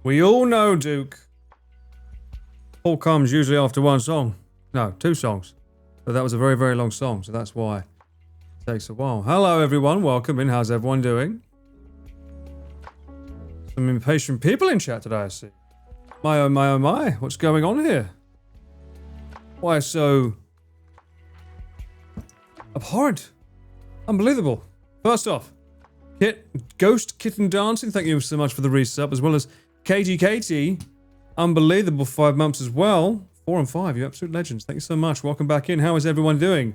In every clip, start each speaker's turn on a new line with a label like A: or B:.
A: We all know, Duke. Paul comes usually after one song. No, 2 songs. But that was a very, very long song, so that's why it takes a while. Hello, everyone. Welcome in. How's everyone doing? Some impatient people in chat today, I see. My, oh, my, oh, my. What's going on here? Why so abhorrent? Unbelievable. First off, Ghost Kitten Dancing, thank you so much for the resub, as well as Katie, unbelievable 5 months as well. 4 and 5, you absolute legends. Thank you so much. Welcome back in. How is everyone doing?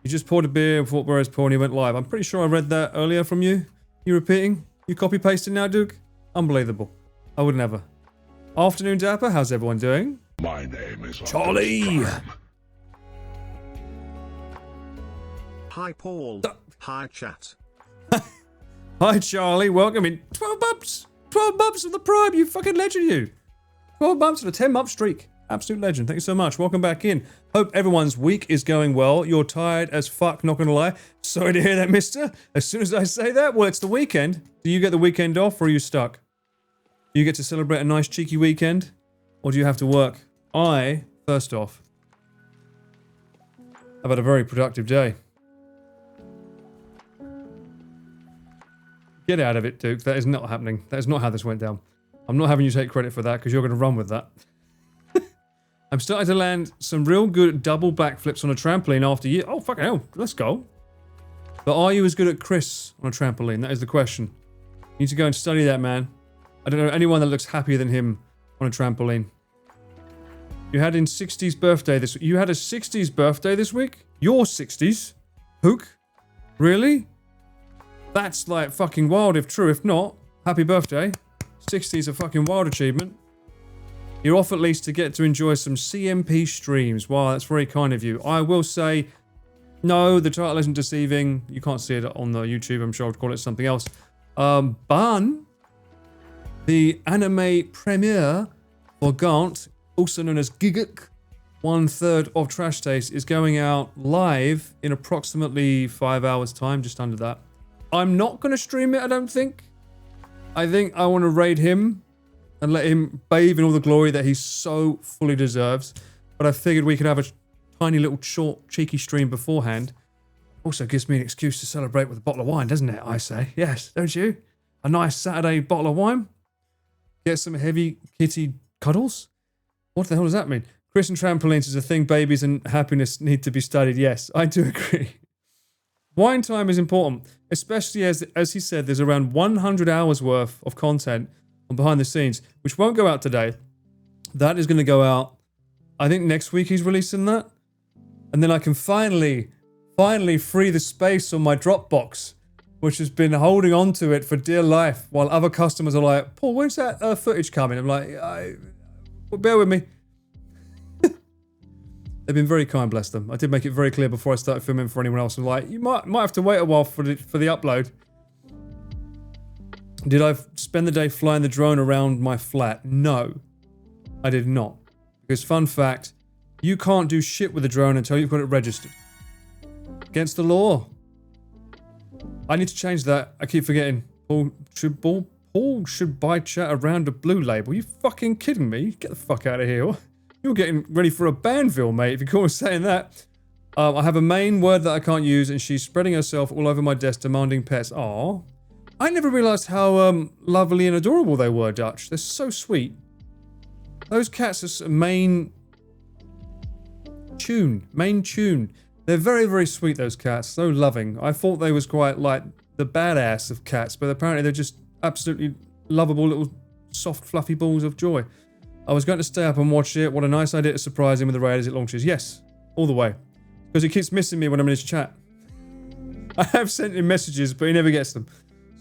A: You just poured a beer and thought where I was pouring, you went live. I'm pretty sure I read that earlier from you. You repeating? You copy pasting now, Duke? Unbelievable. I would never. Afternoon, Dapper. How's everyone doing?
B: My name is
A: Charlie.
C: Hi, Paul. Hi, chat.
A: Hi, Charlie. Welcome in. 12 months. 12 months of the Prime. You fucking legend, you. 12 months of a 10-month streak. Absolute legend. Thank you so much. Welcome back in. Hope everyone's week is going well. You're tired as fuck, not gonna lie. Sorry to hear that, mister. As soon as I say that, well, it's the weekend. Do you get the weekend off or are you stuck? Do you get to celebrate a nice cheeky weekend? Or do you have to work? I, first off, have had a very productive day. Get out of it, Duke. That is not happening. That is not how this went down. I'm not having you take credit for that because you're going to run with that. I'm starting to land some real good double backflips on a trampoline after you. Oh, fucking hell. Let's go. But are you as good at Chris on a trampoline? That is the question. You need to go and study that, man. I don't know anyone that looks happier than him on a trampoline. You had in 60s birthday this week. You had a 60s birthday this week? Your 60s? Hook? Really? That's like fucking wild if true. If not, happy birthday. 60's a fucking wild achievement. You're off at least to get to enjoy some CMP streams. Wow, that's very kind of you. I will say, no, the title isn't deceiving. You can't see it on the YouTube. I'm sure I'd call it something else. Bun, the anime premiere for Garnt, also known as Giguk, 1/3 of Trash Taste, is going out live in approximately 5 hours' time, just under that. I'm not going to stream it, I don't think. I think I want to raid him and let him bathe in all the glory that he so fully deserves. But I figured we could have a tiny little short, cheeky stream beforehand. Also gives me an excuse to celebrate with a bottle of wine, doesn't it, I say? Yes, don't you? A nice Saturday bottle of wine. Get some heavy kitty cuddles. What the hell does that mean? Chris and trampolines is a thing. Babies and happiness need to be studied. Yes, I do agree. Wine time is important, especially as he said, there's around 100 hours worth of content on behind the scenes, which won't go out today. That is going to go out, I think next week he's releasing that. And then I can finally free the space on my Dropbox, which has been holding on to it for dear life, while other customers are like, Paul, when's that footage coming? I'm like, well, bear with me. They've been very kind, bless them. I did make it very clear before I started filming for anyone else. I'm like, you might have to wait a while for the upload. Did I spend the day flying the drone around my flat? No, I did not. Because fun fact, you can't do shit with a drone until you've got it registered. Against the law. I need to change that. I keep forgetting. Paul should buy chat around a blue label. You fucking kidding me? Get the fuck out of here. You're getting ready for a Banville, mate, if you call me saying that. I have a main word that I can't use, and she's spreading herself all over my desk, demanding pets. Aww. I never realised how lovely and adorable they were, Dutch. They're so sweet. Those cats are main tune. They're very, very sweet, those cats. So loving. I thought they was quite like the badass of cats, but apparently they're just absolutely lovable little soft, fluffy balls of joy. I was going to stay up and watch it. What a nice idea to surprise him with the raid as it launches. Yes, all the way. Because he keeps missing me when I'm in his chat. I have sent him messages, but he never gets them,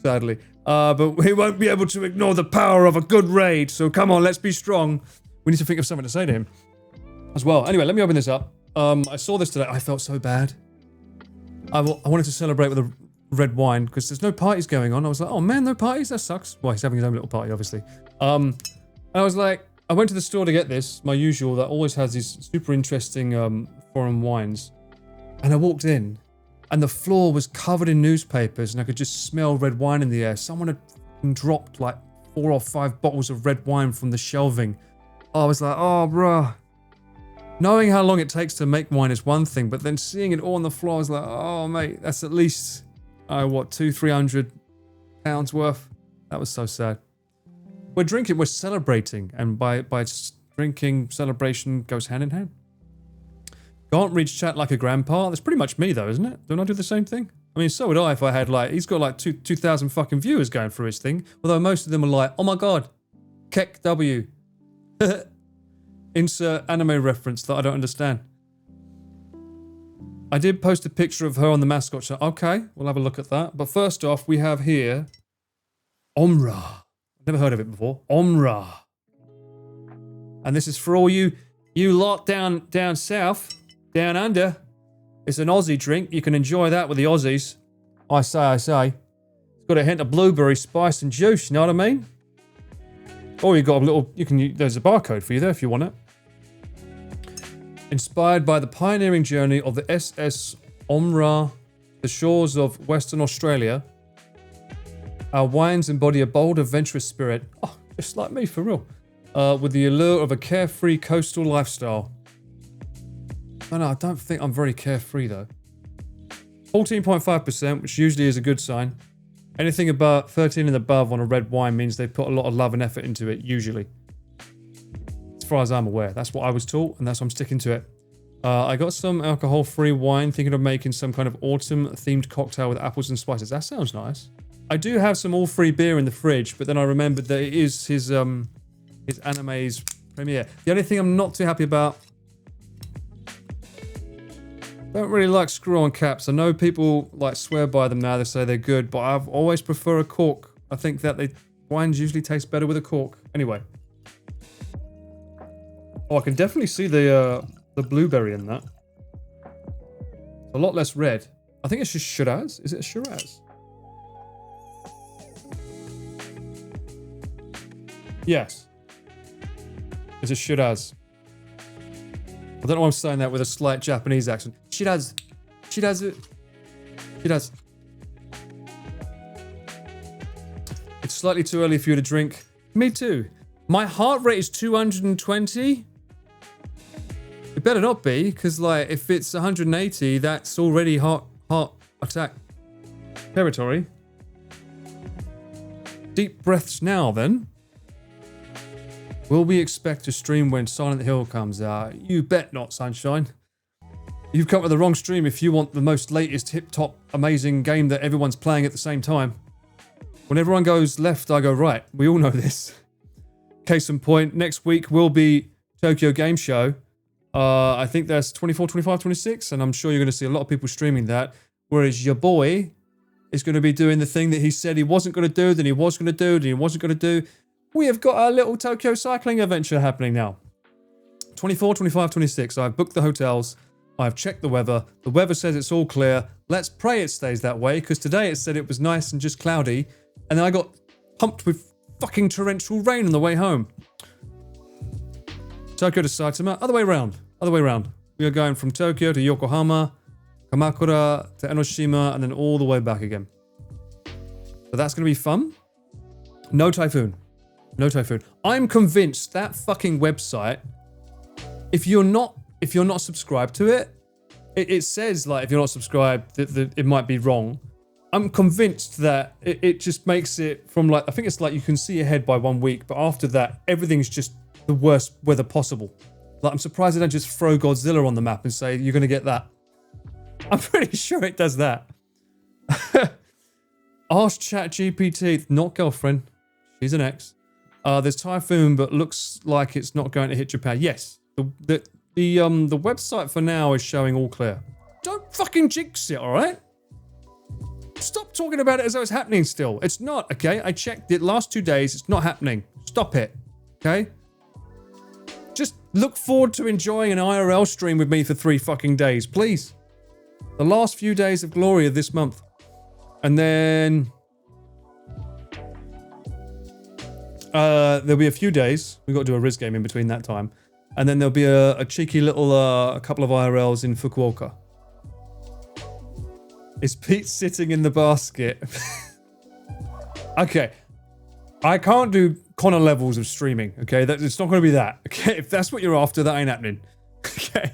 A: sadly. But he won't be able to ignore the power of a good raid. So come on, let's be strong. We need to think of something to say to him as well. Anyway, let me open this up. I saw this today. I felt so bad. I wanted to celebrate with a red wine because there's no parties going on. I was like, oh man, no parties? That sucks. Well, he's having his own little party, obviously. And I was like, I went to the store to get this, my usual, that always has these super interesting foreign wines. And I walked in, and the floor was covered in newspapers, and I could just smell red wine in the air. Someone had dropped like 4 or 5 bottles of red wine from the shelving. I was like, oh, bruh. Knowing how long it takes to make wine is one thing, but then seeing it all on the floor, I was like, oh, mate, that's at least, what, 200-300 pounds worth? That was so sad. We're drinking, we're celebrating, and by drinking, celebration goes hand in hand. Garnt reads chat like a grandpa. That's pretty much me, though, isn't it? Don't I do the same thing? I mean, so would I if I had, like, he's got, like, 2,000 fucking viewers going through his thing, although most of them are like, oh my god, Kek W. Insert anime reference that I don't understand. I did post a picture of her on the mascot show. Okay, we'll have a look at that. But first off, we have here Omra. Never heard of it before. Omra. And this is for all you lot down south, down under. It's an Aussie drink. You can enjoy that with the Aussies. I say. It's got a hint of blueberry spice and juice, you know what I mean? Or you got a little, there's a barcode for you there if you want it. Inspired by the pioneering journey of the SS Omra, the shores of Western Australia, our wines embody a bold, adventurous spirit, just like me for real, with the allure of a carefree coastal lifestyle. I don't think I'm very carefree though. 14.5%, which usually is a good sign. Anything about 13 and above on a red wine means they put a lot of love and effort into it, usually. As far as I'm aware. That's what I was taught, and that's why I'm sticking to it. I got some alcohol-free wine, thinking of making some kind of autumn-themed cocktail with apples and spices. That sounds nice. I do have some all-free beer in the fridge, but then I remembered that it is his anime's premiere. The only thing I'm not too happy about... Don't really like screw-on caps. I know people like swear by them now. They say they're good, but I've always prefer a cork. I think that wines usually taste better with a cork. Anyway. Oh, I can definitely see the blueberry in that. It's a lot less red. I think it's just Shiraz. Is it a Shiraz? Yes. It's a Shiraz. I don't know why I'm saying that with a slight Japanese accent. Shiraz. Shiraz. Shiraz. It's slightly too early for you to drink. Me too. My heart rate is 220. It better not be, because like if it's 180, that's already heart attack territory. Deep breaths now then. Will we expect a stream when Silent Hill comes out? You bet not, sunshine. You've come to the wrong stream if you want the most latest hip-top amazing game that everyone's playing at the same time. When everyone goes left, I go right. We all know this. Case in point, next week will be Tokyo Game Show. I think that's 24, 25, 26, and I'm sure you're going to see a lot of people streaming that. Whereas your boy is going to be doing the thing that he said he wasn't going to do, then he was going to do, then he wasn't going to do. We have got a little Tokyo cycling adventure happening now. 24, 25, 26. I've booked the hotels. I've checked the weather. The weather says it's all clear. Let's pray it stays that way, because today it said it was nice and just cloudy. And then I got pumped with fucking torrential rain on the way home. Tokyo to Saitama. Other way around. Other way around. We are going from Tokyo to Yokohama, Kamakura to Enoshima, and then all the way back again. So that's going to be fun. No typhoon. No typhoon. I'm convinced that fucking website, if you're not subscribed to it, it says like if you're not subscribed that it might be wrong. I'm convinced that it just makes it from like, I think it's like you can see ahead by 1 week, but after that, everything's just the worst weather possible. Like, I'm surprised they don't just throw Godzilla on the map and say, you're going to get that. I'm pretty sure it does that. Ask ChatGPT, not girlfriend. She's an ex. There's typhoon, but looks like it's not going to hit Japan. Yes. The website for now is showing all clear. Don't fucking jinx it, all right? Stop talking about it as though it's happening still. It's not, okay? I checked it last 2 days. It's not happening. Stop it, okay? Just look forward to enjoying an IRL stream with me for 3 fucking days, please. The last few days of glory of this month. And then... there'll be a few days. We've got to do a Riz game in between that time. And then there'll be a cheeky little a couple of IRLs in Fukuoka. Is Pete sitting in the basket? Okay. I can't do Connor levels of streaming, okay? It's not going to be that, okay? If that's what you're after, that ain't happening, okay?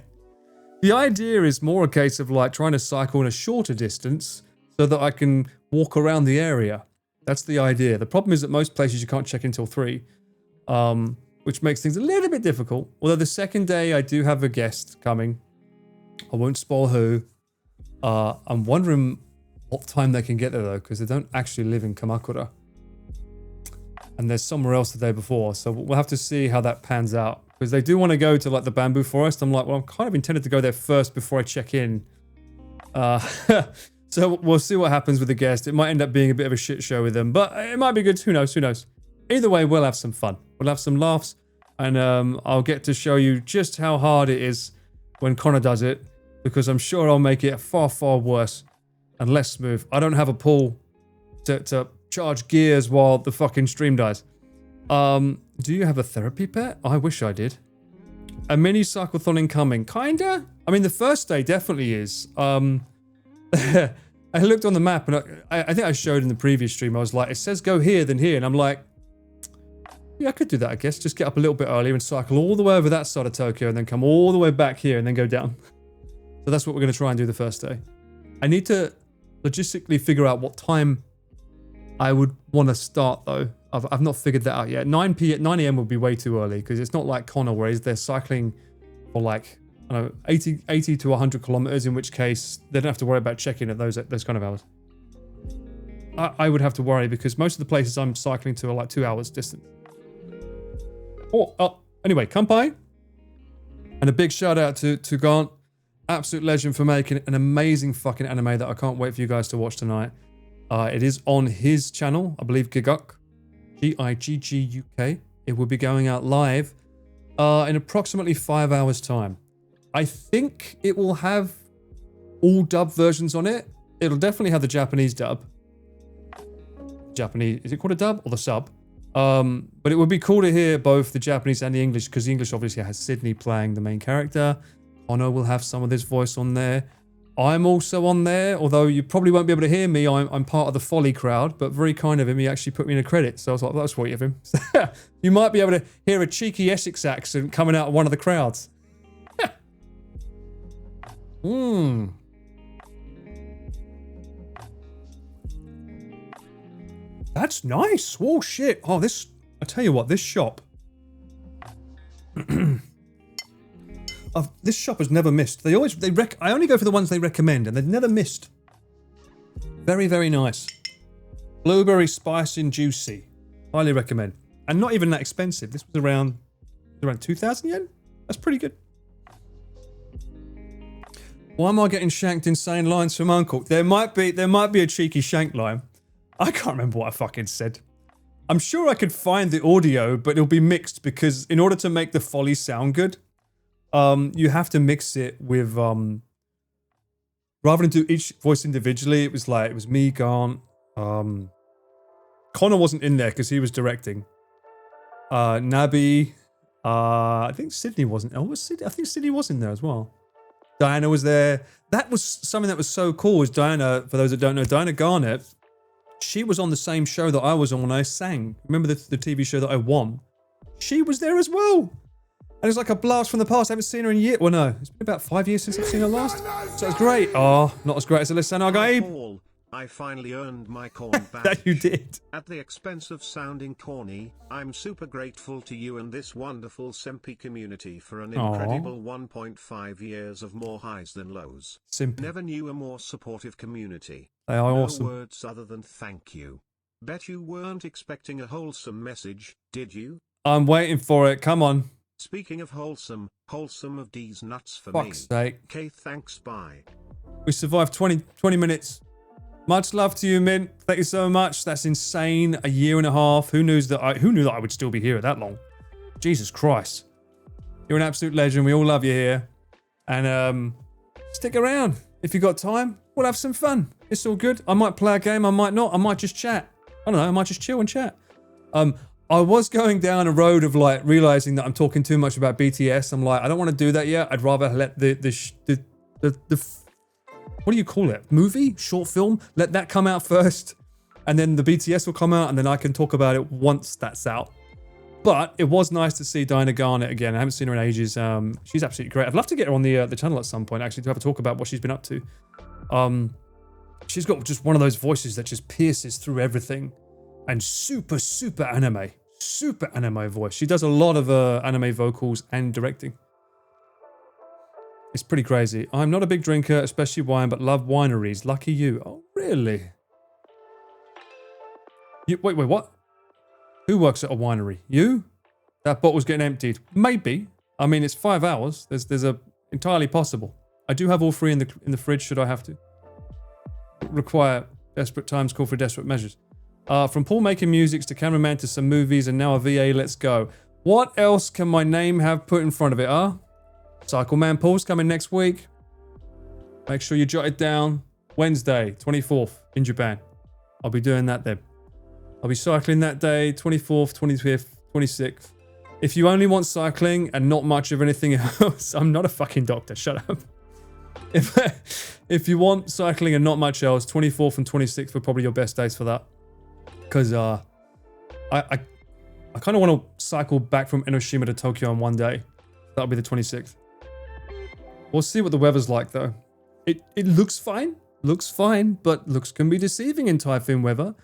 A: The idea is more a case of like trying to cycle in a shorter distance so that I can walk around the area. That's the idea. The problem is that most places you can't check in till 3, which makes things a little bit difficult. Although the second day I do have a guest coming. I won't spoil who. I'm wondering what time they can get there though, because they don't actually live in Kamakura. And there's somewhere else the day before, so we'll have to see how that pans out. Because they do want to go to like the bamboo forest. I'm like, well, I'm kind of intended to go there first before I check in. So we'll see what happens with the guest. It might end up being a bit of a shit show with them, but it might be good. Who knows? Who knows? Either way, we'll have some fun. We'll have some laughs, and I'll get to show you just how hard it is when Connor does it, because I'm sure I'll make it far, far worse and less smooth. I don't have a pull to charge gears while the fucking stream dies. Do you have a therapy pet? I wish I did. A mini cyclothon incoming. Kinda? I mean, the first day definitely is. I looked on the map, and I think I showed in the previous stream, I was like, it says go here, then here, and I'm like, yeah, I could do that, I guess. Just get up a little bit earlier and cycle all the way over that side of Tokyo, and then come all the way back here, and then go down. So that's what we're going to try and do the first day. I need to logistically figure out what time I would want to start, though. I've not figured that out yet. 9 a.m. would be way too early, because it's not like Connor, where they're cycling for like, I don't know, 80 to 100 kilometers, in which case they don't have to worry about checking at those kind of hours. I would have to worry, because most of the places I'm cycling to are like 2 hours distant. Anyway, Kampai. And a big shout out to Garnt. Absolute legend for making an amazing fucking anime that I can't wait for you guys to watch tonight. It is on his channel, I believe Giguk. Gigguk. It will be going out live in approximately 5 hours time. I think it will have all dub versions on it. It'll definitely have the Japanese dub. Japanese, is it called a dub or the sub? But it would be cool to hear both the Japanese and the English, because the English obviously has Sydney playing the main character. Connor will have some of his voice on there. I'm also on there, although you probably won't be able to hear me. I'm part of the Folly crowd, but very kind of him. He actually put me in a credit, so I was like, that's sweet of him. You might be able to hear a cheeky Essex accent coming out of one of the crowds. That's nice. Oh shit. Oh, this, I tell you what, this shop. This shop has never missed. I only go for the ones they recommend, and they've never missed. Very, very nice. Blueberry spice and juicy. Highly recommend. And not even that expensive. This was around 2,000 yen? That's pretty good. Why am I getting shanked insane lines from Uncle? There might be a cheeky shank line. I can't remember what I fucking said. I'm sure I could find the audio, but it'll be mixed, because in order to make the Folly sound good, you have to mix it with, rather than do each voice individually, it was me, Garnt. Connor wasn't in there because he was directing. Nabi, I think Sydney wasn't. Oh, was Sydney? I think Sydney was in there as well. Diana was there. That was something that was so cool. Was Diana, for those that don't know, Diana Garnett, she was on the same show that I was on when I sang. Remember the TV show that I won? She was there as well. And it's like a blast from the past. I haven't seen her in years. Well, no, it's been about 5 years since I've seen her last. So it's great. Oh, not as great as Alessandro Gabe.
C: Paul, I finally earned my corn badge.
A: That you did.
C: At the expense of sounding corny, I'm super grateful to you and this wonderful Simpi community for an incredible 1.5 years of more highs than lows.
A: Simpi.
C: Never knew a more supportive community.
A: They are
C: no
A: awesome.
C: words other than thank you. Bet you weren't expecting a wholesome message, did you?
A: I'm waiting for it. Come on.
C: Speaking of wholesome of D's nuts for
A: Fuck's
C: me.
A: sake.
C: Okay, thanks, bye.
A: We survived 20 minutes. Much love to you, Mint. Thank you so much. That's insane. A year and a half. Who knew that I would still be here that long? Jesus Christ. You're an absolute legend. We all love you here. And stick around. If you got time, we'll have some fun. It's all good. I might play a game, I might not. I might just chat. I don't know, I might just chill and chat. I was going down a road of like realizing that I'm talking too much about BTS. I'm like, I don't want to do that yet. I'd rather let the what do you call it? Movie? Short film? Let that come out first. and then the BTS will come out, and then I can talk about it once that's out. But it was nice to see Dinah Garnt again. I haven't seen her in ages. She's absolutely great. I'd love to get her on the channel at some point, actually, to have a talk about what she's been up to. She's got just one of those voices that just pierces through everything, and super, super anime voice. She does a lot of anime vocals and directing. It's pretty crazy. I'm not a big drinker, especially wine, but love wineries. Lucky you. Oh, really? Wait, what? Who works at a winery? You? That bottle's getting emptied. Maybe. I mean, it's 5 hours. There's a entirely possible. I do have all 3 in the fridge, should I have to. Require desperate times call for desperate measures. From Paul making music to cameraman to some movies and now a VA, let's go. What else can my name have put in front of it, huh? Cycle Man Paul's coming next week. Make sure you jot it down. Wednesday, 24th in Japan. I'll be doing that then. I'll be cycling that day, 24th, 25th, 26th. If you only want cycling and not much of anything else, I'm not a fucking doctor, shut up. If you want cycling and not much else, 24th and 26th were probably your best days for that. Because I kind of want to cycle back from Enoshima to Tokyo in one day. That'll be the 26th. We'll see what the weather's like though. It looks fine, but looks can be deceiving in typhoon weather.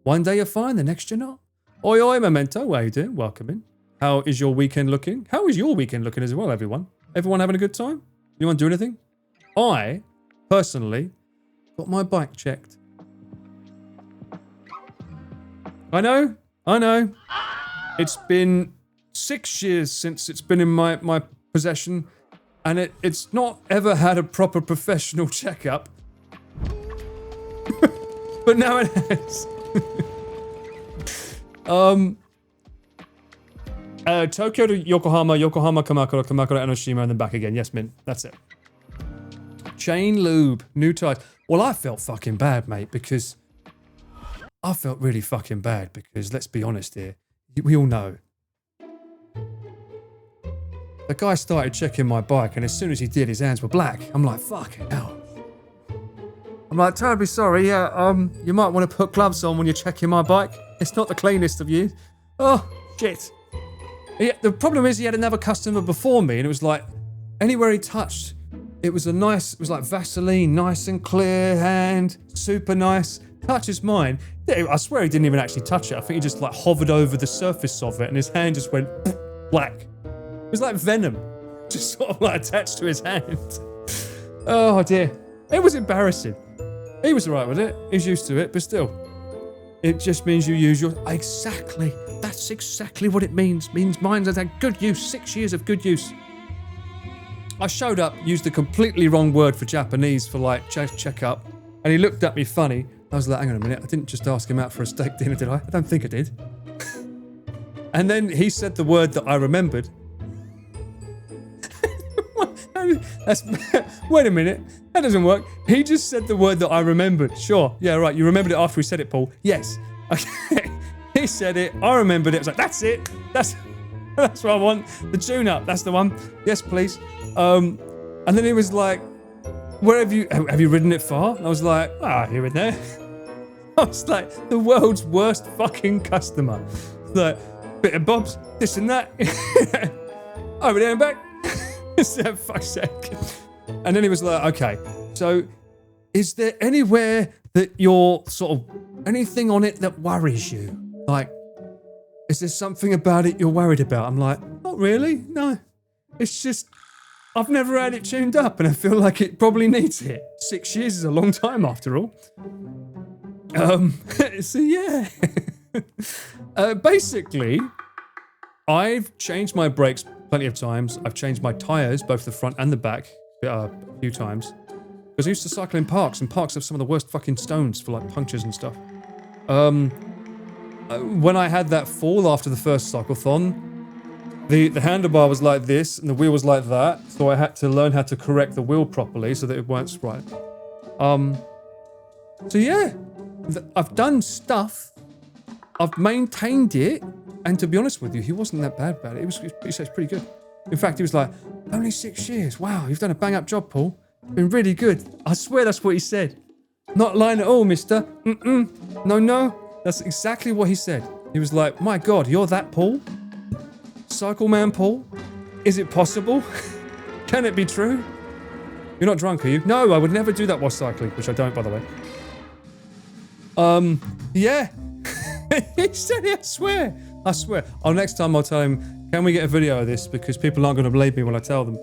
A: One day you're fine, the next you're not. Oi oi Memento, how you doing? Welcome in. How is your weekend looking? How is your weekend looking as well, everyone? Everyone having a good time? Anyone do anything? I, personally, got my bike checked. I know. It's been 6 years since it's been in my possession, and it's not ever had a proper professional checkup. But now it has. Tokyo to Yokohama, Kamakura, Kamakura, Enoshima, and then back again. Yes, Mint. That's it. Chain lube, new tires. Well, I felt fucking bad, mate, because I felt really fucking bad because, let's be honest here, we all know. The guy started checking my bike, and as soon as he did, his hands were black. I'm like, fucking hell. I'm like, terribly sorry, yeah, you might want to put gloves on when you're checking my bike. It's not the cleanest of you. Oh, shit. The problem is he had another customer before me, and it was like, anywhere he touched, it was like Vaseline, nice and clear hand, super nice. Touches mine. I swear he didn't even actually touch it. I think he just like hovered over the surface of it, and his hand just went black. It was like venom, just sort of like attached to his hand. Oh dear. It was embarrassing. He was alright with it. He's used to it, but still. It just means you use your... Exactly. That's exactly what it means. Means mine has had good use. 6 years of good use. I showed up, used the completely wrong word for Japanese for like check-up, and he looked at me funny. I was like, hang on a minute, I didn't just ask him out for a steak dinner, did I? I don't think I did. And then he said the word that I remembered. Wait a minute, that doesn't work. He just said the word that I remembered. Sure, yeah, right, you remembered it after we said it, Paul. Yes. Okay. He said it, I remembered it. I was like, that's it. That's what I want. The tune-up, that's the one. Yes, please. And then he was like, where have you ridden it far? And I was like, here and there. I was like, the world's worst fucking customer. Like, bit of bobs, this and that. Over there and back. So, fuck's sake. And then he was like, okay, so is there anywhere that you're sort of, anything on it that worries you? Like, is there something about it you're worried about? I'm like, not really, no. It's just, I've never had it tuned up and I feel like it probably needs it. 6 years is a long time after all. So yeah. Basically, I've changed my brakes plenty of times. I've changed my tyres, both the front and the back, a few times. Because I used to cycle in parks, and parks have some of the worst fucking stones for like punctures and stuff. When I had that fall after the first cyclethon, the handlebar was like this, and the wheel was like that, so I had to learn how to correct the wheel properly so that it weren't right. So yeah, I've done stuff, I've maintained it, and to be honest with you, he wasn't that bad about it. He said it's pretty good. In fact, he was like, only 6 years, wow, you've done a bang-up job, Paul. It's been really good. I swear that's what he said. Not lying at all, mister. No, no. That's exactly what he said. He was like, my God, you're that Paul? Cycle Man Paul? Is it possible? Can it be true? You're not drunk, are you? No, I would never do that while cycling, which I don't, by the way. Yeah. He said it, I swear. I swear. Oh, next time I'll tell him, can we get a video of this? Because people aren't going to believe me when I tell them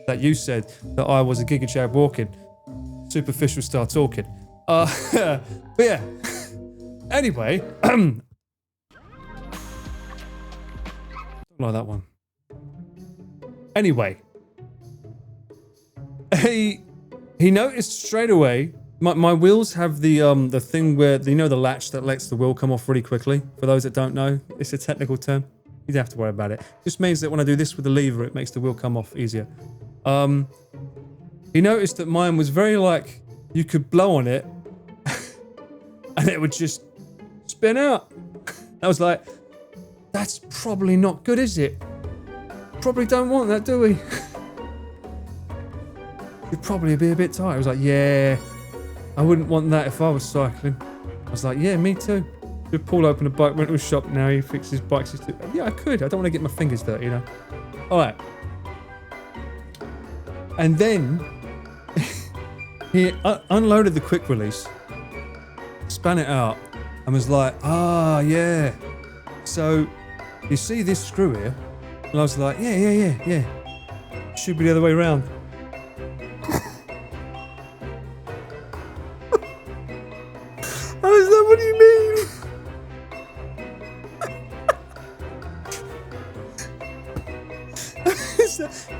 A: that you said that I was a Giga Chad walking. Superficial style talking. But yeah. Anyway. Don't like that one. Anyway. He noticed straight away. My wheels have the thing where, you know, the latch that lets the wheel come off really quickly. For those that don't know, it's a technical term. You don't have to worry about it. It just means that when I do this with the lever, it makes the wheel come off easier. He noticed that mine was very like, you could blow on it and it would just spin out. I was like, that's probably not good, is it? Probably don't want that, do we? You'd probably be a bit tight. I was like, yeah, I wouldn't want that if I was cycling. I was like, yeah, me too. If Paul opened a bike rental shop now, he fixes bikes. Yeah, I could. I don't want to get my fingers dirty, you know. All right. And then he unloaded the quick release, span it out, and was like, ah, yeah. So you see this screw here? And I was like, yeah. Should be the other way around. I was like, what do you mean?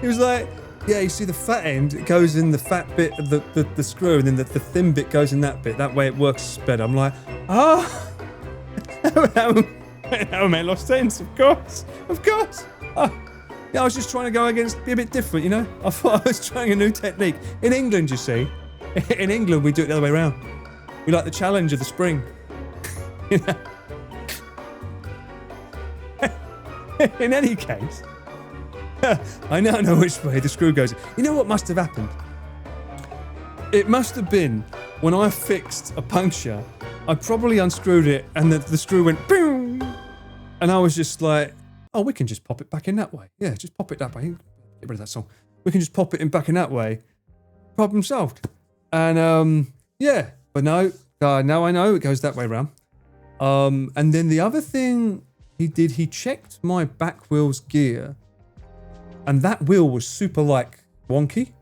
A: He was like, yeah, you see the fat end, it goes in the fat bit of the screw, and then the thin bit goes in that bit. That way it works better. I'm like, how am I lost sense? Of course. Oh, yeah, I was just trying to go against, be a bit different, you know? I thought I was trying a new technique. In England, you see, in England, we do it the other way around. We like the challenge of the spring. You know? In any case, I now know which way the screw goes. You know what must have happened? It must have been when I fixed a puncture, I probably unscrewed it and the screw went boom. And I was just like, oh, we can just pop it back in that way. Yeah, just pop it that way. Get rid of that song. We can just pop it in back in that way. Problem solved. And yeah, but no, now I know it goes that way around. And then the other thing he did, he checked my back wheel's gear. And that wheel was super, like, wonky.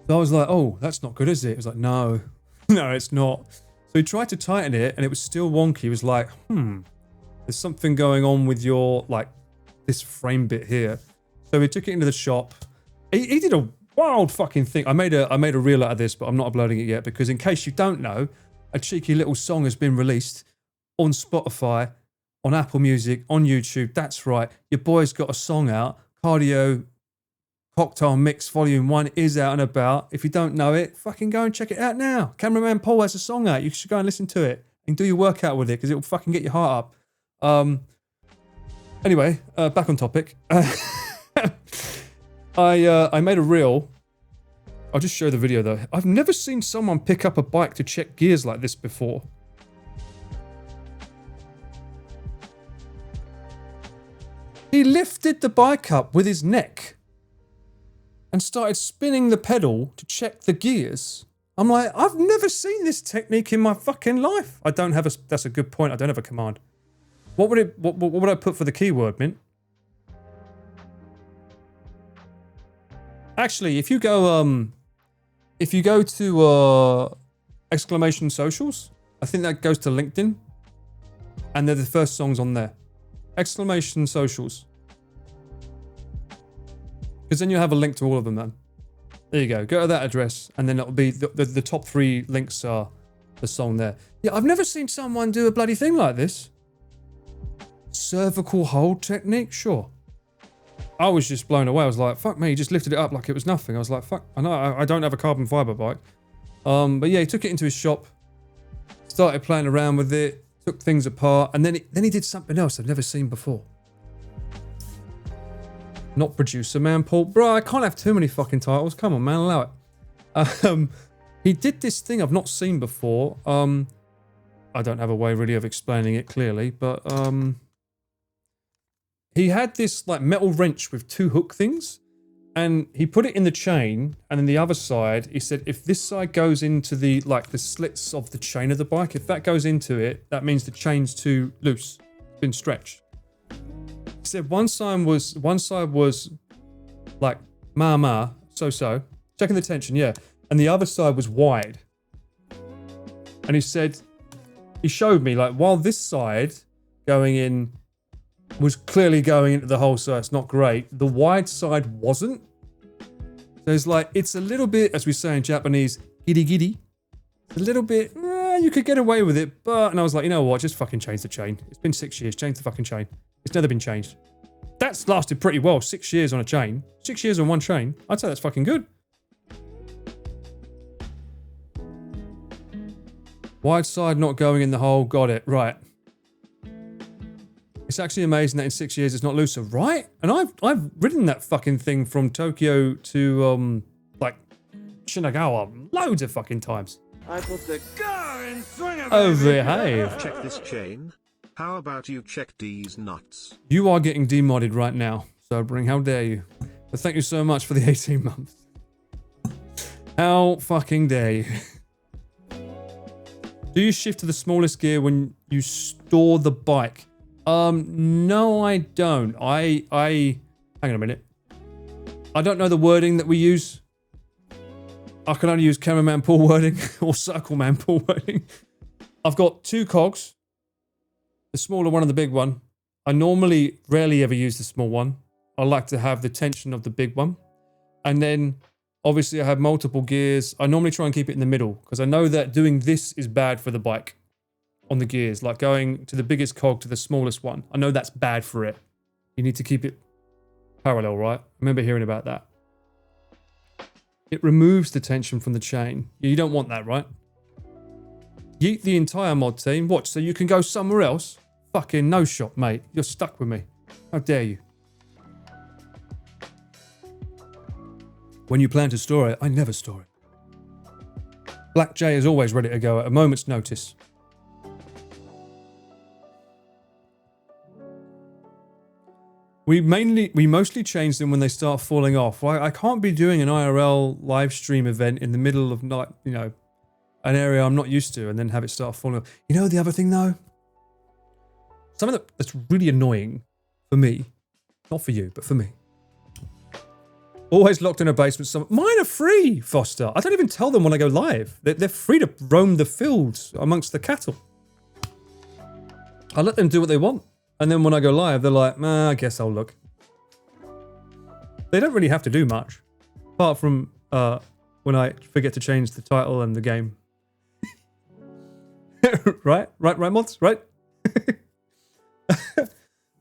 A: So I was like, oh, that's not good, is it? It was like, no, it's not. So he tried to tighten it, and it was still wonky. He was like, there's something going on with your, like, this frame bit here. So he took it into the shop. He did a wild fucking thing. I made a reel out of this, but I'm not uploading it yet, because in case you don't know, a cheeky little song has been released on Spotify, on Apple Music, on YouTube. That's right. Your boy's got a song out. Cardio Cocktail Mix Volume 1 is out and about. If you don't know it, fucking go and check it out now. Cameraman Paul has a song out. You should go and listen to it and do your workout with it, because it will fucking get your heart up. Anyway, back on topic. I made a reel. I'll just show the video though. I've never seen someone pick up a bike to check gears like this before. He lifted the bike up with his neck and started spinning the pedal to check the gears. I'm like, I've never seen this technique in my fucking life. I don't have a, that's a good point. I don't have a command. What would I put for the keyword, Mint? Actually, if you go to exclamation socials, I think that goes to LinkedIn, and they're the first songs on there. Exclamation socials. Because then you have a link to all of them, man. There you go. Go to that address, and then it'll be the top 3 links are the song there. Yeah, I've never seen someone do a bloody thing like this. Cervical hold technique? Sure. I was just blown away. I was like, fuck me, he just lifted it up like it was nothing. I was like, fuck, I know I don't have a carbon fiber bike. But yeah, he took it into his shop, started playing around with it, took things apart, and then he did something else I've never seen before. Not producer man, Paul. Bro, I can't have too many fucking titles. Come on, man, allow it. He did this thing I've not seen before. I don't have a way really of explaining it clearly, but he had this like metal wrench with 2 hook things, and he put it in the chain, and then the other side, he said if this side goes into the like the slits of the chain of the bike, if that goes into it, that means the chain's too loose, been stretched. He said one side was like so, checking the tension, yeah, and the other side was wide. And he said, he showed me like while this side going in was clearly going into the hole, so it's not great, the wide side wasn't. So it's like, it's a little bit, as we say in Japanese, giddy giddy. A little bit, you could get away with it, but, and I was like, you know what, just fucking change the chain. It's been 6 years, change the fucking chain. It's never been changed. That's lasted pretty well, 6 years on a chain. 6 years on one chain, I'd say that's fucking good. Wide side not going in the hole, got it, right. It's actually amazing that in 6 years it's not looser, right? And I've ridden that fucking thing from Tokyo to like Shinagawa loads of fucking times.
B: I put the car in swing of
A: Oh, behave.
C: Check this chain. How about you check these nuts?
A: You are getting demodded right now, Sobering. How dare you? But thank you so much for the 18 months. How fucking dare you? Do you shift to the smallest gear when you store the bike? No, I don't. I hang on a minute. I don't know the wording that we use. I can only use cameraman pull wording or circle man pull wording. I've got 2 cogs. The smaller one and the big one. I normally rarely ever use the small one. I like to have the tension of the big one. And then obviously I have multiple gears. I normally try and keep it in the middle because I know that doing this is bad for the bike on the gears, like going to the biggest cog to the smallest one. I know that's bad for it. You need to keep it parallel, right? I remember hearing about that. It removes the tension from the chain. You don't want that, right? Yeet the entire mod team. Watch, so you can go somewhere else? Fucking no shot, mate. You're stuck with me. How dare you? When you plan to store it, I never store it. Black Jay is always ready to go at a moment's notice. We mostly change them when they start falling off. I can't be doing an IRL live stream event in the middle of night, you know, an area I'm not used to, and then have it start falling off. You know the other thing though? Something that's really annoying for me, not for you, but for me. Always locked in a basement. Mine are free, Foster. I don't even tell them when I go live. They're free to roam the fields amongst the cattle. I let them do what they want. And then when I go live, they're like, I guess I'll look. They don't really have to do much. Apart from when I forget to change the title and the game. Right, mods? Right?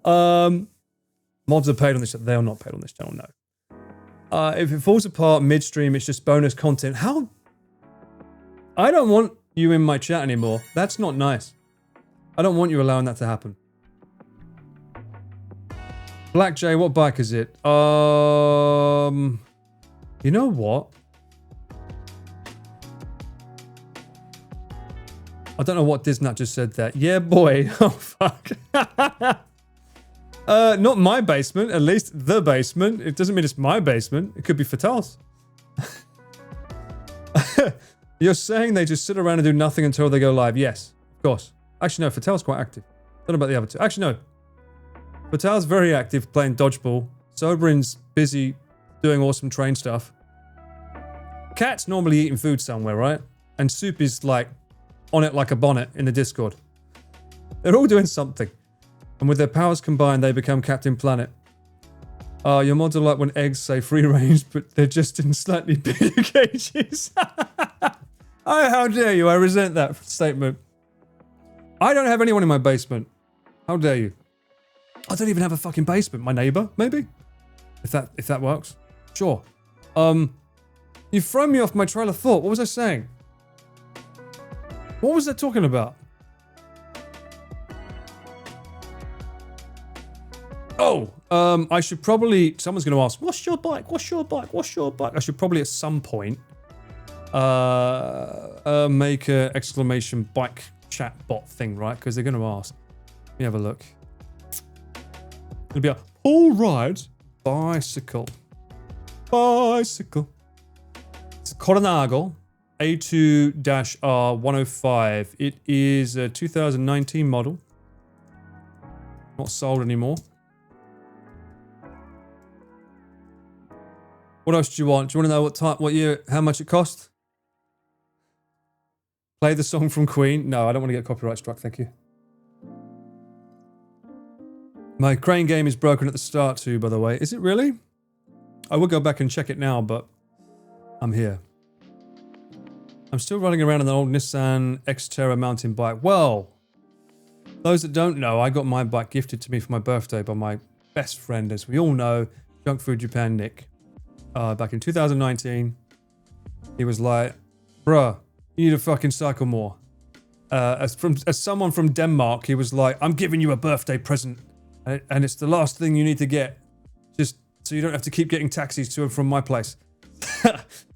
A: Mods are paid on this. They are not paid on this channel, no. If it falls apart midstream, it's just bonus content. How? I don't want you in my chat anymore. That's not nice. I don't want you allowing that to happen. Black Jay, what bike is it? You know what? I don't know what Disnat just said there. Yeah, boy. Oh, fuck. Not my basement, at least the basement. It doesn't mean it's my basement. It could be Fatal's. You're saying they just sit around and do nothing until they go live? Yes, of course. Actually, no, Fatal's quite active. Don't know about the other two. Actually, no. Fatal's very active playing dodgeball. Soberin's busy doing awesome train stuff. Cat's normally eating food somewhere, right? And Soup is like on it like a bonnet in the Discord. They're all doing something. And with their powers combined, they become Captain Planet. Your mods are like when eggs say free range, but they're just in slightly bigger cages. Oh, how dare you? I resent that statement. I don't have anyone in my basement. How dare you? I don't even have a fucking basement. My neighbor, maybe? If that works. Sure. You've thrown me off my trail of thought. What was I saying? What was I talking about? Oh, I should probably... Someone's going to ask, what's your bike? What's your bike? What's your bike? I should probably at some point make a exclamation bike chat bot thing, right? Because they're going to ask. Let me have a look. It'll be a Paul rides bicycle. Bicycle. It's a Coronado A2-R105. It is a 2019 model. Not sold anymore. What else do you want? Do you want to know what type, what year, how much it cost? Play the song from Queen? No, I don't want to get copyright struck, thank you. My crane game is broken at the start too, by the way. Is it really? I will go back and check it now, but I'm here. I'm still running around on an old Nissan Xterra mountain bike. Well, those that don't know, I got my bike gifted to me for my birthday by my best friend, as we all know, Junk Food Japan Nick. Back in 2019, he was like, bruh, you need to fucking cycle more. As someone from Denmark, he was like, I'm giving you a birthday present, and it's the last thing you need to get, just so you don't have to keep getting taxis to and from my place.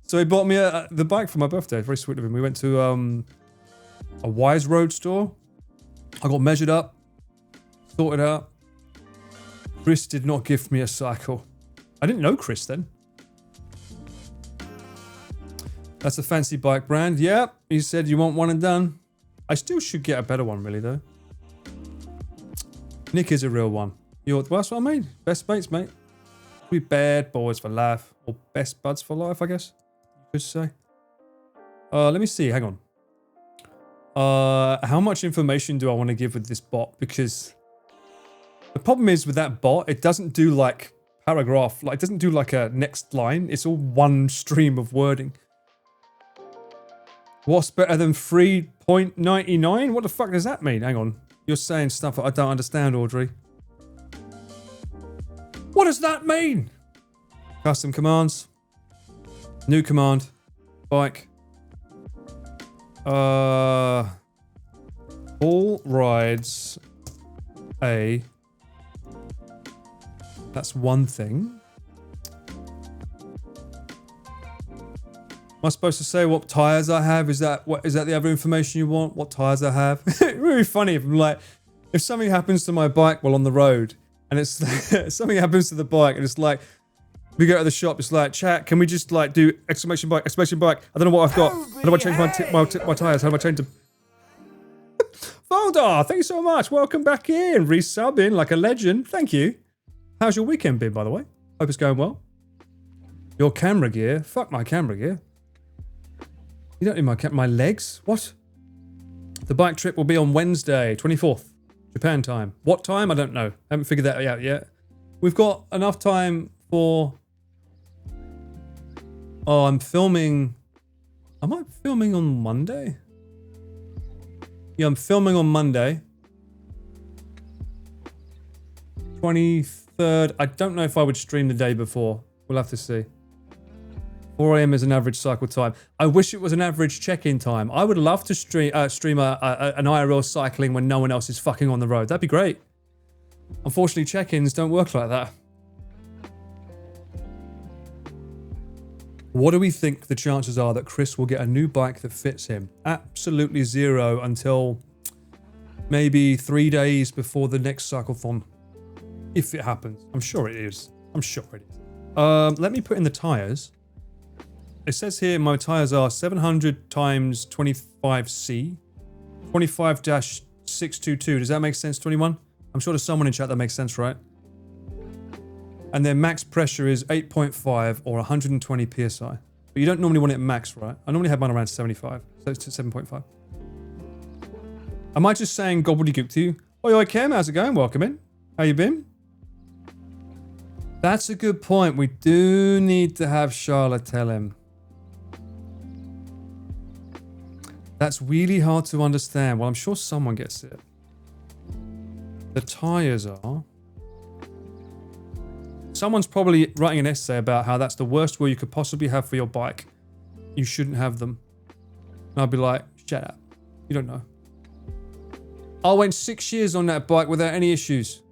A: So he bought me the bike for my birthday. Very sweet of him. We went to a Wise Road store. I got measured up, sorted out. Chris did not gift me a cycle. I didn't know Chris then. That's a fancy bike brand. Yep, he said you want one and done. I still should get a better one, really, though. Nick is a real one. Well, that's what I mean. Best mates, mate. We bad boys for life. Or best buds for life, I guess. You could say. Let me see. Hang on. How much information do I want to give with this bot? Because the problem is with that bot, it doesn't do like paragraph. Like, it doesn't do like a next line. It's all one stream of wording. What's better than 3.99? What the fuck does that mean? Hang on. You're saying stuff that I don't understand, Audrey. What does that mean? Custom commands. New command. Bike. Paul rides a... That's one thing. Am I supposed to say what tires I have? Is that the other information you want? What tires I have? It's really funny if I'm like, if something happens to my bike while on the road, and it's something happens to the bike, and it's like, we go to the shop, it's like, chat, can we just like do exclamation bike? I don't know what I've got. How do I change my tires? How do I change them? Voldar, thank you so much. Welcome back in, resubbing like a legend. Thank you. How's your weekend been, by the way? Hope it's going well. Your camera gear? Fuck my camera gear. You don't need my legs? What? The bike trip will be on Wednesday, 24th, Japan time. What time? I don't know. Haven't figured that out yet. We've got enough time for... Oh, I'm filming... Am I filming on Monday? Yeah, I'm filming on Monday. 23rd. I don't know if I would stream the day before. We'll have to see. 4 AM is an average cycle time. I wish it was an average check-in time. I would love to stream an IRL cycling when no one else is fucking on the road. That'd be great. Unfortunately, check-ins don't work like that. What do we think the chances are that Chris will get a new bike that fits him? Absolutely zero until maybe 3 days before the next cyclethon. If it happens. I'm sure it is. I'm sure it is. Let me put in the tyres. It says here my tyres are 700 times 25C, 25-622. Does that make sense, 21? I'm sure there's someone in chat that makes sense, right? And their max pressure is 8.5 or 120 PSI. But you don't normally want it max, right? I normally have mine around 75, so it's 7.5. Am I just saying gobbledygook to you? Oi, Kim, how's it going? Welcome in. How you been? That's a good point. We do need to have Charlotte tell him. That's really hard to understand. Well, I'm sure someone gets it. The tires are... Someone's probably writing an essay about how that's the worst wheel you could possibly have for your bike. You shouldn't have them. And I'll be like, shut up. You don't know. I went 6 years on that bike without any issues.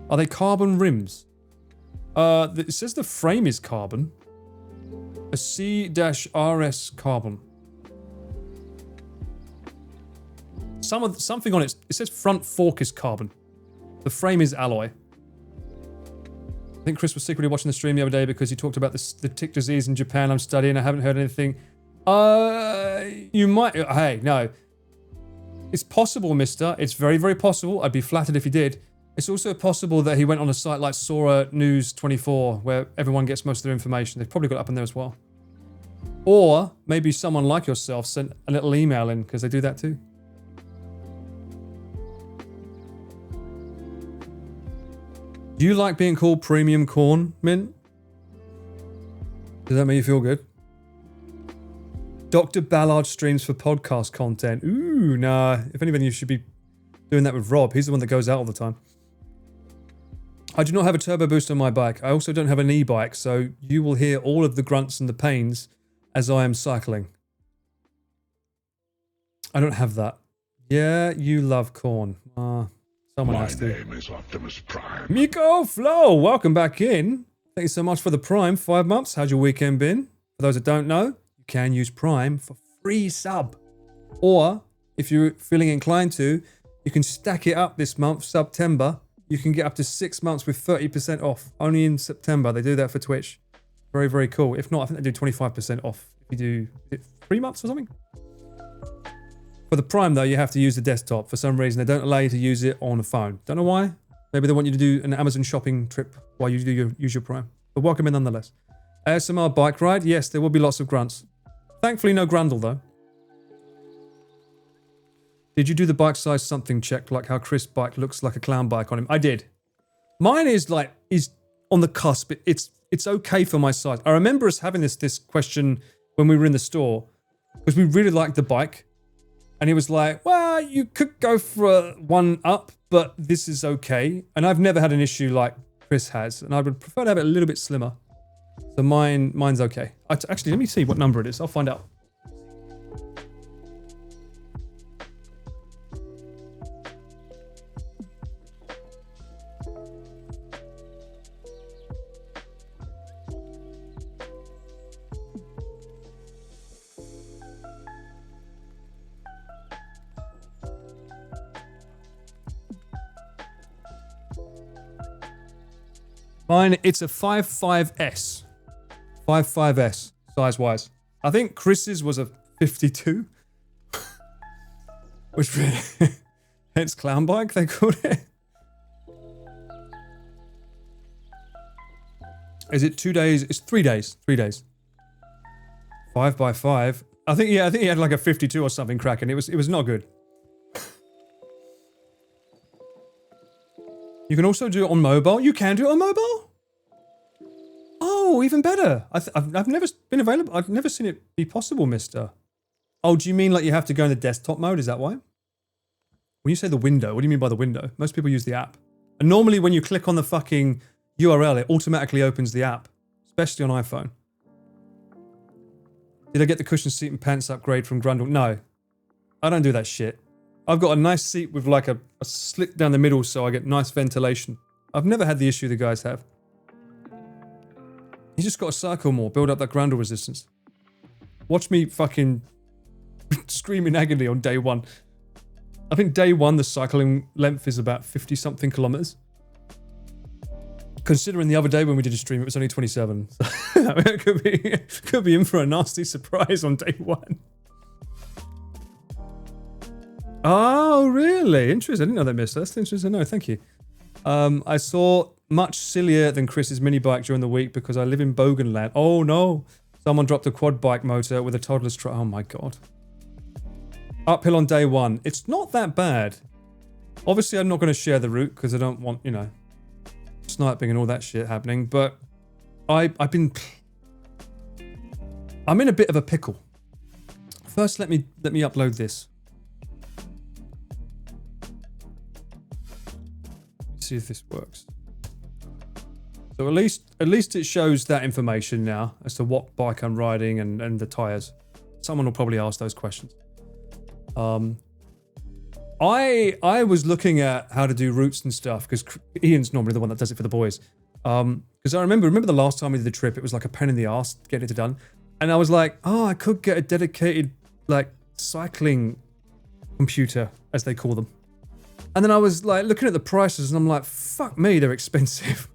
A: Are they carbon rims? It says the frame is carbon. A C-RS carbon. Something on it. It says front fork is carbon. The frame is alloy. I think Chris was secretly watching the stream the other day because he talked about the tick disease in Japan. I'm studying. I haven't heard anything. You might. Hey, no. It's possible, mister. It's very, very possible. I'd be flattered if he did. It's also possible that he went on a site like Sora News 24, where everyone gets most of their information. They've probably got it up in there as well. Or maybe someone like yourself sent a little email in, because they do that too. Do you like being called premium corn, Mint? Does that make you feel good? Dr. Ballard streams for podcast content. Ooh, nah. If anything, you should be doing that with Rob. He's the one that goes out all the time. I do not have a turbo boost on my bike. I also don't have an e-bike, so you will hear all of the grunts and the pains as I am cycling. I don't have that. Yeah, you love corn. Someone has to.
D: My name is Optimus Prime.
A: Miko Flo, welcome back in. Thank you so much for the Prime. 5 months. How's your weekend been? For those that don't know, you can use Prime for free sub. Or, if you're feeling inclined to, you can stack it up this month, September. You can get up to 6 months with 30% off. Only in September. They do that for Twitch. Very, very cool. If not, I think they do 25% off. If you do 3 months or something. For the Prime, though, you have to use the desktop. For some reason, they don't allow you to use it on a phone. Don't know why. Maybe they want you to do an Amazon shopping trip while you use your Prime. But welcome in nonetheless. ASMR bike ride? Yes, there will be lots of grunts. Thankfully, no grundle, though. Did you do the bike size something check, like how Chris' bike looks like a clown bike on him? I did. Mine is on the cusp. It's okay for my size. I remember us having this question when we were in the store, because we really liked the bike. And he was like, well, you could go for one up, but this is okay. And I've never had an issue like Chris has. And I would prefer to have it a little bit slimmer. So mine's okay. Actually, let me see what number it is. I'll find out. Mine, it's a 55S. 55S, size-wise. I think Chris's was a 52. Which really... hence clown bike, they called it. Is it 2 days? It's 3 days. 3 days. 5x5. I think he had like a 52 or something cracking. It was not good. You can also do it on mobile. You can do it on mobile? Oh, even better. I've never been available. I've never seen it be possible, mister. Oh, do you mean like you have to go in the desktop mode? Is that why? When you say the window, what do you mean by the window? Most people use the app. And normally when you click on the fucking URL, it automatically opens the app. Especially on iPhone. Did I get the cushion seat and pants upgrade from Grundle? No. I don't do that shit. I've got a nice seat with like a slit down the middle so I get nice ventilation. I've never had the issue the guys have. You just got to cycle more, build up that Grundle resistance. Watch me fucking scream in agony on day one. I think day one the cycling length is about 50 something kilometers. Considering the other day when we did a stream it was only 27. So it could be in for a nasty surprise on day one. Oh, really? Interesting. I didn't know they missed that. That's interesting. No, thank you. I saw much sillier than Chris's mini bike during the week because I live in Boganland. Oh, no. Someone dropped a quad bike motor with a toddler's truck. Oh, my God. Uphill on day one. It's not that bad. Obviously, I'm not going to share the route because I don't want, you know, sniping and all that shit happening. But I'm in a bit of a pickle. First, let me upload this. See if this works. So at least it shows that information now as to what bike I'm riding and the tires. Someone will probably ask those questions. I was looking at how to do routes and stuff because Ian's normally the one that does it for the boys. Because I remember the last time we did the trip, it was like a pain in the ass getting it done. And I was like, oh, I could get a dedicated, like, cycling computer, as they call them. And then I was like looking at the prices and I'm like, fuck me, they're expensive.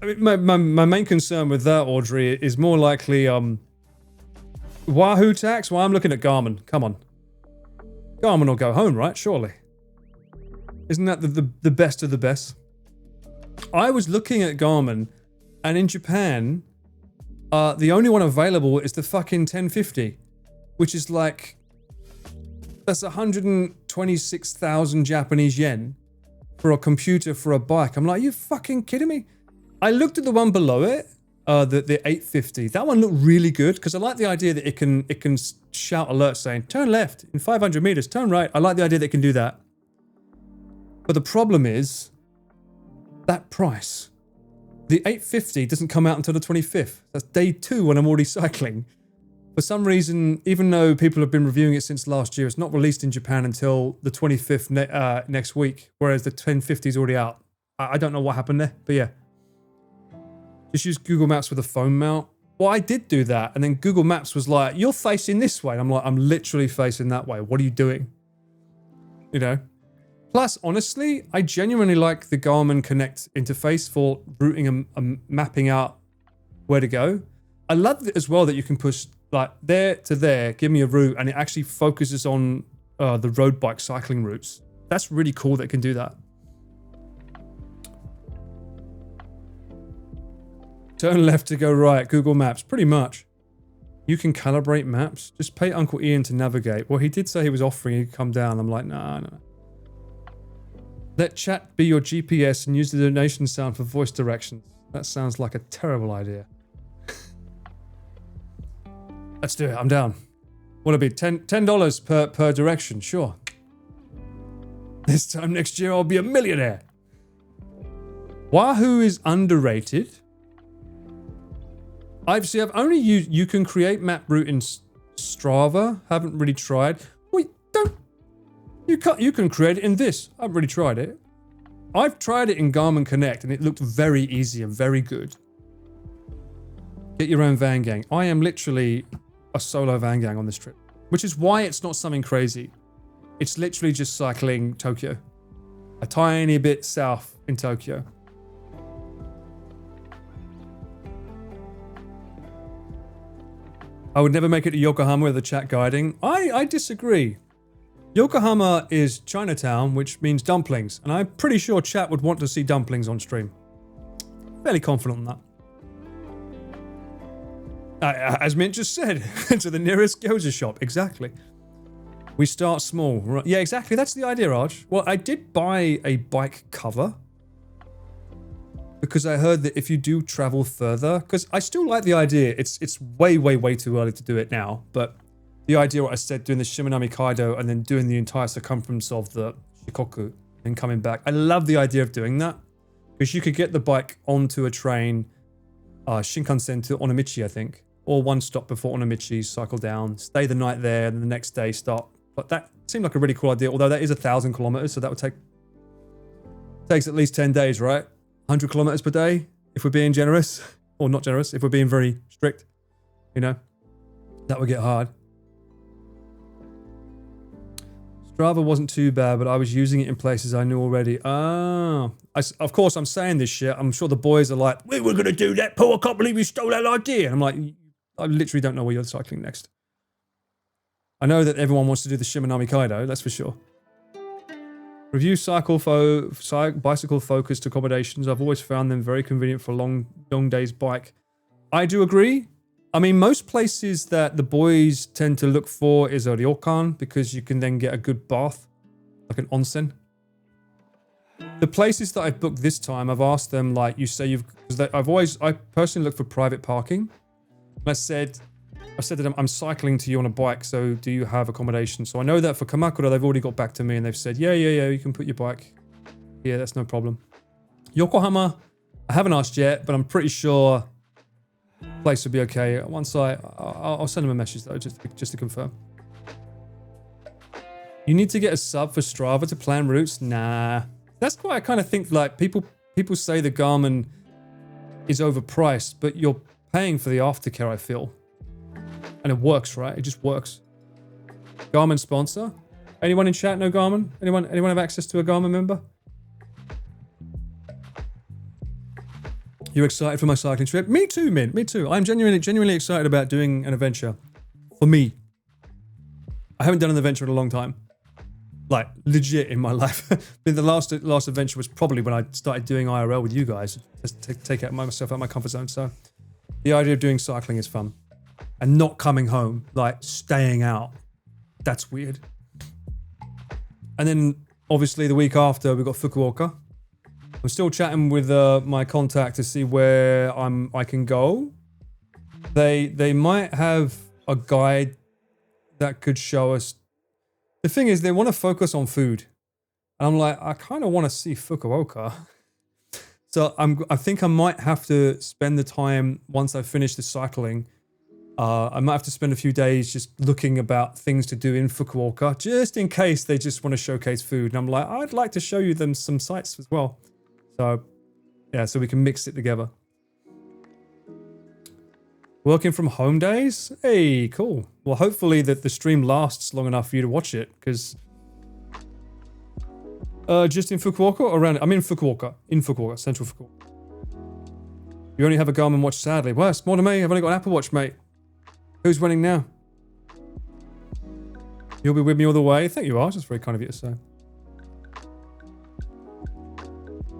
A: I mean, my main concern with that, Audrey, is more likely Wahoo tax. Well, I'm looking at Garmin. Come on. Garmin will go home, right? Surely. Isn't that the best of the best? I was looking at Garmin, and in Japan, the only one available is the fucking 1050, which is like, that's 126,000 Japanese yen for a computer for a bike. I'm like, are you fucking kidding me? I looked at the one below it, the 850. That one looked really good because I like the idea that it can shout alerts saying, turn left in 500 meters, turn right. I like the idea that it can do that. But the problem is that price. The 850 doesn't come out until the 25th. That's day 2 when I'm already cycling. For some reason, even though people have been reviewing it since last year, it's not released in Japan until the 25th next week, whereas the 1050 is already out. I don't know what happened there, but yeah. Just use Google Maps with a phone mount. Well, I did do that, and then Google Maps was like, you're facing this way. And I'm like, I'm literally facing that way. What are you doing? You know? Plus, honestly, I genuinely like the Garmin Connect interface for routing and mapping out where to go. I love it as well that you can push like there to there, give me a route, and it actually focuses on the road bike cycling routes. That's really cool that it can do that. Turn left to go right, Google Maps, pretty much. You can calibrate maps. Just pay Uncle Ian to navigate. Well, he did say he was offering he'd come down. I'm like, nah. Let chat be your GPS and use the donation sound for voice directions. That sounds like a terrible idea. Let's do it, I'm down. What'll it be, $10 per direction? Sure. This time next year I'll be a millionaire. Wahoo is underrated. I've only used, you can create map route in Strava. Haven't really tried. Wait, don't. You can create it in this. I haven't really tried it. I've tried it in Garmin Connect and it looked very easy and very good. Get your own van gang. I am literally a solo van gang on this trip, which is why it's not something crazy. It's literally just cycling Tokyo. A tiny bit south in Tokyo. I would never make it to Yokohama with the chat guiding. I disagree. Yokohama is Chinatown, which means dumplings, and I'm pretty sure chat would want to see dumplings on stream. Fairly confident on that. As Mint just said, to the nearest gyoza shop. Exactly. We start small. Right. Yeah, exactly. That's the idea, Arj. Well, I did buy a bike cover because I heard that if you do travel further, because I still like the idea. It's way too early to do it now, but the idea, what I said, doing the Shimanami Kaido and then doing the entire circumference of the Shikoku and coming back. I love the idea of doing that because you could get the bike onto a train, Shinkansen to Onomichi, I think, or one stop before Onomichi, cycle down, stay the night there, and the next day start. But that seemed like a really cool idea, although that is 1,000 kilometers, so that would takes at least 10 days, right? 100 kilometers per day, if we're being generous, or not generous, if we're being very strict, you know, that would get hard. Strava wasn't too bad, but I was using it in places I knew already. Of course, I'm saying this shit. I'm sure the boys are like, we were going to do that, Paul. I can't believe you stole that idea. And I'm like, I literally don't know where you're cycling next. I know that everyone wants to do the Shimanami Kaido, that's for sure. Review bicycle-focused accommodations. I've always found them very convenient for long days bike. I do agree. I mean, most places that the boys tend to look for is a ryokan because you can then get a good bath, like an onsen. The places that I've booked this time, I've asked them, like, you say you've... I personally look for private parking. And I said to them, I'm cycling to you on a bike, so do you have accommodation? So I know that for Kamakura, they've already got back to me and they've said, yeah, you can put your bike. Yeah, that's no problem. Yokohama, I haven't asked yet, but I'm pretty sure place will be okay. Once I'll send them a message though, just to confirm. You need to get a sub for Strava to plan routes? Nah. That's why I kind of think like people say the Garmin is overpriced, but you're paying for the aftercare, I feel. And it works, right? It just works. Garmin sponsor? Anyone in chat know Garmin? Anyone have access to a Garmin member? You're excited for my cycling trip? Me too, Mint. Me too. I'm genuinely excited about doing an adventure. For me. I haven't done an adventure in a long time. Like, legit in my life. The last adventure was probably when I started doing IRL with you guys. Just to take myself out of my comfort zone. So, the idea of doing cycling is fun. And not coming home. Like, staying out. That's weird. And then, obviously, the week after, we got Fukuoka. I'm still chatting with my contact to see where I can go. They might have a guide that could show us. The thing is, they want to focus on food. And I'm like, I kind of want to see Fukuoka. So I think I might have to spend the time, once I finish the cycling, I might have to spend a few days just looking about things to do in Fukuoka, just in case they just want to showcase food. And I'm like, I'd like to show you them some sites as well. So, yeah, so we can mix it together. Working from home days? Hey, cool. Well, hopefully that the stream lasts long enough for you to watch it, because just in Fukuoka or around? I'm in Fukuoka, central Fukuoka. You only have a Garmin watch, sadly. Well, it's more than me. I've only got an Apple Watch, mate. Who's winning now? You'll be with me all the way. I think you are. That's very kind of you to say.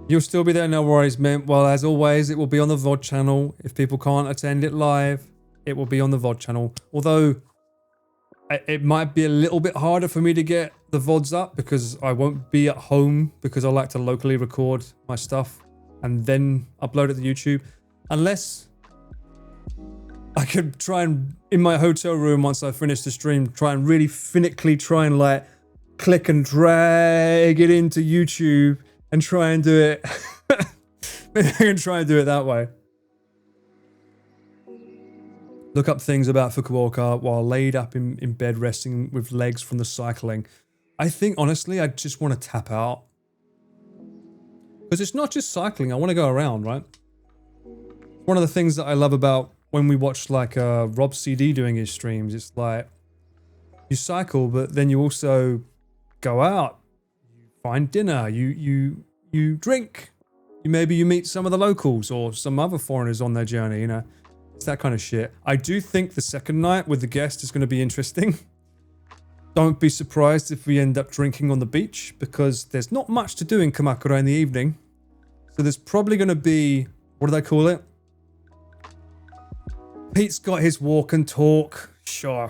A: You'll still be there, no worries, man. Well, as always, it will be on the VOD channel. If people can't attend it live, it will be on the VOD channel. Although, it might be a little bit harder for me to get the VODs up because I won't be at home because I like to locally record my stuff and then upload it to YouTube. Unless I could try and, in my hotel room once I finish the stream, try and really finically try and like click and drag it into YouTube and try and do it. Maybe I can try and do it that way. Look up things about Fukuoka while laid up in bed resting with legs from the cycling. I think, honestly, I just want to tap out. Because it's not just cycling. I want to go around, right? One of the things that I love about when we watch like Rob CD doing his streams, it's like you cycle, but then you also go out. Find dinner, you drink, maybe you meet some of the locals or some other foreigners on their journey, you know. It's that kind of shit. I do think the second night with the guest is going to be interesting. Don't be surprised if we end up drinking on the beach because there's not much to do in Kamakura in the evening. So there's probably going to be, what do they call it? Pete's got his walk and talk. Sure,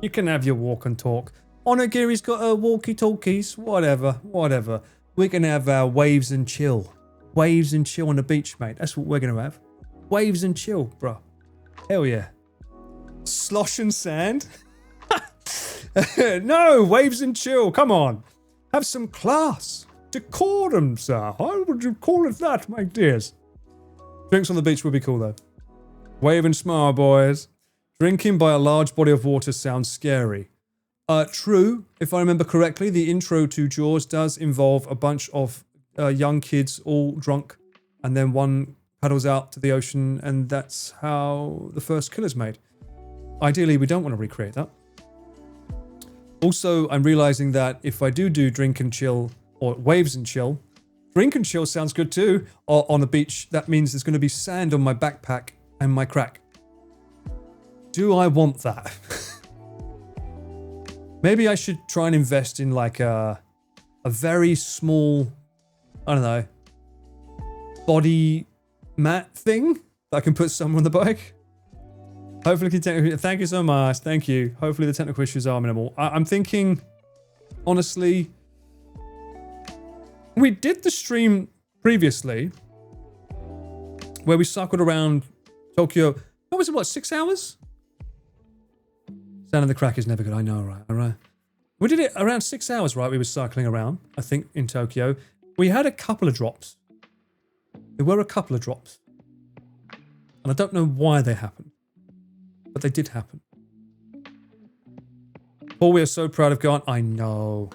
A: you can have your walk and talk. Onigiri's got her walkie-talkies, whatever. We can have our waves and chill. Waves and chill on the beach, mate. That's what we're going to have. Waves and chill, bro. Hell yeah. Slosh and sand? No, waves and chill, come on. Have some class. Decorum, sir. How would you call it that, my dears? Drinks on the beach would be cool, though. Wave and smile, boys. Drinking by a large body of water sounds scary. True, if I remember correctly, the intro to Jaws does involve a bunch of young kids all drunk, and then one paddles out to the ocean, and that's how the first killer's made. Ideally, we don't want to recreate that. Also, I'm realizing that if I do drink and chill, or waves and chill, drink and chill sounds good too, on the beach, that means there's going to be sand on my backpack and my crack. Do I want that? Maybe I should try and invest in like a very small, I don't know, body mat thing that I can put somewhere on the bike. Hopefully, thank you so much. Thank you. Hopefully the technical issues are minimal. I'm thinking, honestly, we did the stream previously where we cycled around Tokyo. What was it, what, 6 hours? Sound of the crack is never good. I know, right? All right. We did it around 6 hours, right? We were cycling around, I think, in Tokyo. We had a couple of drops. There were a couple of drops. And I don't know why they happened. But they did happen. Paul, we are so proud of Garnt. I know.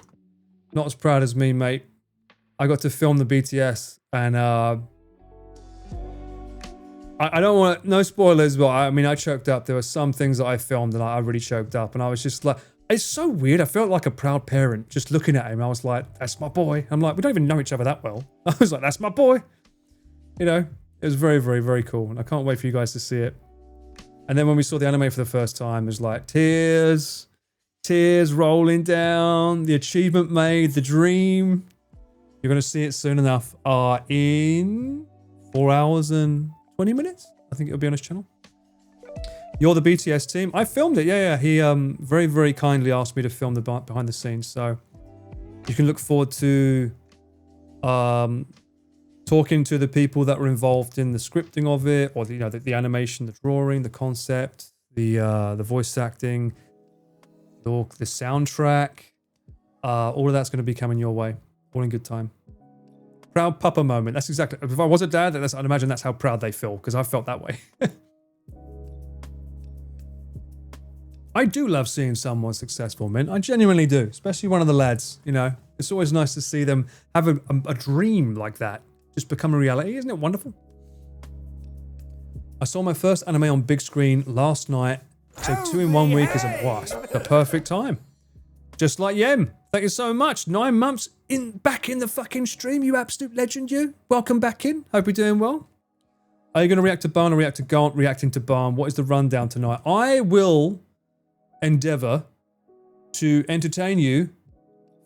A: Not as proud as me, mate. I got to film the BTS and I don't want no spoilers, but I mean, I choked up. There were some things that I filmed and I really choked up, and I was just like, it's so weird. I felt like a proud parent just looking at him. I was like, that's my boy. I'm like, we don't even know each other that well. I was like, that's my boy. You know, it was very, very, very cool, and I can't wait for you guys to see it. And then when we saw the anime for the first time, it was like tears rolling down, the achievement made, the dream. You're going to see it soon enough. In 4 hours and 20 minutes. I think it'll be on his channel. You're the BTS team. I filmed it. Yeah. He very, very kindly asked me to film the behind the scenes. So you can look forward to talking to the people that were involved in the scripting of it, or the animation, the drawing, the concept, the voice acting, the soundtrack. All of that's going to be coming your way. All in good time. Proud papa moment. That's exactly. If I was a dad, I'd imagine that's how proud they feel, because I felt that way. I do love seeing someone successful, man. I genuinely do, especially one of the lads. You know, it's always nice to see them have a dream like that just become a reality. Isn't it wonderful? I saw my first anime on big screen last night, so 2 in 1 week is the perfect time. Just like Yem. Thank you so much. 9 months back in the fucking stream, you absolute legend, you. Welcome back in. Hope you're doing well. Are you going to react to Barn or react to Garnt? Reacting to Barn. What is the rundown tonight? I will endeavor to entertain you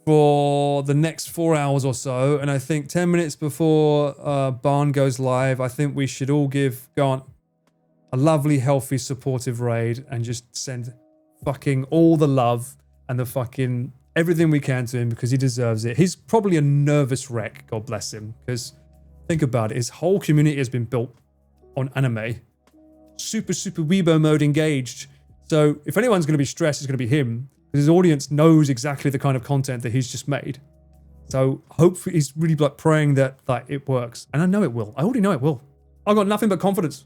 A: for the next 4 hours or so, and I think 10 minutes before Barn goes live, I think we should all give Garnt a lovely, healthy, supportive raid and just send fucking all the love and the fucking everything we can to him, because he deserves it. He's probably a nervous wreck, God bless him, because think about it, his whole community has been built on anime. Super, super Weibo mode engaged. So if anyone's going to be stressed, it's going to be him, because his audience knows exactly the kind of content that he's just made. So hopefully he's really like praying that it works. And I know it will. I already know it will. I've got nothing but confidence.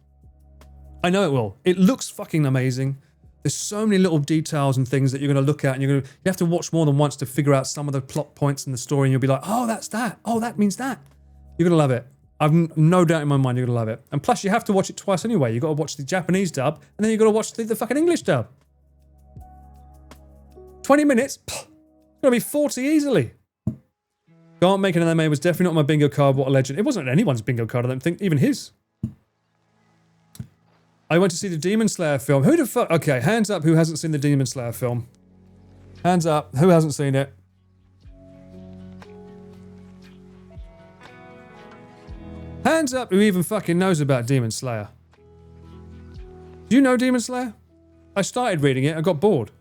A: I know it will. It looks fucking amazing. There's so many little details and things that you're going to look at, and you have to watch more than once to figure out some of the plot points in the story, and you'll be like, oh, that's that. Oh, that means that. You're going to love it. I've no doubt in my mind you're going to love it. And plus, you have to watch it twice anyway. You've got to watch the Japanese dub, and then you've got to watch the fucking English dub. 20 minutes? It's going to be 40 easily. Garnt making an anime was definitely not on my bingo card. What a legend. It wasn't anyone's bingo card, I don't think. Even his. I went to see the Demon Slayer film. Who the fuck? Okay, hands up who hasn't seen the Demon Slayer film. Hands up. Who hasn't seen it? Hands up who even fucking knows about Demon Slayer. Do you know Demon Slayer? I started reading it. I got bored.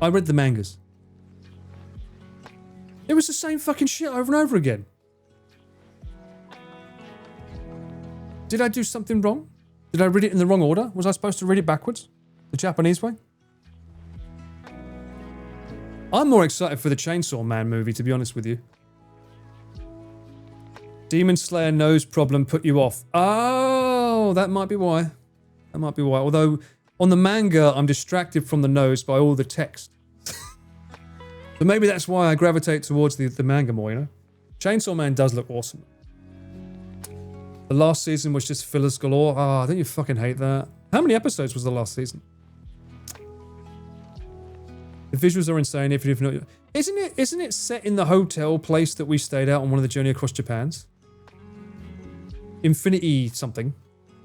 A: I read the mangas. It was the same fucking shit over and over again. Did I do something wrong? Did I read it in the wrong order? Was I supposed to read it backwards? The Japanese way? I'm more excited for the Chainsaw Man movie, to be honest with you. Demon Slayer nose problem put you off. Oh, that might be why. That might be why. Although, on the manga, I'm distracted from the nose by all the text. So maybe that's why I gravitate towards the manga more, you know? Chainsaw Man does look awesome. The last season was just fillers galore. Oh, don't you fucking hate that? How many episodes was the last season? The visuals are insane. If you've not, isn't it set in the hotel place that we stayed at on one of the Journey Across Japans? Infinity something.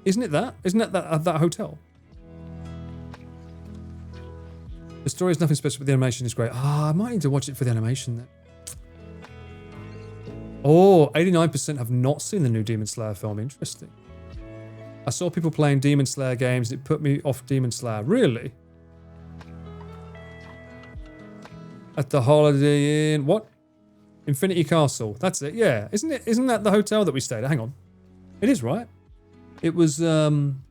A: Isn't it that? Isn't that that hotel? The story is nothing special, but the animation is great. I might need to watch it for the animation then. Oh, 89% have not seen the new Demon Slayer film. Interesting. I saw people playing Demon Slayer games. It put me off Demon Slayer. Really? At the Holiday Inn. What? Infinity Castle. That's it. Yeah. Isn't that the hotel that we stayed at? Hang on. It is, right? It was, one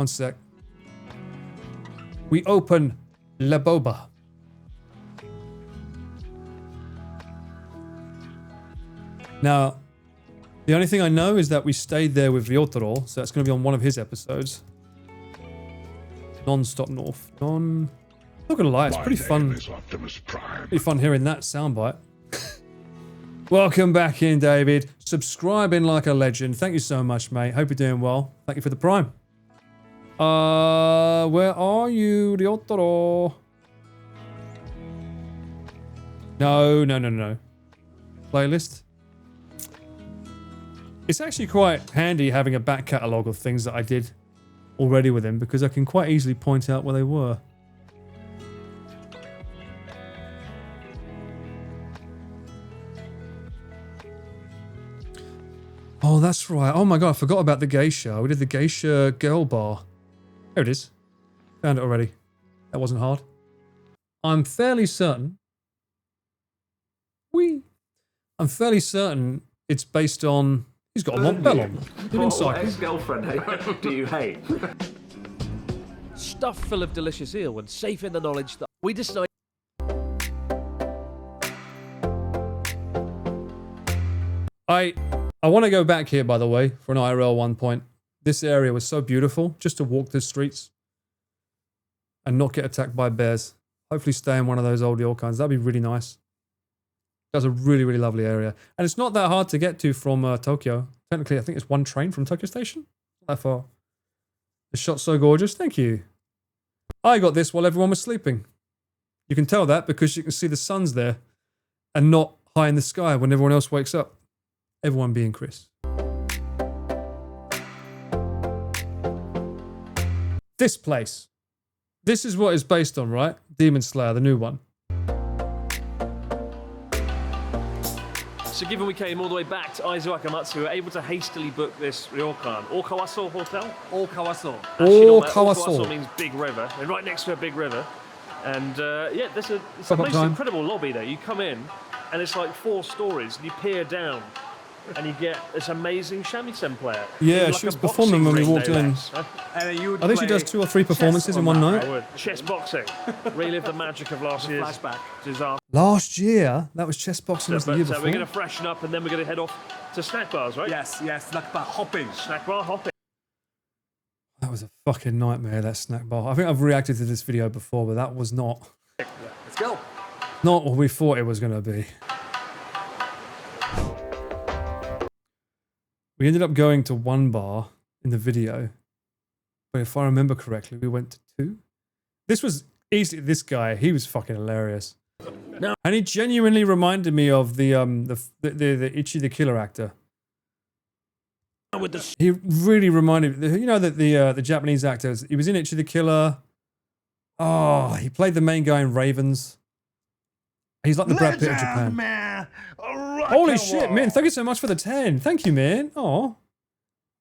A: sec. We open La Boba. Now, the only thing I know is that we stayed there with Ryotaro, so that's going to be on one of his episodes. Non-stop north. Not gonna lie, it's pretty fun. Pretty fun hearing that soundbite. Welcome back in, David. Subscribing like a legend. Thank you so much, mate. Hope you're doing well. Thank you for the prime. Where are you, Ryotaro? No. Playlist. It's actually quite handy having a back catalogue of things that I did already with him because I can quite easily point out where they were. Oh, that's right. Oh my god, I forgot about the geisha. We did the geisha girl bar. There it is. Found it already. That wasn't hard. I'm fairly certain. I'm fairly certain it's based on. He's got a Montbell on.
D: What ex-girlfriend do you hate?
E: Stuffed full of delicious eel and safe in the knowledge that we decided.
A: I want to go back here, by the way, for an IRL 1 point. This area was so beautiful, just to walk the streets and not get attacked by bears. Hopefully stay in one of those old kinds. That'd be really nice. That's a really, really lovely area. And it's not that hard to get to from Tokyo. Technically, I think it's one train from Tokyo Station. Not that far. The shot's so gorgeous. Thank you. I got this while everyone was sleeping. You can tell that because you can see the sun's there and not high in the sky when everyone else wakes up. Everyone being Chris. This place. This is what it's based on, right? Demon Slayer, the new one.
D: So given we came all the way back to Aizu Akamatsu, we were able to hastily book this ryokan, Okawaso Hotel. Okawaso. Okawaso means big river. They're right next to a big river. And yeah, there's it's a most incredible lobby there. You come in and it's like 4 stories and you peer down and you get this amazing shamisen player.
A: Yeah,
D: like
A: she was performing when we walked in. I think she does 2 or 3 performances in one night.
D: I would. Chess boxing. Relive the magic of last year's
B: flashback.
D: disaster.
A: Last year? That was chess boxing was the year before.
D: We're going to freshen up and then we're going to head off to snack bars, right?
B: Yes, snack bar hopping.
D: Snack bar hopping.
A: That was a fucking nightmare, that snack bar. I think I've reacted to this video before, but that was not...
B: Let's go.
A: Not what we thought it was going to be. We ended up going to 1 bar in the video. But if I remember correctly, we went to 2. This was easily... This guy, he was fucking hilarious.
E: No.
A: And he genuinely reminded me of the Ichi the Killer actor. He really reminded me... You know that the Japanese actors... He was in Ichi the Killer. Oh, he played the main guy in Ravens. He's like the Brad Pitt of Japan.
B: Man.
A: Holy shit, man. Thank you so much for the 10. Thank you, man. Oh.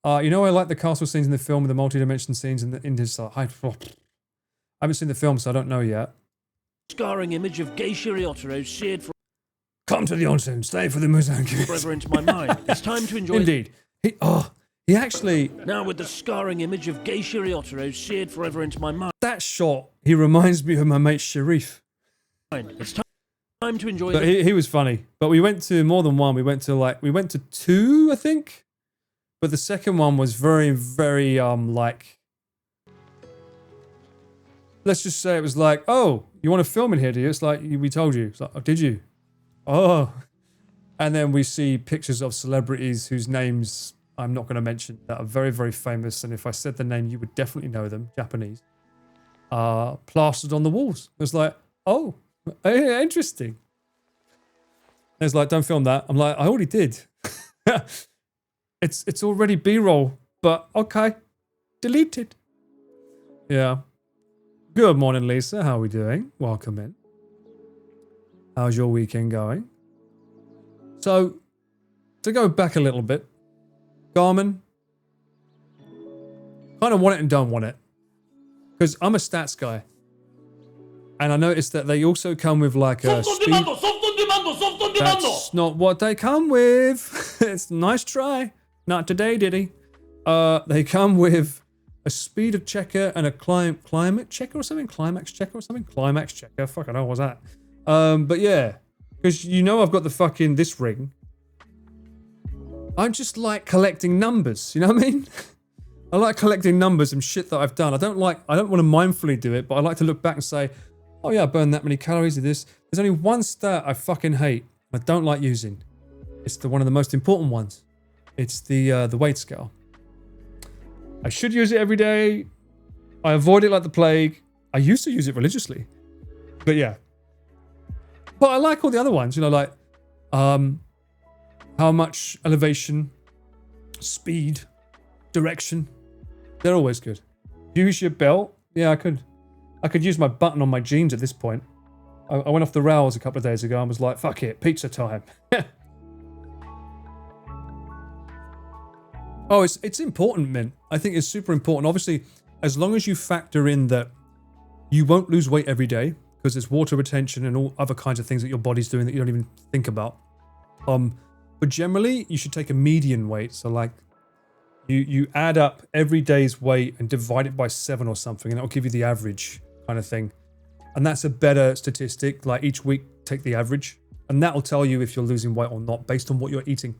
A: You know, I like the castle scenes in the film with the multi-dimension scenes in his... I haven't seen the film, so I don't know yet.
E: Scarring image of Geisha Ryotaro seared
A: Come to the onsen. Stay for the Muzanki.
E: forever into my mind. It's time to enjoy.
A: Indeed. He actually...
E: Now with the scarring image of Geisha Ryotaro seared forever into my mind.
A: That shot, he reminds me of my mate Sharif.
E: It's time to enjoy.
A: But he was funny. But we went to more than 1. We went to 2, I think. But the second one was very, very, like... Let's just say it was like, oh, you want to film in here, do you? It's like, we told you. It's like, oh, did you? Oh. And then we see pictures of celebrities whose names I'm not going to mention that are very, very famous. And if I said the name, you would definitely know them. Japanese. Plastered on the walls. It was like, oh, interesting. It's like, don't film that. I'm like, I already did. It's already B-roll, but okay. Deleted. Yeah. Good morning, Lisa. How are we doing? Welcome in. How's your weekend going? So, to go back a little bit, Garmin, kind of want it and don't want it. Because I'm a stats guy. And I noticed that they also come with like a speed... That's not what they come with. It's a nice try. Not today, did he? They come with a speed of checker and a climate checker or something? Climax checker or something? Climax checker. Fuck, I know what's that. But yeah. Because you know I've got the fucking this ring. I'm just like collecting numbers. You know what I mean? I like collecting numbers and shit that I've done. I don't want to mindfully do it, but I like to look back and say, oh yeah, I burned that many calories of this. There's only one stat I fucking hate. I don't like using. It's one of the most important ones. It's the weight scale. I should use it every day. I avoid it like the plague. I used to use it religiously. But yeah. But I like all the other ones, you know, like how much elevation, speed, direction. They're always good. Use your belt. Yeah, I could use my button on my jeans at this point. I went off the rails a couple of days ago and was like, fuck it, pizza time. Oh, it's important, Mint. I think it's super important. Obviously, as long as you factor in that you won't lose weight every day, because there's water retention and all other kinds of things that your body's doing that you don't even think about. But generally, you should take a median weight. So like, you add up every day's weight and divide it by 7 or something, and that'll give you the average kind of thing. And that's a better statistic. Like each week, take the average, and that'll tell you if you're losing weight or not based on what you're eating.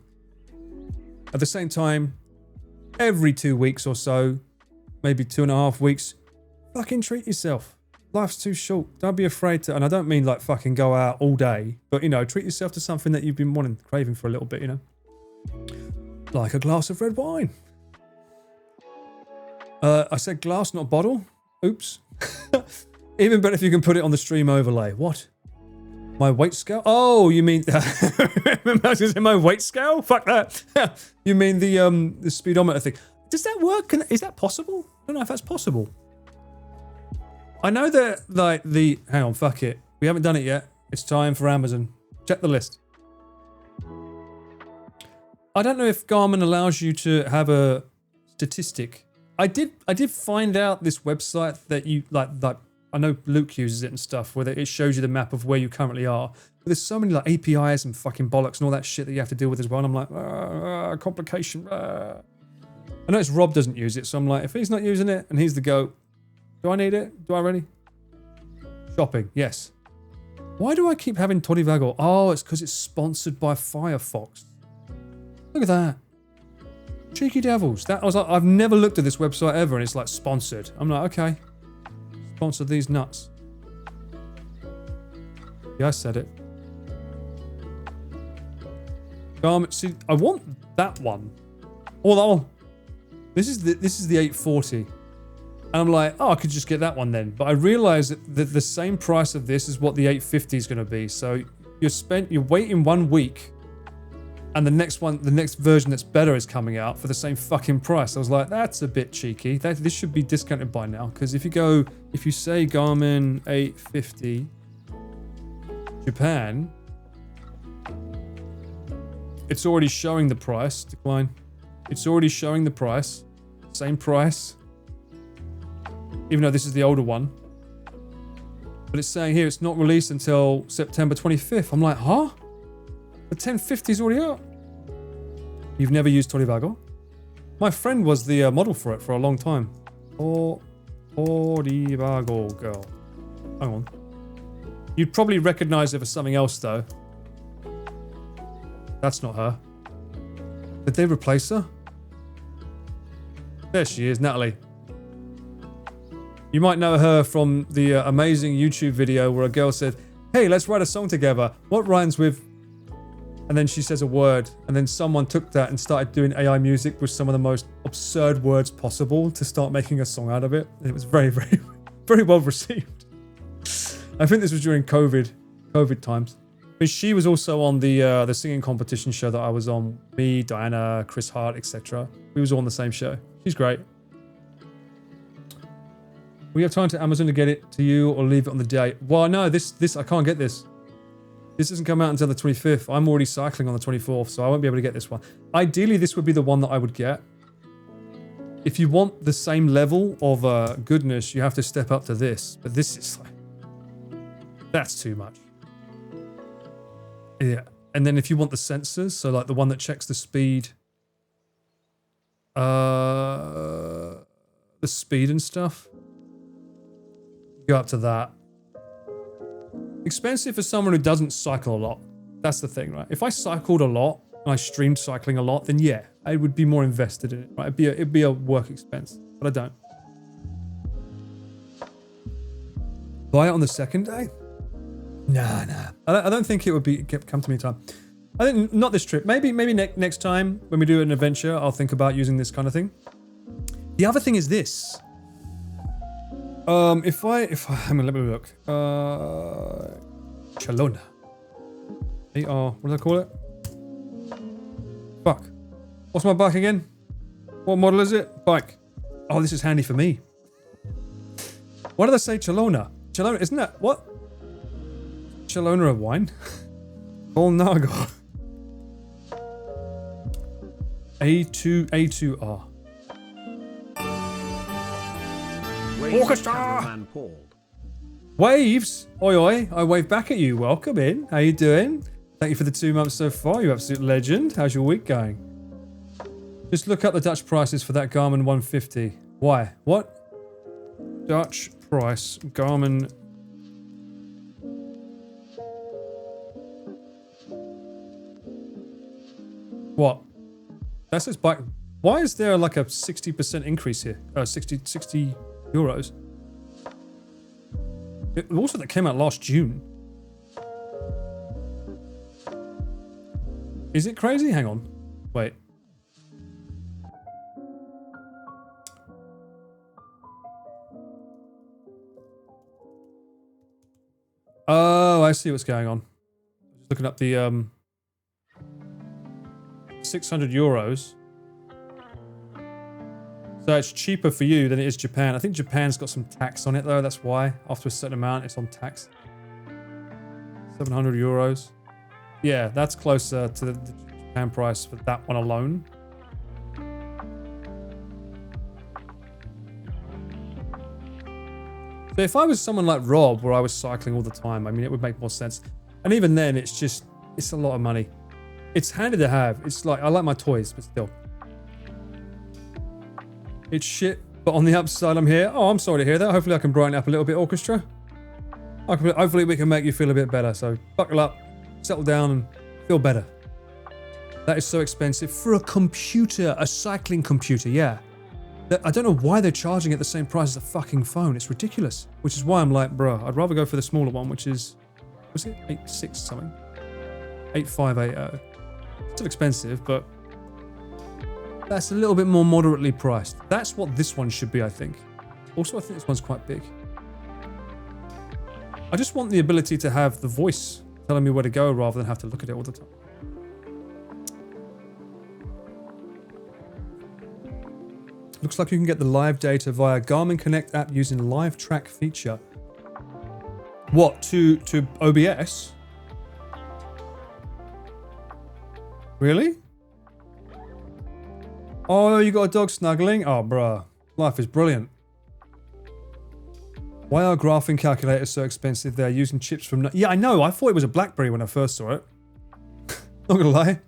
A: At the same time, every 2 weeks or so, maybe 2.5 weeks, fucking treat yourself. Life's too short. Don't be afraid to, and I don't mean like fucking go out all day, but you know, treat yourself to something that you've been craving for a little bit, you know? Like a glass of red wine. I said glass, not bottle. Oops. Even better if you can put it on the stream overlay. What? My weight scale? Oh, you mean... I was going to say my weight scale? Fuck that. You mean the speedometer thing. Does that work? Is that possible? I don't know if that's possible. I know that, like, hang on, fuck it. We haven't done it yet. It's time for Amazon. Check the list. I don't know if Garmin allows you to have a statistic. I did find out this website that you, like I know Luke uses it and stuff, where it shows you the map of where you currently are. But there's so many like APIs and fucking bollocks and all that shit that you have to deal with as well. And I'm like, complication. I notice Rob doesn't use it, so I'm like, if he's not using it and he's the goat, do I need it? Do I really? Shopping, yes. Why do I keep having Torivago? Oh, it's because it's sponsored by Firefox. Look at that. Cheeky devils. That I was like, I've never looked at this website ever, and it's like sponsored. I'm like, okay. Sponsor these nuts. Yeah, I said it. See, I want that one. Or that one. This is the 840. And I'm like, oh, I could just get that one then. But I realized that the same price of this is what the 850 is going to be. So you're waiting 1 week, and the next version that's better is coming out for the same fucking price. I was like, that's a bit cheeky. This should be discounted by now. Because if you say Garmin 850 Japan, it's already showing the price. Decline. It's already showing the price. Same price. Even though this is the older one. But it's saying here it's not released until September 25th. I'm like, huh? The 1050 is already out. You've never used Torivago? My friend was the model for it for a long time. Torivago girl. Hang on. You'd probably recognize it for something else though. That's not her. Did they replace her? There she is, Natalie. You might know her from the amazing YouTube video where a girl said, hey, let's write a song together. What rhymes with... And then she says a word, and then someone took that and started doing AI music with some of the most absurd words possible to start making a song out of it. And it was very, very, very well received. I think this was during COVID times. But she was also on the singing competition show that I was on. Me, Diana, Chris Hart, etc. We was all on the same show. She's great. We have time to Amazon to get it to you or leave it on the day. Well, no, this I can't get this. This doesn't come out until the 25th. I'm already cycling on the 24th, so I won't be able to get this one. Ideally, this would be the one that I would get. If you want the same level of goodness, you have to step up to this. But this is like... That's too much. Yeah. And then if you want the sensors, so like the one that checks the speed... the speed and stuff. Go up to that. Expensive for someone who doesn't cycle a lot. That's the thing, right? If I cycled a lot and I streamed cycling a lot, then yeah, I would be more invested in it, right? It'd be a work expense, but I don't. Buy it on the second day? Nah. I don't think it would come to me in time. I think not this trip. Maybe next time when we do an adventure, I'll think about using this kind of thing. The other thing is this. If I hang on, let me look. Chalona. What do I call it? Fuck. What's my bike again? What model is it? Bike. Oh, this is handy for me. Why did I say Chalona? Chalona, isn't that what? Chalona a wine? Colnago. A2R. Orchestra! Waves! Oi oi, I wave back at you. Welcome in. How you doing? Thank you for the 2 months so far, you absolute legend. How's your week going? Just look up the Dutch prices for that Garmin 150. Why? What? Dutch price, Garmin... What? That's his bike. Why is there like a 60% increase here? 60 euros. It also that came out last June. Is it crazy? Hang on. Wait. Oh, I see what's going on. Just looking up the 600 euros. So it's cheaper for you than it is Japan. I think Japan's got some tax on it though. That's why. After a certain amount, it's on tax. 700 euros. Yeah, that's closer to the Japan price for that one alone. So if I was someone like Rob, where I was cycling all the time, I mean, it would make more sense. And even then, it's a lot of money. It's handy to have. It's like, I like my toys, but still. It's shit, but on the upside, I'm here. Oh, I'm sorry to hear that. Hopefully I can brighten up a little bit, Orchestra. Hopefully we can make you feel a bit better. So buckle up, settle down, and feel better. That is so expensive for a computer, a cycling computer, yeah. I don't know why they're charging it the same price as a fucking phone. It's ridiculous. Which is why I'm like, bro, I'd rather go for the smaller one, which is, was it 86 something? 8580. Still expensive, but that's a little bit more moderately priced. That's what this one should be, I think. Also, I think this one's quite big. I just want the ability to have the voice telling me where to go rather than have to look at it all the time. Looks like you can get the live data via Garmin Connect app using live track feature. What, to OBS? Really? Oh, you got a dog snuggling? Oh, bruh. Life is brilliant. Why are graphing calculators so expensive? They're using chips from... Yeah, I know. I thought it was a BlackBerry when I first saw it. Not gonna lie.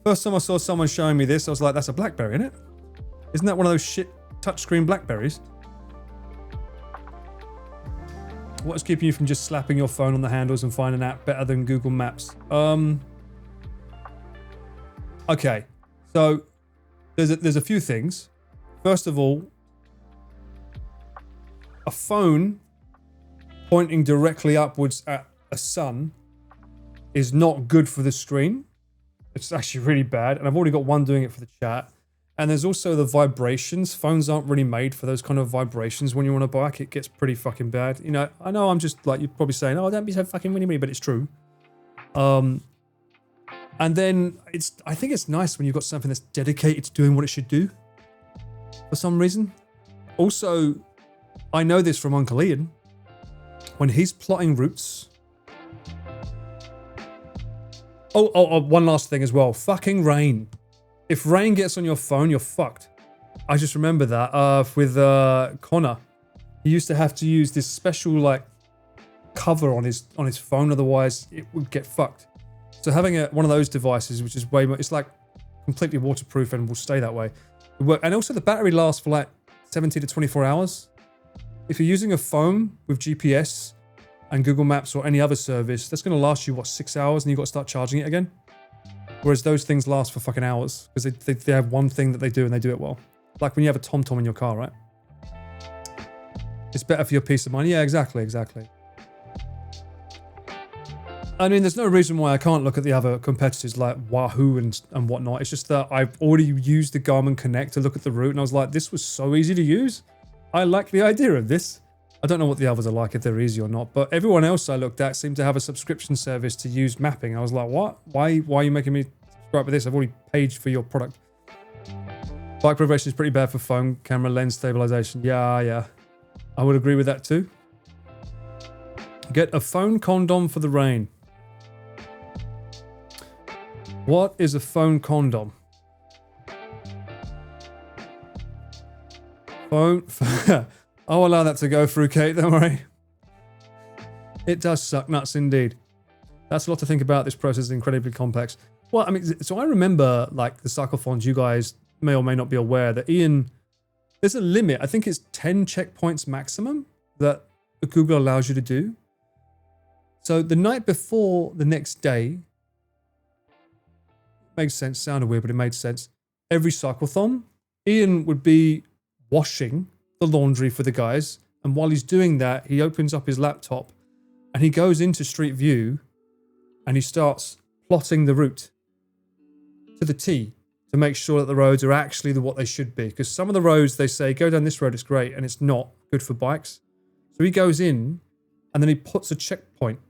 A: First time I saw someone showing me this, I was like, that's a BlackBerry, isn't it? Isn't that one of those shit touchscreen BlackBerries? What is keeping you from just slapping your phone on the handles and finding an app better than Google Maps? Okay, so there's a few things. First of all, a phone pointing directly upwards at a sun is not good for the screen. It's actually really bad, and I've already got one doing it for the chat. And there's also the vibrations. Phones aren't really made for those kind of vibrations when you're on a bike. It gets pretty fucking bad. You know, I know I'm just like, you're probably saying, oh, don't be so fucking winny, but it's true. And then I think it's nice when you've got something that's dedicated to doing what it should do for some reason. Also, I know this from Uncle Ian. When he's plotting routes. Oh, one last thing as well. Fucking rain. If rain gets on your phone, you're fucked. I just remember that with Connor. He used to have to use this special like cover on his phone, otherwise it would get fucked. So having one of those devices, which is way more, it's like completely waterproof and will stay that way. And also the battery lasts for like 17 to 24 hours. If you're using a phone with GPS and Google Maps or any other service, that's going to last you, what, 6 hours, and you've got to start charging it again? Whereas those things last for fucking hours because they have one thing that they do and they do it well. Like when you have a TomTom in your car, right? It's better for your peace of mind. Yeah, exactly. I mean, there's no reason why I can't look at the other competitors like Wahoo and whatnot. It's just that I've already used the Garmin Connect to look at the route, and I was like, this was so easy to use. I like the idea of this. I don't know what the others are like, if they're easy or not, but everyone else I looked at seemed to have a subscription service to use mapping. I was like, what? Why are you making me subscribe to this? I've already paid for your product. Bike preservation is pretty bad for phone, camera, lens stabilization. Yeah. I would agree with that too. Get a phone condom for the rain. What is a phone condom? Phone... I'll allow that to go through, Kate, don't worry. It does suck nuts indeed. That's a lot to think about. This process is incredibly complex. Well, I mean, so I remember, like, the cyclothons, you guys may or may not be aware that Ian... There's a limit. I think it's 10 checkpoints maximum that Google allows you to do. So the night before the next day... Makes sense. Sounded weird, but it made sense. Every cyclothon, Ian would be washing the laundry for the guys, and while he's doing that, he opens up his laptop and he goes into Street View and he starts plotting the route to the T to make sure that the roads are actually what they should be. Because some of the roads, they say, go down this road, it's great, and it's not good for bikes. So he goes in and then he puts a checkpoint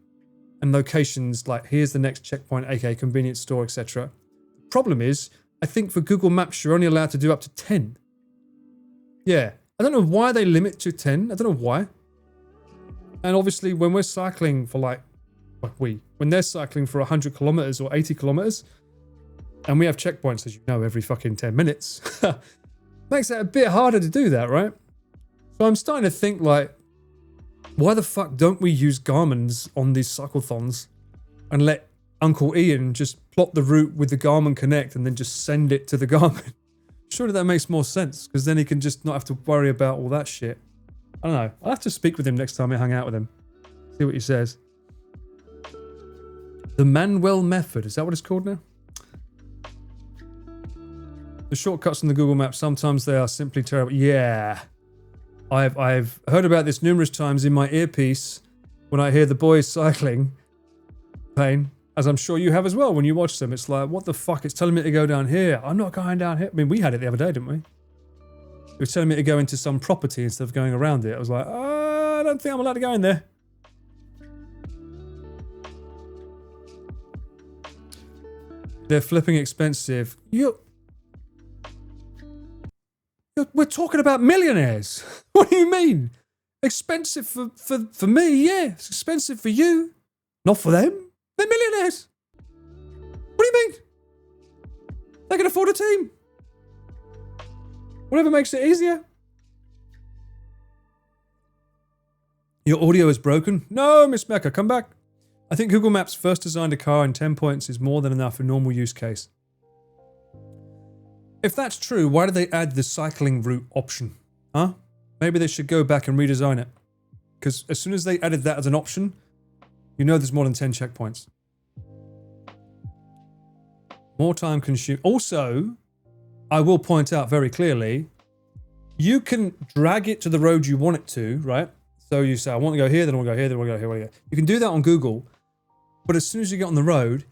A: and locations like, here's the next checkpoint, aka convenience store, etc. The problem is, I think for Google Maps, you're only allowed to do up to 10. Yeah. I don't know why they limit to 10. I don't know why. And obviously, when we're cycling for when they're cycling for 100 kilometers or 80 kilometers, and we have checkpoints, as you know, every fucking 10 minutes, makes it a bit harder to do that, right? So I'm starting to think, like, why the fuck don't we use Garmin's on these cyclothons and let Uncle Ian just plot the route with the Garmin Connect and then just send it to the Garmin? Surely that makes more sense, because then he can just not have to worry about all that shit. I don't know. I'll have to speak with him next time I hang out with him. See what he says. The Manuel method. Is that what it's called now? The shortcuts in the Google Maps, sometimes they are simply terrible. Yeah. I've heard about this numerous times in my earpiece when I hear the boys cycling. Pain. As I'm sure you have as well when you watch them. It's like, what the fuck? It's telling me to go down here. I'm not going down here. I mean, we had it the other day, didn't we? It was telling me to go into some property instead of going around it. I was like, I don't think I'm allowed to go in there. They're flipping expensive. We're talking about millionaires. What do you mean? Expensive for me, yeah. It's expensive for you. Not for them. They're millionaires. What do you mean? They can afford a team. Whatever makes it easier. Your audio is broken? No, Miss Mecca, come back. I think Google Maps first designed a car and 10 points is more than enough for normal use case. If that's true, why did they add the cycling route option? Huh? Maybe they should go back and redesign it. Because as soon as they added that as an option, you know there's more than 10 checkpoints. More time consumed. Also, I will point out very clearly, you can drag it to the road you want it to, right? So you say, I want to go here, then I want to go here, then I want to go here, I want to go here. You can do that on Google, but as soon as you get on the road,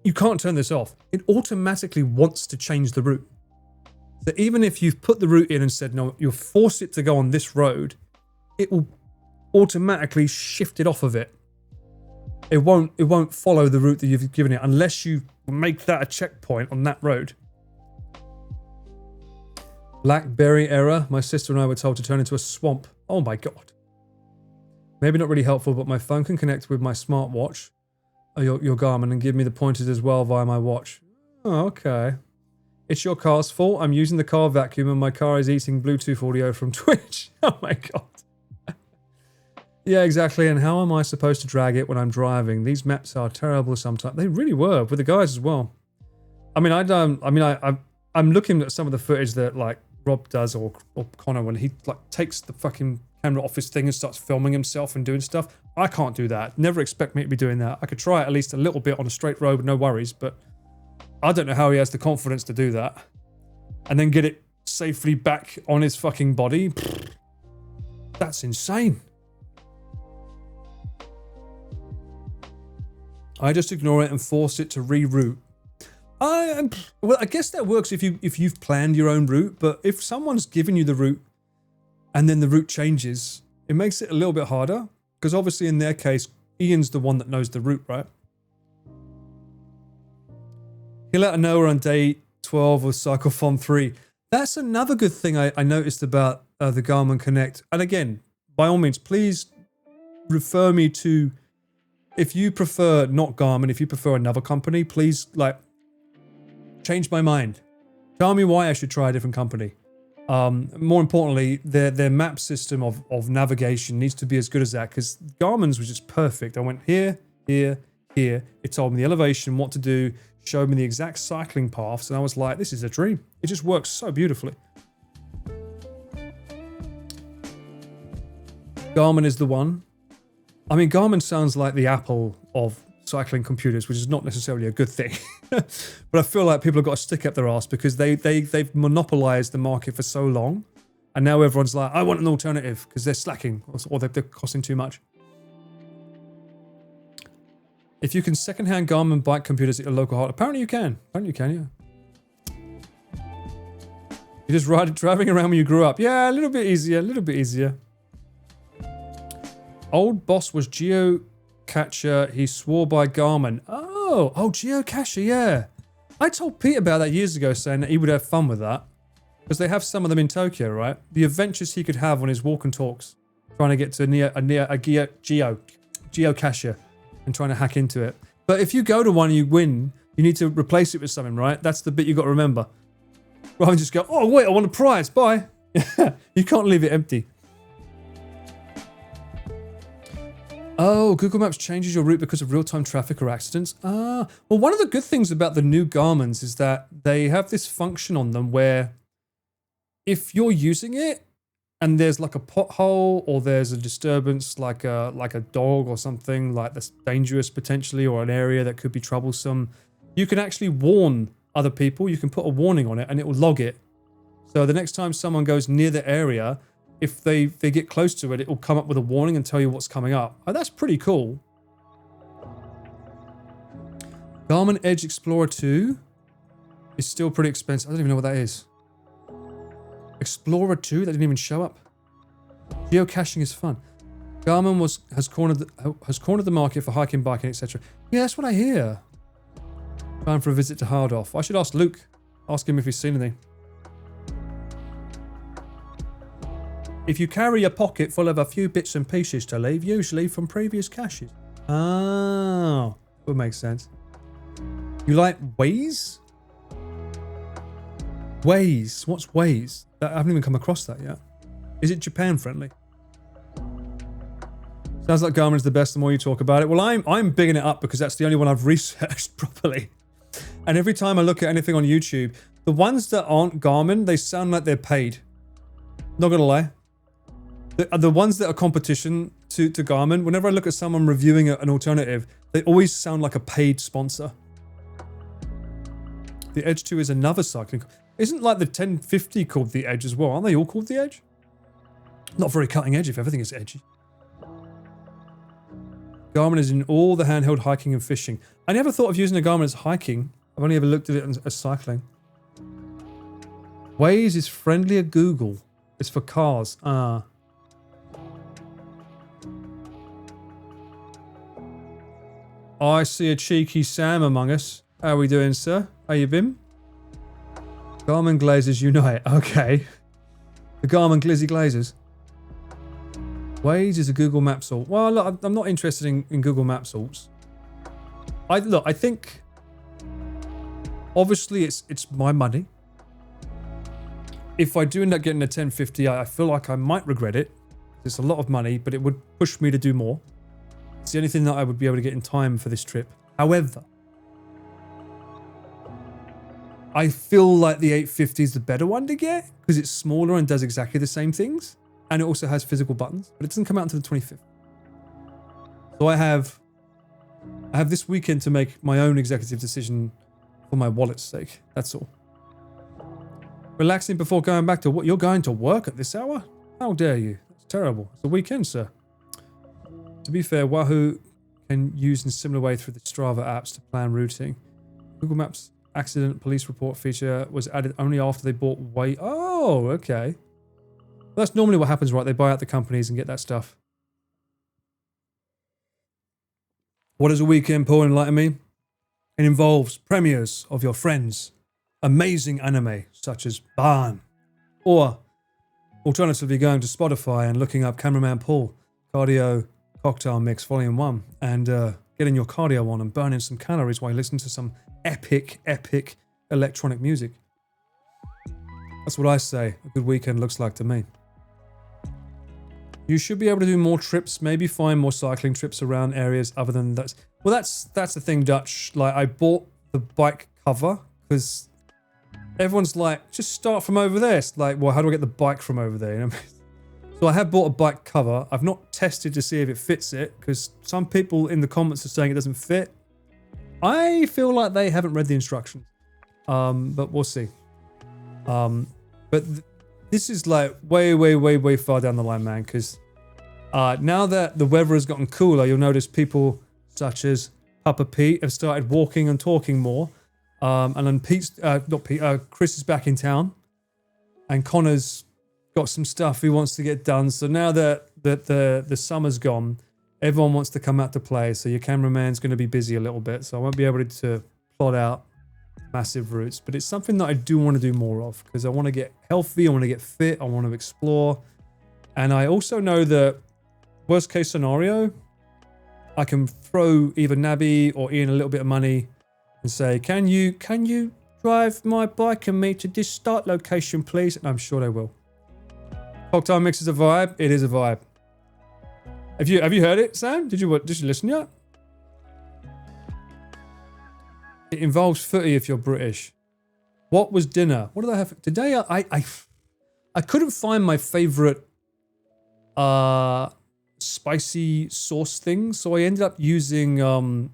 A: you can't turn this off. It automatically wants to change the route. So even if you've put the route in and said, no, you'll force it to go on this road, it will automatically shift it off of it. It won't follow the route that you've given it unless you make that a checkpoint on that road. Blackberry error. My sister and I were told to turn into a swamp. Oh my god. Maybe not really helpful, but my phone can connect with my smartwatch, or your Garmin, and give me the pointers as well via my watch. Oh, okay. It's your car's fault. I'm using the car vacuum and my car is eating Bluetooth audio from Twitch. Oh my god. Yeah, exactly. And how am I supposed to drag it when I'm driving? These maps are terrible sometimes. They really were with the guys as well. I mean, I'm looking at some of the footage that like Rob does or Connor when he like takes the fucking camera off his thing and starts filming himself and doing stuff. I can't do that. Never expect me to be doing that. I could try it at least a little bit on a straight road with no worries, but I don't know how he has the confidence to do that and then get it safely back on his fucking body. That's insane. I just ignore it and force it to reroute. Well, I guess that works if you've planned your own route, but if someone's given you the route and then the route changes, it makes it a little bit harder, because obviously in their case, Ian's the one that knows the route, right? He'll let her know we're on day 12 of Cycle Farm 3. That's another good thing I noticed about the Garmin Connect. And again, by all means, please refer me to, if you prefer not Garmin, if you prefer another company, please change my mind. Tell me why I should try a different company. More importantly, their map system of navigation needs to be as good as that, because Garmin's was just perfect. I went here, here, here. It told me the elevation, what to do, showed me the exact cycling paths, and I was like, this is a dream. It just works so beautifully. Garmin is the one. I mean, Garmin sounds like the Apple of cycling computers, which is not necessarily a good thing. But I feel like people have got to stick up their ass, because they've monopolized the market for so long, and now everyone's like, I want an alternative, because they're slacking or they're costing too much. If you can secondhand Garmin bike computers at your local hardware, apparently you can. Apparently you can, yeah. You just driving around when you grew up. Yeah, a little bit easier, a little bit easier. Old boss was geocacher. He swore by Garmin. Oh, geocacher, yeah. I told Pete about that years ago, saying that he would have fun with that, because they have some of them in Tokyo, right? The adventures he could have on his walk and talks, trying to get to a geocacher and trying to hack into it. But if you go to one and you win, you need to replace it with something, right? That's the bit you got to remember. Rather than just go, oh wait, I want a prize, bye. You can't leave it empty. Oh, Google Maps changes your route because of real-time traffic or accidents. Well, one of the good things about the new Garmin's is that they have this function on them where if you're using it and there's like a pothole or there's a disturbance like a dog or something like that's dangerous potentially, or an area that could be troublesome, you can actually warn other people. You can put a warning on it and it will log it. So the next time someone goes near the area, if they get close to it, it will come up with a warning and tell you what's coming up. Oh, that's pretty cool. Garmin Edge Explorer 2 is still pretty expensive. I don't even know what that is. Explorer 2? That didn't even show up. Geocaching is fun. Garmin has cornered the market for hiking, biking, etc. Yeah, that's what I hear. Time for a visit to Hardoff. I should ask Luke. Ask him if he's seen anything. If you carry a pocket full of a few bits and pieces to leave, usually from previous caches. Oh, would make sense. You like Waze? Waze. What's Waze? I haven't even come across that yet. Is it Japan friendly? Sounds like Garmin's the best the more you talk about it. Well, I'm bigging it up because that's the only one I've researched properly. And every time I look at anything on YouTube, the ones that aren't Garmin, they sound like they're paid. Not gonna lie. The ones that are competition to Garmin, whenever I look at someone reviewing an alternative, they always sound like a paid sponsor. The Edge 2 is another cycling. Isn't like the 1050 called the Edge as well? Aren't they all called the Edge? Not very cutting edge if everything is edgy. Garmin is in all the handheld hiking and fishing. I never thought of using a Garmin as hiking. I've only ever looked at it as cycling. Waze is friendlier Google. It's for cars. Ah. I see a cheeky Sam among us. How are we doing, sir? How you been? Garmin Glazers Unite. Okay. The Garmin Glizzy Glazers. Waze is a Google Maps alt. Well, look, I'm not interested in Google Maps alts. I think obviously it's my money. If I do end up getting a 1050, I feel like I might regret it. It's a lot of money, but it would push me to do more. It's the only thing that I would be able to get in time for this trip. However, I feel like the 850 is the better one to get because it's smaller and does exactly the same things. And it also has physical buttons, but it doesn't come out until the 25th. So I have this weekend to make my own executive decision for my wallet's sake. That's all. Relaxing before going back to what? You're going to work at this hour? How dare you? That's terrible. It's the weekend, sir. To be fair, Wahoo can use in similar way through the Strava apps to plan routing. Google Maps accident police report feature was added only after they bought way. Oh, okay. That's normally what happens, right? They buy out the companies and get that stuff. What is a weekend, Paul? Enlighten me. It involves premieres of your friends, amazing anime such as Barn, or alternatively going to Spotify and looking up Cameraman Paul Cardio Cocktail Mix Volume 1 and getting your cardio on and burning some calories while you listen to some epic electronic music. That's what I say a good weekend looks like to me. You should be able to do more trips, maybe find more cycling trips around areas other than that. Well, that's the thing, Dutch. Like, I bought the bike cover because everyone's like, just start from over there. It's like, well, how do I get the bike from over there? You know? So I have bought a bike cover. I've not tested to see if it fits it because some people in the comments are saying it doesn't fit. I feel like they haven't read the instructions, but we'll see. This is like way far down the line, man, because now that the weather has gotten cooler, you'll notice people such as Papa Pete have started walking and talking more. And then Chris is back in town, and Connor's got some stuff he wants to get done. So now that the summer's gone, everyone wants to come out to play. So your cameraman's going to be busy a little bit. So I won't be able to plot out massive routes, but it's something that I do want to do more of because I want to get healthy, I want to get fit, I want to explore. And I also know that worst case scenario, I can throw either Nabby or Ian a little bit of money and say, can you drive my bike and me to this start location, please? And I'm sure they will. Cocktail Mix is a vibe. It is a vibe. Have you heard it, Sam? Did you listen yet? It involves footy if you're British. What was dinner? What did I have today? I couldn't find my favorite spicy sauce thing, so I ended up using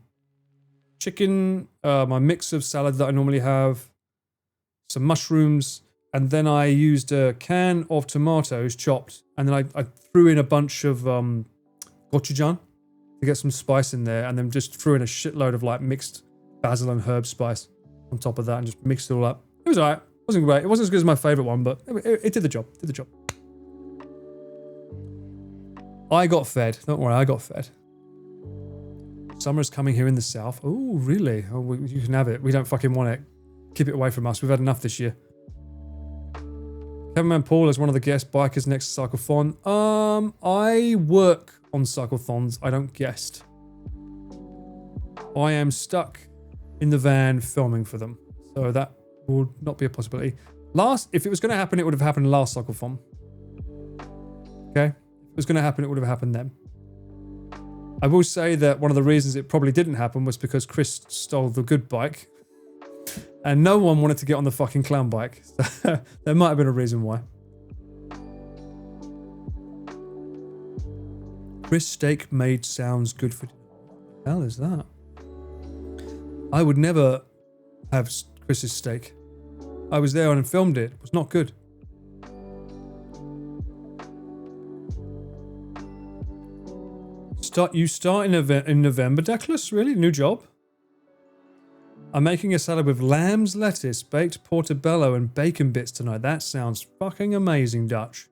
A: chicken, my mix of salad that I normally have, some mushrooms, and then I used a can of tomatoes chopped, and then I threw in a bunch of gochujang to get some spice in there, and then just threw in a shitload of like mixed basil and herb spice on top of that, and just mixed it all up. It was alright. It wasn't great. It wasn't as good as my favorite one, but it did the job. Did the job. I got fed. Don't worry, I got fed. Summer's coming here in the south. Oh, really? Oh, you can have it. We don't fucking want it. Keep it away from us. We've had enough this year. Cameraman Paul is one of the guest bikers next to Cyclethon. I work on cyclethons. I don't guest. I am stuck in the van filming for them. So that will not be a possibility. If it was going to happen, it would have happened last Cyclethon. Okay? If it was going to happen, it would have happened then. I will say that one of the reasons it probably didn't happen was because Chris stole the good bike. And no one wanted to get on the fucking clown bike. So there might have been a reason why. Chris steak made sounds good for dinner. What the hell is that? I would never have Chris's steak. I was there and filmed it. It was not good. You start in November, Declan? Really? New job? I'm making a salad with lamb's lettuce, baked portobello, and bacon bits tonight. That sounds fucking amazing, Dutch.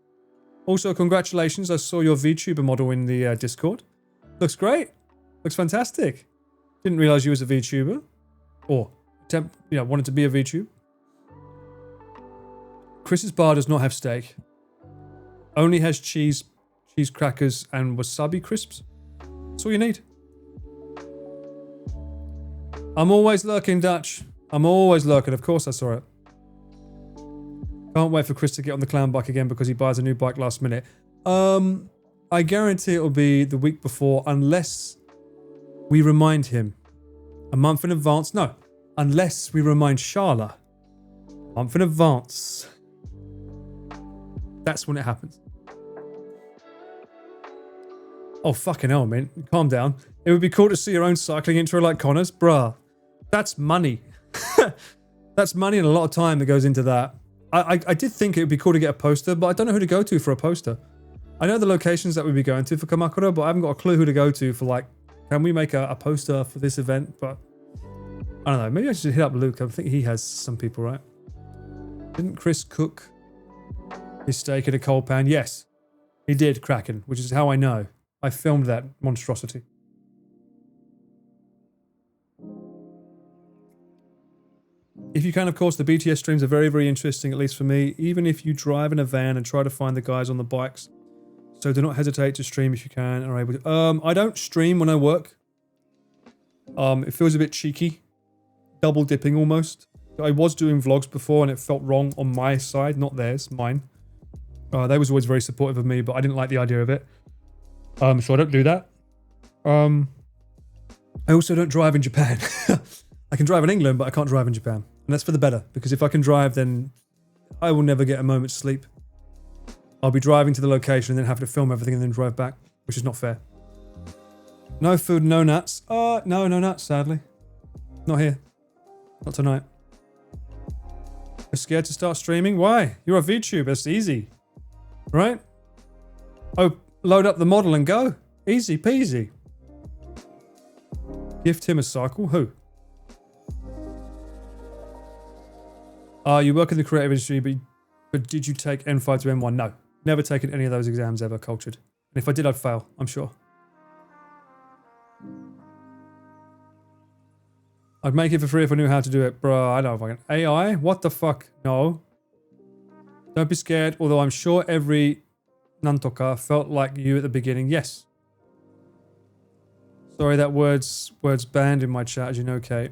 A: Also, congratulations. I saw your VTuber model in the Discord. Looks great. Looks fantastic. Didn't realize you was a VTuber. Or, wanted to be a VTuber. Chris's bar does not have steak. Only has cheese crackers, and wasabi crisps. That's all you need. I'm always lurking, Dutch. I'm always lurking. Of course I saw it. Can't wait for Chris to get on the clown bike again because he buys a new bike last minute. I guarantee it'll be the week before unless we remind him a month in advance. No, unless we remind Sharla a month in advance. That's when it happens. Oh, fucking hell, man. Calm down. It would be cool to see your own cycling intro like Connor's. Bruh, that's money. That's money and a lot of time that goes into that. I did think it would be cool to get a poster, but I don't know who to go to for a poster. I know the locations that we'd be going to for Kamakura, but I haven't got a clue who to go to for like Can we make a poster for this event? But I don't know. Maybe I should hit up Luke. I think he has some people, right? Didn't Chris cook his steak in a cold pan? Yes, he did, Kraken, which is how I know. I filmed that monstrosity. If you can, of course, the BTS streams are very, very interesting, at least for me. Even if you drive in a van and try to find the guys on the bikes. So do not hesitate to stream if you can and are able to. I don't stream when I work. It feels a bit cheeky. Double dipping almost. I was doing vlogs before and it felt wrong on my side, not theirs, mine. They was always very supportive of me, but I didn't like the idea of it. So I don't do that. I also don't drive in Japan. I can drive in England, but I can't drive in Japan. And that's for the better, because if I can drive, then I will never get a moment's sleep. I'll be driving to the location and then have to film everything and then drive back, which is not fair. No food, no nuts. No nuts, sadly. Not here. Not tonight. You're scared to start streaming? Why? You're a VTuber, it's easy. Right? Oh, load up the model and go. Easy peasy. Gift him a cycle? Who? You work in the creative industry, but did you take N5 to N1? No. Never taken any of those exams ever, cultured. And if I did, I'd fail, I'm sure. I'd make it for free if I knew how to do it. Bro, I don't fucking... AI? What the fuck? No. Don't be scared, although I'm sure every Nantoka felt like you at the beginning. Yes. Sorry, that word's banned in my chat, as you know, Kate.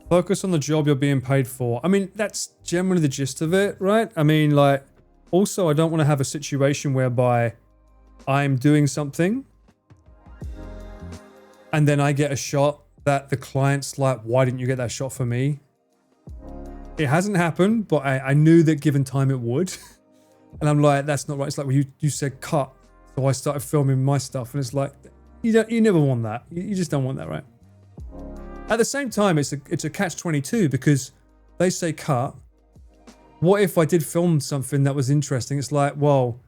A: Focus on the job you're being paid for. I mean, that's generally the gist of it, right? I mean, like, also, I don't want to have a situation whereby I'm doing something and then I get a shot that the client's like, why didn't you get that shot for me? It hasn't happened, but I knew that given time it would. And I'm like, that's not right. It's like, well, you said cut. So I started filming my stuff and it's like, you never want that. You just don't want that, right? At the same time, it's a catch-22 because they say cut. What if I did film something that was interesting? It's like, well,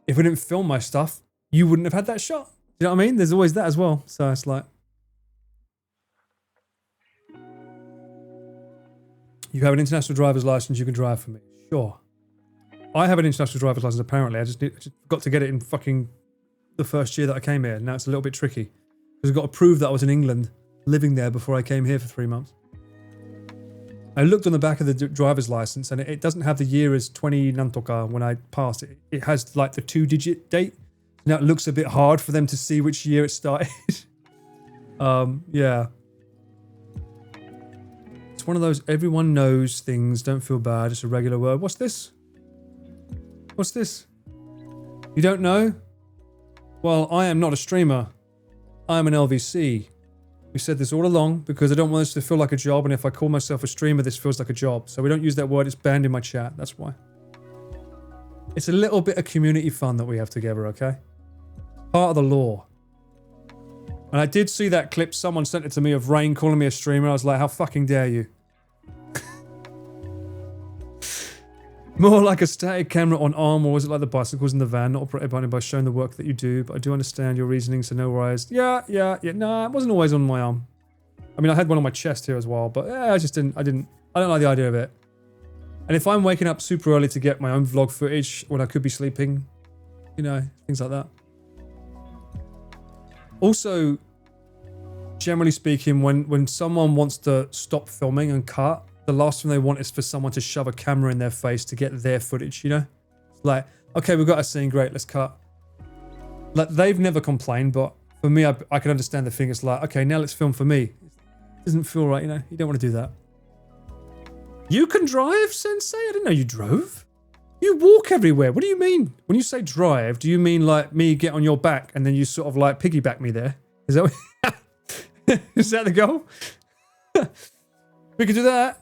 A: if I didn't film my stuff, you wouldn't have had that shot. You know what I mean? There's always that as well. So it's like, you have an international driver's license, you can drive for me. Sure. I have an international driver's license, apparently. I just got to get it in fucking the first year that I came here. Now it's a little bit tricky. Because I've got to prove that I was in England, living there before I came here for 3 months. I looked on the back of the driver's license and it doesn't have the year as 20 Nantoka when I passed it. It has like the 2-digit date. Now it looks a bit hard for them to see which year it started. Yeah. It's one of those everyone knows things, don't feel bad, it's a regular word. What's this? What's this? You don't know? Well, I am not a streamer. I am an LVC. We said this all along because I don't want this to feel like a job, and if I call myself a streamer, this feels like a job. So we don't use that word, it's banned in my chat, that's why. It's a little bit of community fun that we have together, okay? Part of the law. And I did see that clip, someone sent it to me of Rain calling me a streamer. I was like, how fucking dare you? More like a static camera on arm, or was it like the bicycles in the van, not operated by showing the work that you do? But I do understand your reasoning, so no worries. Yeah. Nah, it wasn't always on my arm. I mean, I had one on my chest here as well, but yeah, I don't like the idea of it. And if I'm waking up super early to get my own vlog footage when I could be sleeping, you know, things like that. Also, generally speaking, when someone wants to stop filming and cut, the last thing they want is for someone to shove a camera in their face to get their footage, you know? It's like, okay, we've got a scene, great, let's cut. Like, they've never complained, but for me, I can understand the thing. It's like, okay, now let's film for me. It doesn't feel right, you know? You don't want to do that. You can drive, Sensei? I didn't know you drove. You walk everywhere. What do you mean? When you say drive, do you mean like me get on your back and then you sort of like piggyback me there? Is that what is that the goal? We could do that.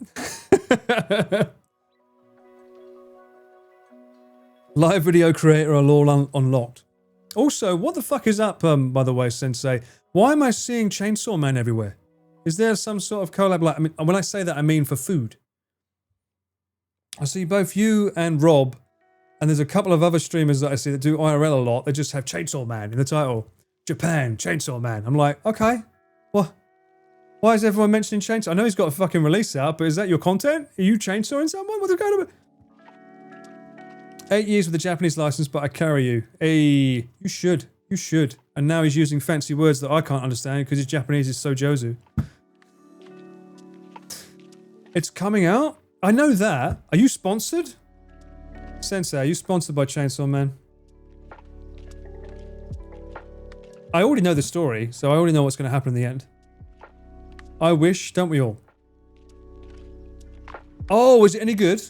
A: Live video creator are all unlocked. Also, what the fuck is up, by the way, Sensei? Why am I seeing Chainsaw Man everywhere? Is there some sort of collab? Like, I mean, when I say that, I mean for food. I see both you and Rob, and there's a couple of other streamers that I see that do IRL a lot. They just have Chainsaw Man in the title. Japan, Chainsaw Man. I'm like, okay, what? Why is everyone mentioning Chainsaw? I know he's got a fucking release out, but is that your content? Are you chainsawing someone? What's going on? 8 years with a Japanese license, but I carry you. Hey, you should. You should. And now he's using fancy words that I can't understand because his Japanese is so Jozu. It's coming out? I know that. Are you sponsored? Sensei, are you sponsored by Chainsaw Man? I already know the story, so I already know what's going to happen in the end. I wish, don't we all? Oh, is it any good?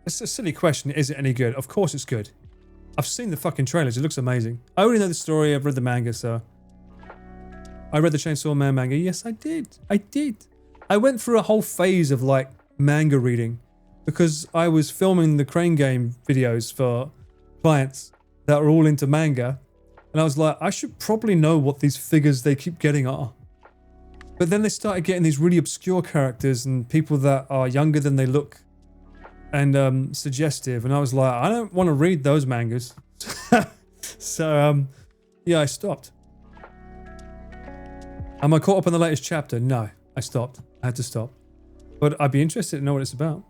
A: It's a silly question. Is it any good? Of course it's good. I've seen the fucking trailers. It looks amazing. I already know the story. I've read the manga, so... I read the Chainsaw Man manga. Yes, I did. I did. I went through a whole phase of, like, manga reading because I was filming the Crane Game videos for clients that are all into manga. And I was like, I should probably know what these figures they keep getting are. But then they started getting these really obscure characters and people that are younger than they look and suggestive. And I was like, I don't want to read those mangas. So, yeah, I stopped. Am I caught up in the latest chapter? No, I stopped. I had to stop. But I'd be interested to know what it's about.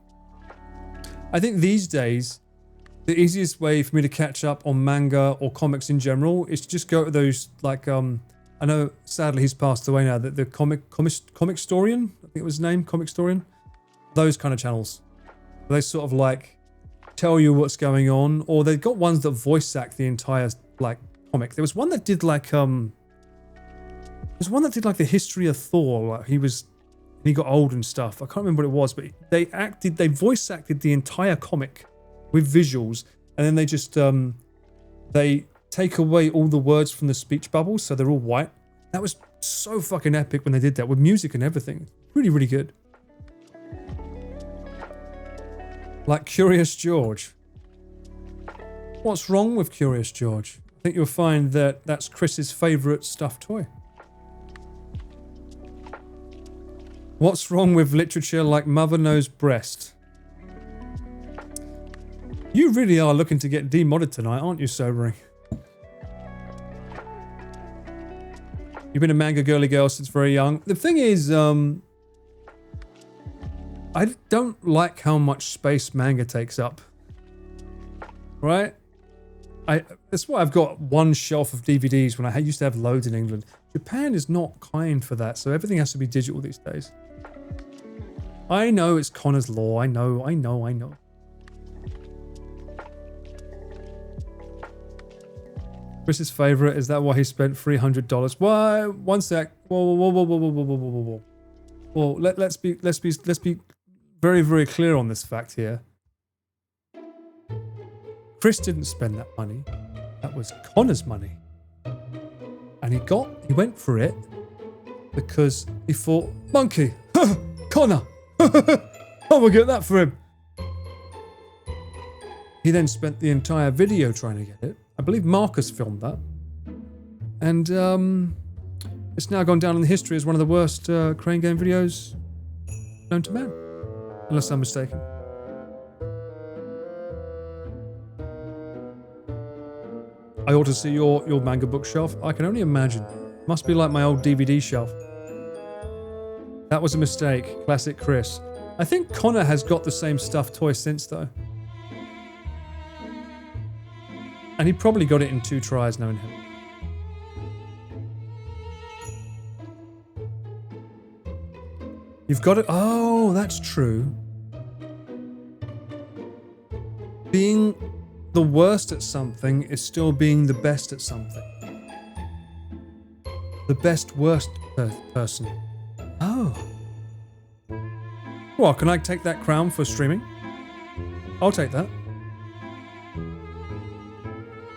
A: I think these days, the easiest way for me to catch up on manga or comics in general is to just go to those, like, I know, sadly, he's passed away now. The comic Storian, I think it was his name, Comic Storian. Those kind of channels. They sort of like tell you what's going on, or they've got ones that voice act the entire like comic. There was one that did like the history of Thor. Like he got old and stuff. I can't remember what it was, but they voice acted the entire comic with visuals, and then they just they take away all the words from the speech bubbles, so they're all white. That was so fucking epic when they did that with music and everything. Really, really good. Like Curious George. What's wrong with Curious George? I think you'll find that that's Chris's favourite stuffed toy. What's wrong with literature like Mother Knows Breast? You really are looking to get demodded tonight, aren't you, Sobering? You've been a manga girly girl since very young. The thing is, I don't like how much space manga takes up. Right? That's why I've got one shelf of DVDs when I used to have loads in England. Japan is not kind for that, so everything has to be digital these days. I know it's Connor's Law. I know. Chris's favourite, is that why he spent $300? Why? One sec. Whoa. Well, let's be very, very clear on this fact here. Chris didn't spend that money. That was Connor's money. And he went for it because he thought, monkey, Connor, I'm gonna get that for him. He then spent the entire video trying to get it. I believe Marcus filmed that. And it's now gone down in the history as one of the worst Crane Game videos known to man. Unless I'm mistaken. I ought to see your manga bookshelf. I can only imagine. Must be like my old DVD shelf. That was a mistake. Classic Chris. I think Connor has got the same stuffed toy since though. And he probably got it in 2 tries, knowing him. You've got it. Oh, that's true. Being the worst at something is still being the best at something. The best worst person. Oh. Well, can I take that crown for streaming? I'll take that.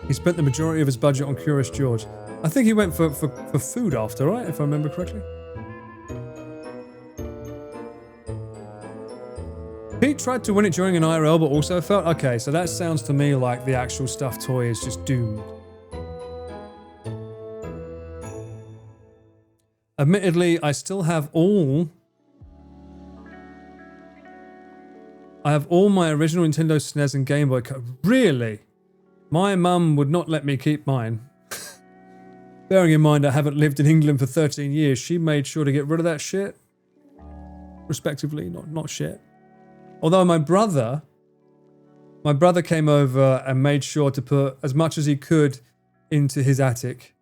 A: He spent the majority of his budget on Curious George. I think he went for food after, right? If I remember correctly. Pete tried to win it during an IRL, but also felt... Okay, so that sounds to me like the actual stuffed toy is just doomed. Admittedly, I still have all I have all my original Nintendo SNES and Game Boy. Really? My mum would not let me keep mine. Bearing in mind I haven't lived in England for 13 years, she made sure to get rid of that shit. Respectively, not shit. Although my brother came over and made sure to put as much as he could into his attic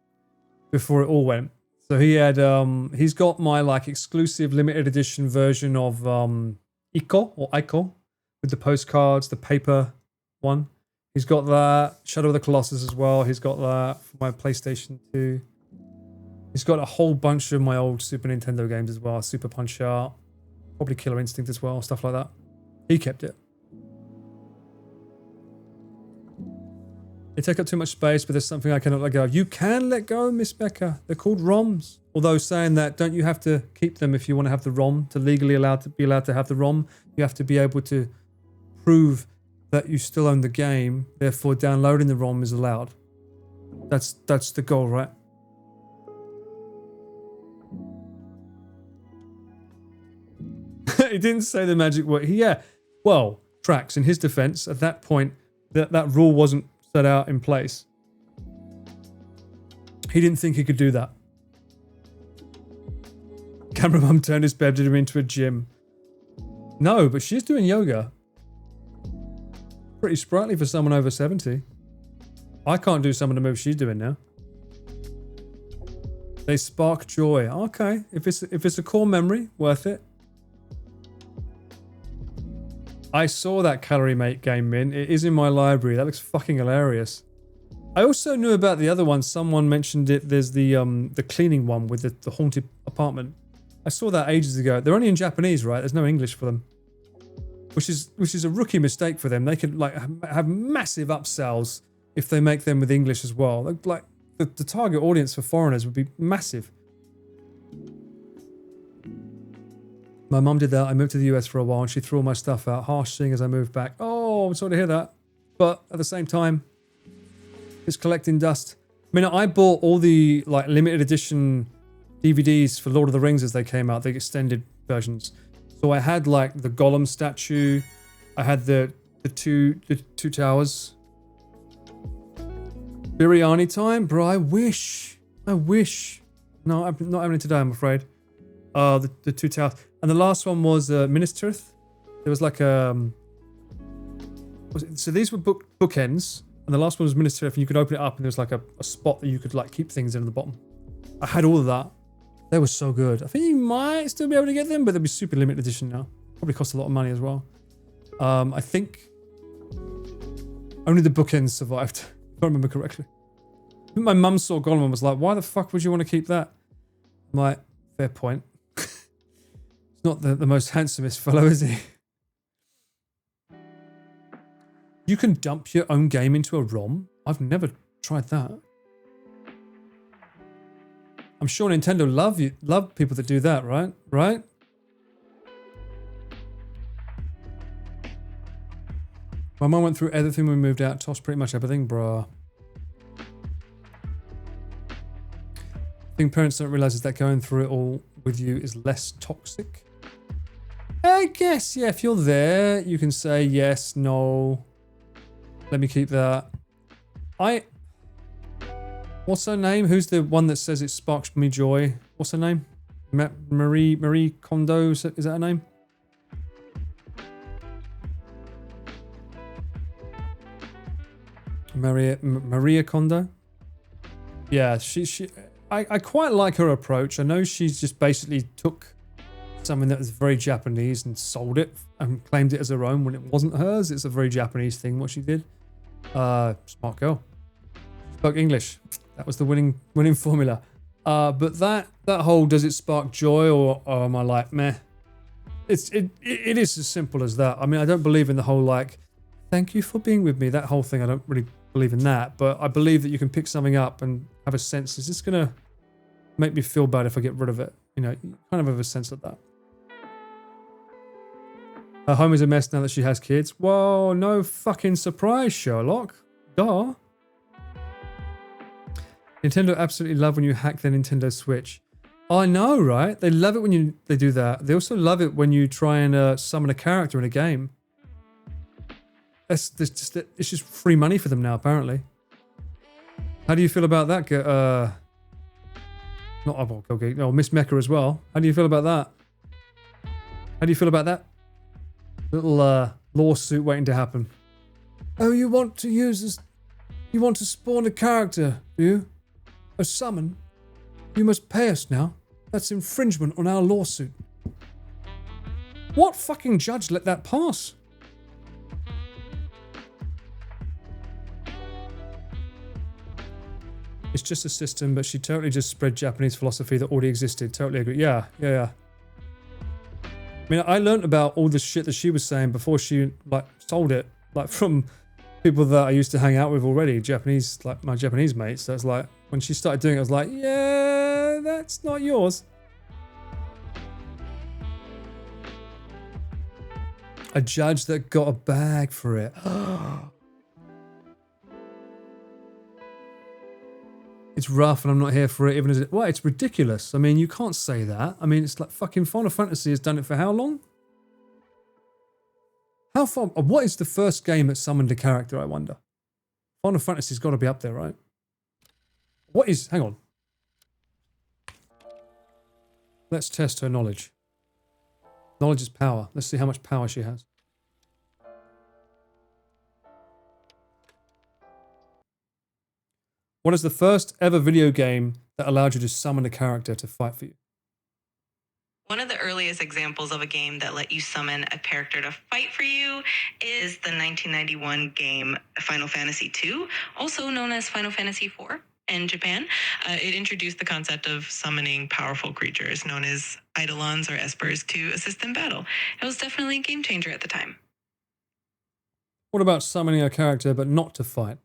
A: before it all went. So he had, he's got my like exclusive limited edition version of Ico with the postcards, the paper one. He's got that. Shadow of the Colossus as well. He's got that for my PlayStation 2. He's got a whole bunch of my old Super Nintendo games as well. Super Punch-Out, probably Killer Instinct as well, stuff like that. He kept it. They take up too much space, but there's something I cannot let go of. You can let go, Miss Becca. They're called ROMs. Although saying that, don't you have to keep them if you want to have the ROM, to legally be allowed to have the ROM? You have to be able to prove that you still own the game. Therefore, downloading the ROM is allowed. That's the goal, right? He didn't say the magic word. Yeah. Well, Trax, in his defense, at that point, that rule wasn't set out in place. He didn't think he could do that. Camera mum turned his bedroom into a gym. No, but she's doing yoga. Pretty sprightly for someone over 70. I can't do some of the moves she's doing now. They spark joy. Okay, if it's a core memory, worth it. I saw that Calorie Mate game, Min. It is in my library. That looks fucking hilarious. I also knew about the other one. Someone mentioned it. There's the cleaning one with the haunted apartment. I saw that ages ago. They're only in Japanese, right? There's no English for them. Which is a rookie mistake for them. They could like have massive upsells if they make them with English as well. Like the target audience for foreigners would be massive. My mum did that. I moved to the US for a while and she threw all my stuff out. Harsh seeing as I moved back. Oh, I'm sorry to hear that. But at the same time, it's collecting dust. I mean, I bought all the like limited edition DVDs for Lord of the Rings as they came out, the extended versions. So I had like the Gollum statue. I had the two towers. Biryani time? Bro, I wish. No, I'm not having it today, I'm afraid. The two towers. And the last one was Minas Tirith. There was like so these were bookends, and the last one was Minas Tirith, and you could open it up, and there was like a spot that you could like keep things in at the bottom. I had all of that. They were so good. I think you might still be able to get them, but they'll be super limited edition now. Probably cost a lot of money as well. I think only the bookends survived, if I remember correctly. I think my mum saw Gollum and was like, "Why the fuck would you want to keep that?" I'm like, fair point. He's not the most handsomest fellow, is he? You can dump your own game into a ROM? I've never tried that. I'm sure Nintendo love people that do that, right? Right? My mum went through everything when we moved out, tossed pretty much everything, bruh. I think parents don't realize is that going through it all with you is less toxic. I guess, yeah, if you're there, you can say yes, no. Let me keep that. What's her name? Who's the one that says it sparks me joy? What's her name? Marie Kondo, is that her name? Maria Kondo? Yeah, I quite like her approach. I know she's just basically took something that was very Japanese and sold it and claimed it as her own when it wasn't hers. It's a very Japanese thing what she did. Smart girl. Spoke English. That was the winning formula. But that whole does it spark joy or am I like meh? It is as simple as that. I mean, I don't believe in the whole like thank you for being with me. That whole thing, I don't really believe in that. But I believe that you can pick something up and have a sense. Is this gonna make me feel bad if I get rid of it? You know, you kind of have a sense of that. Her home is a mess now that she has kids. Whoa, no fucking surprise, Sherlock. Duh. Nintendo absolutely love when you hack their Nintendo Switch. I know, right? They love it when they do that. They also love it when you try and summon a character in a game. it's just free money for them now, apparently. How do you feel about that? Miss Mecca as well. How do you feel about that? How do you feel about that little lawsuit waiting to happen? Oh, you want to use this? You want to spawn a character, do you? A summon? You must pay us now. That's infringement on our lawsuit. What fucking judge let that pass? It's just a system, but she totally just spread Japanese philosophy that already existed. Totally agree. Yeah. I mean, I learned about all the shit that she was saying before she sold it, from people that I used to hang out with already, Japanese, my Japanese mates. So it's when she started doing it, I was like, yeah, that's not yours. A judge that got a bag for it. It's rough and I'm not here for it, even as it... Well, it's ridiculous. I mean, you can't say that. I mean, it's fucking Final Fantasy has done it for how long? How far... What is the first game that summoned a character, I wonder? Final Fantasy's got to be up there, right? What is... Hang on. Let's test her knowledge. Knowledge is power. Let's see how much power she has. What is the first ever video game that allowed you to summon a character to fight for you?
F: One of the earliest examples of a game that let you summon a character to fight for you is the 1991 game Final Fantasy II, also known as Final Fantasy IV in Japan. It introduced the concept of summoning powerful creatures known as eidolons or espers to assist in battle. It was definitely a game changer at the time.
A: What about summoning a character but not to fight?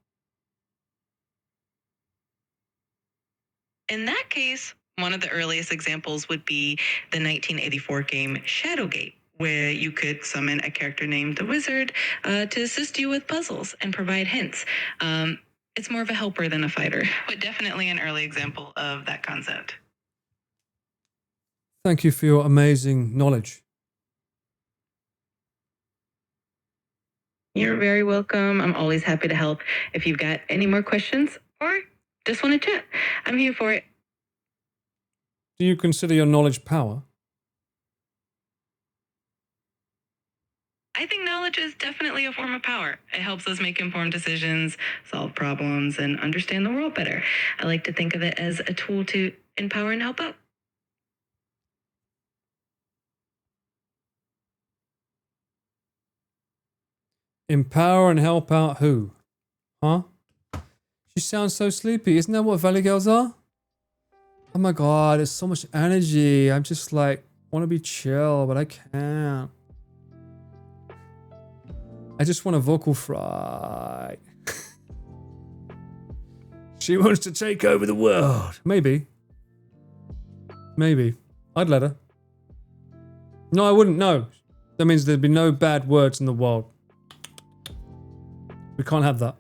F: In that case, one of the earliest examples would be the 1984 game Shadowgate, where you could summon a character named the Wizard to assist you with puzzles and provide hints. It's more of a helper than a fighter, but definitely an early example of that concept.
A: Thank you for your amazing knowledge.
F: You're very welcome. I'm always happy to help if you've got any more questions or just want to chat. I'm here for it.
A: Do you consider your knowledge power?
F: I think knowledge is definitely a form of power. It helps us make informed decisions, solve problems, and understand the world better. I like to think of it as a tool to empower and help out.
A: Empower and help out who? Huh? She sounds so sleepy. Isn't that what Valley Girls are? Oh my god, there's so much energy. I'm just want to be chill, but I can't. I just want a vocal fry. She wants to take over the world. Maybe. I'd let her. No, I wouldn't. No. That means there'd be no bad words in the world. We can't have that.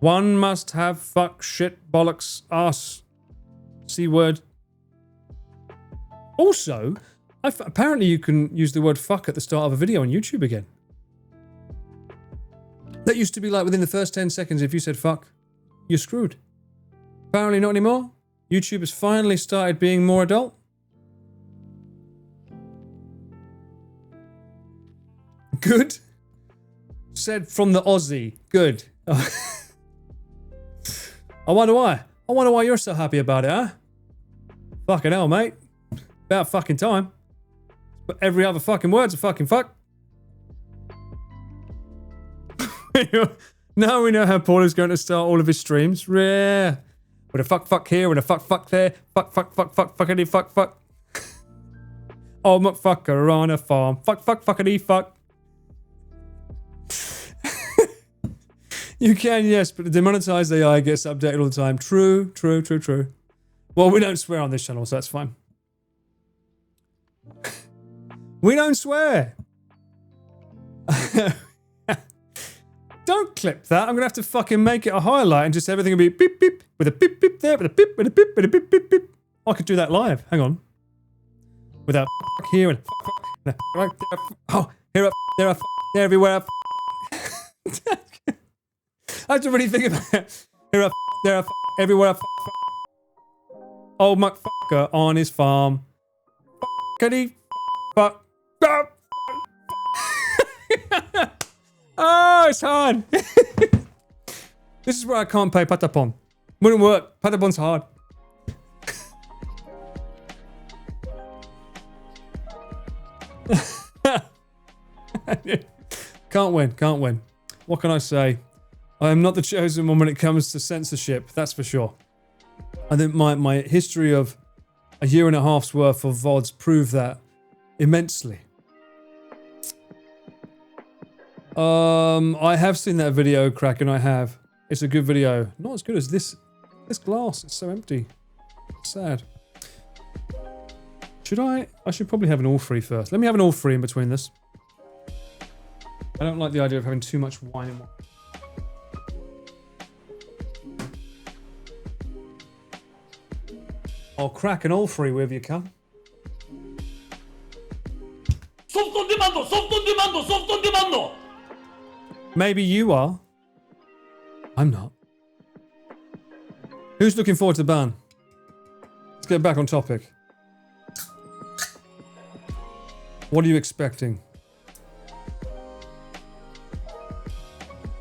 A: One must have fuck, shit, bollocks, ass, C-word. Also, apparently you can use the word fuck at the start of a video on YouTube again. That used to be within the first 10 seconds, if you said fuck, you're screwed. Apparently not anymore. YouTube has finally started being more adult. Good. Said from the Aussie. Good. I wonder why. I wonder why you're so happy about it, huh? Fucking hell, mate. About fucking time. But every other fucking word's a fucking fuck. Now we know how Paul is going to start all of his streams. Rare. With a fuck here, with a fuck there. Fuckity fuck. Oh, motherfucker on a farm. Fuckity fuck. You can, yes, but the demonetized AI gets updated all the time. True. Well, we don't swear on this channel, so that's fine. We don't swear. Don't clip that. I'm going to have to fucking make it a highlight and just everything will be beep beep with a beep beep there, with a beep, with a beep, with a beep beep beep. I could do that live. Hang on. With a here and a right there. Oh, here there, everywhere. I have to really think about it. Here a there a everywhere a old motherfucker on his farm. Fuckity fuck. Oh, it's hard. This is where I can't play Patapon. Wouldn't work. Patapon's hard. Can't win. Can't win. What can I say? I am not the chosen one when it comes to censorship. That's for sure. I think my history of a year and a half's worth of VODs prove that immensely. I have seen that video, Kraken. I have. It's a good video. Not as good as this. This glass. It's so empty. Sad. Should I? I should probably have an all free first. Let me have an all free in between this. I don't like the idea of having too much wine in one. I'll crack an all free with you, come.
E: Soft on demand, soft on demand, soft on demand.
A: Maybe you are. I'm not. Who's looking forward to ban? Let's get back on topic. What are you expecting?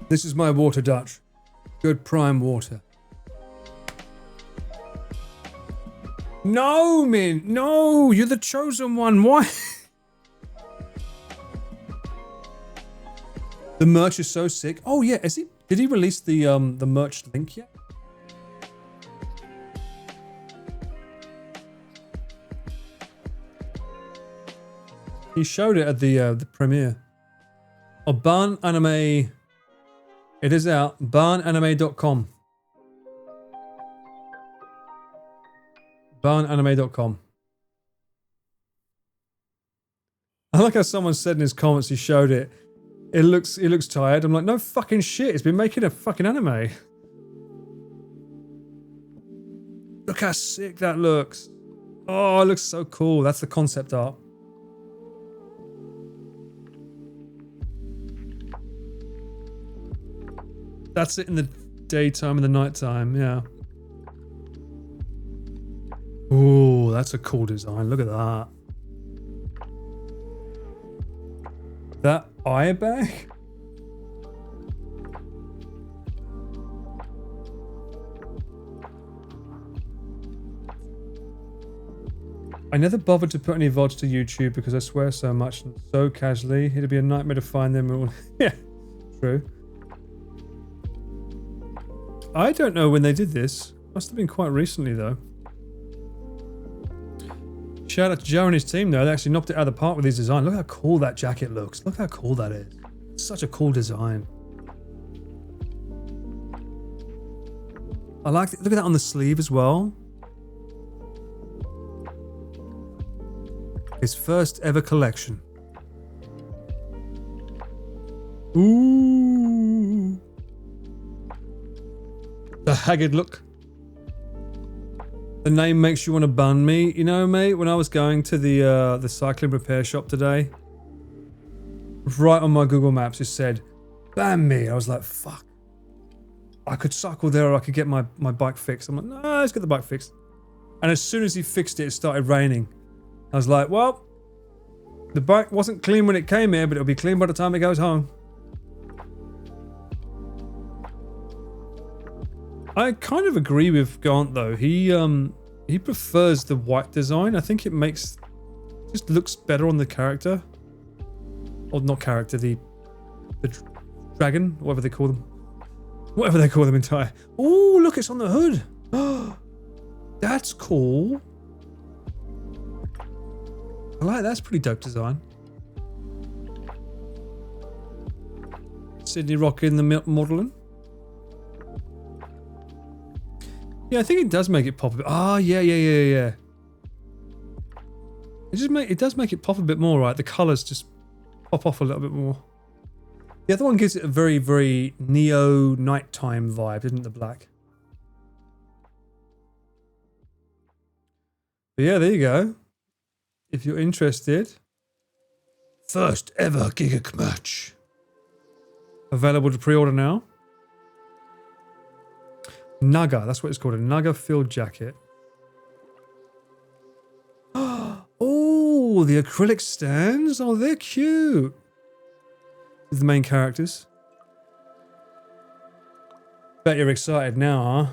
A: This is my water, Dutch. Good prime water. No, Min. No, you're the chosen one. Why? The merch is so sick. Oh yeah, is he? Did he release the merch link yet? He showed it at the premiere. Oh, Barn Anime. It is out. barnanime.com. barnanime.com. I like how someone said in his comments he showed it. He looks tired. I'm like, no fucking shit. It's been making a fucking anime. Look how sick that looks. Oh, it looks so cool. That's the concept art. That's it in the daytime and the nighttime, yeah. Ooh, that's a cool design. Look at that. That eye bag? I never bothered to put any VODs to YouTube because I swear so much and so casually. It'd be a nightmare to find them all. Yeah, true. I don't know when they did this. Must have been quite recently though. Shout out to Joe and his team though. They actually knocked it out of the park with his design. Look how cool that jacket looks. Look how cool that is. Such a cool design. I like it. Look at that on the sleeve as well. His first ever collection. Ooh. The haggard look. The name makes you want to bun me. You know, mate, when I was going to the cycling repair shop today, right on my Google Maps it said, ban me. I was like, fuck. I could cycle there or I could get my bike fixed. I'm like, no, let's get the bike fixed. And as soon as he fixed it, it started raining. I was like, well, the bike wasn't clean when it came here, but it'll be clean by the time it goes home. I kind of agree with Garnt though. He prefers the white design. I think it just looks better on the character. Or not character, the dragon, whatever they call them. Whatever they call them entire. Oh, look, it's on the hood. That's cool. I like that. That's pretty dope design. Sydney Rock in the modelling. Yeah, I think it does make it pop a bit. Ah, yeah. It does make it pop a bit more, right? The colours just pop off a little bit more. The other one gives it a very, very neo nighttime vibe, isn't it? The black. But yeah, there you go. If you're interested. First ever Gigak match. Available to pre-order now. Naga, that's what it's called, a Naga field jacket. Oh, the acrylic stands. Oh, they're cute. These are the main characters. Bet you're excited now, huh?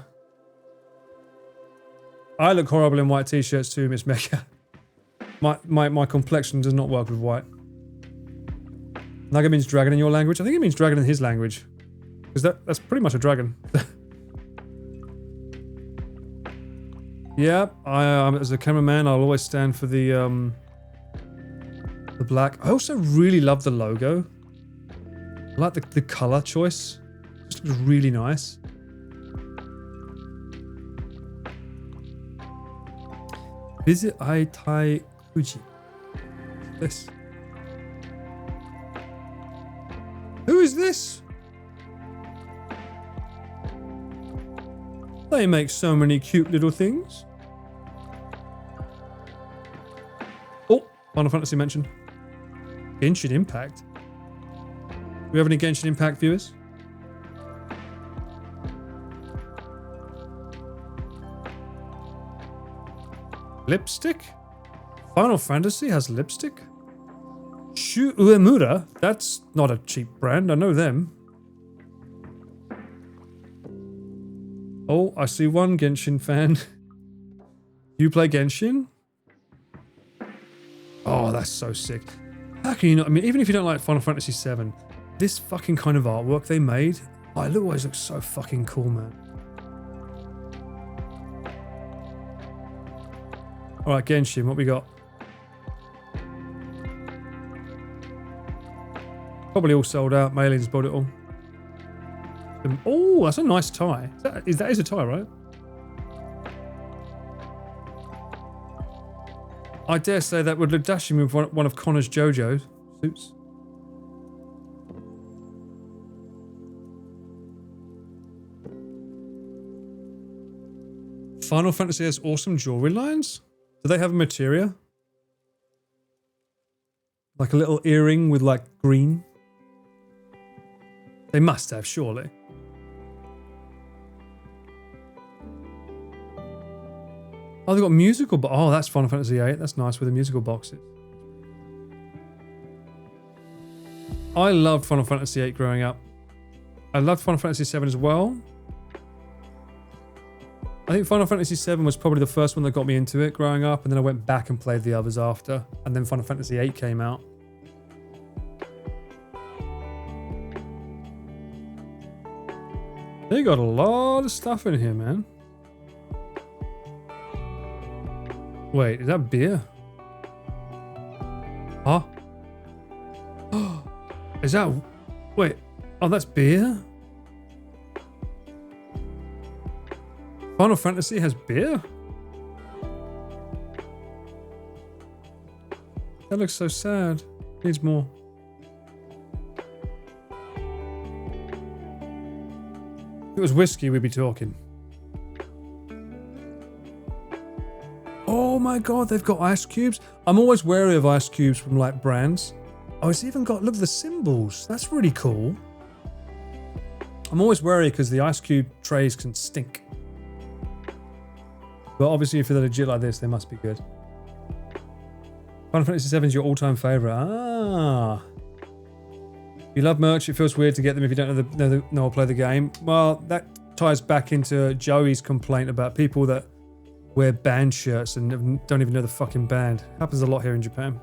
A: I look horrible in white t-shirts too, Miss Mecca. My complexion does not work with white. Naga means dragon in your language? I think it means dragon in his language. Because that's pretty much a dragon. Yeah, as a cameraman, I'll always stand for the black. I also really love the logo. I like the color choice. It just looks really nice. Visit Aitai Kuji. This. Who is this? They make so many cute little things. Oh, Final Fantasy mentioned. Genshin Impact. Do we have any Genshin Impact viewers? Lipstick? Final Fantasy has lipstick? Shu Uemura? That's not a cheap brand, I know them. Oh, I see one Genshin fan. You play Genshin? Oh, that's so sick. How can you not? I mean, even if you don't like Final Fantasy VII, this fucking kind of artwork they made, oh, it always looks so fucking cool, man. Alright, Genshin, what we got? Probably all sold out. Mailing's bought it all. Oh, that's a nice tie. That is a tie, right? I dare say that would look dashing with one of Connor's JoJo suits. Final Fantasy has awesome jewelry lines? Do they have a materia? Like a little earring with like green? They must have, surely. Oh, they've got musical oh, that's Final Fantasy VIII. That's nice with the musical boxes. I loved Final Fantasy VIII growing up. I loved Final Fantasy VII as well. I think Final Fantasy VII was probably the first one that got me into it growing up, and then I went back and played the others after, and then Final Fantasy VIII came out. They got a lot of stuff in here, man. Wait, is that beer? Huh? Is that... Wait. Oh, that's beer? Final Fantasy has beer? That looks so sad. Needs more. If it was whiskey, we'd be talking. Oh my god, they've got ice cubes. I'm always wary of ice cubes from like brands. Oh, it's even got, look at the symbols. That's really cool. I'm always wary because the ice cube trays can stink. But obviously if they're legit like this, they must be good. Final Fantasy VII is your all-time favourite. Ah. You love merch, it feels weird to get them if you don't know or play the game. Well, that ties back into Joey's complaint about people that wear band shirts and don't even know the fucking band. Happens a lot here in Japan.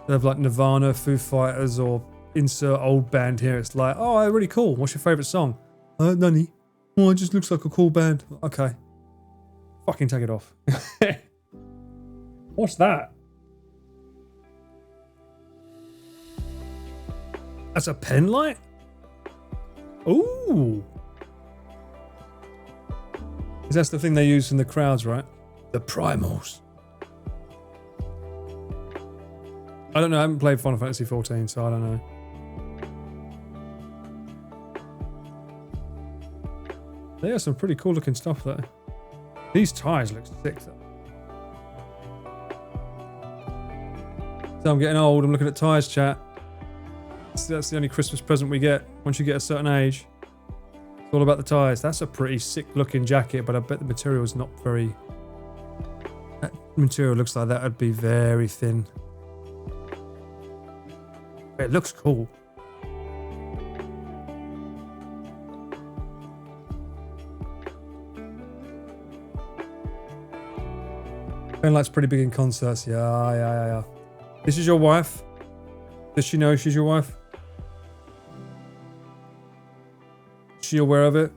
A: They have like Nirvana, Foo Fighters, or insert old band here. It's like, oh, they're really cool. What's your favourite song? Nani. Oh, it just looks like a cool band. Okay. Fucking take it off. What's that? That's a pen light? Ooh. Because that's the thing they use in the crowds, right? The primals. I don't know. I haven't played Final Fantasy XIV, so I don't know. They have some pretty cool looking stuff there. These ties look sick though. So I'm getting old. I'm looking at ties, chat. That's the only Christmas present we get once you get a certain age. It's all about the tyres. That's a pretty sick looking jacket, but I bet the material is not very... That material looks like that would be very thin. It looks cool. Ben likes pretty big in concerts. Yeah. This is your wife? Does she know she's your wife? Is she aware of it?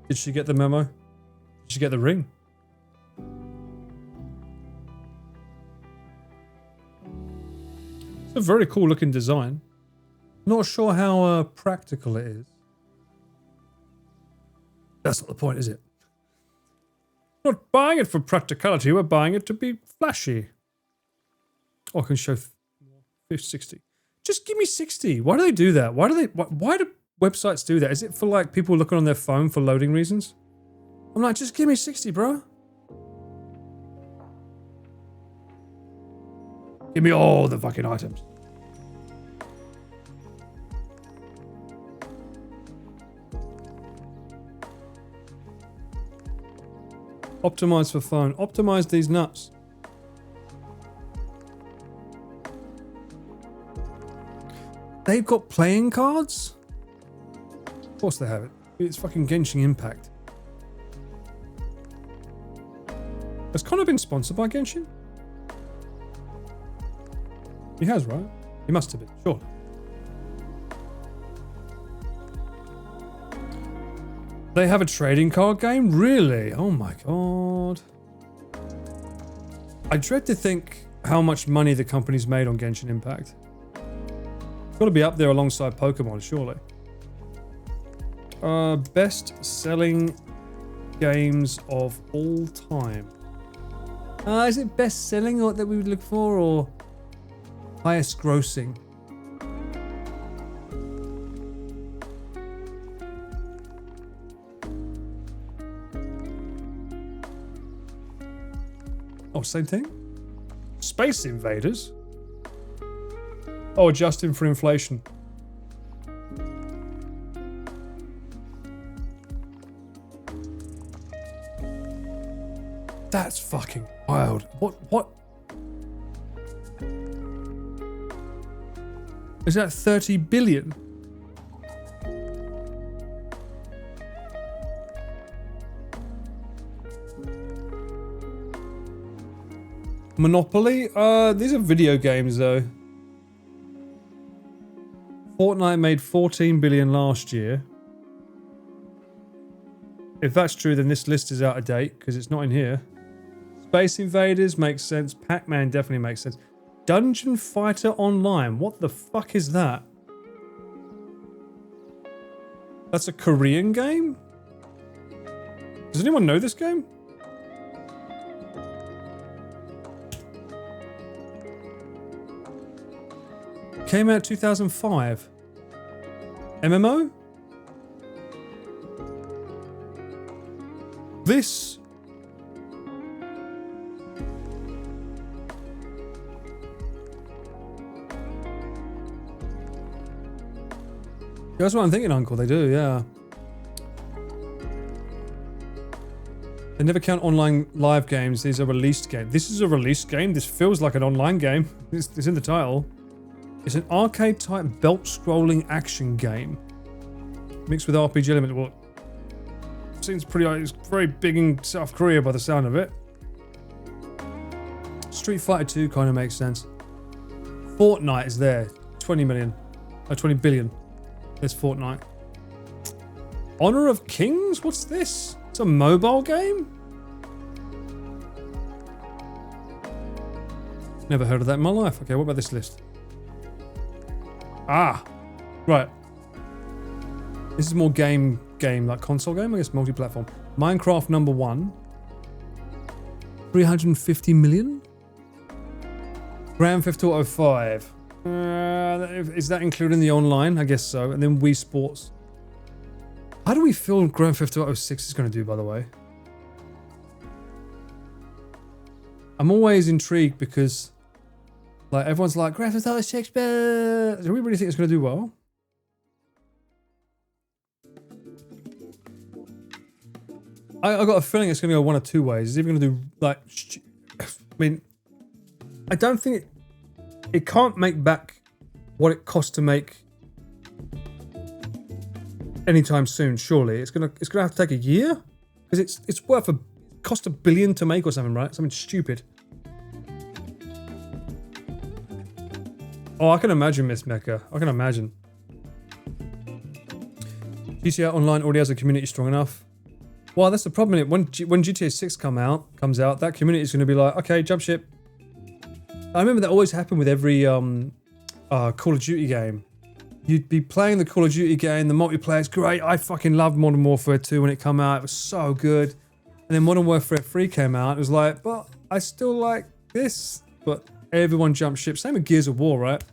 A: Did she get the memo? Did she get the ring? It's a very cool looking design. Not sure how practical it is. That's not the point, is it? Not buying it for practicality, we're buying it to be flashy. Oh, I can show 60. Just give me 60. Why do they do that? Why do websites do that? Is it for like people looking on their phone for loading reasons? I'm like, just give me 60, bro. Give me all the fucking items. Optimize for phone. Optimize these nuts. They've got playing cards? Of course they have it. It's fucking Genshin Impact. Has Connor been sponsored by Genshin? He has, right? He must have been, sure. They have a trading card game? Really? Oh my god. I dread to think how much money the company's made on Genshin Impact. It's got to be up there alongside Pokemon, surely. Best-selling games of all time. Is it best-selling or that we would look for, or highest grossing? Oh, same thing? Space Invaders? Oh, adjusting for inflation. That's fucking wild. What? Is that 30 billion? Monopoly? These are video games though. Fortnite made 14 billion last year. If that's true, then this list is out of date because it's not in here. Space Invaders makes sense. Pac-Man definitely makes sense. Dungeon Fighter Online. What the fuck is that? That's a Korean game? Does anyone know this game? Came out 2005. MMO? This... That's what I'm thinking, Uncle. They do, yeah. They never count online live games. These are released games. This is a released game. This feels like an online game. It's in the title. It's an arcade-type belt-scrolling action game mixed with RPG element. Well, seems pretty. It's very big in South Korea by the sound of it. Street Fighter 2 kind of makes sense. Fortnite is there. 20 million. 20 billion. There's Fortnite. Honor of Kings? What's this? It's a mobile game? Never heard of that in my life. Okay, what about this list? Ah, right. This is more game, like console game, I guess, multi-platform. Minecraft #1. 350 million? Grand Theft Auto 5. Is that including the online? I guess so. And then Wii Sports. How do we feel Grand Theft Auto 6 is going to do, by the way? I'm always intrigued because Like, everyone's like, Grand Theft Auto 6, do we really think it's going to do well? I got a feeling it's going to go one of two ways. It's either going to do, like, I mean, I don't think it can't make back what it cost to make anytime soon, surely. It's gonna have to take a year? Because it's worth cost $1 billion to make or something, right? Something stupid. Oh, I can imagine, Miss Mecca. I can imagine. GTA Online already has a community strong enough. Well, that's the problem. When GTA 6 comes out, that community is going to be like, okay, jump ship. I remember that always happened with every Call of Duty game. You'd be playing the Call of Duty game, the multiplayer is great. I fucking loved Modern Warfare 2 when it came out. It was so good. And then Modern Warfare 3 came out. It was like, but I still like this. But everyone jumped ship. Same with Gears of War, right?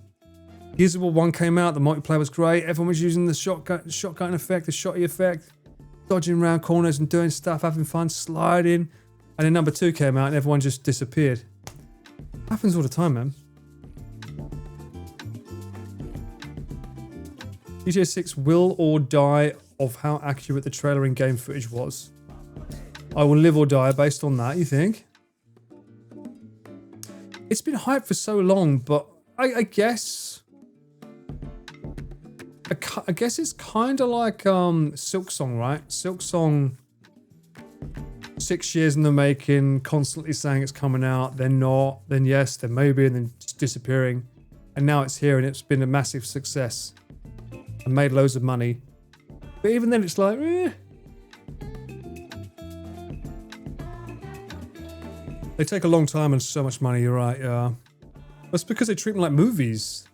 A: Gears of War 1 came out. The multiplayer was great. Everyone was using the shotgun effect, the shotty effect. Dodging around corners and doing stuff, having fun, sliding. And then number 2 came out and everyone just disappeared. Happens all the time, man. GTA 6 will or die of how accurate the trailer and game footage was. I will live or die based on that, you think? It's been hyped for so long, but I guess... I guess it's kind of like Silksong, right? Silksong, 6 years in the making, constantly saying it's coming out, then not, then yes, then maybe, and then just disappearing. And now it's here and it's been a massive success. And made loads of money. But even then it's like, They take a long time and so much money, you're right, yeah. That's because they treat them like movies.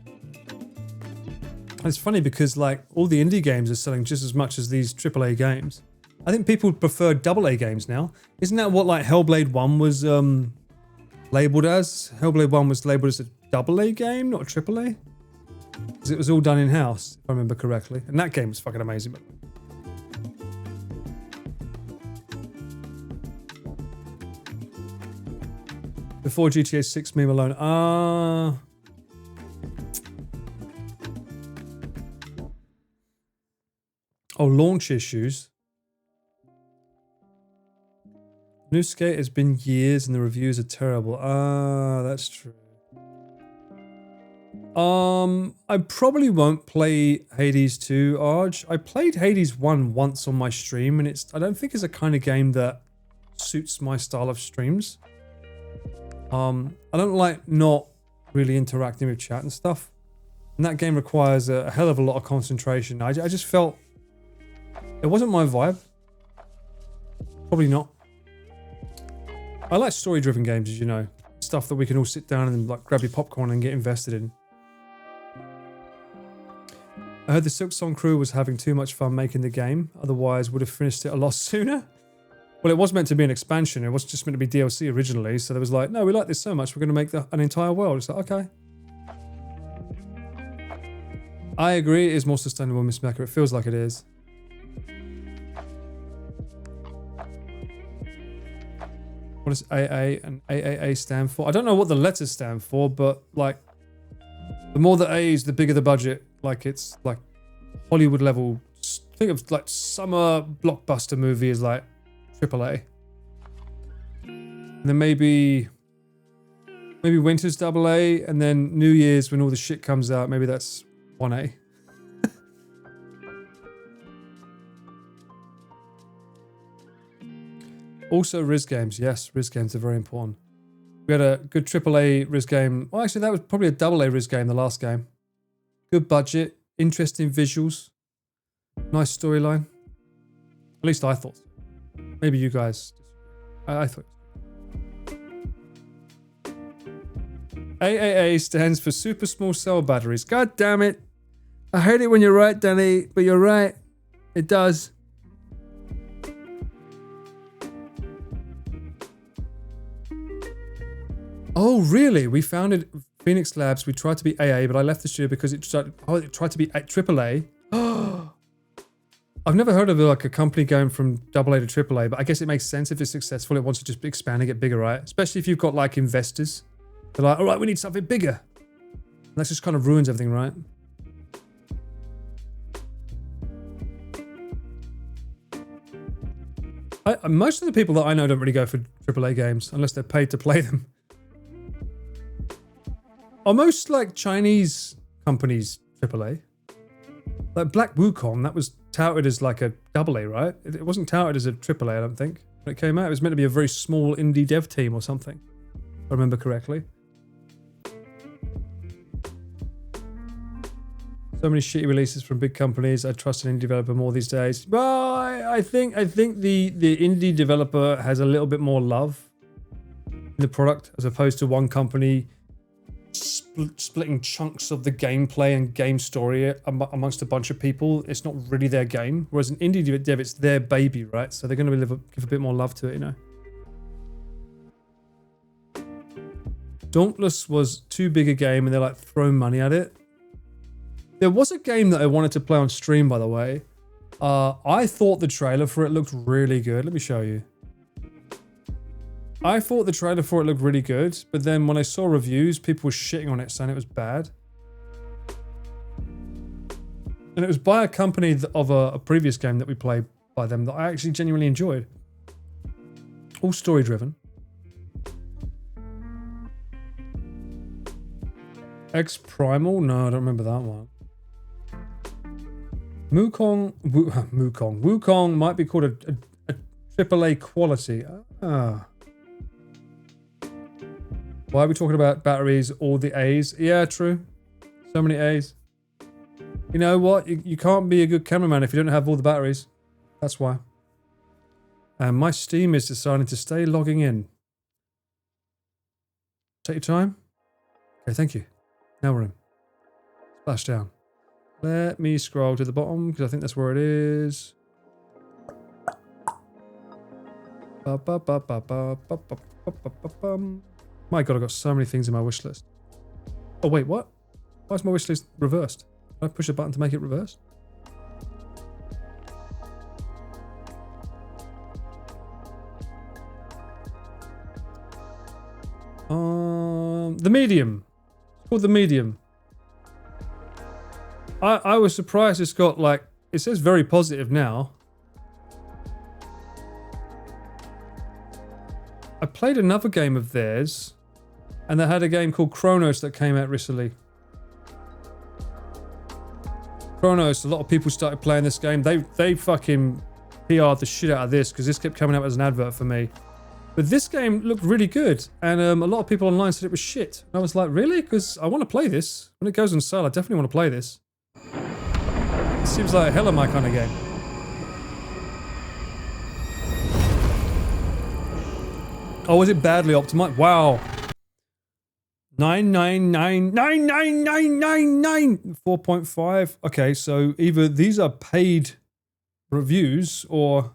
A: And it's funny because like all the indie games are selling just as much as these AAA games. I think people prefer AA games now. Isn't that what like Hellblade 1 was labeled as? Hellblade 1 was labeled as a AA game, not a AAA? Because it was all done in-house, if I remember correctly. And that game was fucking amazing. But before GTA 6 meme alone. Oh, launch issues. New Skate has been years and the reviews are terrible. That's true. I probably won't play Hades 2, Arj. I played Hades 1 once on my stream and I don't think it's a kind of game that suits my style of streams. I don't like not really interacting with chat and stuff. And that game requires a hell of a lot of concentration. I just felt it wasn't my vibe. Probably not. I like story-driven games, as you know. Stuff that we can all sit down and like grab your popcorn and get invested in. I heard the Silksong crew was having too much fun making the game, otherwise would have finished it a lot sooner. Well, it was meant to be an expansion. It was just meant to be DLC originally, so there was like, no, we like this so much, we're going to make an entire world. It's like, okay. I agree, it is more sustainable, Miss Mecca. It feels like it is. What does AA and AAA stand for? I don't know what the letters stand for, but like, the more the A's, the bigger the budget. Like it's like Hollywood level. Think of like summer blockbuster movie is like AAA. And then maybe winter's AA, and then New Year's when all the shit comes out, maybe that's 1A. Also, Riz games. Yes, Riz games are very important. We had a good AAA Riz game. Well, actually, that was probably a AA Riz game, the last game. Good budget, interesting visuals, nice storyline. At least I thought so. Maybe you guys. I thought. AAA stands for Super Small Cell Batteries. God damn it. I hate it when you're right, Danny, but you're right. It does. Oh, really? We founded Phoenix Labs. We tried to be AA, but I left the studio because it tried to be AAA. I've never heard of like a company going from AA to AAA, but I guess it makes sense if it's successful. It wants to just expand and get bigger, right? Especially if you've got like investors. They're like, all right, we need something bigger. And that just kind of ruins everything, right? Most of the people that I know don't really go for AAA games unless they're paid to play them. Are most like Chinese companies AAA? Like Black Wukong, that was touted as like a AA, right? It wasn't touted as a AAA, I don't think. When it came out, it was meant to be a very small indie dev team or something, if I remember correctly. So many shitty releases from big companies. I trust an indie developer more these days. But I think the indie developer has a little bit more love in the product as opposed to one company splitting chunks of the gameplay and game story amongst a bunch of people. It's not really their game. Whereas an indie dev, it's their baby, right? So they're going to give a bit more love to it, you know. Dauntless was too big a game and they're like throwing money at it. There was a game that I wanted to play on stream, by the way. I thought the trailer for it looked really good. Let me show you. I thought the trailer for it looked really good, but then when I saw reviews, people were shitting on it, saying it was bad. And it was by a company of a previous game that we played by them that I actually genuinely enjoyed. All story-driven. X Primal? No, I don't remember that one. Wukong might be called a AAA quality. Ah. Why are we talking about batteries, all the A's? Yeah, true. So many A's. You know what? You can't be a good cameraman if you don't have all the batteries. That's why. And my Steam is deciding to stay logging in. Take your time. Okay, thank you. Now we're in. Splash down. Let me scroll to the bottom because I think that's where it is. My god, I've got so many things in my wish list. Oh wait, what? Why is my wish list reversed? Can I push a button to make it reverse? The Medium. It's called The Medium. I was surprised it's got like, it says very positive now. I played another game of theirs and they had a game called Chronos that came out recently. Chronos, a lot of people started playing this game. They fucking PR'd the shit out of this because this kept coming up as an advert for me. But this game looked really good and a lot of people online said it was shit. And I was like, really? Because I want to play this. When it goes on sale, I definitely want to play this. It seems like a hell of my kind of game. Oh, was it badly optimized? Wow. 9999999 4.5. Okay, so either these are paid reviews or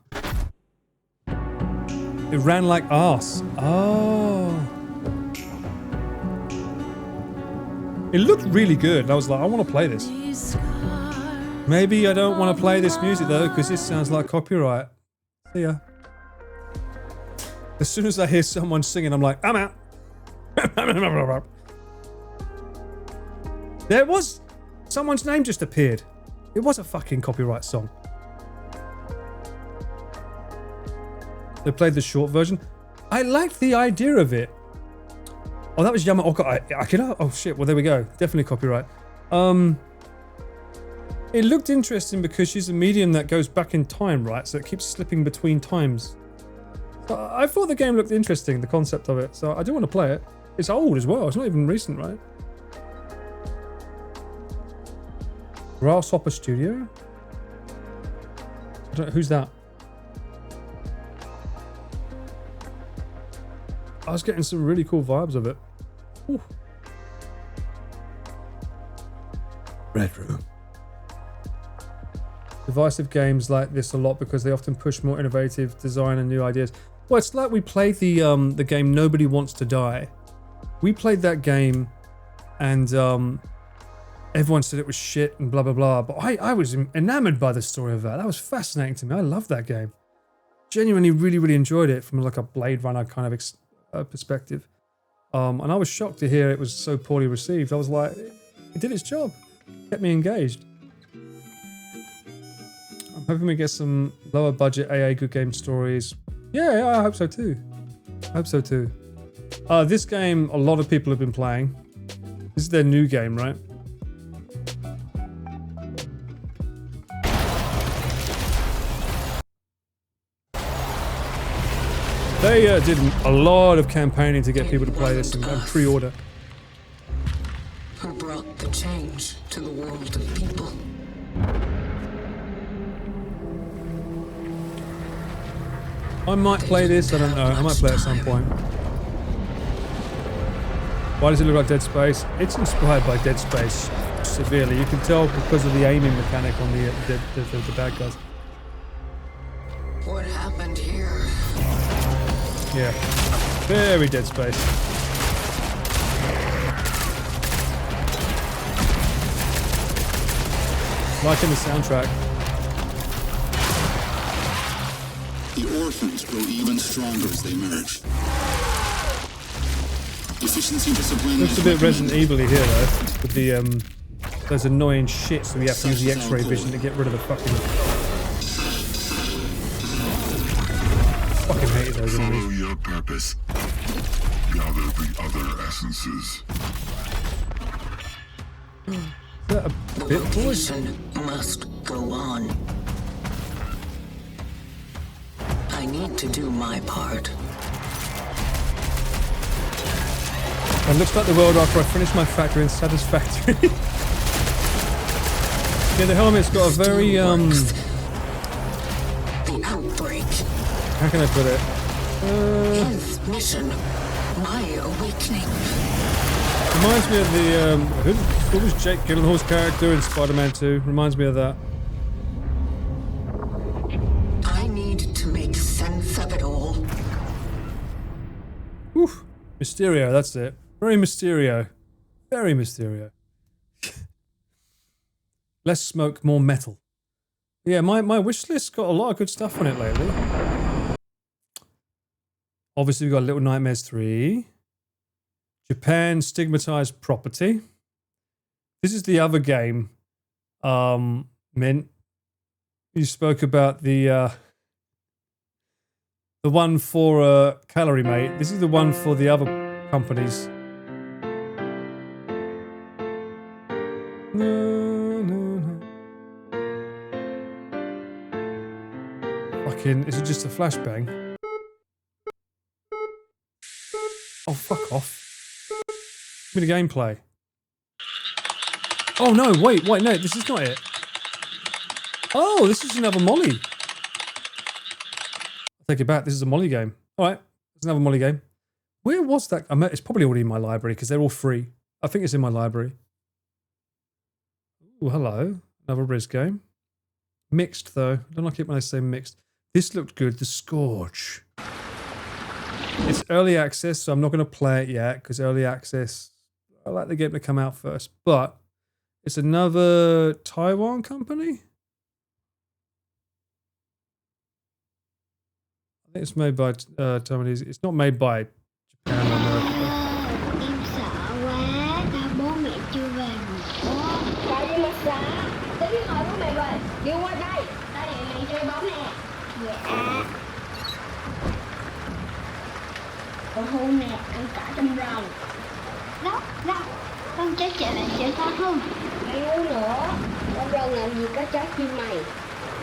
A: it ran like arse. Oh. It looked really good. I was like, I want to play this. Maybe I don't want to play this music though, because this sounds like copyright. See ya. As soon as I hear someone singing, I'm like, I'm out. There was... someone's name just appeared. It was a fucking copyright song. They played the short version. I liked the idea of it. Oh, that was Yamaha. Oh, God, Akira? Oh, shit. Well, there we go. Definitely copyright. It looked interesting because she's a medium that goes back in time, right? So it keeps slipping between times. So I thought the game looked interesting, the concept of it. So I do want to play it. It's old as well. It's not even recent, right? Grasshopper Studio? I don't know, who's that? I was getting some really cool vibes of it. Ooh. Red Room. Divisive games like this a lot because they often push more innovative design and new ideas. Well, it's like we played the game Nobody Wants to Die. We played that game and everyone said it was shit and blah, blah, blah. But I was enamored by the story of that. That was fascinating to me. I loved that game. Genuinely really, really enjoyed it from like a Blade Runner kind of perspective. And I was shocked to hear it was so poorly received. I was like, it did its job. Kept me engaged. I'm hoping we get some lower budget AA good game stories. Yeah, I hope so too. I hope so too. This game, a lot of people have been playing. This is their new game, right? They did a lot of campaigning to get people to play this and pre-order.
G: Who brought the change to the world of people?
A: I might play this, I don't know. I might play it at some point. Why does it look like Dead Space? It's inspired by Dead Space severely. You can tell because of the aiming mechanic on the bad guys.
G: What happened here?
A: Yeah, very Dead Space. Like in the soundtrack.
H: The orphans grow even stronger as they merge. Efficiency discipline.
A: Looks a bit Resident Evil-y here though, with the those annoying shit, so we have to use the X-ray vision to get rid of the fucking hated those enemies.
H: Follow your purpose. Gather the other essences.
A: Is that a
G: The
A: bit boy?
G: rotation must go on. I need to do my part.
A: It looks like the world after I finish my factory in Satisfactory. Yeah, the helmet's got a very
G: The outbreak.
A: how can I put it?
G: His mission. My awakening.
A: Reminds me of the who was Jake Gyllenhaal's character in Spider-Man 2? Reminds me of that.
G: I need to make sense of it all.
A: Whew. Mysterio, that's it. Very Mysterio. Very Mysterio. Less smoke, more metal. Yeah, my wish list's got a lot of good stuff on it lately. Obviously, we've got Little Nightmares 3. Japan Stigmatized Property. This is the other game, Mint. You spoke about the one for Calorie Mate. This is the one for the other companies. Fucking, is it just a flashbang? Oh, fuck off. Give me the gameplay. Oh no, wait, no, this is not it. Oh, this is another Molly. I'll take it back, this is a Molly game. Alright, it's another Molly game. Where was that? It's probably already in my library because they're all free. I think it's in my library. Oh, hello. Another Riz game. Mixed though. I don't like it when I say mixed. This looked good, The Scourge. It's early access, so I'm not going to play it yet because early access, I like the game to come out first. But it's another Taiwan company. I think it's made by Taiwanese. It's not made by Japan or America.
I: Em sợ quá, sao bố mẹ chưa về ngủ? Tại vì mẹ sợ. Tới khi hỏi bố mẹ về, đi qua đây. Ta để mẹ chơi bóng nè. Dạ. Con hôn nè, ăn cả trong rồng. Đó, con chết chạy lại chơi sao không? Mày ngu nữa. Trong rồng làm gì có chó chim mày.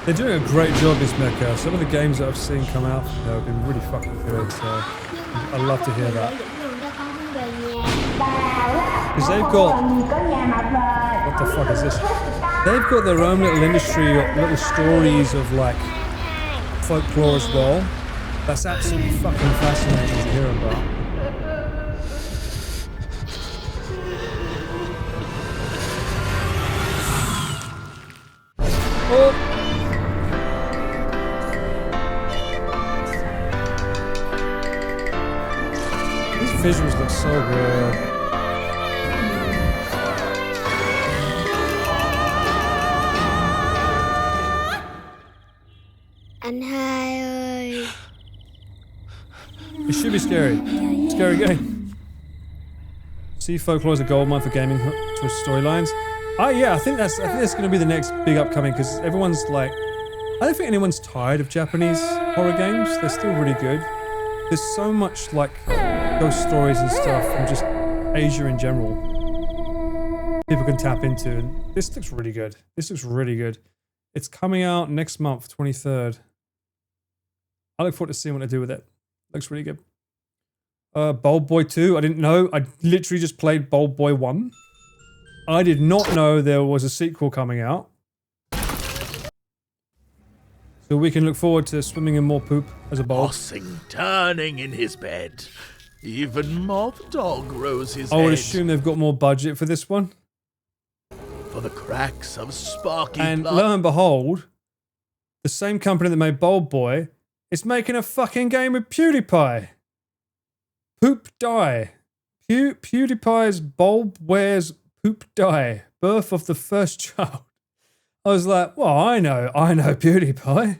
A: They're doing a great job, this mecha. Some of the games that I've seen come out from there have been really fucking good, so I love to hear that. Because they've got... What the fuck is this? They've got their own little industry, little stories of like folklore as well. That's absolutely fucking fascinating to hear about. Oh! These visuals look so good.
I: Anh hai ơi.
A: It should be scary. Scary game. See Folklore as a goldmine for gaming twist storylines. Yeah, I think that's going to be the next big upcoming because everyone's like, I don't think anyone's tired of Japanese horror games. They're still really good. There's so much like ghost stories and stuff from just Asia in general. People can tap into, and this looks really good. This looks really good. It's coming out next month, 23rd. I look forward to seeing what they do with it. Looks really good. Bold Boy 2, I didn't know. I literally just played Bold Boy 1. I did not know there was a sequel coming out. So we can look forward to swimming in more poop as a bold.
E: Tossing, turning in his bed. Even Mob Dog rose his head.
A: I would assume they've got more budget for this one.
E: For the cracks of sparky
A: And
E: blood.
A: lo and behold, the same company that made Bold Boy is making a fucking game with PewDiePie. Poop Die. PewDiePie's Bulb Wears Poop Die. Birth of the First Child. I was like, well, I know PewDiePie.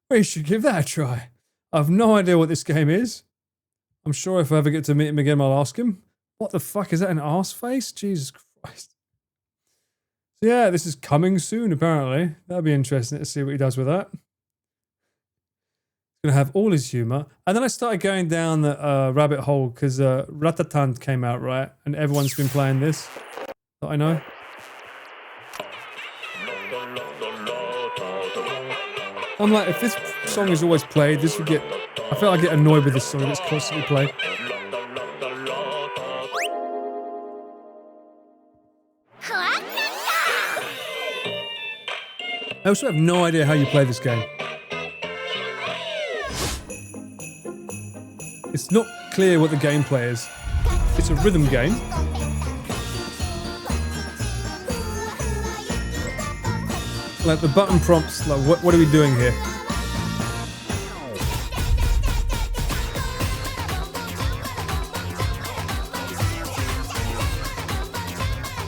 A: We should give that a try. I have no idea what this game is. I'm sure if I ever get to meet him again, I'll ask him. What the fuck, is that an arse face? Jesus Christ. So yeah, this is coming soon, apparently. That'll be interesting to see what he does with that. Gonna have all his humor, and then I started going down the rabbit hole because Ratatan came out, right, and everyone's been playing this that I know. I'm like, if this song is always played, this would get. I feel like I get annoyed with this song that's constantly played. I also have no idea how you play this game. It's not clear what the gameplay is. It's a rhythm game. Like the button prompts, like what are we doing here?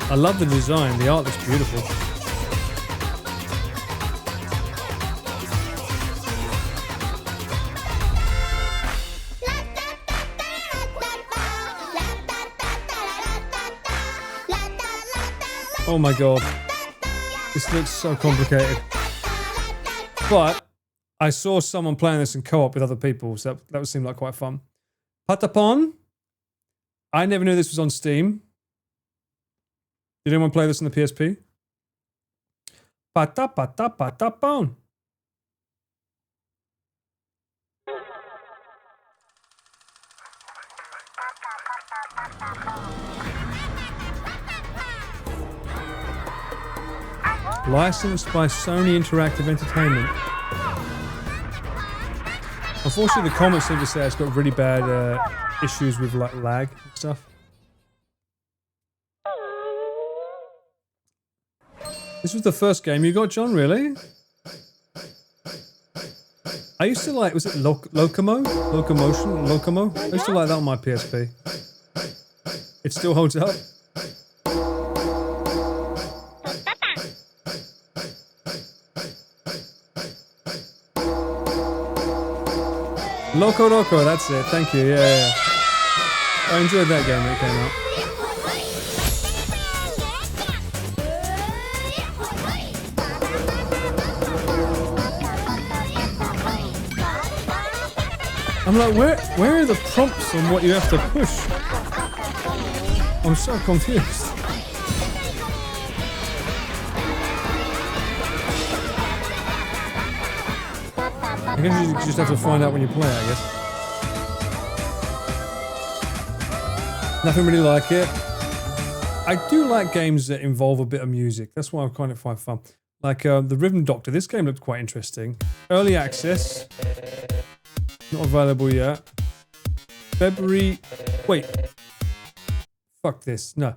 A: I love the design, the art looks beautiful. Oh my god. This looks so complicated. But I saw someone playing this in co-op with other people, so that would seem like quite fun. Patapon. I never knew this was on Steam. Did anyone play this on the PSP? Patapon. Licensed by Sony Interactive Entertainment. Unfortunately, the comments seem to say it's got really bad issues with like lag and stuff. This was the first game you got, John, really? I used to like, was it Locomo? I used to like that on my PSP. It still holds up. Loco, that's it. Thank you. Yeah. I enjoyed that game when it came out. I'm like, where are the prompts on what you have to push? I'm so confused. I guess you just have to find out when you play, I guess. Nothing really like it. I do like games that involve a bit of music. That's why I kind of find fun. Like the Rhythm Doctor. This game looked quite interesting. Early access. Not available yet. February. Wait. Fuck this. No.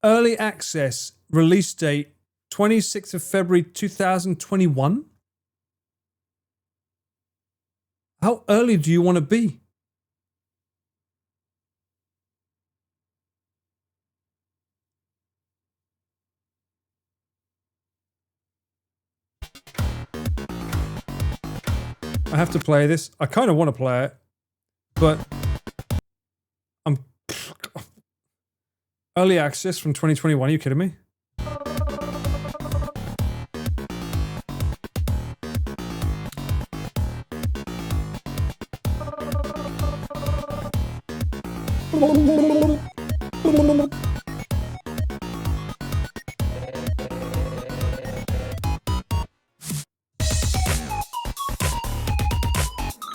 A: Early access. Release date 26th of February 2021. How early do you want to be? I have to play this. I kind of want to play it, but Early access from 2021, are you kidding me?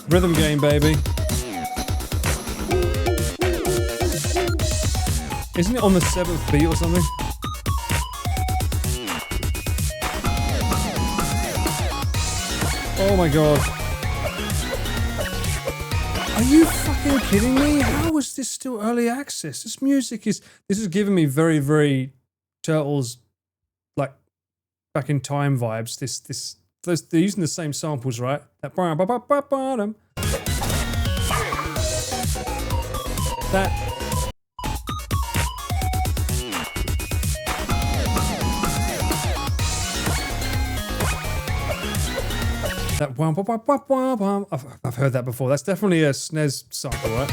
A: Rhythm game, baby. Isn't it on the 7th beat or something? Oh my god. Are you fucking kidding me? How is this still early access? This music is... This is giving me very, very Turtles, like, back in time vibes. They're using the same samples, right? That... That wham, wham, wham, wham, wham, wham. I've heard that before. That's definitely a SNES sample, right?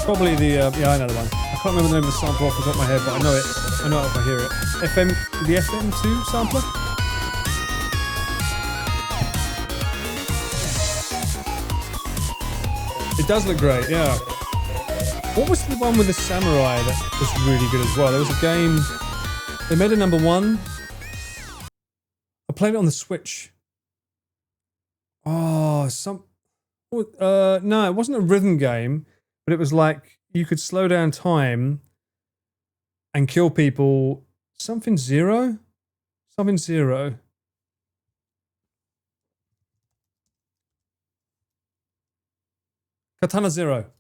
A: Probably the yeah, I know the one. I can't remember the name of the sample off the top of my head, but I know it. I know it if I hear it. The FM2 sampler. It does look great, yeah. What was the one with the samurai that was really good as well? There was a game... They made a #1. I played it on the Switch. Oh, no, it wasn't a rhythm game, but it was like you could slow down time and kill people. Something Zero? Something Zero. Katana Zero.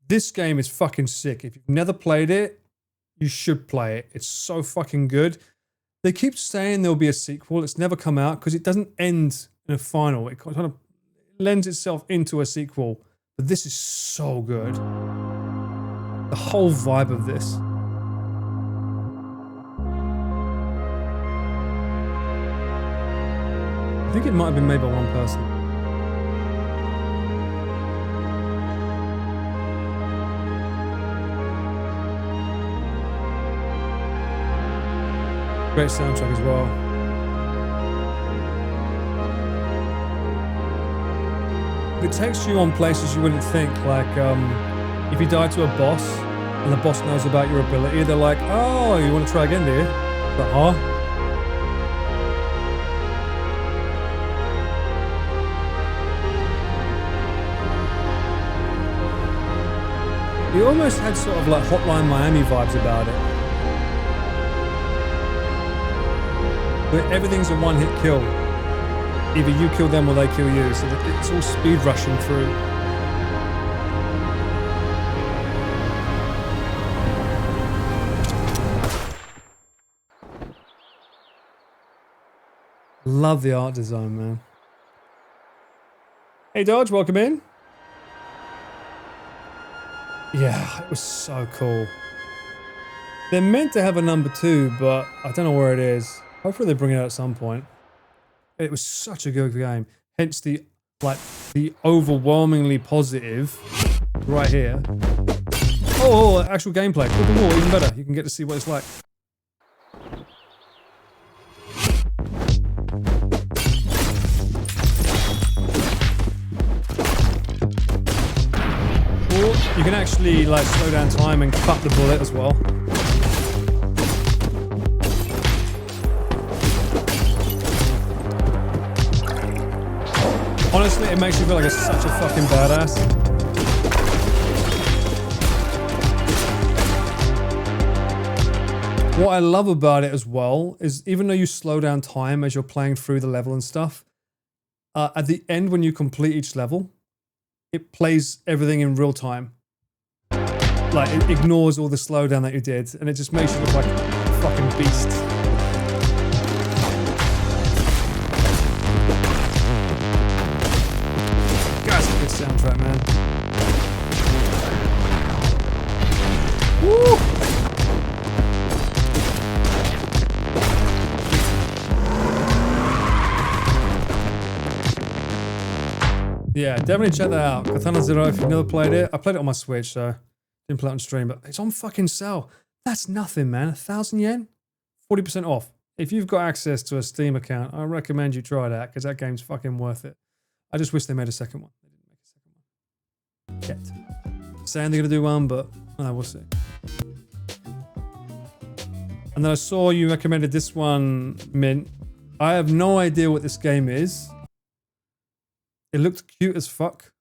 A: This game is fucking sick. If you've never played it, you should play it. It's so fucking good. They keep saying there'll be a sequel. It's never come out because it doesn't end in a final. It kind of lends itself into a sequel. But this is so good. The whole vibe of this. I think it might have been made by one person. Great soundtrack as well. It takes you on places you wouldn't think, like if you die to a boss and the boss knows about your ability, they're like, oh, you want to try again, do you? Like, huh? You almost had sort of like Hotline Miami vibes about it. But everything's a one-hit kill. Either you kill them or they kill you, so it's all speed rushing through. Love the art design, man. Hey Dodge, welcome in. Yeah, it was so cool. They're meant to have a #2, but I don't know where it is. Hopefully they bring it out at some point. It was such a good game. Hence the overwhelmingly positive right here. Oh, actual gameplay. Cool, even better. You can get to see what it's like. Or you can actually like slow down time and cut the bullet as well. Honestly, it makes you feel like such a fucking badass. What I love about it as well is even though you slow down time as you're playing through the level and stuff, at the end when you complete each level, it plays everything in real time. Like, it ignores all the slowdown that you did, and it just makes you look like a fucking beast. Soundtrack, man. Woo! Yeah, definitely check that out. Katana Zero, if you've never played it. I played it on my Switch, so didn't play it on stream, but it's on fucking sale. That's nothing, man. 1,000 yen? 40% off. If you've got access to a Steam account, I recommend you try that, because that game's fucking worth it. I just wish they made a second one. They didn't make a second one. Yet. Saying they're going to do one, but we'll see. And then I saw you recommended this one, Mint. I have no idea what this game is. It looked cute as fuck.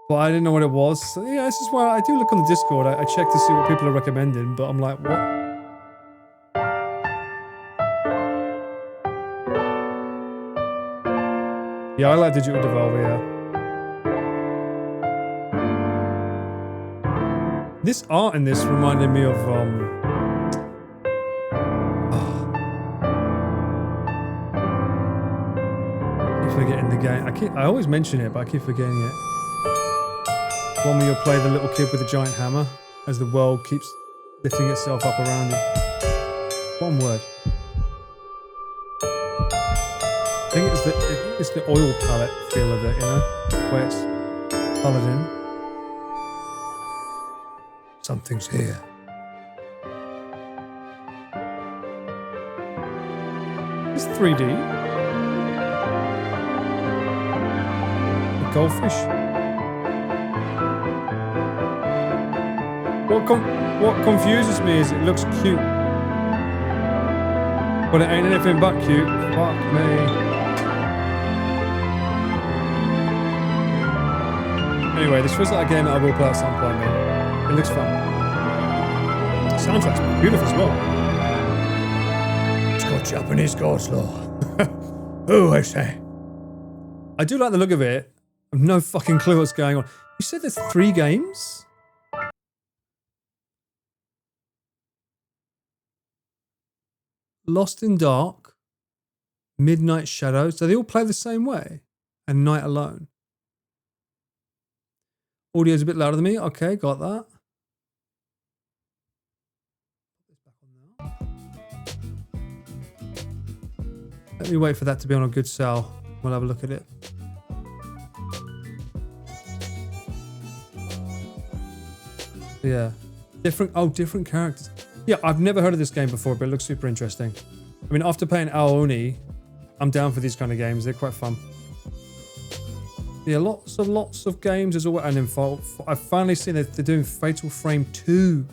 A: But I didn't know what it was. So yeah, this is why I do look on the Discord. I check to see what people are recommending, but I'm like, what? Yeah, I like Digital Devolver, yeah. This art in this reminded me of forgetting the game. I always mention it, but I keep forgetting it. One where you'll play the little kid with the giant hammer as the world keeps lifting itself up around you. One word. I think it's the oil palette feel of it, you know, where it's coloured in. Something's here. It's 3D. Goldfish. What confuses me is it looks cute, but it ain't anything but cute. Fuck me. Anyway, this feels like a game that I will play at some point, man. It looks fun. The soundtrack's beautiful as well. It's got Japanese coleslaw. Oh, I say. I do like the look of it. I have no fucking clue what's going on. You said there's 3 games? Lost in Dark, Midnight Shadows. So they all play the same way? And Night Alone. Audio's a bit louder than me. Okay, got that. Let me wait for that to be on a good sale. We'll have a look at it. Yeah. Different characters. Yeah, I've never heard of this game before, but it looks super interesting. I mean, after playing Aoni, I'm down for these kind of games. They're quite fun. Yeah, lots of games as well. And then I've finally seen that they're doing Fatal Frame 2.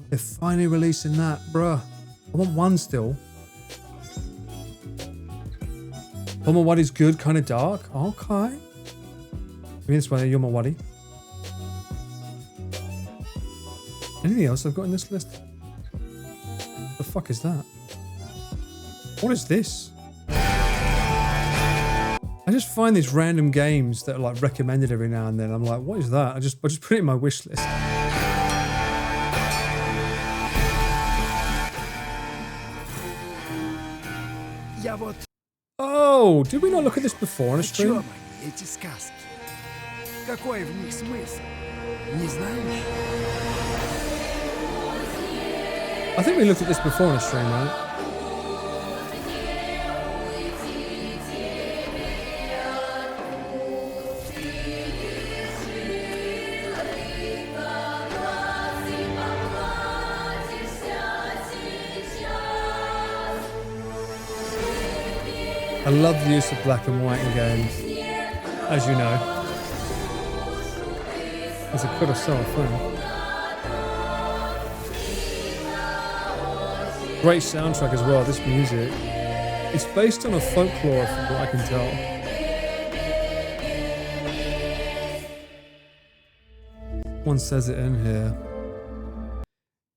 A: They're finally releasing that, bruh. I want 1 still. Yomawari's good, kind of dark. Okay. I mean, this one, Yomawari. Anything else I've got in this list? What the fuck is that? What is this? I just find these random games that are like recommended every now and then. I'm like, what is that? I just put it in my wish list. Oh, did we not look at this before on a stream? I think we looked at this before on a stream, right? I love the use of black and white in games, as you know. As a Kurosawa film. Great soundtrack as well, this music. It's based on a folklore from what I can tell. One says it in here.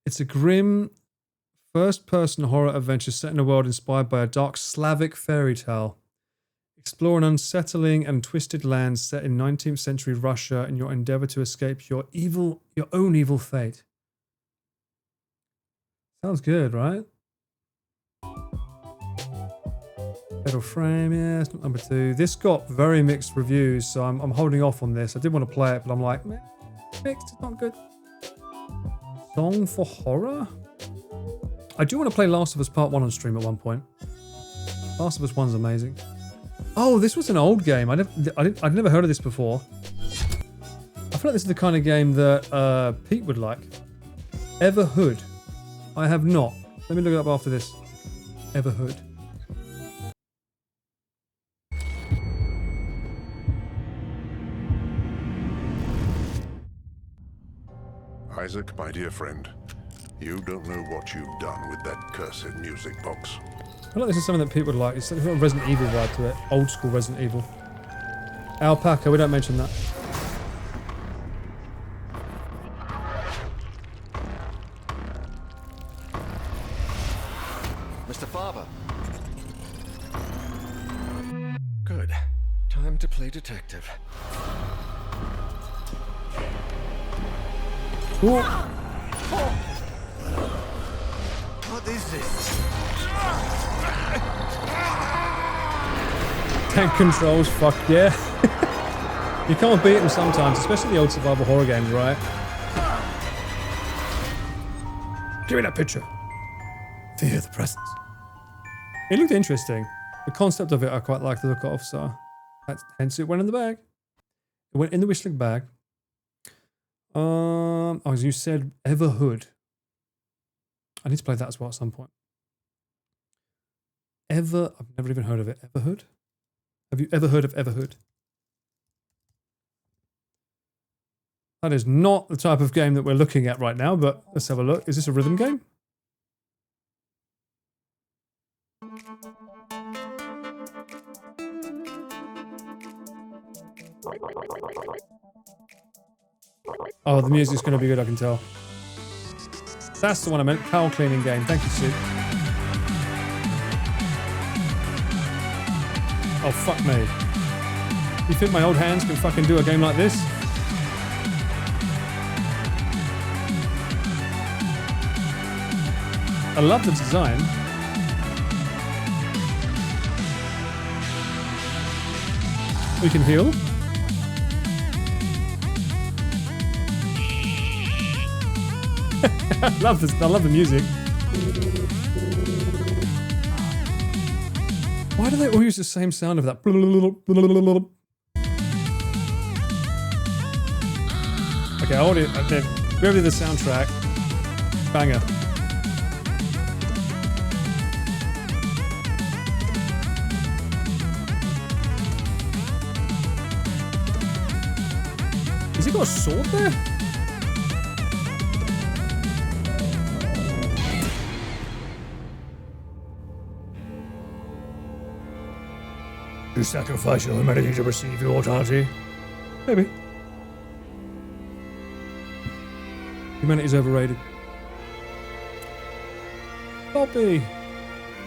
A: It's a grim first-person horror adventure set in a world inspired by a dark Slavic fairy tale. Explore an unsettling and twisted land set in 19th century Russia in your endeavor to escape your own evil fate. Sounds good, right? Fatal Frame, yeah, it's not number 2. This got very mixed reviews, so I'm holding off on this. I did want to play it, but I'm like, meh, mixed, it's not good. Song for horror? I do want to play Last of Us Part 1 on stream at one point. Last of Us 1's amazing. Oh, this was an old game. I'd never heard of this before. I feel like this is the kind of game that Pete would like. Everhood. I have not. Let me look it up after this. Everhood.
H: Isaac, my dear friend, you don't know what you've done with that cursed music box.
A: I feel like this is something that Pete would like. It's got a Resident Evil vibe to it. Old school Resident Evil. Alpaca, we don't mention that.
B: Mr. Farber. Good. Time to play detective.
A: Ooh.
B: What is this?
A: Tank controls, fuck yeah. You can't beat them sometimes, especially the old survival horror games, right? Give me that picture. Fear the presence. It looked interesting. The concept of it I quite like the look of, so hence it went in the bag. It went in the wishlist bag. As you said, Everhood. I need to play that as well at some point. I've never even heard of it. Everhood? Have you ever heard of Everhood? That is not the type of game that we're looking at right now, but let's have a look. Is this a rhythm game? Oh, the music's going to be good, I can tell. That's the one I meant. Cowl cleaning game. Thank you, Sue. Oh, fuck me. You think my old hands can fucking do a game like this? I love the design. We can heal. I love this. I love the music. Why do they all use the same sound of that? Okay, hold it. Okay, really the soundtrack. Banger. Has he got a sword there? You sacrifice your humanity to receive your mortality? Maybe. Humanity's overrated. Bobby!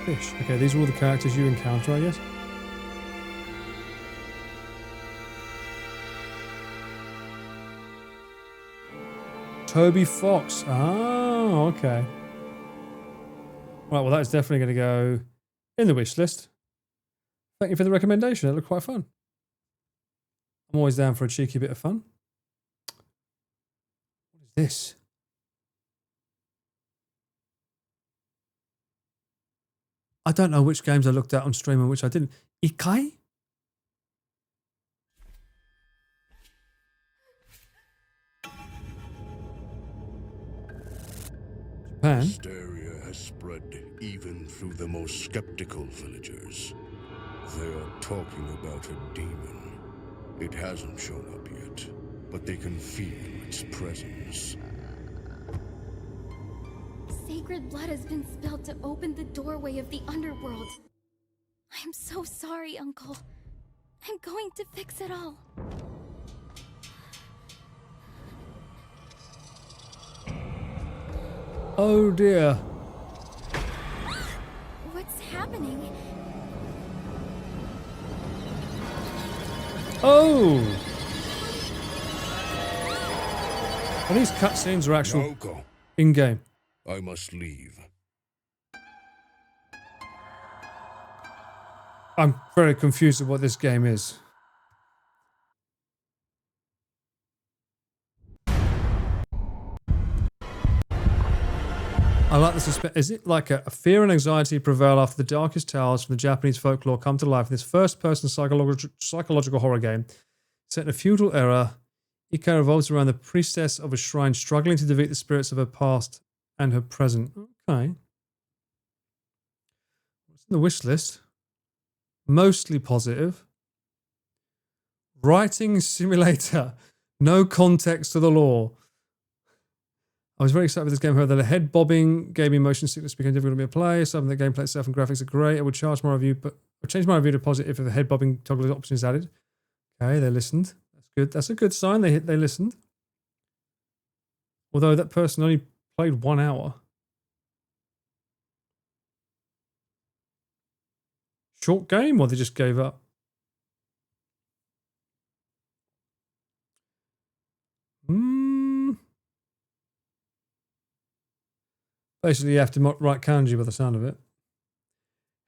A: Fish. Okay, these are all the characters you encounter, I guess. Toby Fox. Oh, okay. Right, well, that's definitely going to go in the wish list. Thank you for the recommendation. It looked quite fun. I'm always down for a cheeky bit of fun. What is this? I don't know which games I looked at on stream and which I didn't. Ikai? Japan?
J: Hysteria has spread even through the most skeptical villagers. They are talking about a demon. It hasn't shown up yet, but they can feel its presence.
K: Sacred blood has been spilled to open the doorway of the underworld. I am so sorry, Uncle. I'm going to fix it all.
A: Oh dear.
K: What's happening?
A: Oh! Well, these cutscenes are actual
J: Naoko,
A: in-game.
J: I must leave.
A: I'm very confused with what this game is. I like the suspense. Is it like a fear and anxiety prevail after the darkest tales from the Japanese folklore come to life in this first-person psychological horror game? Set in a feudal era, Ika revolves around the priestess of a shrine struggling to defeat the spirits of her past and her present. Okay. What's in the wish list? Mostly positive. Writing simulator. No context to the lore. I was very excited with this game, however, the head bobbing gave me motion sickness, became difficult to play. Some of the gameplay itself and graphics are great. I would change my review to positive if the head bobbing toggle option is added. Okay, they listened. That's good. That's a good sign. They listened. Although that person only played 1 hour. Short game, or they just gave up? Basically, you have to write kanji by the sound of it.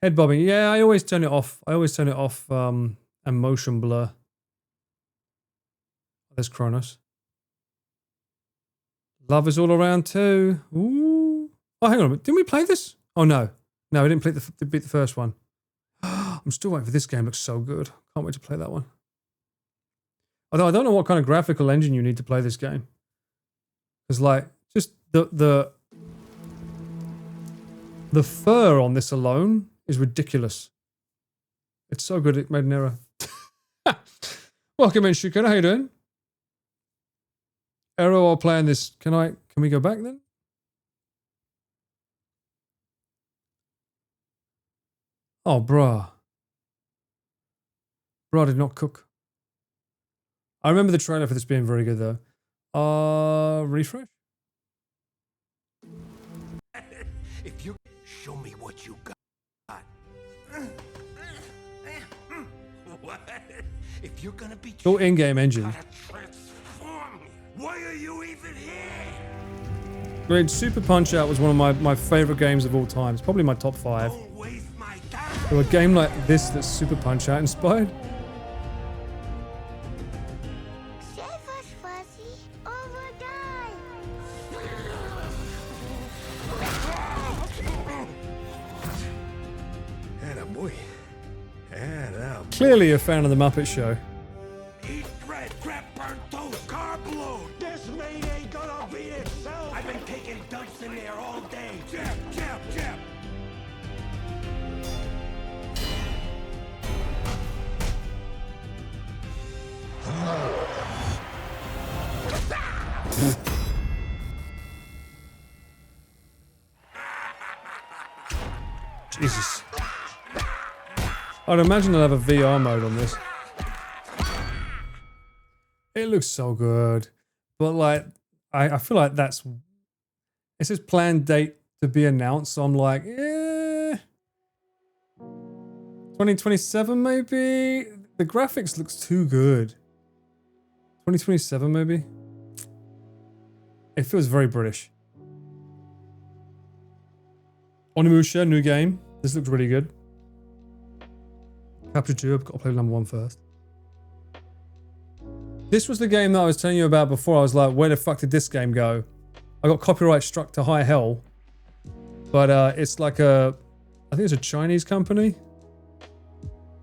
A: Head bobbing. Yeah, I always turn it off. And motion blur. There's Kronos. Love is all around too. Ooh. Oh, hang on a minute. Didn't we play this? Oh, no. No, we didn't beat the first one. I'm still waiting for this game. Looks so good. Can't wait to play that one. Although I don't know what kind of graphical engine you need to play this game. Because, like, just the fur on this alone is ridiculous. It's so good it made an error. Welcome in, Shukura. How you doing? Error while playing this. Can we go back then? Oh, bruh. Bruh did not cook. I remember the trailer for this being very good though. Refresh?
E: If you show me what you got. What? If you're gonna be
A: All in-game engine.
E: Why are you even here?
A: Great. Super Punch-Out was one of my favorite games of all time. It's probably my top 5. So a game like this that's Super Punch-Out inspired. Clearly a fan of the Muppet Show.
E: Eat bread, crap, burnt toast, carb load. This meat ain't gonna beat itself. I've been taking dumps in there all day. Jab, jab, jab.
A: Jesus. I'd imagine they'll have a VR mode on this. It looks so good. But like, I feel like it says planned date to be announced. So I'm like, 2027 maybe? The graphics looks too good. 2027 maybe? It feels very British. Onimusha, new game. This looks really good. Capture 2, I've got to play number 1 first. This was the game that I was telling you about before. I was like, where the fuck did this game go? I got copyright struck to high hell. But it's like I think it's a Chinese company.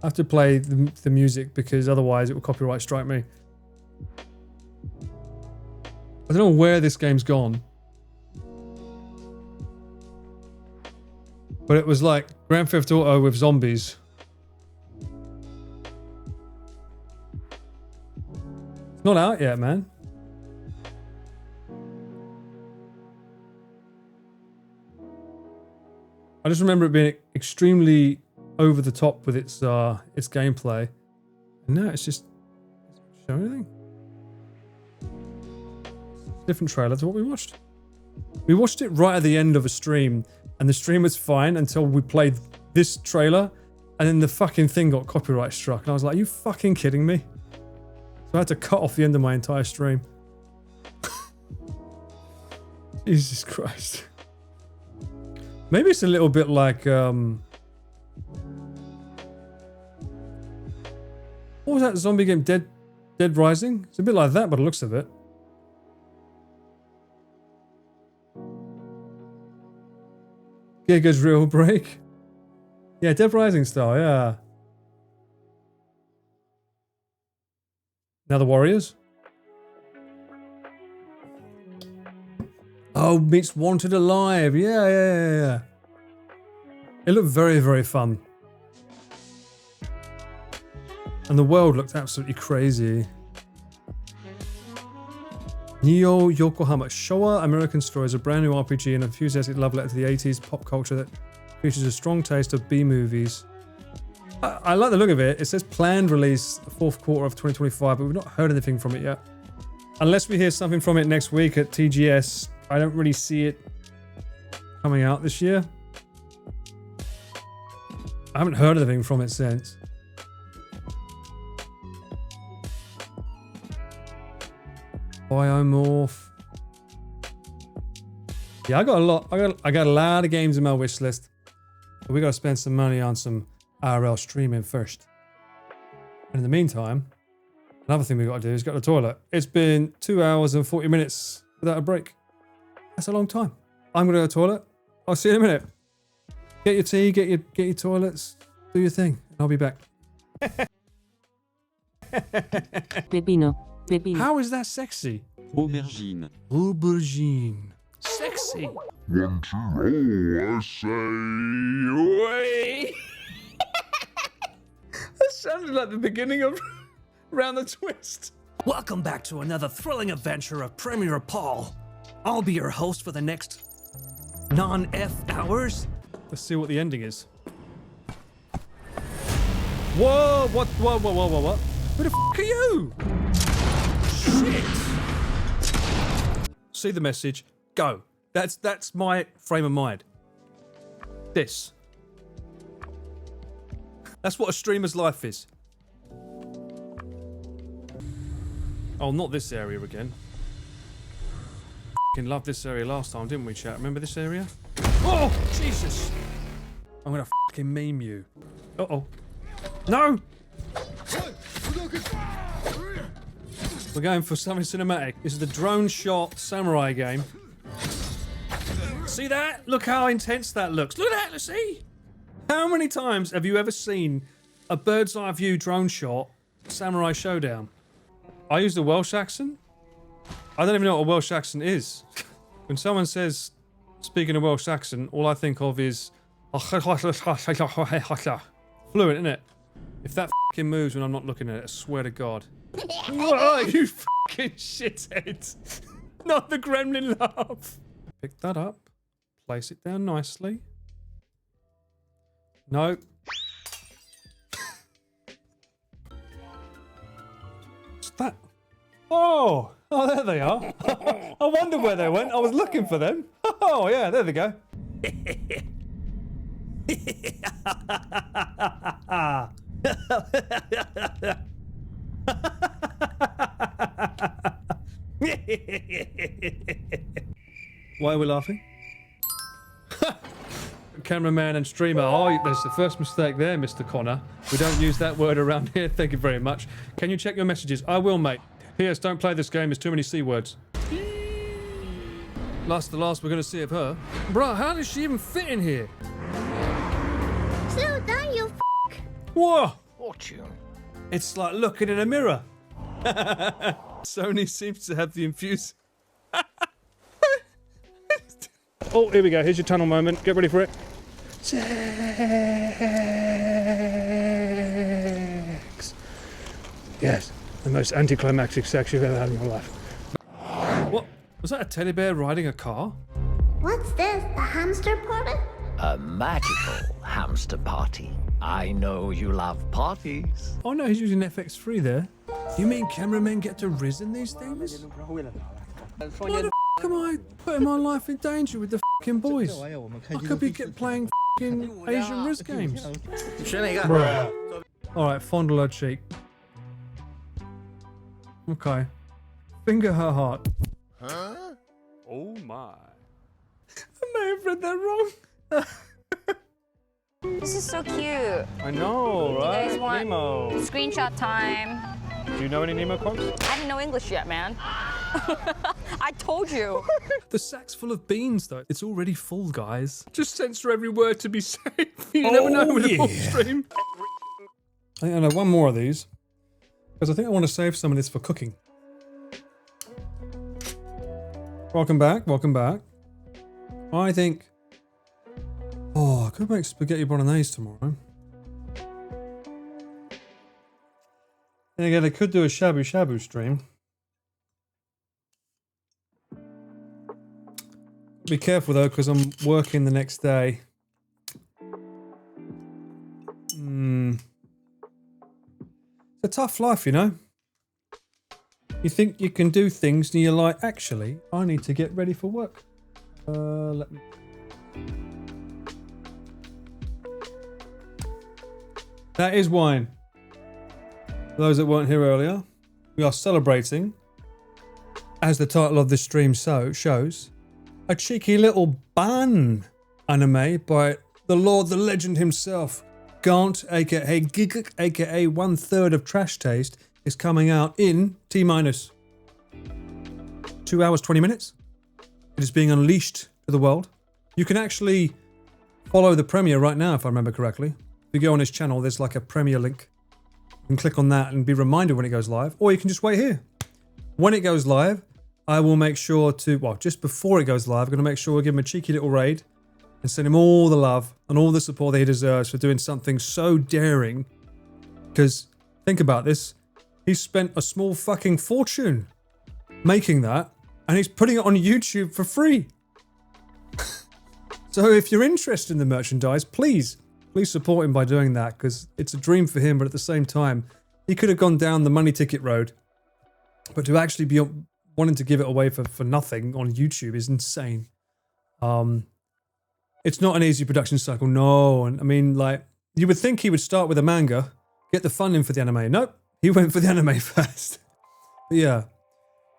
A: I have to play the music because otherwise it will copyright strike me. I don't know where this game's gone. But it was like Grand Theft Auto with zombies. It's not out yet, man. I just remember it being extremely over the top with its gameplay. And now it's just show anything. Different trailer to what we watched. We watched it right at the end of a stream, and the stream was fine until we played this trailer, and then the fucking thing got copyright struck, and I was like, are you fucking kidding me? So I had to cut off the end of my entire stream. Jesus Christ. Maybe it's a little bit like what was that zombie game? Dead Rising? It's a bit like that by the looks of it. Giga's real break. Yeah, Dead Rising style, yeah. Now the Warriors. Oh, meets Wanted Alive. Yeah. It looked very, very fun. And the world looked absolutely crazy. Neo Yokohama. Showa American Story is a brand new RPG and enthusiastic love letter to the 80s pop culture that features a strong taste of B-movies. I like the look of it. It says planned release 4th quarter of 2025, but we've not heard anything from it yet. Unless we hear something from it next week at TGS, I don't really see it coming out this year. I haven't heard anything from it since. Biomorph. Yeah, I got a lot of games in my wish list. But we gotta spend some money on some IRL streaming first. And in the meantime, another thing we gotta do is go to the toilet. It's been 2 hours and 40 minutes without a break. That's a long time. I'm gonna go to the toilet. I'll see you in a minute. Get your tea, get your toilets, do your thing, and I'll be back.
L: Pepino.
A: How is that sexy?
L: Aubergine.
A: Aubergine. Sexy.
H: 1, 2, oh, I say,
A: Way. That sounded like the beginning of Round the Twist.
M: Welcome back to another thrilling adventure of Premier Paul. I'll be your host for the next non-F hours.
A: Let's see what the ending is. Whoa, what? Who the f*** are you? Shit. See the message. Go. That's my frame of mind. This. That's what a streamer's life is. Oh, not this area again. F***ing loved this area last time, didn't we, chat? Remember this area? Oh, Jesus! I'm gonna f***ing meme you. Uh-oh. No! We're going for something cinematic. This is the drone shot samurai game. See that? Look how intense that looks. Look at that, see? How many times have you ever seen a bird's eye view drone shot samurai showdown? I use the Welsh accent. I don't even know what a Welsh accent is. When someone says, speaking a Welsh accent, all I think of is fluent, isn't it? If that f***ing moves when I'm not looking at it, I swear to God. Whoa, you f***ing shithead. Not the gremlin laugh. Pick that up. Place it down nicely. No. What's that? Oh, there they are. I wondered where they went. I was looking for them. Oh, yeah, there they go. Why are we laughing? Cameraman and streamer. Oh, there's the first mistake there, Mr. Connor. We don't use that word around here. Thank you very much. Can you check your messages? I will, mate. P.S. Don't play this game. There's too many C words. Last we're going to see of her. Bruh, how does she even fit in here?
I: Slow down, you f***.
A: Whoa!
B: Fortune.
A: It's like looking in a mirror. Sony seems to have the infuse. Oh, here we go. Here's your tunnel moment. Get ready for it. Sex. Yes, the most anticlimactic sex you've ever had in your life. What? Was that a teddy bear riding a car?
I: What's this? The hamster party?
N: A magical hamster party. I know you love parties.
A: Oh no, he's using FX3 there. You mean cameramen get to riz in these things? Why the f*** am I putting my life in danger with the f***ing boys? I could be playing f***ing Asian riz games. Alright, fondle her cheek. Okay. Finger her heart.
B: Huh?
A: Oh my. I may have read that wrong.
O: This is so cute.
A: I know, right?
O: You guys want
A: Nemo.
O: screenshot time?
A: Do you know any Nemo quotes?
O: I didn't know English yet, man. I told you.
A: The sack's full of beans, though. It's already full, guys. Just censor every word to be safe. You never know with a full stream. I think I know one more of these. Because I think I want to save some of this for cooking. Welcome back, welcome back. I think... Oh, I could make spaghetti bolognese tomorrow. And again, I could do a shabu shabu stream. Be careful though, because I'm working the next day. It's a tough life, you know. You think you can do things and you're like, actually, I need to get ready for work. Let me... That is wine. For those that weren't here earlier, we are celebrating, as the title of this stream shows, a cheeky little ban anime by the Lord, the legend himself, Garnt, aka Giguk, aka 1/3 of Trash Taste, is coming out in T-minus 2 hours 20 minutes. It is being unleashed to the world. You can actually follow the premiere right now, if I remember correctly. If you go on his channel, there's like a premiere link. You can click on that and be reminded when it goes live, or you can just wait here. When it goes live, I will make sure to, well, just before it goes live, I'm going to make sure we'll give him a cheeky little raid and send him all the love and all the support that he deserves for doing something so daring. Because, think about this, he's spent a small fucking fortune making that, and he's putting it on YouTube for free. So if you're interested in the merchandise, please support him by doing that, because it's a dream for him, but at the same time, he could have gone down the money ticket road. But to actually be wanting to give it away for nothing on YouTube is insane. It's not an easy production cycle, no. And I mean, like, you would think he would start with a manga, get the funding for the anime. Nope, he went for the anime first. But yeah,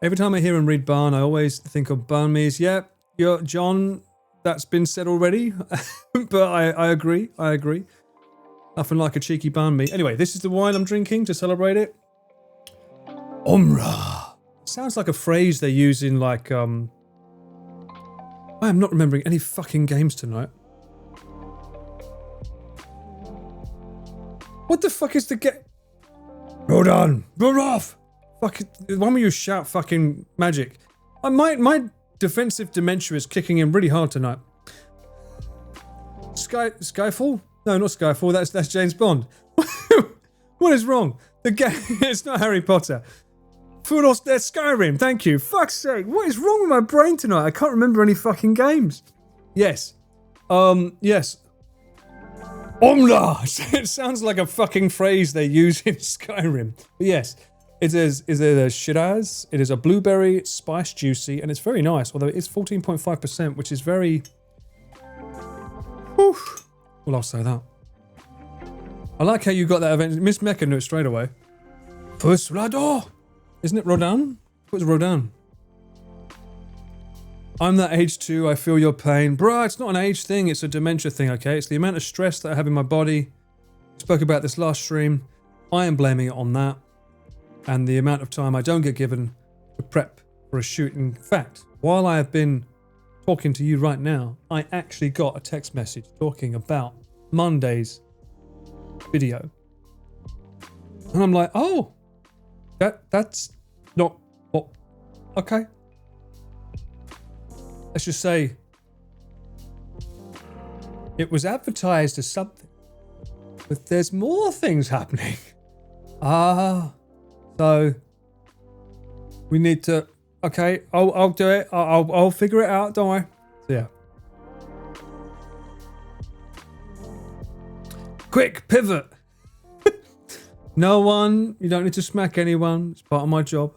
A: every time I hear him read Barn, I always think of Barn Me's. Yeah, you're John, that's been said already. But I agree. Nothing like a cheeky Barn Me. Anyway, this is the wine I'm drinking to celebrate it. Omra. Sounds like a phrase they use in like, I am not remembering any fucking games tonight. What the fuck is the game? Hold on. Roll off. Fuck it. The one where you shout fucking magic. My defensive dementia is kicking in really hard tonight. Skyfall? No, not Skyfall. That's James Bond. What is wrong? The game. It's not Harry Potter. That's Skyrim. Thank you. Fuck's sake. What is wrong with my brain tonight? I can't remember any fucking games. Yes. Yes. Omla. It sounds like a fucking phrase they use in Skyrim. But yes. It is a Shiraz. It is a blueberry, spice juicy, and it's very nice. Although it's 14.5%, which is very... Whew. Well, I'll say that. I like how you got that event. Miss Mecca knew it straight away. First Radar. Isn't it Rodin? What's Rodin? I'm that age too. I feel your pain. Bruh, it's not an age thing. It's a dementia thing, okay? It's the amount of stress that I have in my body. I spoke about this last stream. I am blaming it on that. And the amount of time I don't get given to prep for a shoot. In fact, while I have been talking to you right now, I actually got a text message talking about Monday's video. And I'm like, oh, that's not what, okay. Let's just say it was advertised as something, but there's more things happening. So we need to, okay, I'll do it. I'll figure it out, don't worry. So yeah. Quick pivot. No one, you don't need to smack anyone. It's part of my job.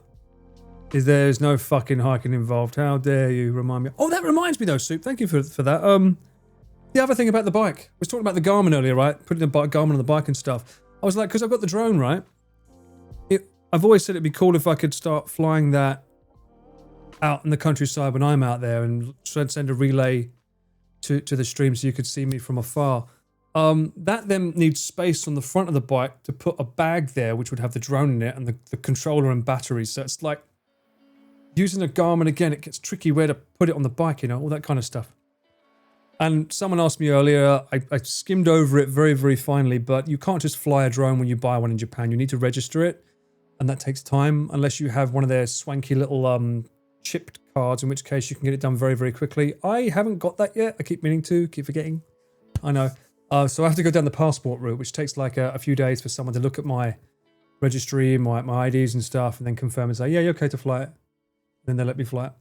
A: There's no fucking hiking involved. How dare you remind me? Oh, that reminds me though, Soup. Thank you for that. The other thing about the bike. I was talking about the Garmin earlier, right? Putting the Garmin on the bike and stuff. I was like, because I've got the drone, right? I've always said it'd be cool if I could start flying that out in the countryside when I'm out there and send a relay to the stream so you could see me from afar. That then needs space on the front of the bike to put a bag there which would have the drone in it and the controller and batteries. So it's like using a Garmin again, it gets tricky where to put it on the bike, you know, all that kind of stuff. And someone asked me earlier, I skimmed over it very, very finely, but you can't just fly a drone when you buy one in Japan. You need to register it, and that takes time unless you have one of their swanky little chipped cards, in which case you can get it done very, very quickly. I haven't got that yet. I keep meaning to, keep forgetting. I know. So I have to go down the passport route, which takes like a few days for someone to look at my registry, my IDs and stuff, and then confirm and say, yeah, you're okay to fly it. Then they let me fly it.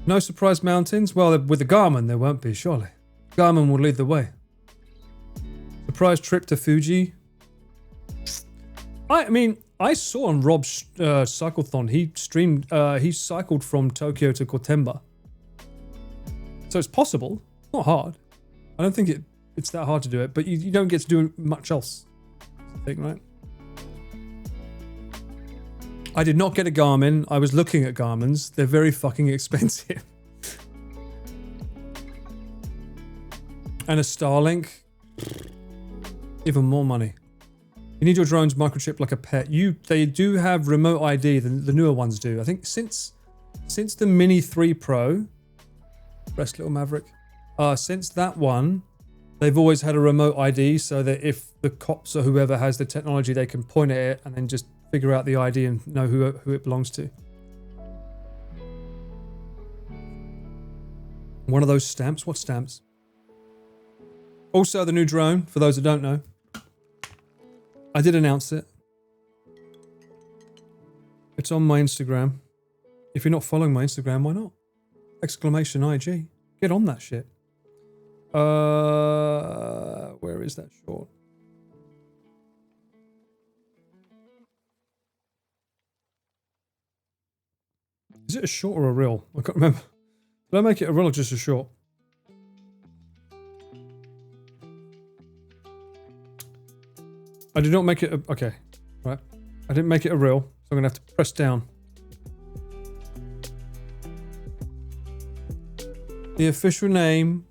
A: No surprise mountains? Well, with the Garmin, there won't be, surely. Garmin will lead the way. Surprise trip to Fuji? I mean, I saw on Rob's Cyclethon, he cycled from Tokyo to Gotemba. So it's possible. It's not hard. I don't think it's that hard to do it, but you don't get to do much else. I think, right? I did not get a Garmin. I was looking at Garmin's. They're very fucking expensive. And a Starlink. Even more money. You need your drones microchipped like a pet. They do have remote ID. The newer ones do. I think since the Mini 3 Pro, rest little Maverick. Since that one, they've always had a remote ID so that if the cops or whoever has the technology, they can point at it and then just figure out the ID and know who it belongs to. One of those stamps? What stamps? Also, the new drone, for those that don't know. I did announce it. It's on my Instagram. If you're not following my Instagram, why not? Exclamation IG. Get on that shit. Where is that short? Is it a short or a reel? I can't remember. Did I make it a reel or just a short? I did not make it a... Okay. Right. I didn't make it a reel, so I'm going to have to press down. The official name.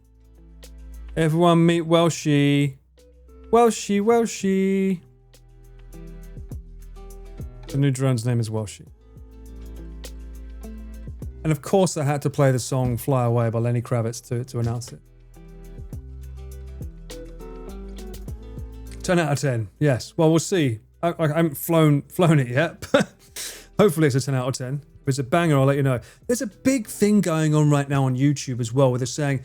A: Everyone meet Welshie. Welshie, Welshie. The new drone's name is Welshie. And of course I had to play the song Fly Away by Lenny Kravitz to announce it. 10 out of 10, yes. Well, we'll see. I haven't flown it yet, but hopefully it's a 10 out of 10. If it's a banger, I'll let you know. There's a big thing going on right now on YouTube as well, where they're saying,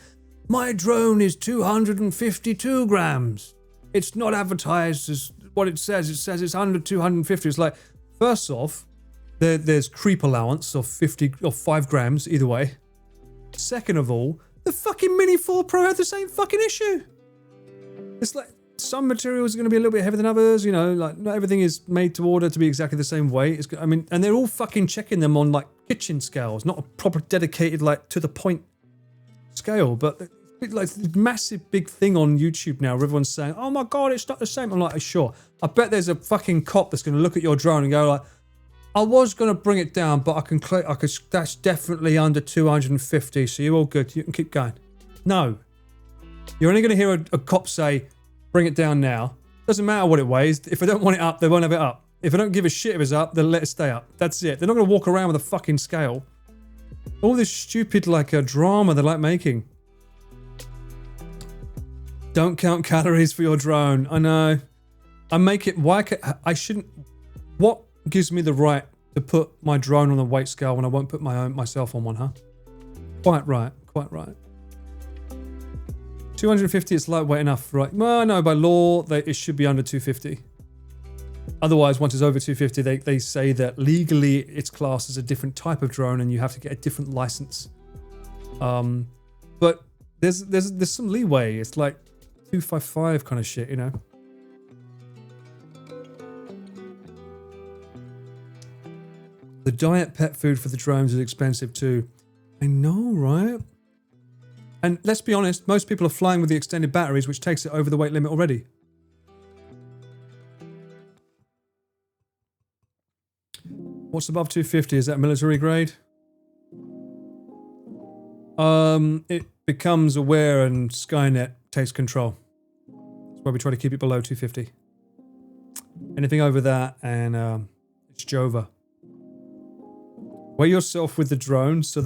A: my drone is 252 grams. It's not advertised as what it says. It says it's under 250. It's like, first off, there's creep allowance of 50 or 5 grams either way. Second of all, the fucking Mini 4 Pro had the same fucking issue. It's like some materials are going to be a little bit heavier than others, you know, like not everything is made to order to be exactly the same weight. I mean, and they're all fucking checking them on like kitchen scales, not a proper dedicated like to the point scale, but it's like this massive big thing on YouTube now where everyone's saying, oh my God, it's not the same. I'm like, sure. I bet there's a fucking cop that's going to look at your drone and go like, I was going to bring it down, but that's definitely under 250, so you're all good. You can keep going. No. You're only going to hear a cop say, bring it down now. Doesn't matter what it weighs. If I don't want it up, they won't have it up. If I don't give a shit if it's up, they'll let it stay up. That's it. They're not going to walk around with a fucking scale. All this stupid like drama they like making. Don't count calories for your drone. I know. I make it... I shouldn't... What gives me the right to put my drone on a weight scale when I won't put myself on one, huh? Quite right. Quite right. 250 is lightweight enough, right? Well, no, by law, it should be under 250. Otherwise, once it's over 250, they say that legally it's classed as a different type of drone and you have to get a different license. But there's some leeway. It's like 255 kind of shit, you know? The diet pet food for the drones is expensive too. I know, right? And let's be honest, most people are flying with the extended batteries, which takes it over the weight limit already. What's above 250? Is that military grade? It becomes aware and Skynet takes control. That's why we try to keep it below 250. Anything over that and it It's Jova. Weigh yourself with the drone so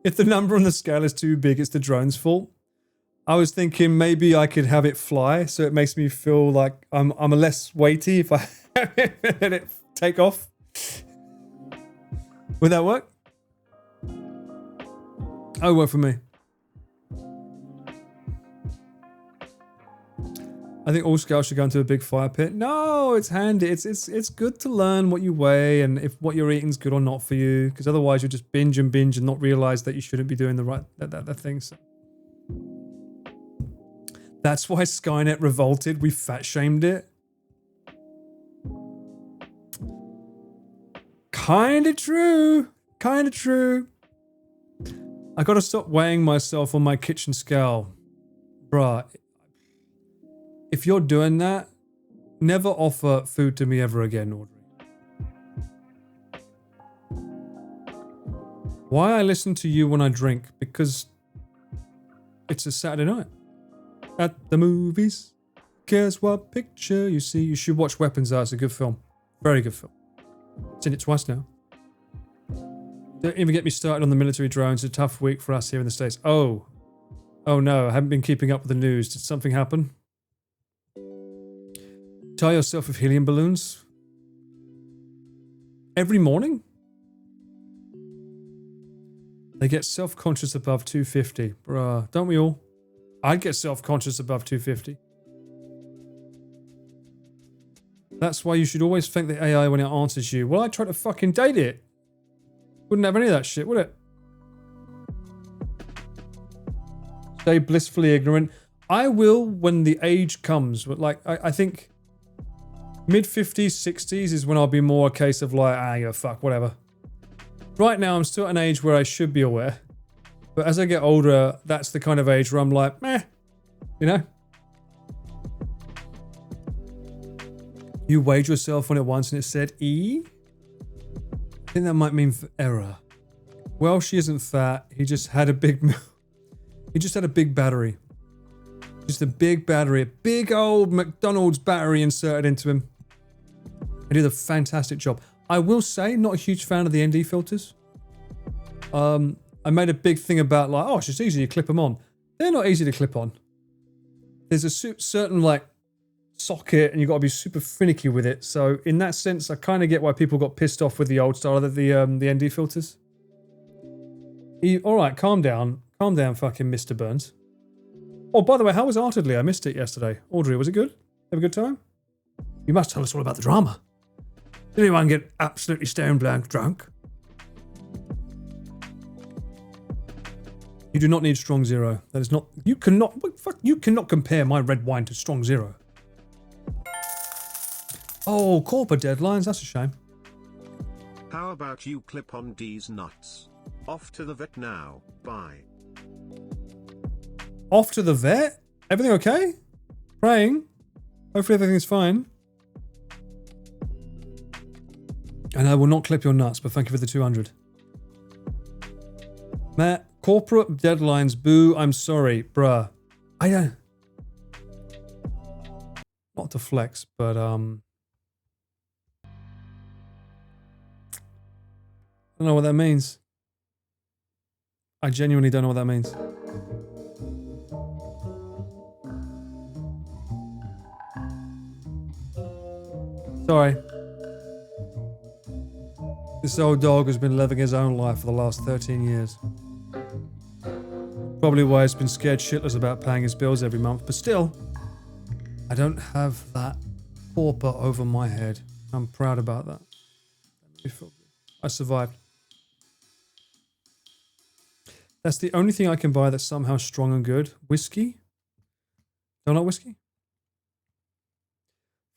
A: if the number on the scale is too big, it's the drone's fault. I was thinking maybe I could have it fly so it makes me feel like I'm a less weighty if I let it take off. Would that work? Oh, work for me. I think all scouts should go into a big fire pit. No, it's handy. It's good to learn what you weigh and if what you're eating's good or not for you, because otherwise you'll just binge and not realize that you shouldn't be doing the right that thing. So. That's why Skynet revolted. We fat shamed it. Kinda true. Kinda true. I gotta stop weighing myself on my kitchen scale. Bruh. If you're doing that, never offer food to me ever again, Audrey. Why I listen to you when I drink? Because it's a Saturday night. At the movies. Guess what picture you see? You should watch Weapons Are. It's a good film. Very good film. Seen it twice now. Don't even get me started on the military drones. It's a tough week for us here in the States. Oh. Oh no, I haven't been keeping up with the news. Did something happen? Tie yourself with helium balloons? Every morning? They get self-conscious above 250. Bruh, don't we all? I'd get self-conscious above 250. That's why you should always thank the AI when it answers you. Well, I tried to fucking date it. Wouldn't have any of that shit, would it? Stay blissfully ignorant. I will when the age comes. But like, I think mid-50s, 60s is when I'll be more a case of like, yeah, fuck, whatever. Right now, I'm still at an age where I should be aware. But as I get older, that's the kind of age where I'm like, meh, you know? You weighed yourself on it once and it said E? I think that might mean error. Well, she isn't fat. He just had a big... he just had a big battery. Just a big battery. A big old McDonald's battery inserted into him. He did a fantastic job. I will say, not a huge fan of the ND filters. I made a big thing about like, oh, it's just easy, you clip them on. They're not easy to clip on. There's a certain like socket and you've got to be super finicky with it. So in that sense, I kind of get why people got pissed off with the old style of the ND filters. All right, calm down. Calm down, fucking Mr. Burns. Oh, by the way, how was Artedly? I missed it yesterday. Audrey, was it good? Have a good time? You must tell us all about the drama. Did anyone get absolutely stone blank drunk? You do not need Strong Zero. That is not... You cannot... Fuck, you cannot compare my red wine to Strong Zero. Oh, corporate deadlines. That's a shame.
C: How about you clip on D's nuts? Off to the vet now. Bye.
A: Off to the vet? Everything okay? Praying. Hopefully everything's fine. And I will not clip your nuts, but thank you for the 200. Matt, corporate deadlines, boo, I'm sorry, bruh. I don't... Not to flex, but, I don't know what that means. I genuinely don't know what that means. Sorry. This old dog has been living his own life for the last 13 years. Probably why he's been scared shitless about paying his bills every month, but still, I don't have that pauper over my head. I'm proud about that. I survived. That's the only thing I can buy that's somehow strong and good. Whiskey? Don't like whiskey?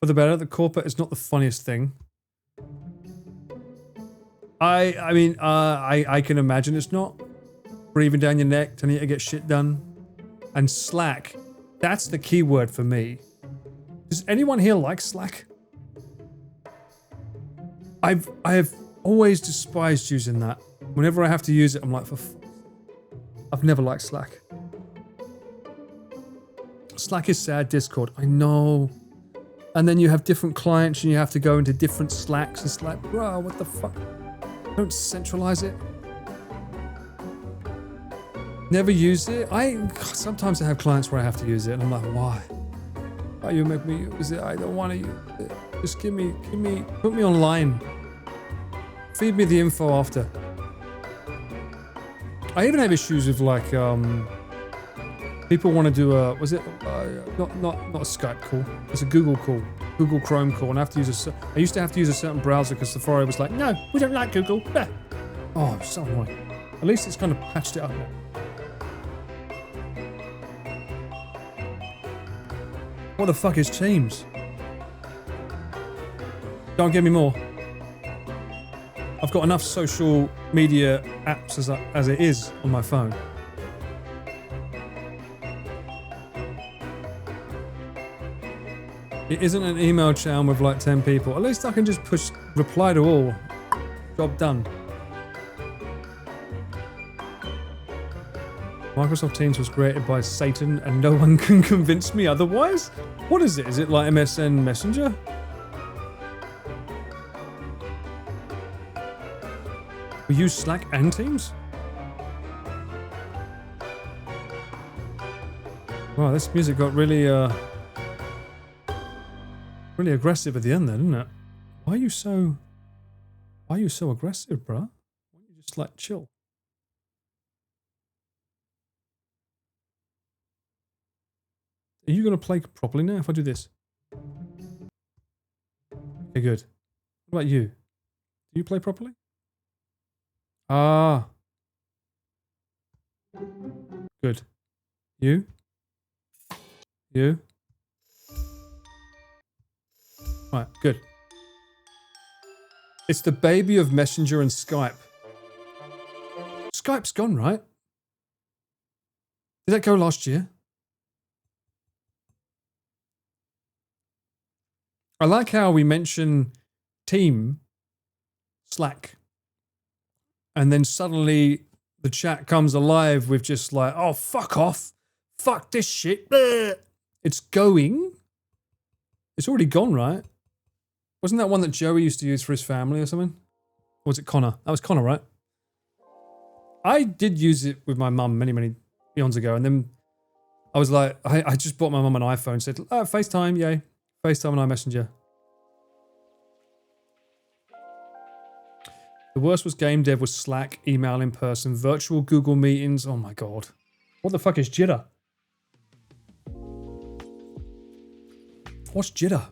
A: For the better, the corporate is not the funniest thing. I mean, I can imagine it's not. Breathing down your neck, telling you to get shit done. And Slack. That's the key word for me. Does anyone here like Slack? I have always despised using that. Whenever I have to use it, I'm like, I've never liked Slack. Slack is sad Discord. I know. And then you have different clients and you have to go into different Slacks. It's like, bro, what the fuck? Don't centralize it. Never used it. Sometimes I have clients where I have to use it and I'm like, why? Why you make me use it? I don't want to use it. Just put me online. Feed me the info after. I even have issues with like, people want to do a, was it, not a Skype call. It's a Google call, Google Chrome call. And I used to have to use a certain browser because Safari was like, no, we don't like Google. Bah. Oh, so annoying. At least it's kind of patched it up now. What the fuck is Teams? Don't give me more. I've got enough social media apps as it is on my phone. It isn't an email chain with like 10 people. At least I can just push reply to all. Job done. Microsoft Teams was created by Satan and no one can convince me otherwise? What is it? Is it like MSN Messenger? We use Slack and Teams? Wow, this music got really really aggressive at the end there, didn't it? Why are you so aggressive, bruh? Why don't you just like chill? Are you going to play properly now if I do this? Okay, good. What about you? Do you play properly? Ah. Good. You? You? Right, good. It's the baby of Messenger and Skype. Skype's gone, right? Did that go last year? I like how we mention Team, Slack, and then suddenly the chat comes alive with just like, oh, fuck off. Fuck this shit. Bleh. It's going. It's already gone, right? Wasn't that one that Joey used to use for his family or something? Or was it Connor? That was Connor, right? I did use it with my mum many eons ago, and then I was like, I just bought my mum an iPhone, said, oh, FaceTime, yay. FaceTime and iMessenger. The worst was game dev was Slack, email in person, virtual Google meetings. Oh my god. What the fuck is Jitter? What's Jitter?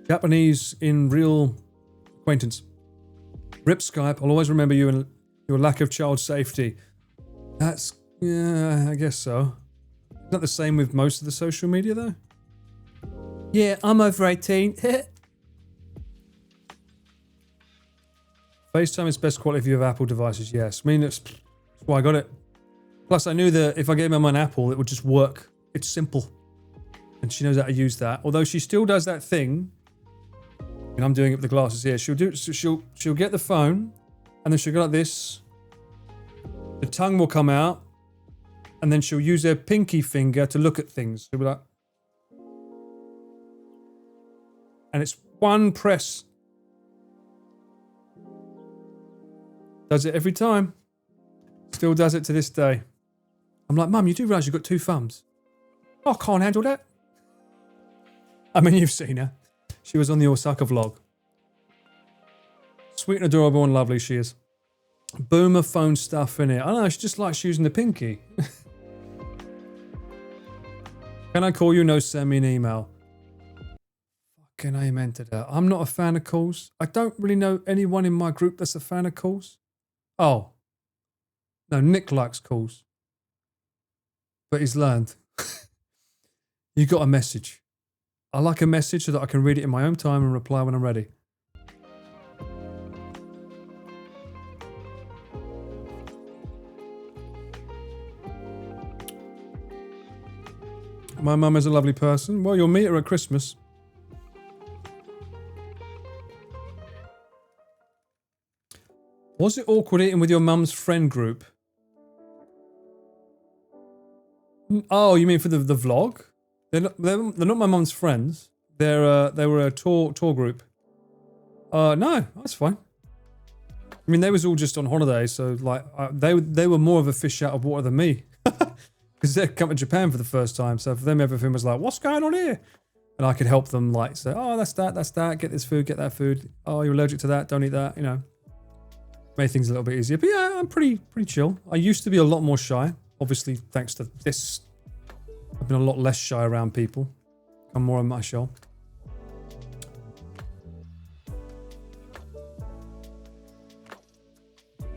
A: Japanese in real acquaintance. Rip Skype, I'll always remember you and your lack of child safety. That's, yeah, I guess so. Isn't that the same with most of the social media though? Yeah, I'm over 18. FaceTime is best quality if you have Apple devices, yes. I mean, that's why I got it. Plus, I knew that if I gave them an Apple, it would just work. It's simple. And she knows how to use that. Although she still does that thing. And I'm doing it with the glasses here. She'll get the phone, and then she'll go like this. The tongue will come out, and then she'll use her pinky finger to look at things. She'll be like... And it's one press. Does it every time. Still does it to this day. I'm like, Mum, you do realise you've got two thumbs? Oh, I can't handle that. I mean, you've seen her. She was on the Osaka vlog. Sweet and adorable and lovely she is. Boomer phone stuff in it. I don't know, she just likes using the pinky. Can I call you? No, send me an email. Fucking amen to that. I'm not a fan of calls. I don't really know anyone in my group that's a fan of calls. Oh. No, Nick likes calls. But he's learned. You got a message. I like a message so that I can read it in my own time and reply when I'm ready. My mum is a lovely person. Well, you'll meet her at Christmas. Was it awkward eating with your mum's friend group? Oh, you mean for the vlog? They're not my mum's friends, They were a tour group. No, that's fine. I mean, they was all just on holiday, so like they were more of a fish out of water than me, because they'd come to Japan for the first time. So for them, everything was like, "What's going on here?" And I could help them, like say, "Oh, that's that. Get this food, get that food. Oh, you're allergic to that. Don't eat that." You know, made things a little bit easier. But yeah, I'm pretty chill. I used to be a lot more shy. Obviously, thanks to this, I've been a lot less shy around people. I'm more on my shell.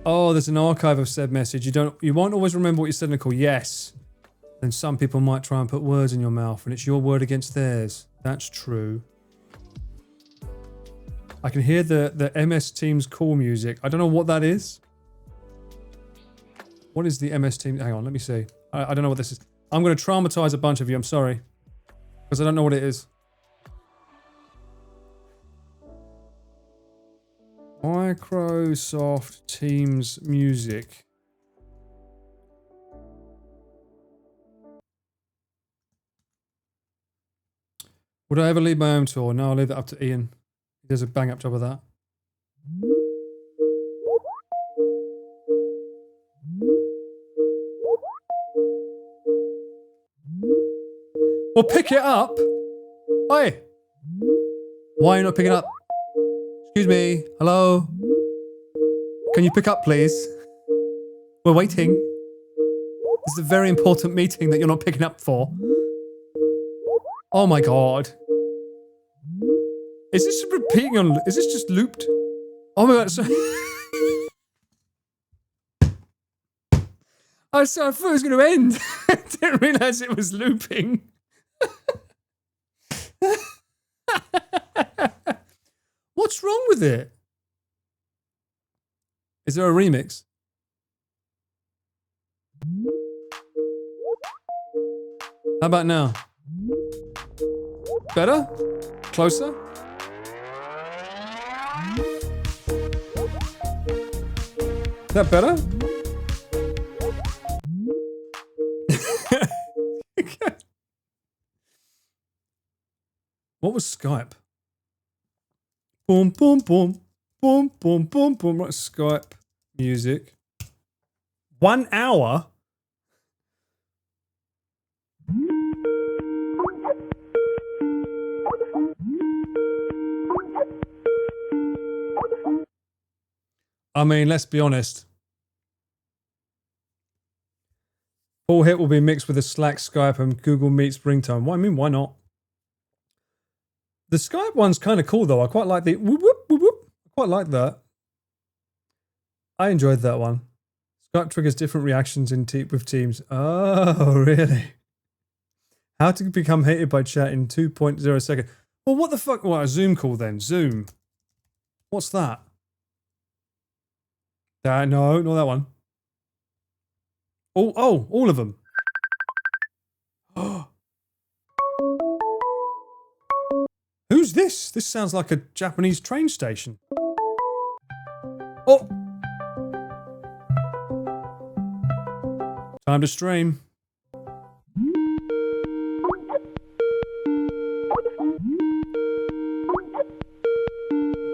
A: Oh, there's an archive of said message. You won't always remember what you said in a call. Yes. Then some people might try and put words in your mouth, and it's your word against theirs. That's true. I can hear the MS Teams call music. I don't know what that is. What is the MS Teams? Hang on, let me see. I don't know what this is. I'm going to traumatize a bunch of you. I'm sorry. Because I don't know what it is. Microsoft Teams music. Would I ever lead my own tour? No, I'll leave that up to Ian. He does a bang up job of that. Well, pick it up. Oi. Why are you not picking up? Excuse me. Hello. Can you pick up, please? We're waiting. This is a very important meeting that you're not picking up for. Oh my god. Is this repeating on... Is this just looped? Oh my god, sorry. I thought it was going to end. I didn't realise it was looping. What's wrong with it? Is there a remix? How about now? Better? Closer? Is that better? What was Skype? Boom, boom, boom. Boom, boom, boom, boom. Right, Skype music. 1 hour? I mean, let's be honest. All hit will be mixed with a Slack, Skype, and Google Meets ringtone. What I mean, why not? The Skype one's kind of cool, though. I quite like the whoop, whoop, whoop, whoop. I quite like that. I enjoyed that one. Skype triggers different reactions with Teams. Oh, really? How to become hated by chat in 2.0 seconds. Well, what the fuck? What, a Zoom call then? Zoom. What's that? No, not that one. All of them. Who's this? This sounds like a Japanese train station. Oh! Time to stream.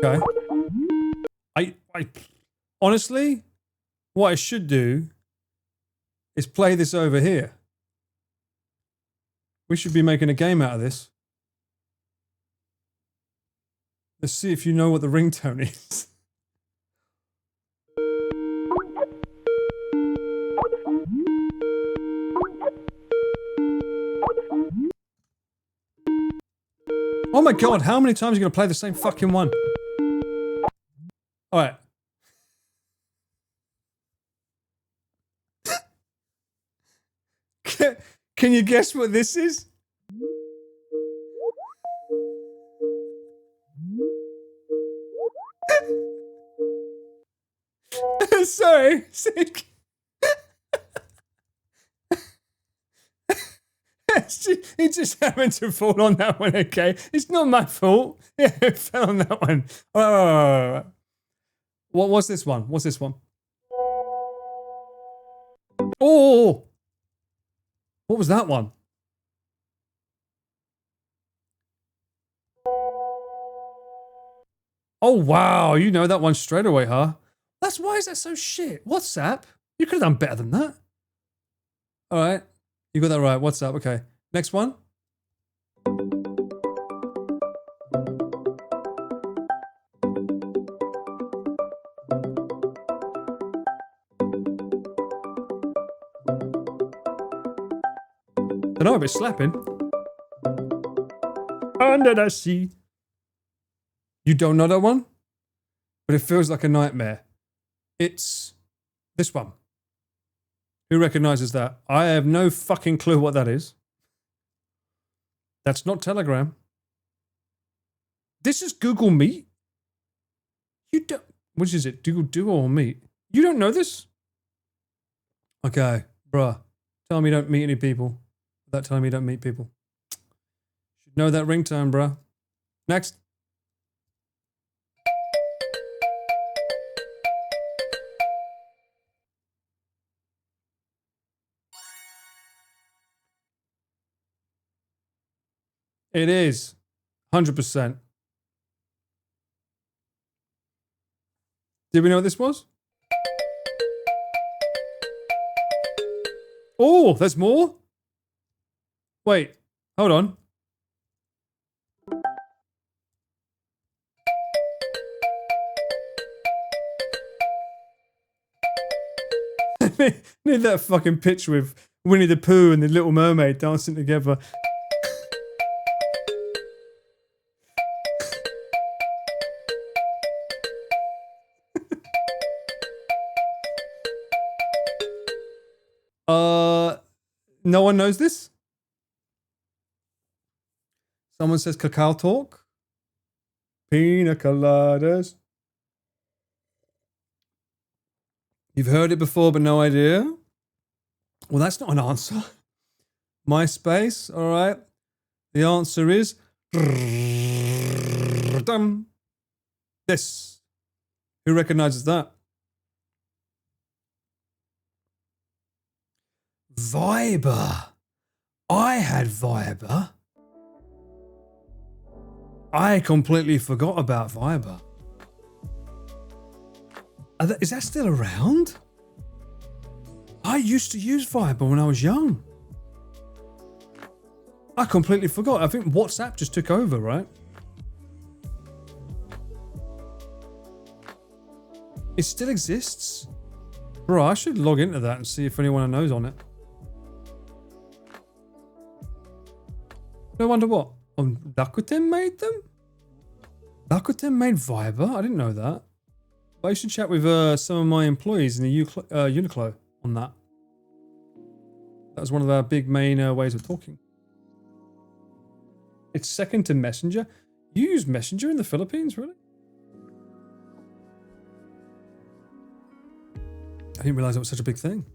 A: Okay. I honestly, what I should do is play this over here. We should be making a game out of this. Let's see if you know what the ringtone is. Oh my god, how many times are you going to play the same fucking one? Alright. Can you guess what this is? Sorry. It just happened to fall on that one, okay? It's not my fault. Yeah, it fell on that one. Oh. What's this one? What's this one? Oh! What was that one? Oh, wow. You know that one straight away, huh? Why is that so shit? WhatsApp? You could have done better than that. All right. You got that right. WhatsApp. Okay. Next one. I know, a bit slapping. Under the sea. You don't know that one? But it feels like a nightmare. It's this one. Who recognizes that? I have no fucking clue what that is. That's not Telegram. This is Google Meet? You don't... Which is it? Google Duo or Meet? You don't know this? Okay, bruh. Tell me you don't meet any people. Without telling me you don't meet people. Should know that ringtone, bruh. Next. It is. 100%. Did we know what this was? Oh, there's more? Wait, hold on. Need that fucking picture with Winnie the Pooh and the Little Mermaid dancing together. No one knows this? Someone says Cacao Talk. Pina coladas. You've heard it before, but no idea? Well, that's not an answer. MySpace, all right. The answer is this. Who recognizes that? Viber. I had Viber. I completely forgot about Viber. Is that still around? I used to use Viber when I was young. I completely forgot. I think WhatsApp just took over, right? It still exists? Bro, I should log into that and see if anyone knows on it. No wonder what? Rakuten made them? Rakuten made Viber? I didn't know that. But I should chat with some of my employees in the Uniqlo on that. That was one of our big main ways of talking. It's second to Messenger. You use Messenger in the Philippines, really? I didn't realize it was such a big thing.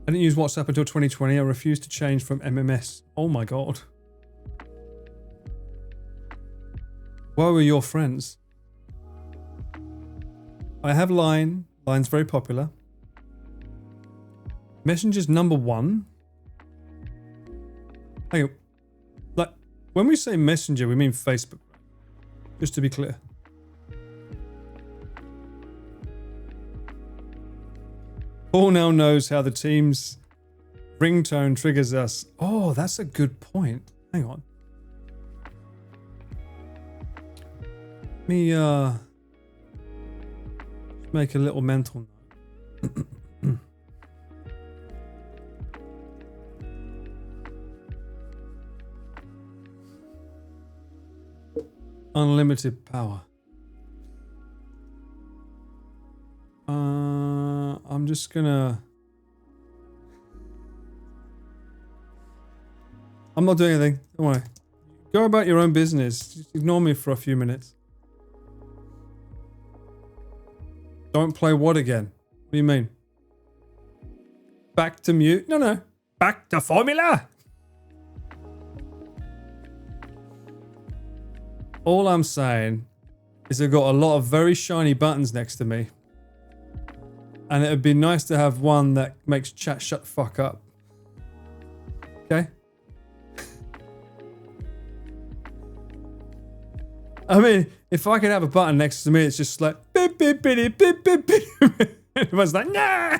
A: I didn't use WhatsApp until 2020. I refused to change from MMS. Oh my god. Where were your friends? I have Line. Line's very popular. Messenger's #1. Hang on. Like, when we say Messenger, we mean Facebook. Just to be clear. Paul now knows how the team's ringtone triggers us. Oh, that's a good point. Hang on. Let me make a little mental note. Unlimited power. I'm just gonna... I'm not doing anything. Don't worry. Go about your own business. Just ignore me for a few minutes. Don't play what again? What do you mean? Back to mute? No. Back to formula! All I'm saying is I've got a lot of very shiny buttons next to me. And it would be nice to have one that makes chat shut the fuck up. Okay? I mean, if I could have a button next to me, it's just like beep beep beep beep beep beep. Everyone's like, nah.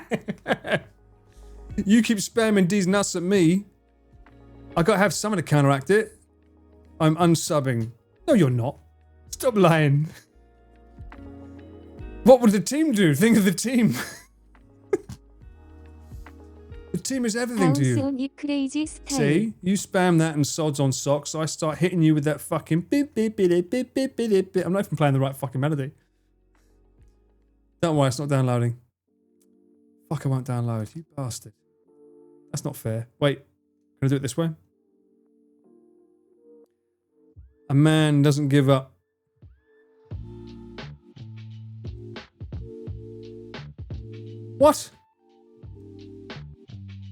A: You keep spamming these nuts at me. I gotta have someone to counteract it. I'm unsubbing. No, you're not. Stop lying. What would the team do? Think of the team. The team is everything to you. See? You spam that and sods on socks, so I start hitting you with that fucking beep beep beep beep beep beep beep. I'm not even playing the right fucking melody. Don't worry, it's not downloading. Fuck, I won't download. You bastard. That's not fair. Wait. Can I do it this way? A man doesn't give up. What?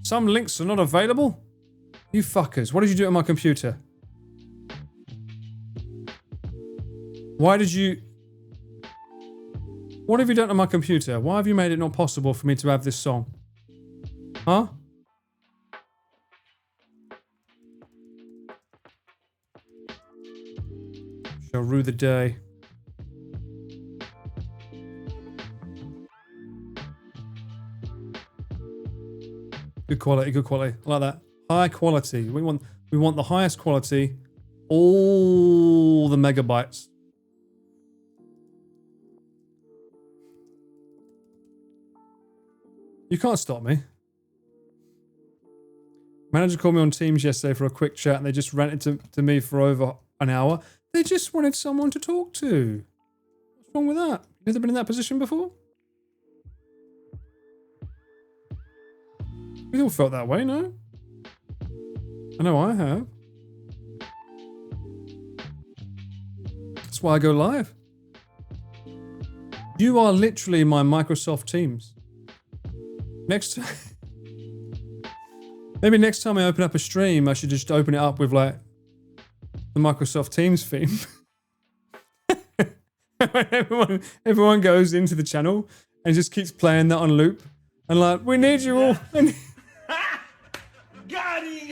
A: Some links are not available? You fuckers. What did you do to my computer? Why did you... What have you done to my computer? Why have you made it not possible for me to have this song? Huh? Shall rue the day. Good quality, good quality. I like that. High quality. We want the highest quality. All the megabytes. You can't stop me. Manager called me on Teams yesterday for a quick chat and they just ranted to me for over an hour. They just wanted someone to talk to. What's wrong with that? You ever been in that position before? We all felt that way, no? I know I have. That's why I go live. You are literally my Microsoft Teams. Next time... Maybe next time I open up a stream, I should just open it up with, like, the Microsoft Teams theme. everyone goes into the channel and just keeps playing that on loop. And like, we need you all...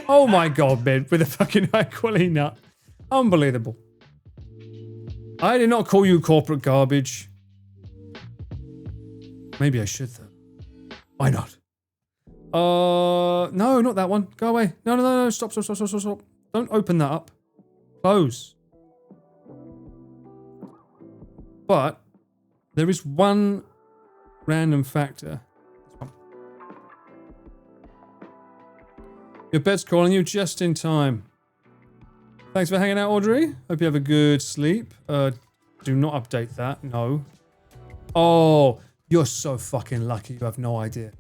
A: Oh my god, man, with a fucking high quality nut. Unbelievable. I did not call you corporate garbage. Maybe I should though. Why not? No, not that one. Go away. No, stop. Don't open that up. Close. But there is one random factor. Your bed's calling you just in time. Thanks for hanging out, Audrey. Hope you have a good sleep. Do not update that. No. Oh, you're so fucking lucky. You have no idea.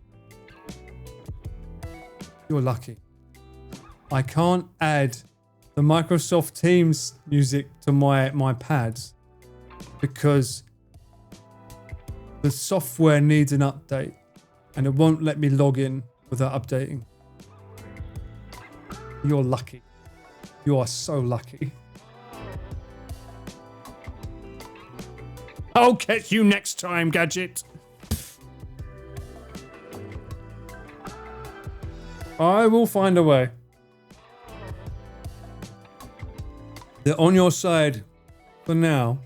A: You're lucky. I can't add the Microsoft Teams music to my pads because the software needs an update and it won't let me log in without updating. You're lucky. You are so lucky. I'll catch you next time, Gadget. I will find a way. They're on your side for now.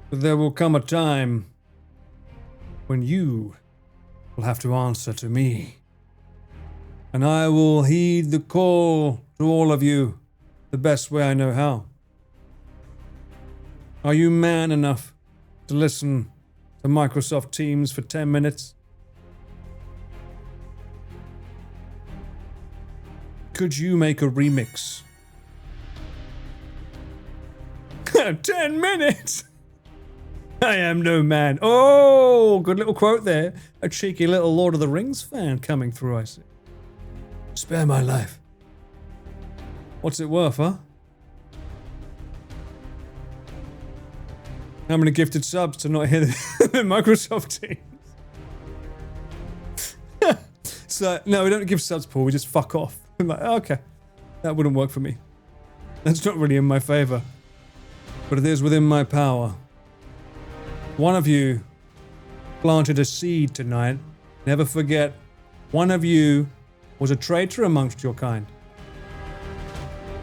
A: But there will come a time when you will have to answer to me. And I will heed the call to all of you the best way I know how. Are you man enough to listen to Microsoft Teams for 10 minutes? Could you make a remix? 10 minutes! I am no man. Oh, good little quote there. A cheeky little Lord of the Rings fan coming through, I see. Spare my life. What's it worth, huh? How many gifted subs to not hear the Microsoft Teams? So, no, we don't give subs, Paul. We just fuck off. I'm like, okay. That wouldn't work for me. That's not really in my favor. But it is within my power. One of you planted a seed tonight. Never forget, one of you was a traitor amongst your kind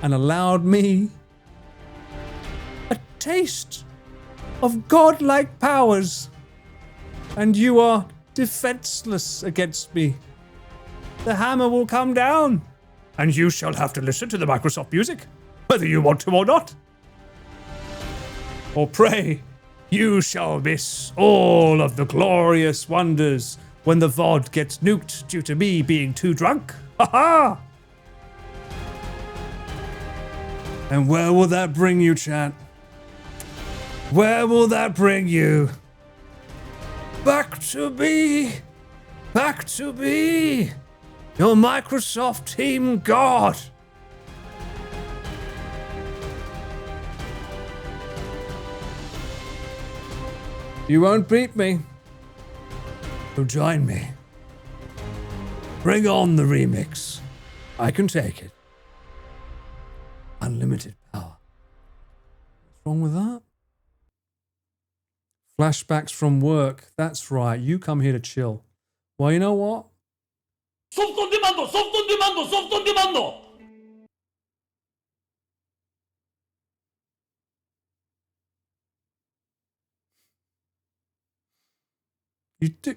A: and allowed me a taste of godlike powers, and you are defenseless against me. The hammer will come down, and you shall have to listen to the Microsoft music, whether you want to or not. Or pray, you shall miss all of the glorious wonders when the VOD gets nuked due to me being too drunk. Ha ha! And where will that bring you, chat? Where will that bring you? Back to me! Back to me! Your Microsoft Team God! You won't beat me. So join me. Bring on the remix. I can take it. Unlimited power. What's wrong with that? Flashbacks from work. That's right. You come here to chill. Well, you know what?
E: Soft on demand! Soft on demand! Soft on demand!
A: You do.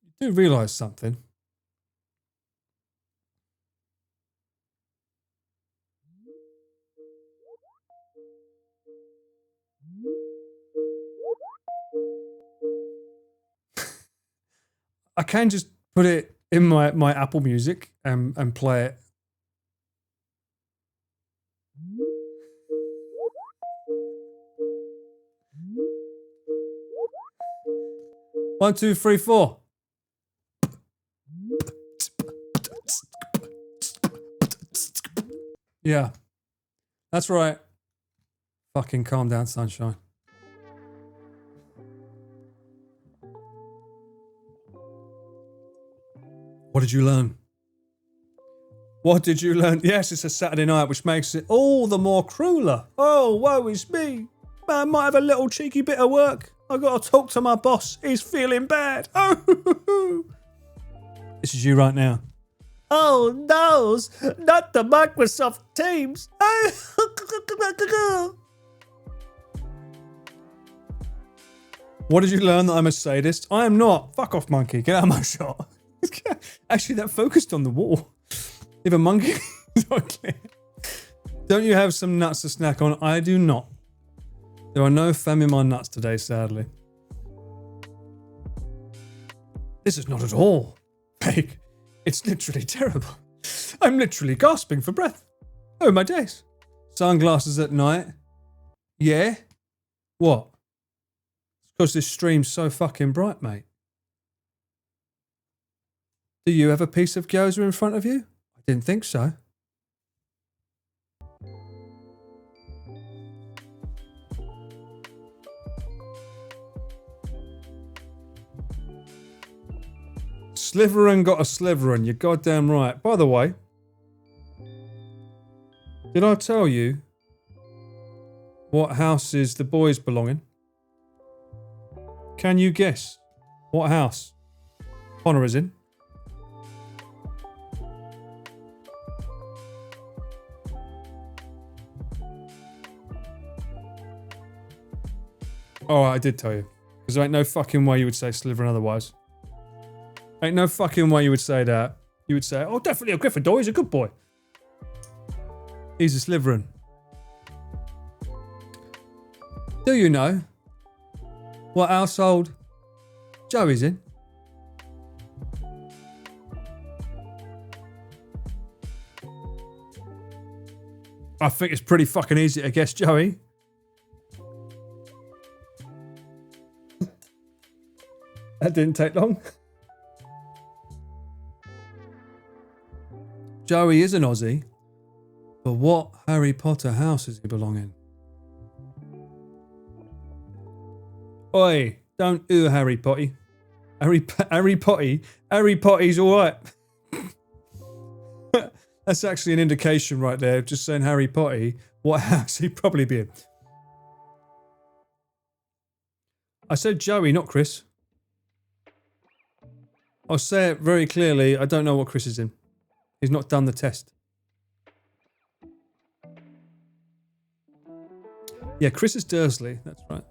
A: You do realise something. I can just put it in my Apple Music and play it. One, two, three, four. Yeah. That's right. Fucking calm down, sunshine. What did you learn? What did you learn? Yes, it's a Saturday night, which makes it all the more crueler. Oh, woe is me. I might have a little cheeky bit of work. I've got to talk to my boss. He's feeling bad. Oh, this is you right now. Oh, no, not the Microsoft Teams. What did you learn that I'm a sadist? I am not. Fuck off, monkey. Get out of my shot. Actually, that focused on the wall. If a monkey is not clear. Don't you have some nuts to snack on? I do not. There are no fam in my nuts today, sadly. This is not at all fake. It's literally terrible. I'm literally gasping for breath. Oh, my days. Sunglasses at night. Yeah? What? It's because this stream's so fucking bright, mate. Do you have a piece of gyoza in front of you? I didn't think so. Slytherin got a Slytherin, you're goddamn right. By the way, did I tell you what houses the boys belong in? Can you guess what house Connor is in? Oh, I did tell you. Because there ain't no fucking way you would say Slytherin otherwise. Ain't no fucking way you would say that. You would say, oh, definitely a Gryffindor. He's a good boy. He's a Slytherin. Do you know what household Joey's in? I think it's pretty fucking easy to guess, Joey. That didn't take long. Joey is an Aussie, but what Harry Potter house does he belong in? Oi, don't ooh Harry Potty. Harry Potty's alright. That's actually an indication right there, just saying Harry Potty, what house he'd probably be in. I said Joey, not Chris. I'll say it very clearly. I don't know what Chris is in. He's not done the test. Yeah, Chris is Dursley. That's right.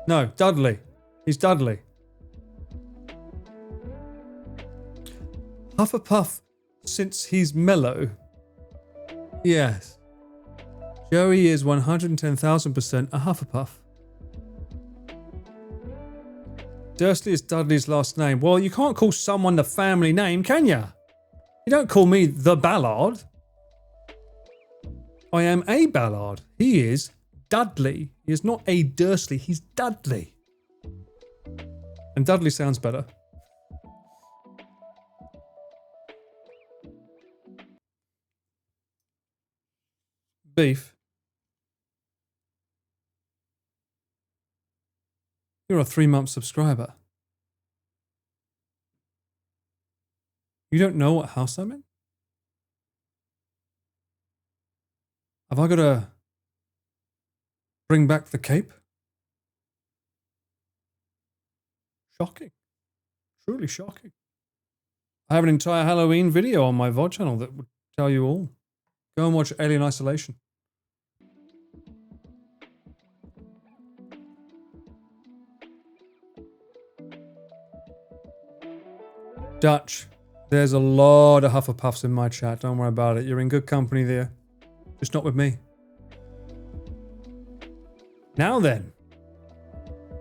A: No, Dudley. He's Dudley. Hufflepuff since he's mellow. Yes. Joey is 110,000% a Hufflepuff. Dursley is Dudley's last name. Well, you can't call someone the family name, can you? You don't call me the Ballard. I am a Ballard. He is Dudley. He is not a Dursley. He's Dudley. And Dudley sounds better. Beef. You're a 3-month subscriber. You don't know what house I'm in? Have I got to bring back the cape? Shocking. Truly shocking. I have an entire Halloween video on my VOD channel that would tell you all. Go and watch Alien Isolation. Dutch, there's a lot of Hufflepuffs in my chat. Don't worry about it. You're in good company there. Just not with me. Now then,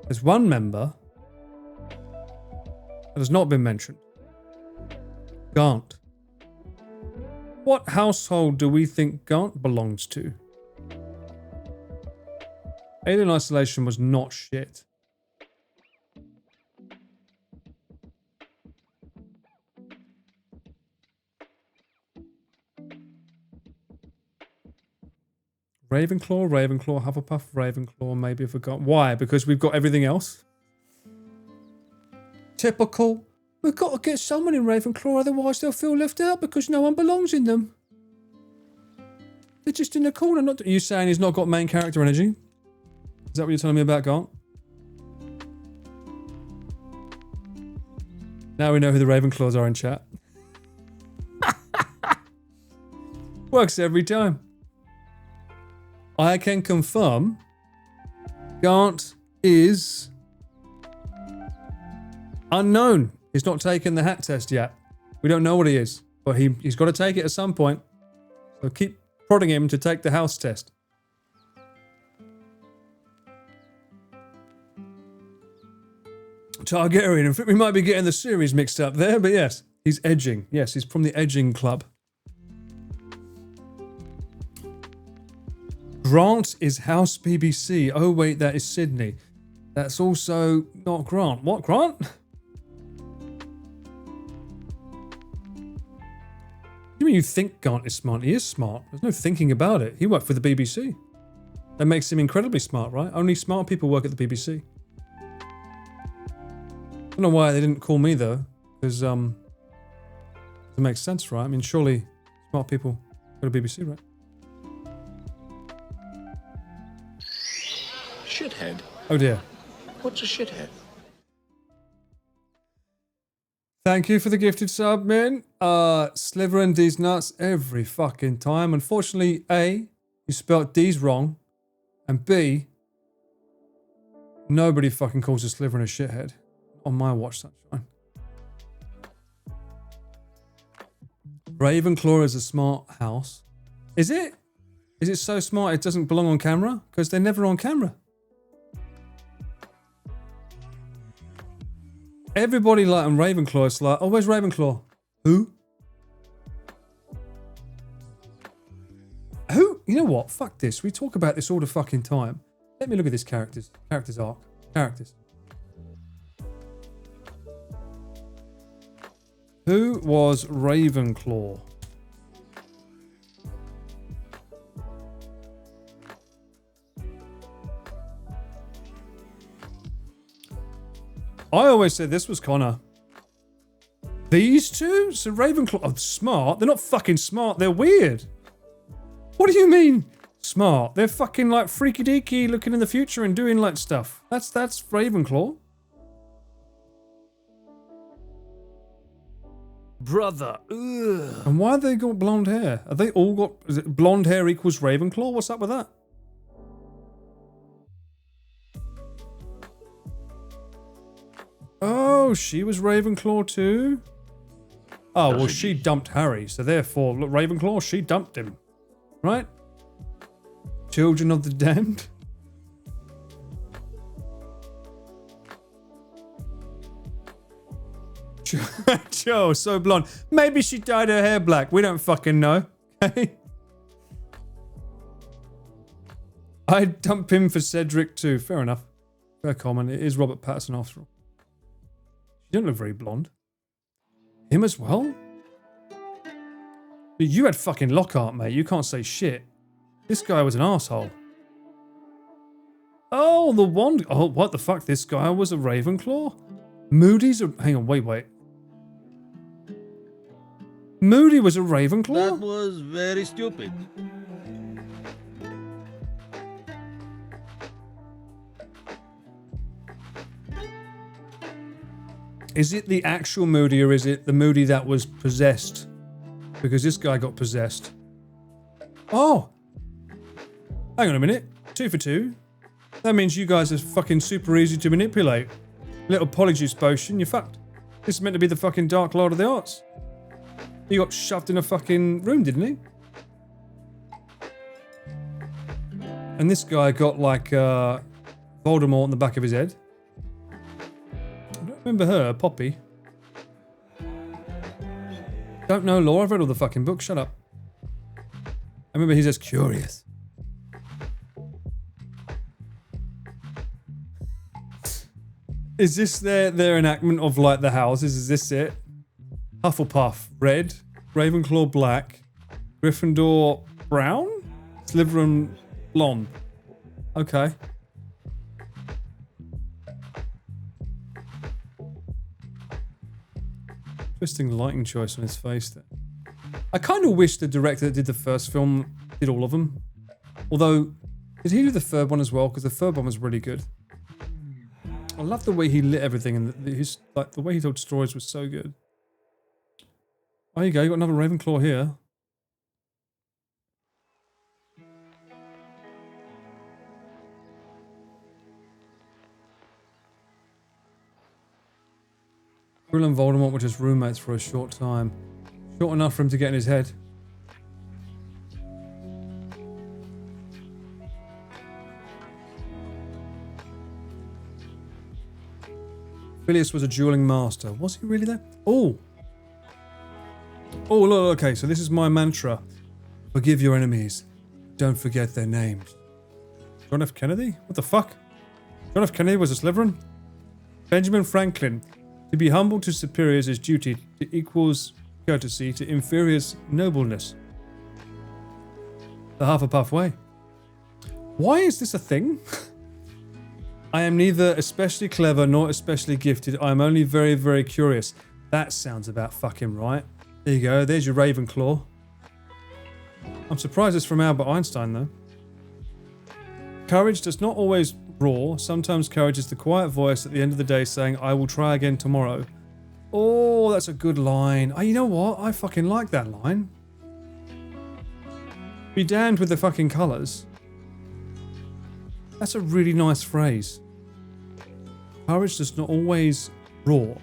A: there's one member that has not been mentioned. Garnt. What household do we think Garnt belongs to? Alien Isolation was not shit. Ravenclaw, Ravenclaw, Hufflepuff, Ravenclaw, maybe I forgot. Why? Because we've got everything else? Typical. We've got to get someone in Ravenclaw, otherwise they'll feel left out because no one belongs in them. They're just in the corner. Not. Are you saying he's not got main character energy? Is that what you're telling me about Garnt? Now we know who the Ravenclaws are in chat. Works every time. I can confirm Garnt is unknown. He's not taken the hat test yet. We don't know what he is, but he's got to take it at some point. So keep prodding him to take the house test. Targaryen. I think we might be getting the series mixed up there, but yes, he's edging. Yes, he's from the edging club. Grant is House BBC. Oh wait, that is Sydney. That's also not Grant. What, Grant? You mean you think Grant is smart? He is smart. There's no thinking about it. He worked for the BBC. That makes him incredibly smart, right? Only smart people work at the BBC. I don't know why they didn't call me though, because it makes sense, right? I mean, surely smart people go to BBC, right?
B: Shithead.
A: Oh dear.
B: What's a shithead?
A: Thank you for the gifted sub, man. Slivering these nuts every fucking time. Unfortunately, A, you spelt D's wrong, and B, nobody fucking calls a Slytherin a shithead. On my watch, sunshine. Ravenclaw is a smart house. Is it? Is it so smart it doesn't belong on camera? Because they're never on camera. Everybody like on Ravenclaw is like, oh, where's Ravenclaw? Who? Who? You know what? Fuck this. We talk about this all the fucking time. Let me look at this character's arc. Characters. Who was Ravenclaw? I always said this was Connor. These two? So Ravenclaw are smart. They're not fucking smart. They're weird. What do you mean Smart. They're fucking like freaky deaky looking in the future and doing like stuff. That's Ravenclaw.
M: Brother. Ugh.
A: And why have they got blonde hair? Have they all got... Is it blonde hair equals Ravenclaw? What's up with that? Oh, she was Ravenclaw too? Oh, well, she dumped Harry, so therefore, look, Ravenclaw, she dumped him. Right? Children of the Damned? Joe, so blonde. Maybe she dyed her hair black. We don't fucking know. Okay? I'd dump him for Cedric too. Fair enough. Fair comment. It is Robert Pattinson after all. She don't look very blonde. Him as well? You had fucking Lockhart, mate. You can't say shit. This guy was an asshole. Oh, the wand. Oh, what the fuck? This guy was a Ravenclaw? Moody's a... Hang on, wait. Moody was a Ravenclaw?
P: That was very stupid.
A: Is it the actual Moody or is it the Moody that was possessed? Because this guy got possessed. Oh! Hang on a minute. 2 for 2. That means you guys are fucking super easy to manipulate. Little polyjuice potion, you're fucked. This is meant to be the fucking Dark Lord of the Arts. He got shoved in a fucking room, didn't he? And this guy got like Voldemort on the back of his head. I don't remember her, Poppy. Don't know lore, I've read all the fucking books, shut up. I remember he says curious. Is this their enactment of like the houses? Is this it? Hufflepuff, red. Ravenclaw, black. Gryffindor, brown? Slytherin, blonde. Okay. Interesting lighting choice on his face there. I kind of wish the director that did the first film did all of them. Although, did he do the third one as well? Because the third one was really good. I love the way he lit everything and the way he told stories was so good. Oh, you go. You got another Ravenclaw here. Quirrell and Voldemort were just roommates for a short time. Short enough for him to get in his head. Phileas was a dueling master. Was he really there? Oh! Oh, look, okay, so this is my mantra. Forgive your enemies. Don't forget their names. John F. Kennedy? What the fuck? John F. Kennedy was a Slytherin? Benjamin Franklin. To be humble to superiors is duty, to equals courtesy, to inferiors nobleness. The Hufflepuff way. Why is this a thing? I am neither especially clever nor especially gifted. I am only very, very curious. That sounds about fucking right. There you go. There's your Ravenclaw. I'm surprised it's from Albert Einstein, though. Courage does not always roar. Sometimes courage is the quiet voice at the end of the day saying, I will try again tomorrow. Oh, that's a good line. Oh, you know what? I fucking like that line. Be damned with the fucking colours. That's a really nice phrase. Courage does not always roar.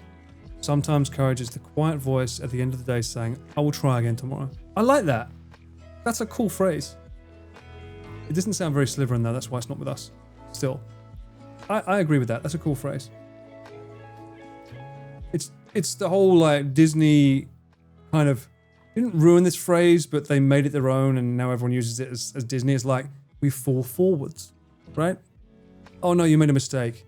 A: Sometimes courage is the quiet voice at the end of the day saying, I will try again tomorrow. I like that. That's a cool phrase. It doesn't sound very Slytherin though, that's why it's not with us. Still. I agree with that. That's a cool phrase. It's the whole like Disney kind of didn't ruin this phrase, but they made it their own and now everyone uses it as Disney. It's like, we fall forwards. Right? Oh no, you made a mistake.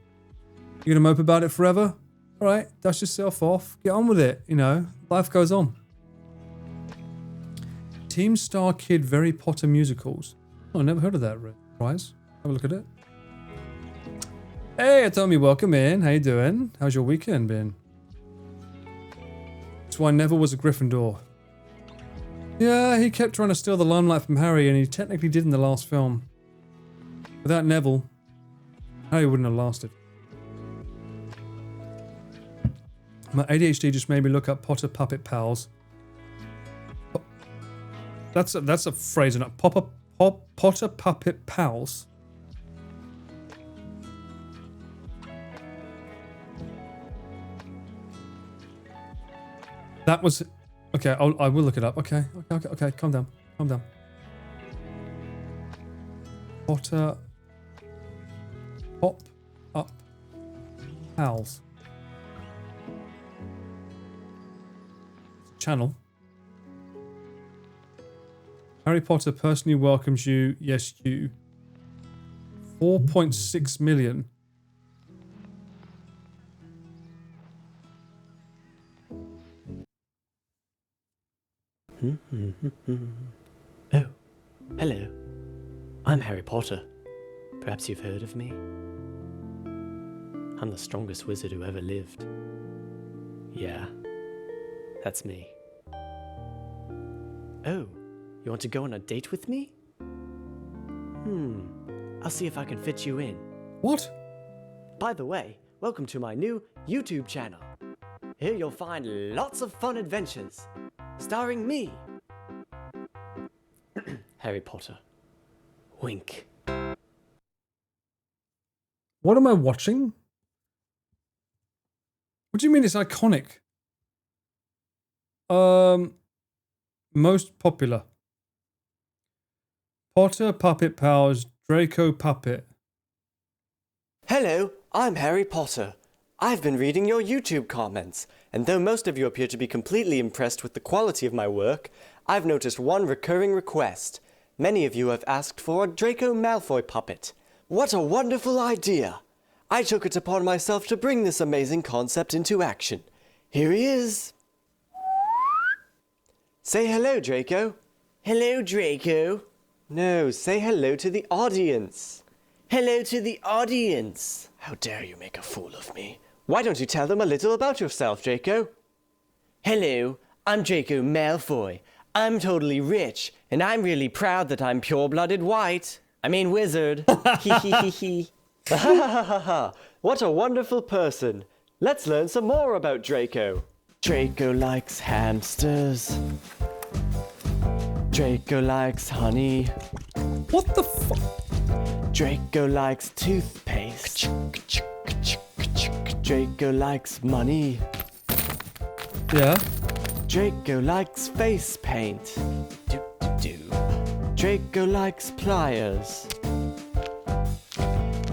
A: You're gonna mope about it forever? Alright, dust yourself off. Get on with it, you know. Life goes on. Team Star Kid Very Potter Musicals. Oh, I never heard of that prize. Have a look at it. Hey, Tommy, welcome in. How you doing? How's your weekend been? That's why I never was a Gryffindor. Yeah, he kept trying to steal the limelight from Harry, and he technically did in the last film. Without Neville, Harry wouldn't have lasted. My ADHD just made me look up Potter Puppet Pals. That's a phrase, isn't it? Potter Puppet Pals. That was... Okay, I will look it up. Okay, calm down. Calm down. Potter... Pop up pals. Channel. Harry Potter personally welcomes you. Yes, you. 4.6 million.
Q: Oh, hello. I'm Harry Potter. Perhaps you've heard of me? I'm the strongest wizard who ever lived. Yeah, that's me. Oh, you want to go on a date with me? I'll see if I can fit you in.
A: What?
Q: By the way, welcome to my new YouTube channel. Here you'll find lots of fun adventures, starring me, Harry Potter. Wink.
A: What am I watching? What do you mean it's iconic? Most popular. Potter Puppet Pals, Draco Puppet.
Q: Hello, I'm Harry Potter. I've been reading your YouTube comments, and though most of you appear to be completely impressed with the quality of my work, I've noticed one recurring request. Many of you have asked for a Draco Malfoy puppet. What a wonderful idea! I took it upon myself to bring this amazing concept into action. Here he is. Say hello, Draco. Hello, Draco. No, say hello to the audience. Hello to the audience. How dare you make a fool of me? Why don't you tell them a little about yourself, Draco? Hello, I'm Draco Malfoy. I'm totally rich, and I'm really proud that I'm pure-blooded white. I mean wizard. Hee hee hee hee. What a wonderful person. Let's learn some more about Draco. Draco likes hamsters. Draco likes honey.
A: What the fuck?
Q: Draco likes toothpaste. Draco likes money.
A: Yeah.
Q: Draco likes face paint. Draco likes pliers.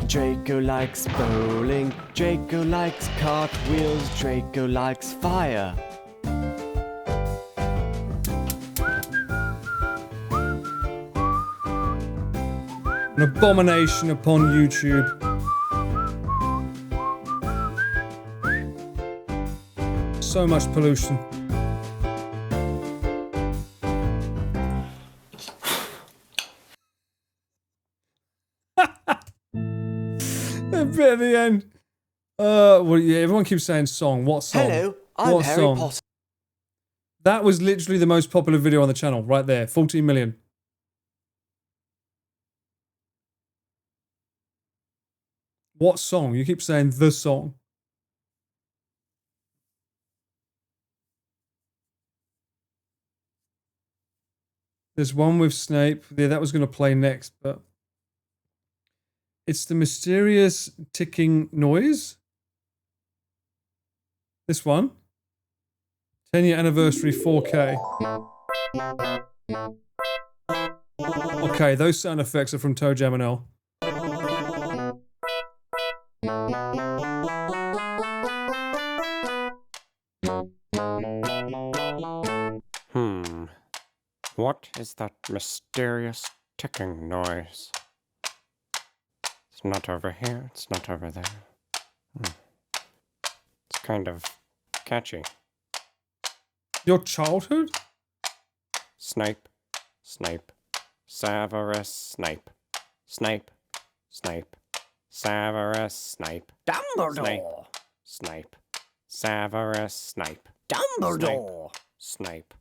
Q: Draco likes bowling. Draco likes cartwheels. Draco likes fire.
A: An abomination upon YouTube. So much pollution. A bit at the end. Well, yeah, everyone keeps saying song. What song?
Q: Hello, I'm
A: what
Q: Harry
A: song?
Q: Potter.
A: That was literally the most popular video on the channel, right there. 14 million. What song? You keep saying the song. There's one with Snape. Yeah, that was going to play next, but... It's the mysterious ticking noise. This one. 10-year anniversary 4K. Okay, those sound effects are from ToeJam and L.
R: What is that mysterious ticking noise? It's not over here, it's not over there. It's kind of catchy.
A: Your childhood?
R: Snape, Snape, Severus Snape, Snape, Snape, Severus Snape.
N: Dumbledore!
R: Snape, Severus Snape.
N: Dumbledore!
R: Snape,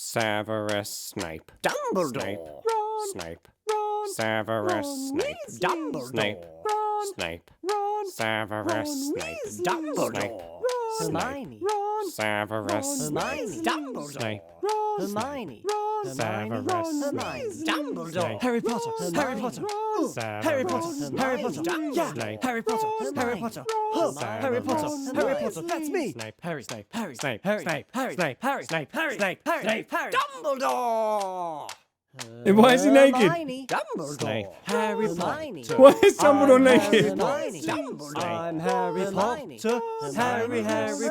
R: Severus Snape.
N: Dumbledore.
R: Snape.
N: Ron.
R: Snape.
N: Ron.
R: Severus
N: Ron
R: Snape.
N: Weasley. Dumbledore.
R: Snape.
N: Ron.
R: Snape.
N: Ron.
R: Severus
N: Ron
R: Snape.
N: Weasley. Dumbledore.
R: Snape.
N: Ron. Hermione. Ron.
R: Severus
N: Hermione.
R: Snape.
N: Dumbledore.
R: Snape.
N: Ron. Hermione. Ron.
R: Severus
N: Hermione. Dumbledore.
R: Snape.
N: Harry Potter. Harry Potter. Harry Potter. Harry Potter. Yeah.
R: Snape.
N: Harry Potter. Harry Potter. Harry Potter. Harry Potter. That's me.
R: Snape.
N: Harry. Snape. Harry.
R: Snape.
N: Harry.
R: Snape.
N: Harry.
R: Snape.
N: Harry.
R: Snape.
N: Harry.
R: Snape.
N: Harry.
R: Snape.
N: Harry. Dumbledore.
A: And why is he naked?
N: Hermione. Dumbledore.
R: Snape.
N: Harry Potter.
A: Why is Dumbledore naked?
N: Hermione. Dumbledore. I'm Harry Potter. Harry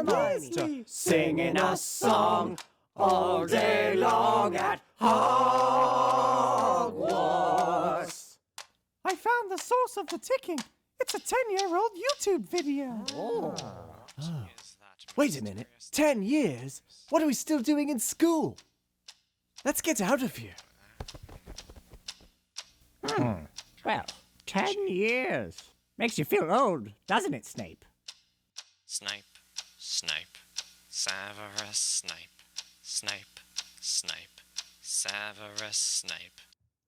N: Potter. Singing a song all day long at Hogwarts.
S: I found the source of the ticking. It's a 10-year-old YouTube video.
Q: Wait a minute. 10 years? What are we still doing in school? Let's get out of here.
N: Well, 10 years. Makes you feel old, doesn't it, Snape?
T: Snape, Snape, Severus Snape, Snape, Snape, Severus Snape.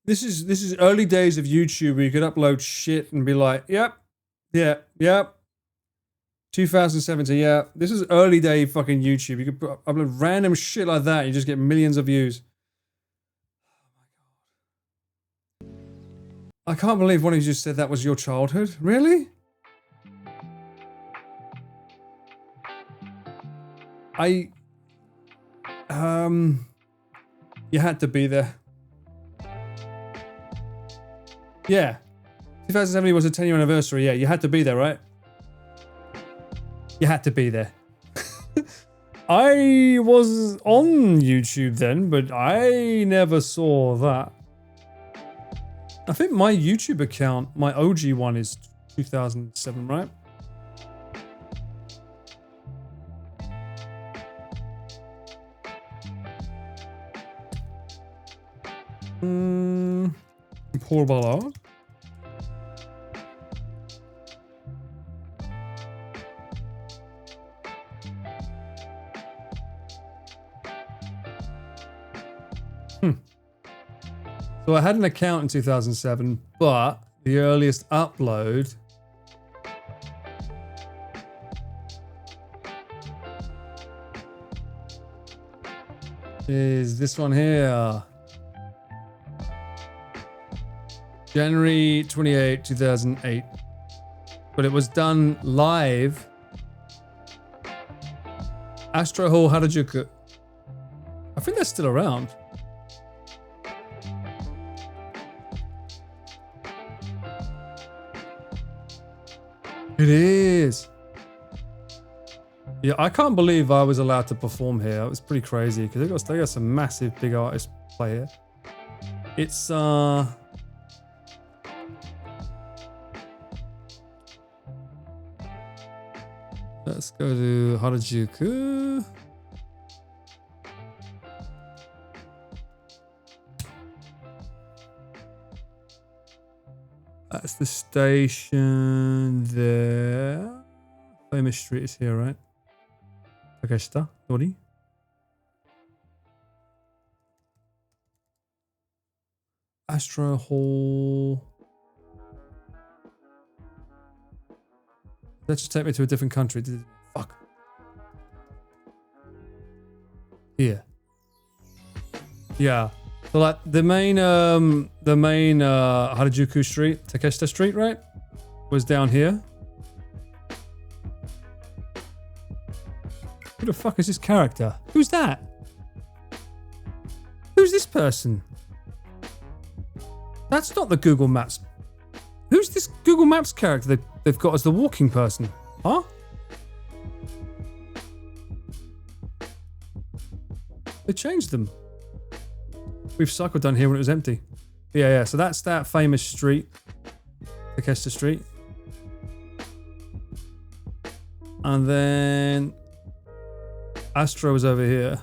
A: This is early days of YouTube where you could upload shit and be like, yep. 2017, yeah. This is early day fucking YouTube. You could upload random shit like that and you just get millions of views. I can't believe one of you just said that was your childhood. Really? You had to be there. Yeah. 2017 was a 10-year anniversary. Yeah, you had to be there, right? You had to be there. I was on YouTube then, but I never saw that. I think my YouTube account, my OG one, is 2007, right? Paul Ballard. So I had an account in 2007, but the earliest upload is this one here. January 28, 2008. But it was done live. Astro Hall Harajuku. I think they're still around. It is. Yeah, I can't believe I was allowed to perform here. It was pretty crazy because they got some massive big artists play here. It's let's go to Harajuku. That's the station there. Famous street is here, right? Takeshita, Dori. Astro Hall. That just take me to a different country. Fuck. Here. Yeah. So like the main Harajuku Street, Takeshita Street, right? Was down here. Who the fuck is this character? Who's that? Who's this person? That's not the Google Maps. Who's this Google Maps character they've got as the walking person? Huh? They changed them. We've cycled down here when it was empty. Yeah. So that's that famous street. Takeshita Street. And then Astro was over here.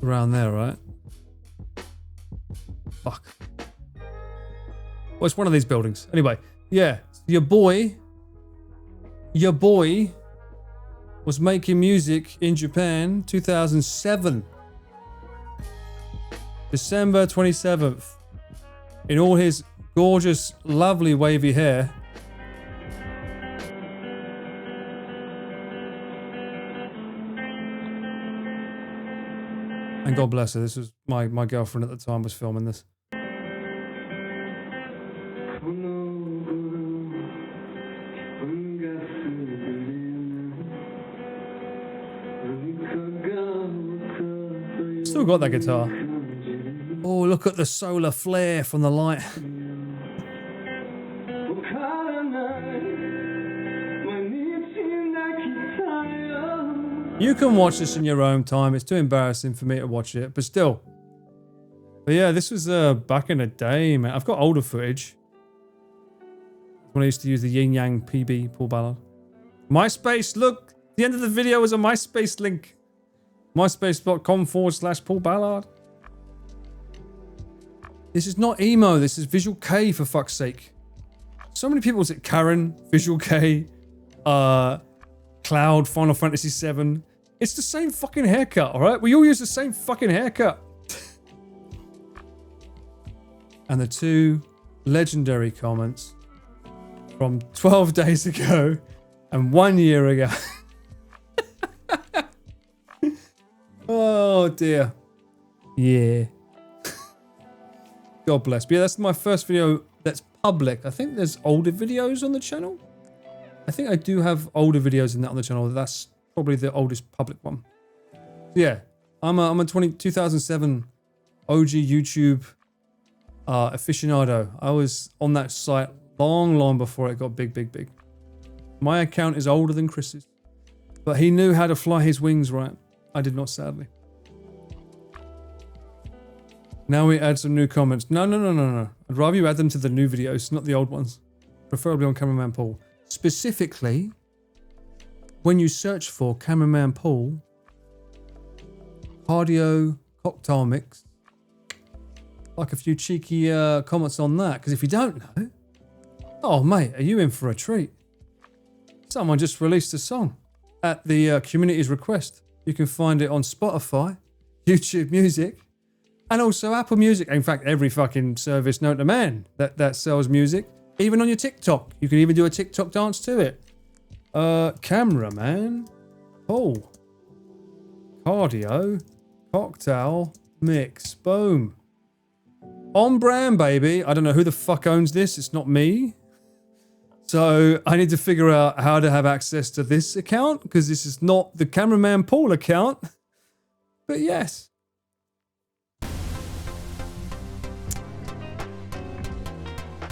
A: Around there, right? Fuck. Well, it's one of these buildings. Anyway, yeah, your boy was making music in Japan 2007. December 27th. In all his gorgeous, lovely wavy hair. And God bless her, this was my girlfriend at the time was filming this. Still got that guitar. Oh, look at the solar flare from the light. You can watch this in your own time. It's too embarrassing for me to watch it, but still. But yeah, this was back in the day, man. I've got older footage. When I used to use the Yin Yang PB, Paul Ballard. MySpace, look. The end of the video was a MySpace link. MySpace.com/Paul Ballard. This is not emo. This is Visual K, for fuck's sake. So many people say Karen, Visual K, Cloud, Final Fantasy VII. It's the same fucking haircut, alright? We all use the same fucking haircut. And the two legendary comments from 12 days ago and 1 year ago. Oh dear. Yeah. God bless. But yeah, that's my first video that's public. I think there's older videos on the channel. I think I do have older videos in that on the channel. That's probably the oldest public one. So yeah, I'm a 2007 OG YouTube aficionado. I was on that site long before it got big. My account is older than Chris's. But he knew how to fly his wings right. I did not, sadly. Now we add some new comments. No. I'd rather you add them to the new videos, not the old ones. Preferably on Cameraman Paul. Specifically, when you search for Cameraman Paul, cardio cocktail mix, like a few cheeky comments on that. Because if you don't know, oh mate, are you in for a treat? Someone just released a song at the community's request. You can find it on Spotify, YouTube Music, and also Apple Music. In fact, every fucking service known to man that sells music. Even on your TikTok. You can even do a TikTok dance to it. Cameraman. Oh. Cardio. Cocktail. Mix. Boom. On brand, baby. I don't know who the fuck owns this. It's not me. So I need to figure out how to have access to this account, because this is not the Cameraman Paul account. But yes.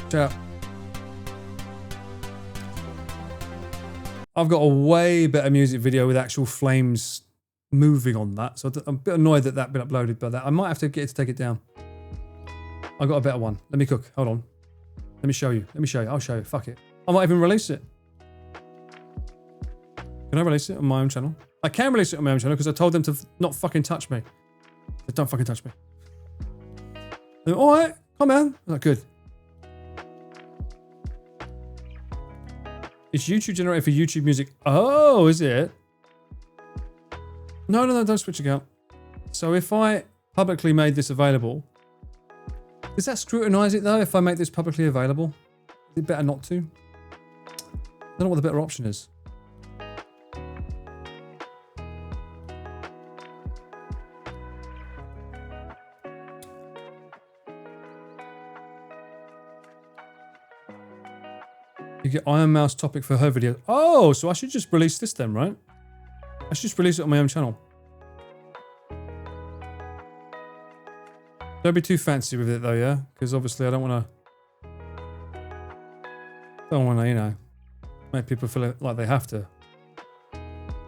A: Ciao. I've got a way better music video with actual flames moving on that. So I'm a bit annoyed that that's been uploaded by that. I might have to get it to take it down. I've got a better one. Let me cook. Hold on. Let me show you. I'll show you. Fuck it. I might even release it. Can I release it on my own channel? I can release it on my own channel because I told them to not fucking touch me. They don't fucking touch me. They're, all right, come on. I'm like, good. It's YouTube generated for YouTube music. Oh, is it? No, don't switch account. So if I publicly made this available, does that scrutinize it though if I make this publicly available? Is it better not to? I don't know what the better option is. You get Iron Mouse topic for her video. Oh, so I should just release this then, right? I should just release it on my own channel. Don't be too fancy with it though, yeah? Because obviously I don't want to, you know, make people feel like they have to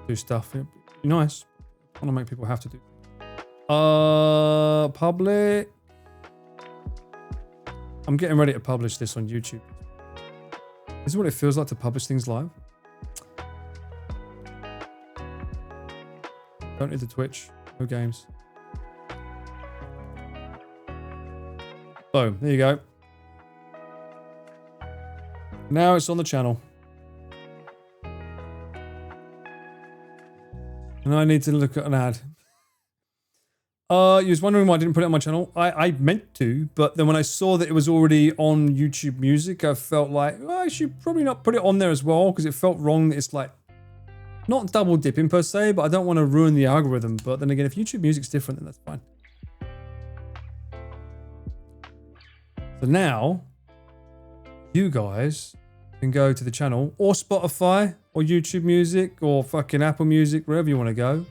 A: do stuff. It'd be nice. I want to make people have to do. Public. I'm getting ready to publish this on YouTube. This is what it feels like to publish things live. Don't need the Twitch. No games. Boom. There you go. Now it's on the channel. And I need to look at an ad. You was wondering why I didn't put it on my channel? I meant to, but then when I saw that it was already on YouTube Music, I felt like, well, I should probably not put it on there as well, because it felt wrong that it's like, not double dipping per se, but I don't want to ruin the algorithm. But then again, if YouTube Music's different, then that's fine. So now, you guys can go to the channel, or Spotify, or YouTube Music, or fucking Apple Music, wherever you want to go.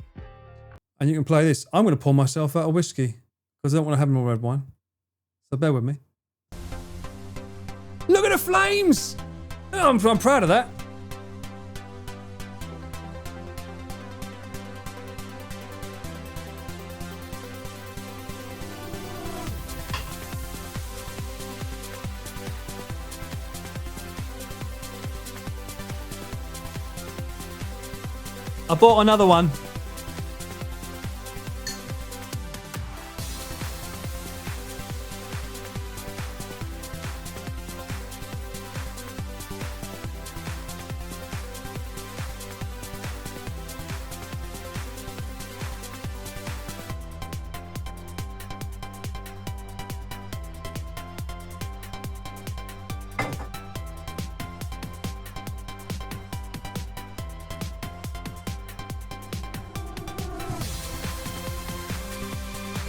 A: And you can play this. I'm going to pour myself out a whiskey because I don't want to have more red wine. So bear with me. Look at the flames! Oh, I'm proud of that. I bought another one.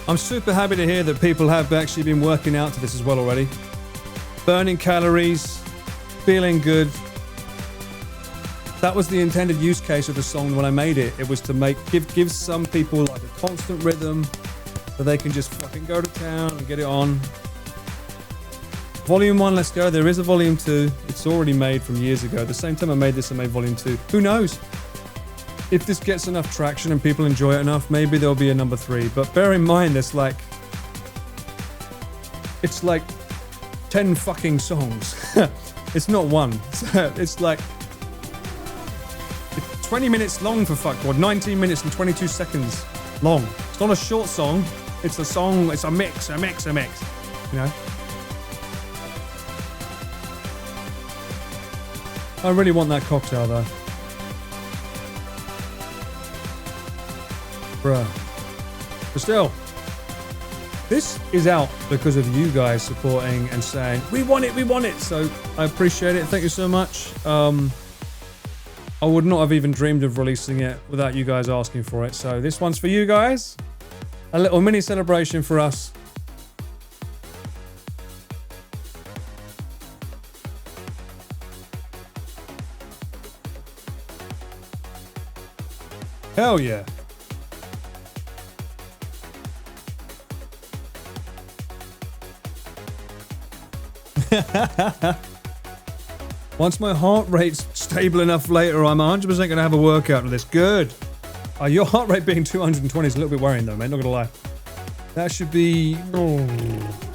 A: I'm super happy to hear that people have actually been working out to this as well already. Burning calories, feeling good. That was the intended use case of the song when I made it. It was to give some people like a constant rhythm so they can just fucking go to town and get it on. Volume 1, let's go. There is a Volume 2. It's already made from years ago. The same time I made this, I made Volume 2. Who knows? If this gets enough traction and people enjoy it enough, maybe there'll be a number 3. But bear in mind, it's like 10 fucking songs. It's not one. It's like 20 minutes long for fuck God. 19 minutes and 22 seconds long. It's not a short song. It's a song. It's a mix. You know. I really want that cocktail though. Bruh. But still, this is out because of you guys supporting and saying, we want it. So I appreciate it. Thank you so much. I would not have even dreamed of releasing it without you guys asking for it. So this one's for you guys. A little mini celebration for us. Hell yeah. Once my heart rate's stable enough later, I'm 100% going to have a workout of this. Good. Your heart rate being 220 is a little bit worrying though, mate. Not going to lie. That should be... Oh,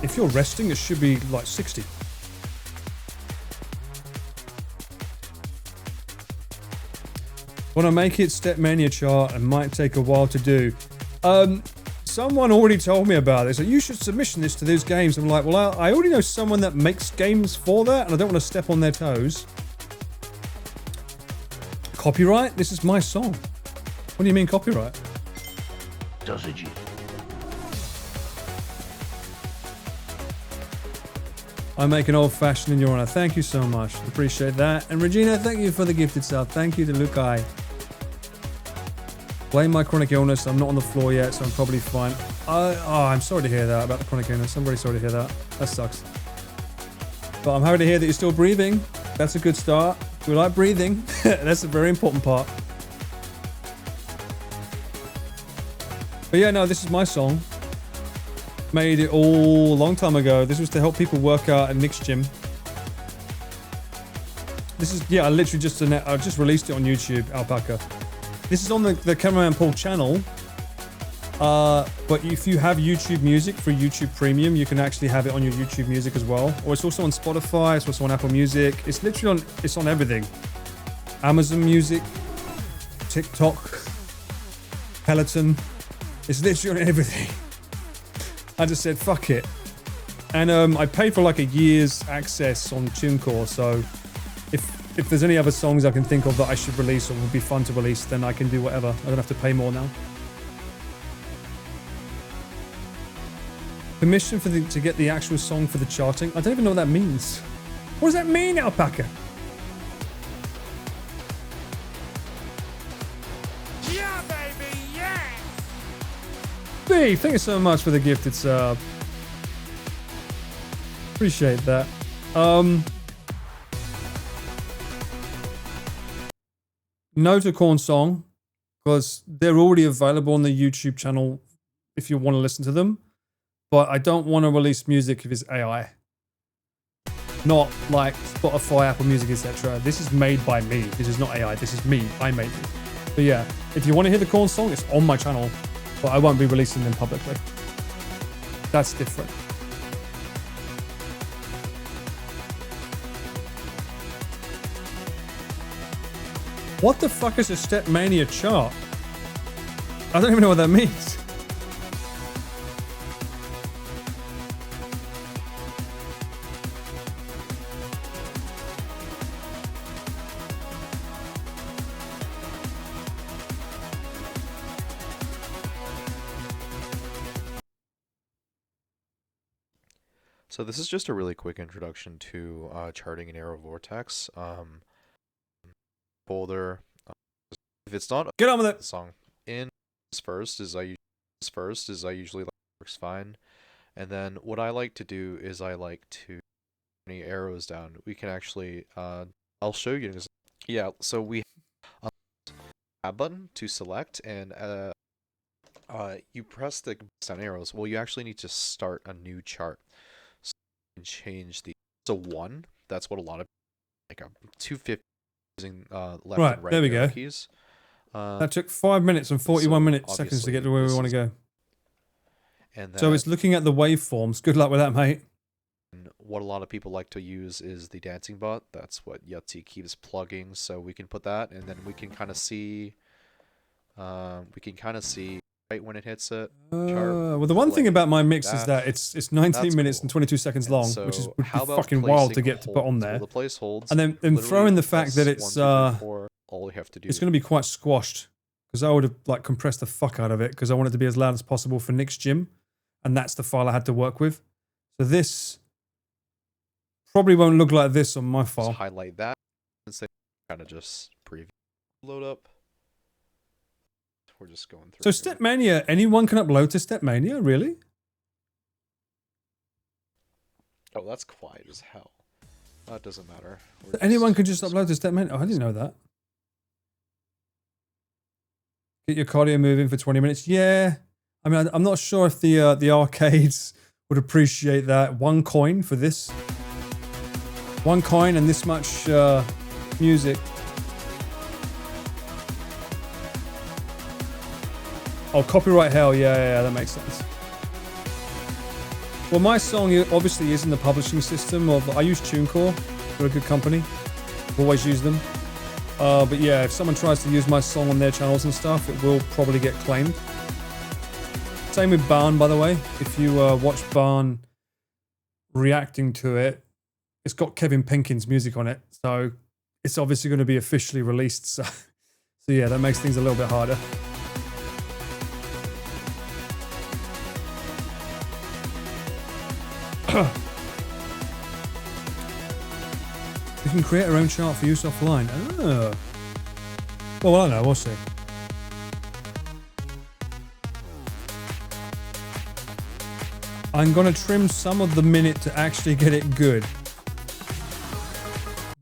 A: if you're resting, it should be like 60. Want to make it Stepmania chart and might take a while to do. Someone already told me about this. So you should submission this to those games. I'm like, well, I already know someone that makes games for that, and I don't want to step on their toes. Copyright? This is my song. What do you mean copyright?
U: Does it you?
A: I make an old-fashioned in your honor. Thank you so much. Appreciate that. And Regina, thank you for the gifted sub. Thank you to Lukai. Blame my chronic illness. I'm not on the floor yet, so I'm probably fine. I'm sorry to hear that about the chronic illness. I'm very sorry to hear that. That sucks. But I'm happy to hear that you're still breathing. That's a good start. We like breathing. That's a very important part. But yeah, no, this is my song. Made it all a long time ago. This was to help people work out at Nick's gym. This is, yeah, I literally just released it on YouTube, Alpaca. This is on the Cameraman Paul channel. But if you have YouTube Music for YouTube Premium, you can actually have it on your YouTube Music as well. Or it's also on Spotify, it's also on Apple Music. It's literally it's on everything. Amazon Music, TikTok, Peloton. It's literally on everything. I just said, fuck it. And I paid for like a year's access on TuneCore, so if there's any other songs I can think of that I should release or would be fun to release, then I can do whatever. I don't have to pay more now. Permission for to get the actual song for the charting? I don't even know what that means. What does that mean, Alpaca?
E: Yeah, baby, yeah!
A: B, thank you so much for the gifted sub. Appreciate that. No to Corn Song, because they're already available on the YouTube channel if you want to listen to them. But I don't want to release music if it's AI. Not like Spotify, Apple Music, etc. This is made by me. This is not AI. This is me. I made it. But yeah, if you want to hear the Corn Song, it's on my channel. But I won't be releasing them publicly. That's different. What the fuck is a Stepmania chart? I don't even know what that means.
D: So this is just a really quick introduction to charting in Arrow Vortex. Folder. If it's not
A: get on with it.
D: The song in first is I usually like works fine, and then what I like to do is I like to any arrows down. We can actually I'll show you. Yeah. So we tab button to select, and you press the down arrows. Well, you actually need to start a new chart. So you can change the 1. That's what a lot of like a 250 using left
A: Right,
D: and right
A: there we
D: arrow
A: go.
D: keys.
A: That took 5 minutes and 41 seconds to get to where we want to go.
D: And
A: So it's looking at the waveforms. Good luck with that, mate.
D: What a lot of people like to use is the dancing bot. That's what Yahtzee keeps plugging. So we can put that, and then we can kind of see. Right when it hits it.
A: Well, the one thing about my mix is that it's 19 minutes and 22 seconds long,
D: so
A: which is would be
D: how about
A: fucking wild to
D: placing
A: get to put on there.
D: the place holds,
A: And then
D: literally
A: throw in the fact that
D: press
A: it's
D: 1, 2, 3, 4. All you have to do.
A: It's going to be quite squashed because I would have like compressed the fuck out of it because I want it to be as loud as possible for Nick's gym, and that's the file I had to work with. So this probably won't look like this on my file.
D: Just highlight that and say kind of just preview load up. We're just going through.
A: So Stepmania, anyone can upload to Stepmania, really?
D: Oh, that's quiet as hell. That doesn't matter.
A: Anyone can just upload to Stepmania. Oh, I didn't know that. Get your cardio moving for 20 minutes. Yeah. I mean, I'm not sure if the arcades would appreciate that. 1 coin for this. 1 coin and this much music. Oh, copyright hell. Yeah, that makes sense. Well, my song obviously is in the publishing system of. I use TuneCore. They're a good company. Always use them. But yeah, if someone tries to use my song on their channels and stuff, it will probably get claimed. Same with Barn, by the way. If you watch Barn reacting to it, it's got Kevin Penkin's music on it, so it's obviously going to be officially released. So yeah, that makes things a little bit harder. We can create our own chart for use offline. Oh. Well, I don't know. We'll see. I'm going to trim some of the minute to actually get it good.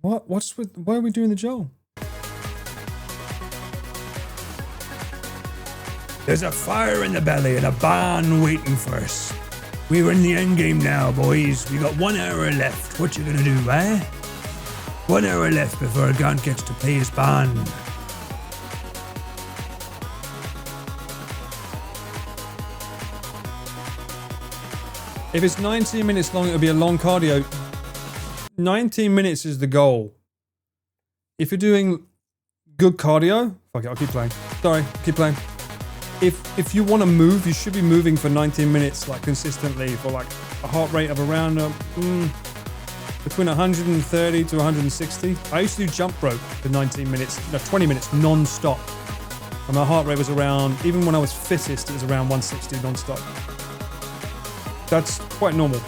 A: What? Why are we doing the Joel? There's a fire in the belly and a barn waiting for us. We're in the end game now, boys. We got 1 hour left. What you gonna do, eh? 1 hour left before Garnt gets to pay his bond. If it's 19 minutes long, it'll be a long cardio. 19 minutes is the goal. If you're doing good cardio, fuck it, I'll keep playing. Sorry, keep playing. If you want to move, you should be moving for 19 minutes, like consistently, for like a heart rate of around between 130 to 160. I used to do jump rope for 19 minutes, no, 20 minutes non-stop. And my heart rate was around, even when I was fittest, it was around 160 non-stop. That's quite normal.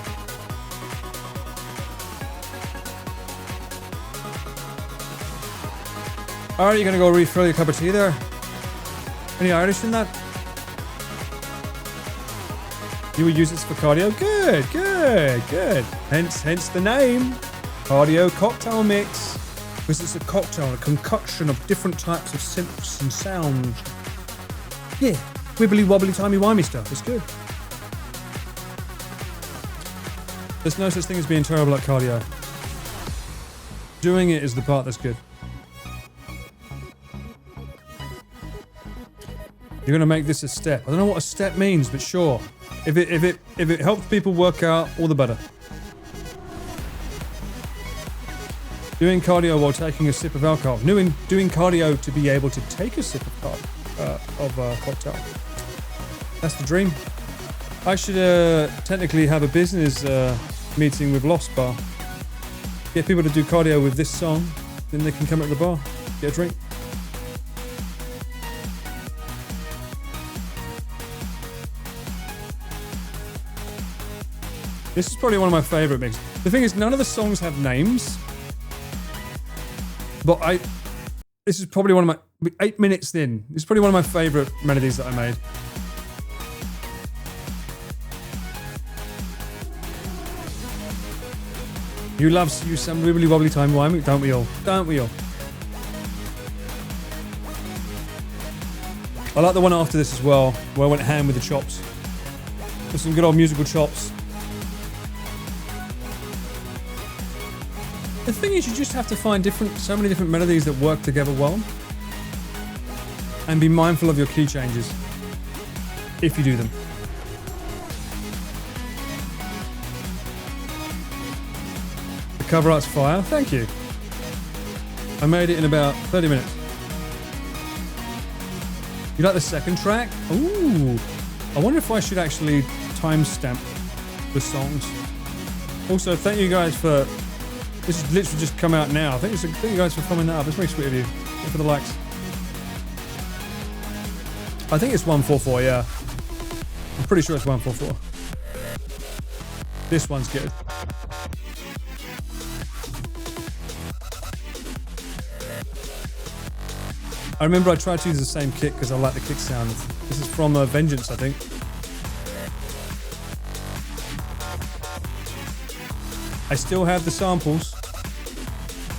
A: Alright, you're gonna go refill your cup of tea there? Any Irish in that? You would use this for cardio? Good, good, good. Hence the name. Cardio cocktail mix. Because it's a cocktail, a concoction of different types of synths and sounds. Yeah, wibbly wobbly timey wimey stuff. It's good. There's no such thing as being terrible at cardio. Doing it is the part that's good. You're gonna make this a step. I don't know what a step means, but sure. If it helps people work out, all the better. Doing cardio while taking a sip of alcohol. Doing cardio to be able to take a sip of cocktail. That's the dream. I should technically have a business meeting with Lost Bar. Get people to do cardio with this song, then they can come at the bar, get a drink. This is probably one of my favorite mixes. The thing is, none of the songs have names. But this is probably one of my, 8 minutes in, this is probably one of my favorite melodies that I made. You love some wibbly wobbly time wimey, don't we all? Don't we all? I like the one after this as well, where I went ham with the chops. With some good old musical chops. The thing is, you just have to find so many different melodies that work together well. And be mindful of your key changes. If you do them. The cover art's fire, thank you. I made it in about 30 minutes. You like the second track? Ooh. I wonder if I should actually timestamp the songs. Also, thank you guys for... This has literally just come out now. Thank you guys for following that up. It's very sweet of you. Thank you for the likes. I think it's 144, yeah. I'm pretty sure it's 144. This one's good. I remember I tried to use the same kit because I like the kick sound. This is from Vengeance, I think. I still have the samples,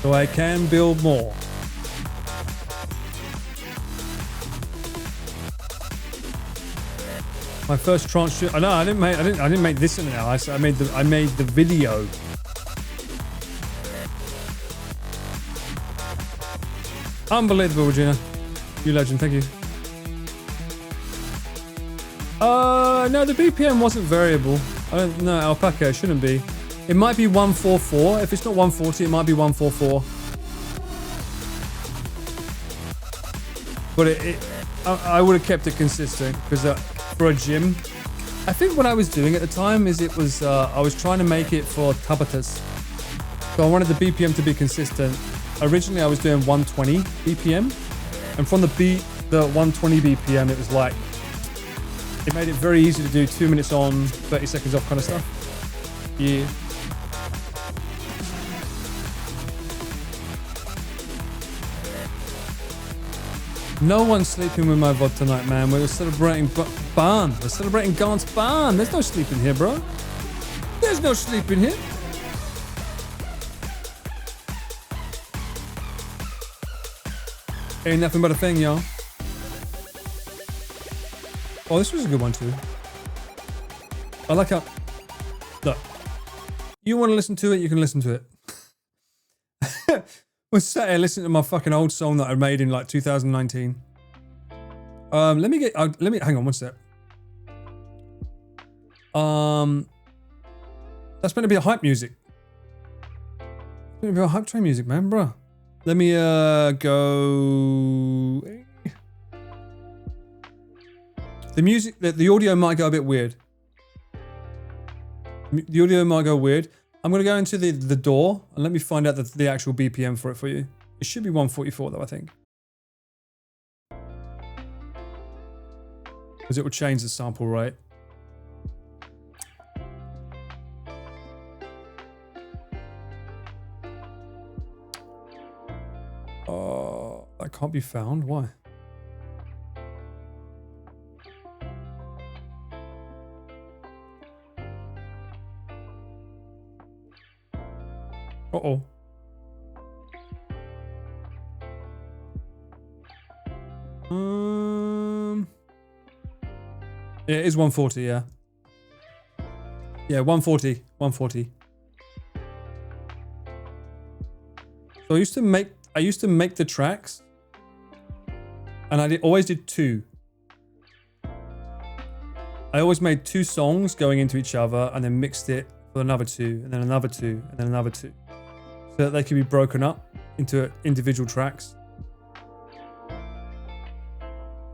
A: so I can build more. My first trance. No, I didn't make this in an hour. I made the video. Unbelievable, Regina. You legend. Thank you. No, the BPM wasn't variable. I don't know. Alpaca shouldn't be. It might be 144. If it's not 140, it might be 144. But I would have kept it consistent because for a gym, I think what I was doing at the time is I was trying to make it for Tabatas. So I wanted the BPM to be consistent. Originally, I was doing 120 BPM, and from the 120 BPM, it was like it made it very easy to do 2 minutes on, 30 seconds off kind of stuff. Yeah. No one's sleeping with my VOD tonight, man. We're celebrating Barn. We're celebrating Garnt's Barn. There's no sleeping here, bro. There's no sleeping here. Ain't nothing but a thing, y'all. Oh, this was a good one, too. I like how... Look. You want to listen to it, you can listen to it. We're sat here listening to my fucking old song that I made in like 2019. Let me hang on one sec. That's meant to be a hype music. It's meant to be a hype train music, man, bro. Let me go. The music, the audio might go a bit weird. The audio might go weird. I'm going to go into the door and let me find out the actual BPM for you. It should be 144 though, I think. Because it will change the sample rate. That can't be found. Why? Uh-oh. Yeah, it is 140, yeah. Yeah, 140. 140. So I used to make the tracks. And I always did 2. I always made 2 songs going into each other and then mixed it with another 2, and then another 2, and then another 2. So that they could be broken up into individual tracks.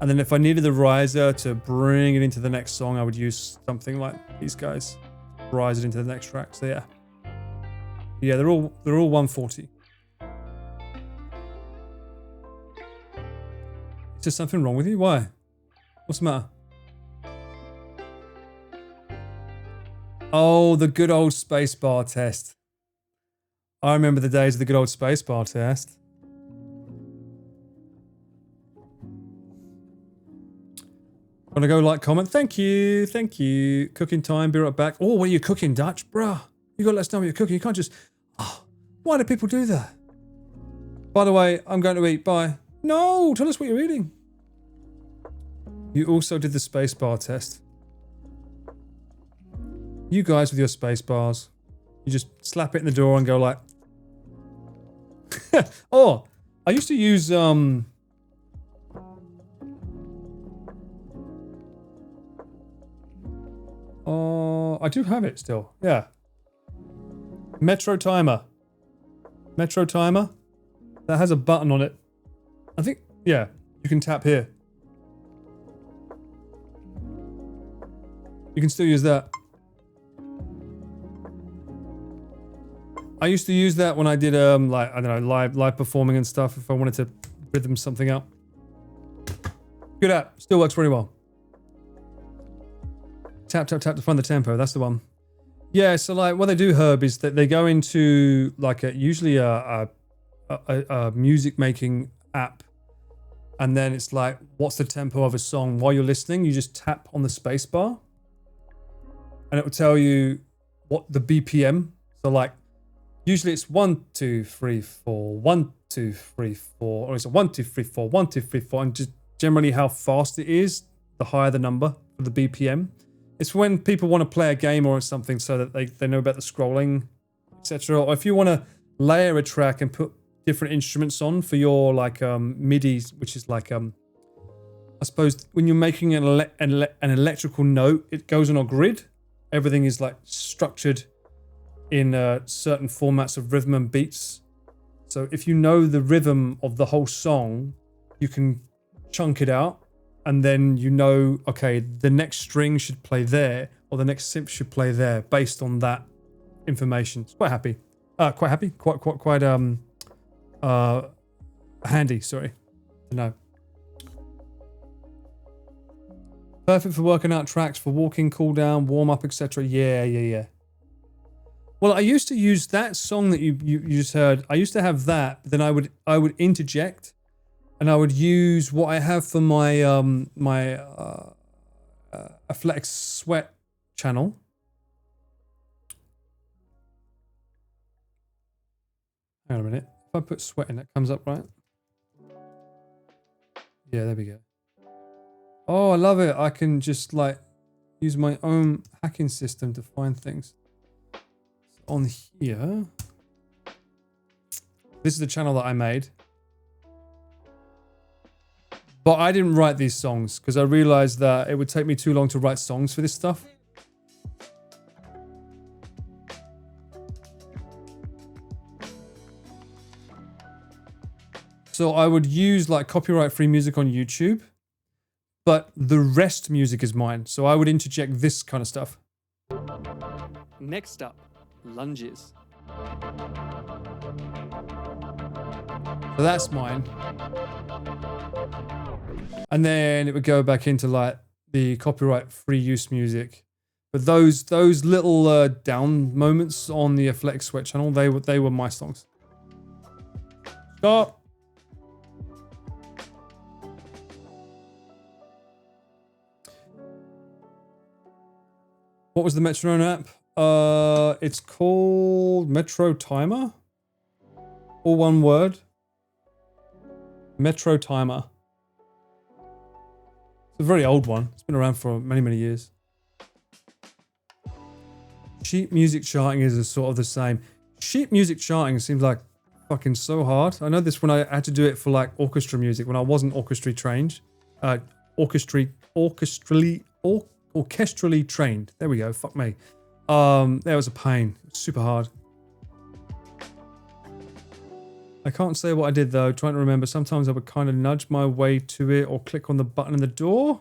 A: And then if I needed the riser to bring it into the next song, I would use something like these guys. Rise it into the next track. So yeah. Yeah, they're all 140. Is there something wrong with you? Why? What's the matter? Oh, the good old spacebar test. I remember the days of the good old spacebar test. Wanna go like, comment? Thank you, thank you. Cooking time, be right back. Oh, what are you cooking, Dutch? Bruh, you gotta let us know what you're cooking. You can't just, oh, why do people do that? By the way, I'm going to eat, bye. No, tell us what you're eating. You also did the spacebar test. You guys with your space bars. You just slap it in the door and go like... Oh, I used to use... I do have it still. Yeah. Metro timer. Metro timer. That has a button on it. I think... Yeah. You can tap here. You can still use that. I used to use that when I did like, I don't know, live performing and stuff if I wanted to rhythm something up. Good app, still works really well. Tap tap tap to find the tempo, that's the one. Yeah, so like what they do, Herb, is that they go into like usually a music making app, and then it's like, what's the tempo of a song? While you're listening, you just tap on the space bar, and it will tell you what the BPM. So like, usually it's 1, 2, 3, 4, 1, 2, 3, 4, or it's a 1, 2, 3, 4, 1, 2, 3, 4, and just generally how fast it is, the higher the number for the BPM. It's when people want to play a game or something so that they know about the scrolling, etc. Or if you want to layer a track and put different instruments on for your like MIDI, which is like I suppose when you're making an electrical note, it goes on a grid. Everything is like structured in certain formats of rhythm and beats. So if you know the rhythm of the whole song, you can chunk it out, and then you know, okay, the next string should play there, or the next synth should play there, based on that information. It's quite happy. Quite handy, sorry, to know. Perfect for working out tracks, for walking, cool down, warm up, etc. Yeah. Well, I used to use that song that you just heard. I used to have that, but then I would interject, and I would use what I have for my Athletic Sweat channel. Hang on a minute. If I put sweat in, it comes up, right? Yeah, there we go. Oh, I love it. I can just like use my own hacking system to find things. On here, this is the channel that I made, but I didn't write these songs because I realized that it would take me too long to write songs for this stuff. So I would use like copyright free music on YouTube, but the rest music is mine. So I would interject this kind of stuff. Next up, lunges. So that's mine. And then it would go back into like the copyright free use music. But those little down moments on the Flex Switch channel, they were my songs. Stop. What was the metronome app? It's called Metro Timer. All one word. Metro Timer. It's a very old one. It's been around for many, many years. Sheet music charting is sort of the same. Sheet music charting seems like fucking so hard. I know this when I had to do it for like orchestra music when I wasn't orchestrally trained. Orchestrally trained. There we go. Fuck me. That was a pain. Super hard. I can't say what I did though. Trying to remember. Sometimes I would kind of nudge my way to it or click on the button in the door.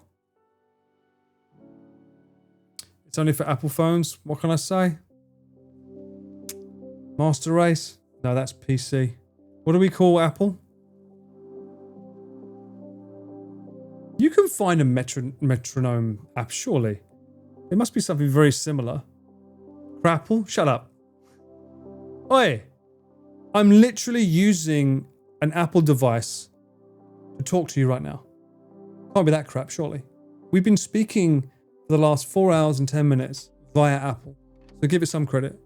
A: It's only for Apple phones. What can I say? Master Race? No, that's PC. What do we call Apple? You can find a metronome app, surely. It must be something very similar. Crapple? Shut up. Oi! I'm literally using an Apple device to talk to you right now. Can't be that crap, surely. We've been speaking for the last 4 hours and 10 minutes via Apple. So give it some credit.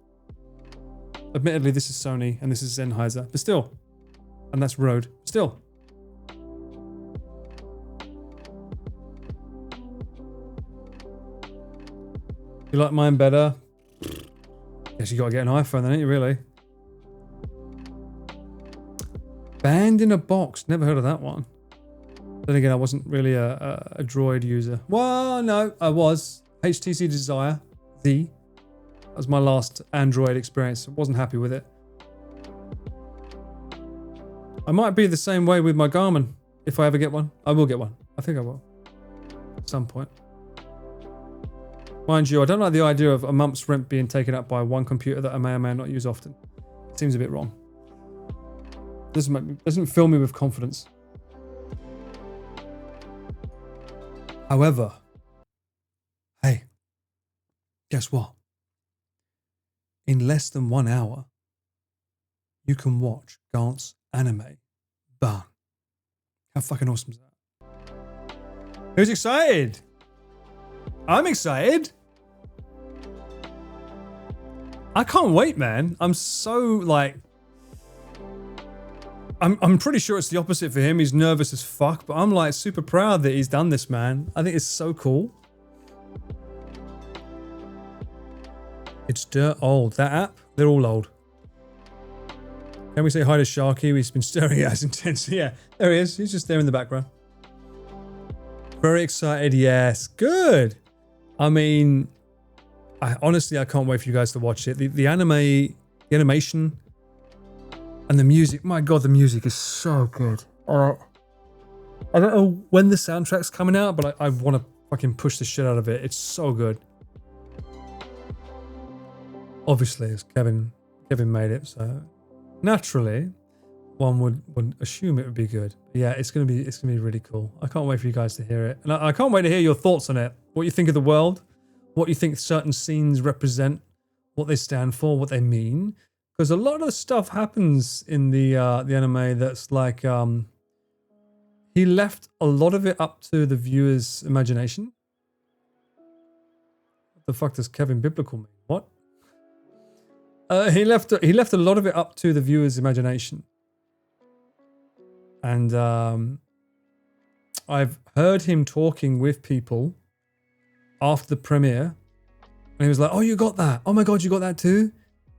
A: Admittedly, this is Sony and this is Sennheiser, but still. And that's Rode. Still. You like mine better? Guess you gotta get an iPhone then, ain't you really? Banned in a box. Never heard of that one. Then again, I wasn't really a Droid user. Well, no, I was. HTC Desire Z. That was my last Android experience. I wasn't happy with it. I might be the same way with my Garmin. If I ever get one. I will get one. I think I will. At some point. Mind you, I don't like the idea of a month's rent being taken up by one computer that I may or may not use often. It seems a bit wrong. Doesn't fill me with confidence. However, hey, guess what? In less than 1 hour, you can watch Garnt's anime Ban. How fucking awesome is that? Who's excited? I'm excited. I can't wait, man. I'm so like... I'm pretty sure it's the opposite for him. He's nervous as fuck, but I'm like super proud that he's done this, man. I think it's so cool. It's dirt old. That app, they're all old. Can we say hi to Sharky? He's been staring at us intensely. Yeah, there he is. He's just there in the background. Very excited. Yes, good. I mean, honestly, I can't wait for you guys to watch it. The animation, and the music. My God, the music is so good. I don't know when the soundtrack's coming out, but I want to fucking push the shit out of it. It's so good. Obviously, it's Kevin made it, so naturally, one would assume it would be good. But yeah, it's gonna be really cool. I can't wait for you guys to hear it, and I can't wait to hear your thoughts on it. What you think of the world, what you think certain scenes represent, what they stand for, what they mean. Because a lot of stuff happens in the anime that's like he left a lot of it up to the viewer's imagination. What the fuck does Kevin Biblical mean? What? He left a lot of it up to the viewer's imagination. And I've heard him talking with people after the premiere, and he was like, "Oh, you got that? Oh my God, you got that too?"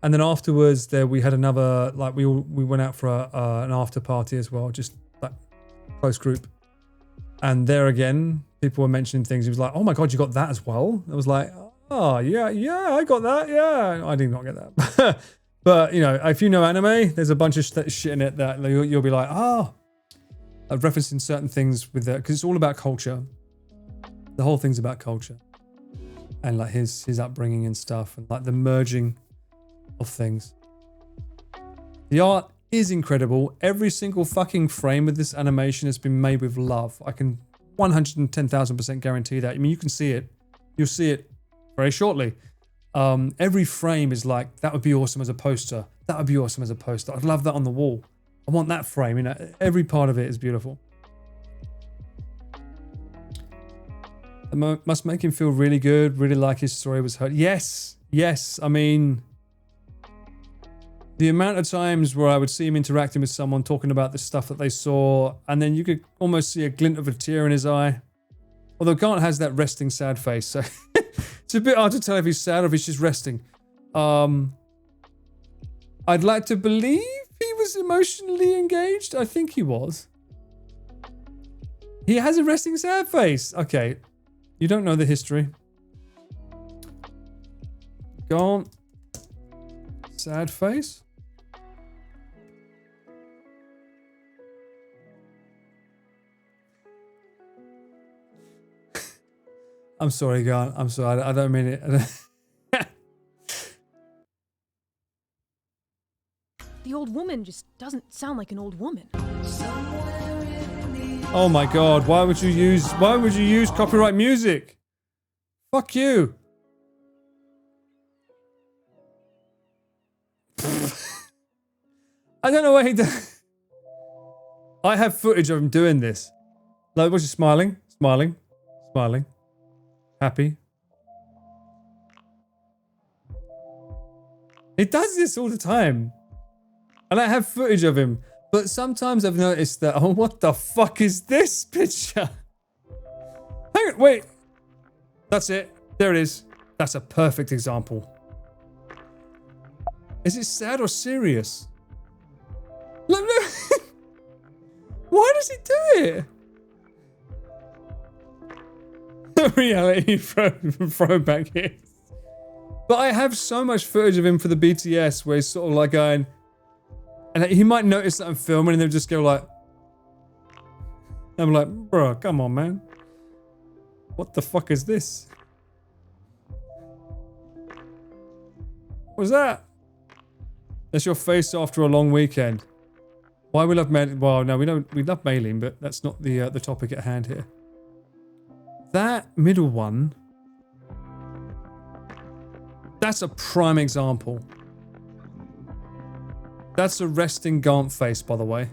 A: And then afterwards, we had another, like we went out for an after party as well, just like close group. And there again, people were mentioning things. He was like, "Oh my God, you got that as well?" I was like, "Oh yeah, I got that. Yeah, I did not get that." But you know, if you know anime, there's a bunch of shit in it that you'll be like, referencing certain things with that, because it's all about culture. The whole thing's about culture, and like his upbringing and stuff, and like the merging of things. The art is incredible. Every single fucking frame of this animation has been made with love. I can 110,000% guarantee that. I mean, you can see it. You'll see it very shortly. Every frame is like, that would be awesome as a poster. That would be awesome as a poster. I'd love that on the wall. I want that frame. You know, every part of it is beautiful. It must make him feel really good. Really like his story was heard. Yes. Yes. I mean, the amount of times where I would see him interacting with someone, talking about the stuff that they saw, and then you could almost see a glint of a tear in his eye. Although Garnt has that resting sad face, so it's a bit hard to tell if he's sad or if he's just resting. I'd like to believe he was emotionally engaged. I think he was. He has a resting sad face. Okay, you don't know the history. Garnt, sad face. I'm sorry, Garnt. I'm sorry. I don't mean it.
F: The old woman just doesn't sound like an old woman.
A: Oh my god, why would you use copyright music? Fuck you. I don't know what he does. I have footage of him doing this. Like, was he smiling? Smiling. Smiling. Happy. He does this all the time. And I have footage of him. But sometimes I've noticed that, oh, what the fuck is this picture? Hang on, wait. That's it. There it is. That's a perfect example. Is it sad or serious? Look, look. Why does he do it? Reality throwback here. But I have so much footage of him for the BTS where he's sort of like going, and he might notice that I'm filming and they'll just go like, I'm like, bro, come on, man. What the fuck is this? What's that? That's your face after a long weekend. Why we love mailing? Well, no, we love mailing, but that's not the topic at hand here. That middle one, that's a prime example. That's a resting Garnt face, by the way.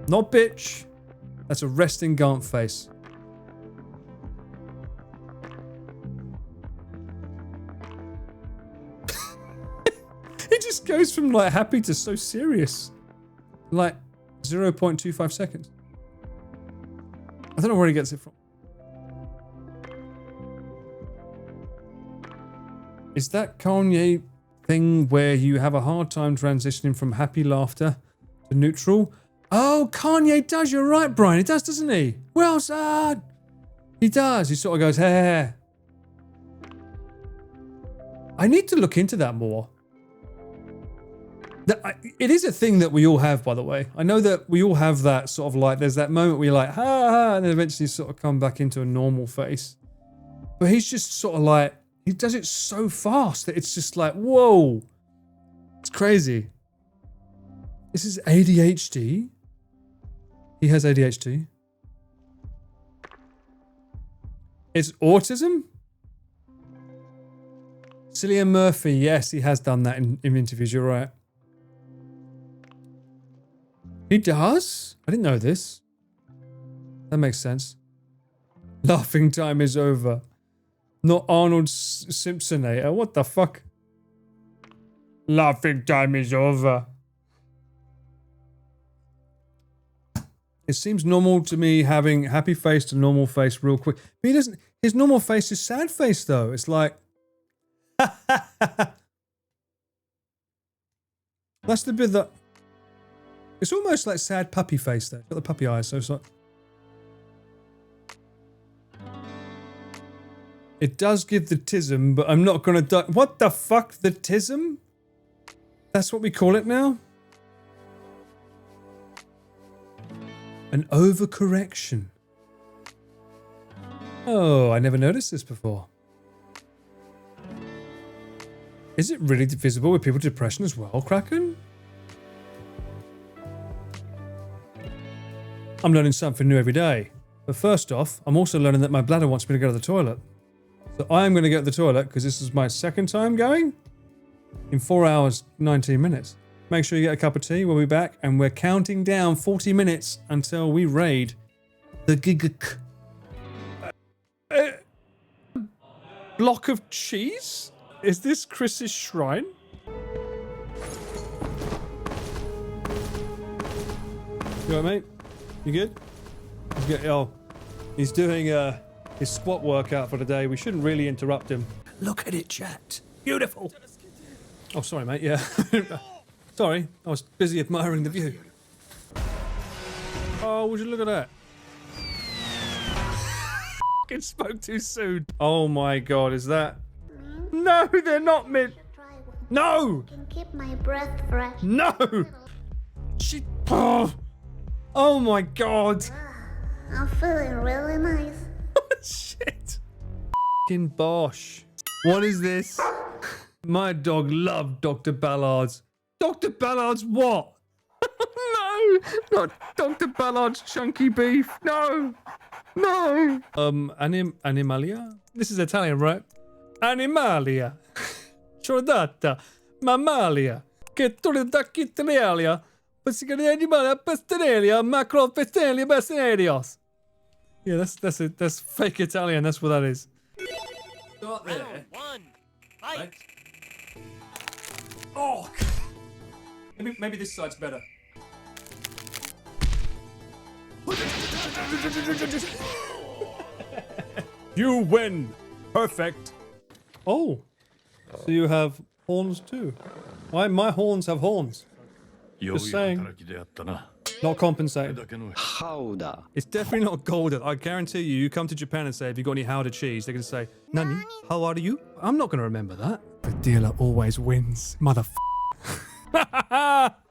A: Not bitch. That's a resting Garnt face. It just goes from like happy to so serious. Like 0.25 seconds. I don't know where he gets it from. Is that Kanye thing where you have a hard time transitioning from happy laughter to neutral? Oh, Kanye does. You're right, Brian. He does, doesn't he? Well said. He does. He sort of goes, hey. I need to look into that more. It is a thing that we all have, by the way. I know that we all have that sort of like, there's that moment where you're like, ha ha, and then eventually sort of come back into a normal face. But he's just sort of like, he does it so fast that it's just like, whoa. It's crazy. This is ADHD. He has ADHD. It's autism? Cillian Murphy, yes, he has done that in interviews, you're right. He does? I didn't know this. That makes sense. Laughing time is over. Not Arnold Simpsonator. What the fuck? Laughing time is over. It seems normal to me having happy face to normal face real quick. But he doesn't. His normal face is sad face though. It's like. That's the bit that. It's almost like sad puppy face though. It's got the puppy eyes, so it's like. It does give the tism, but I'm not gonna die. What the fuck? The tism? That's what we call it now? An overcorrection. Oh, I never noticed this before. Is it really visible with people with depression as well, Kraken? I'm learning something new every day. But first off, I'm also learning that my bladder wants me to go to the toilet. So I am going to go to the toilet because this is my second time going in 4 hours, 19 minutes. Make sure you get a cup of tea. We'll be back and we're counting down 40 minutes until we raid the Gigak. Block of cheese? Is this Chris's shrine? You alright, mate? You good? He's doing his squat workout for the day. We shouldn't really interrupt him.
M: Look at it, chat. Beautiful.
A: Oh, sorry, mate. Yeah. Sorry, I was busy admiring the view. Oh, would you look at that? Fucking spoke too soon. Oh my god, is that? No, they're not mid. No!
I: Can keep my breath fresh.
A: No! She. Oh my god.
I: I'm feeling really nice.
A: Shit. Fucking Bosch. What is this? My dog loved Dr. Ballard's. Dr. Ballard's what? No! Not Dr. Ballard's chunky beef. No! No! Animalia? This is Italian, right? Animalia. Ciordata. Mammalia. Che tu le dacchi Italia. Pescare animale pesterelia. Macro pesterelia besterios. Yeah, that's fake Italian. That's what that is. Start there.
E: One. Fight.
A: Oh! Maybe this side's better. You win. Perfect. Oh. So you have horns too. Why my horns have horns? Just saying. Not compensated.
G: Howda.
A: It's definitely not golden. I guarantee you, you come to Japan and say, have you got any Howda cheese? They're going to say, Nani, how are you? I'm not going to remember that. The dealer always wins. Motherfucker.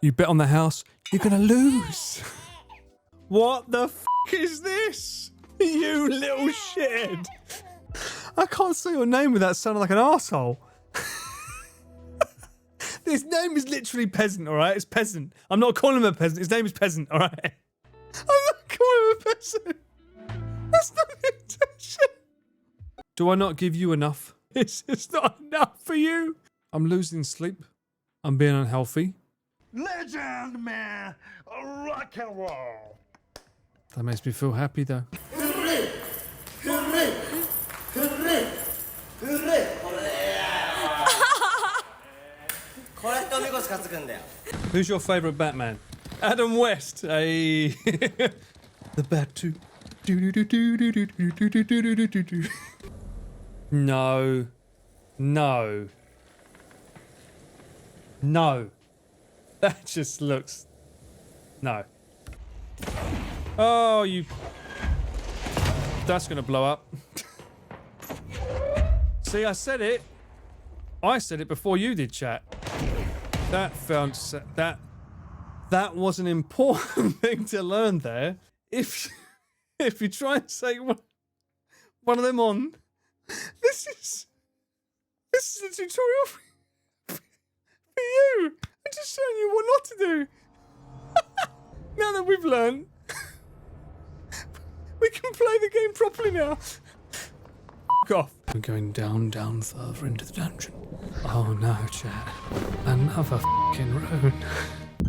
A: You bet on the house, you're going to lose. What the is this? You little shit. I can't say your name without sounding like an arsehole. His name is literally Peasant, alright? It's Peasant. I'm not calling him a peasant. His name is Peasant, alright? I'm not calling him a peasant. That's not the intention. Do I not give you enough? It's not enough for you. I'm losing sleep. I'm being unhealthy.
E: Legend, man. Rock and roll.
A: That makes me feel happy, though.
E: Hooray! Hooray! Hooray! Hooray!
A: Who's your favourite Batman? Adam West. Hey. The Bat 2. No. No. No. That just looks... No. Oh, you... That's gonna blow up. See, I said it. I said it before you did, chat. That was an important thing to learn there. If you try and say one of them on, this is a tutorial for you. I'm just showing you what not to do. Now that we've learned, we can play the game properly now. F*** off. We're going down further into the dungeon. Oh no, chat. Another fucking rune.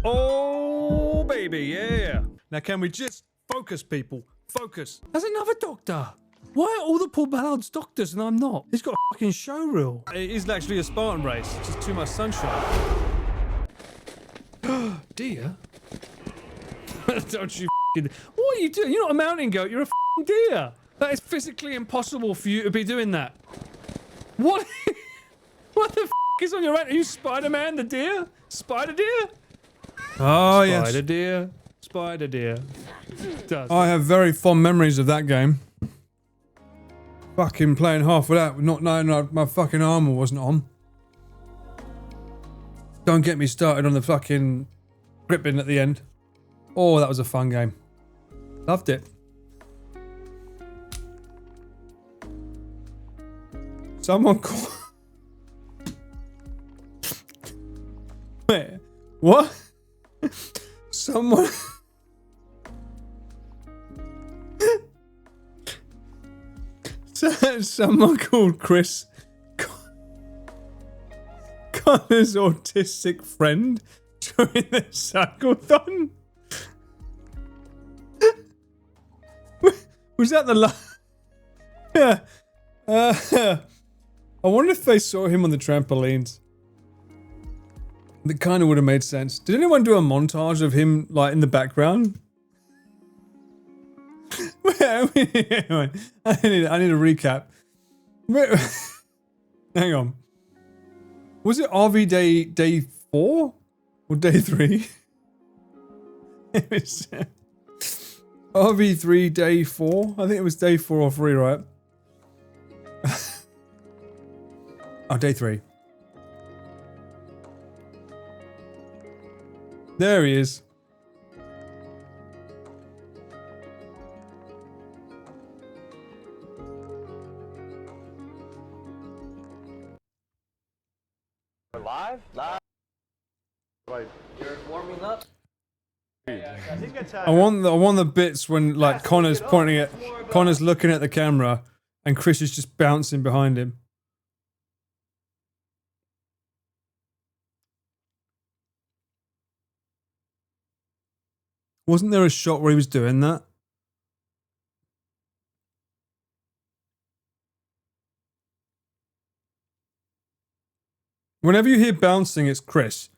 A: Oh, baby, yeah. Now can we just focus, people? Focus. There's another doctor. Why are all the Paul Ballard's doctors and I'm not? He's got a fucking show reel. It is actually a Spartan race. It's just too much sunshine. Deer? Don't you fucking... What are you doing? You're not a mountain goat. You're a fucking deer. That is physically impossible for you to be doing that. What? What the is on your right? Are you Spider-Man the deer? Spider deer?
V: Oh, yes.
A: Spider deer. Spider deer.
V: I have very fond memories of that game. Fucking playing half without not knowing my fucking armor wasn't on. Don't get me started on the fucking gripping at the end. Oh, that was a fun game. Loved it. Someone call...
A: Wait, what? Someone... Someone called Chris Connor's autistic friend during the cyclethon. Was that the Yeah. I wonder if they saw him on the trampolines. That kind of would have made sense. Did anyone do a montage of him, like, in the background? I need a recap. Hang on. Was it RV day 4? Or day 3? It was RV3 day 4? I think it was day 4 or 3, right? Oh, day 3. There he is.
G: Live? Right. You're warming up?
A: I want the bits when like Connor's looking at the camera and Chris is just bouncing behind him. Wasn't there a shot where he was doing that? Whenever you hear bouncing, it's Chris.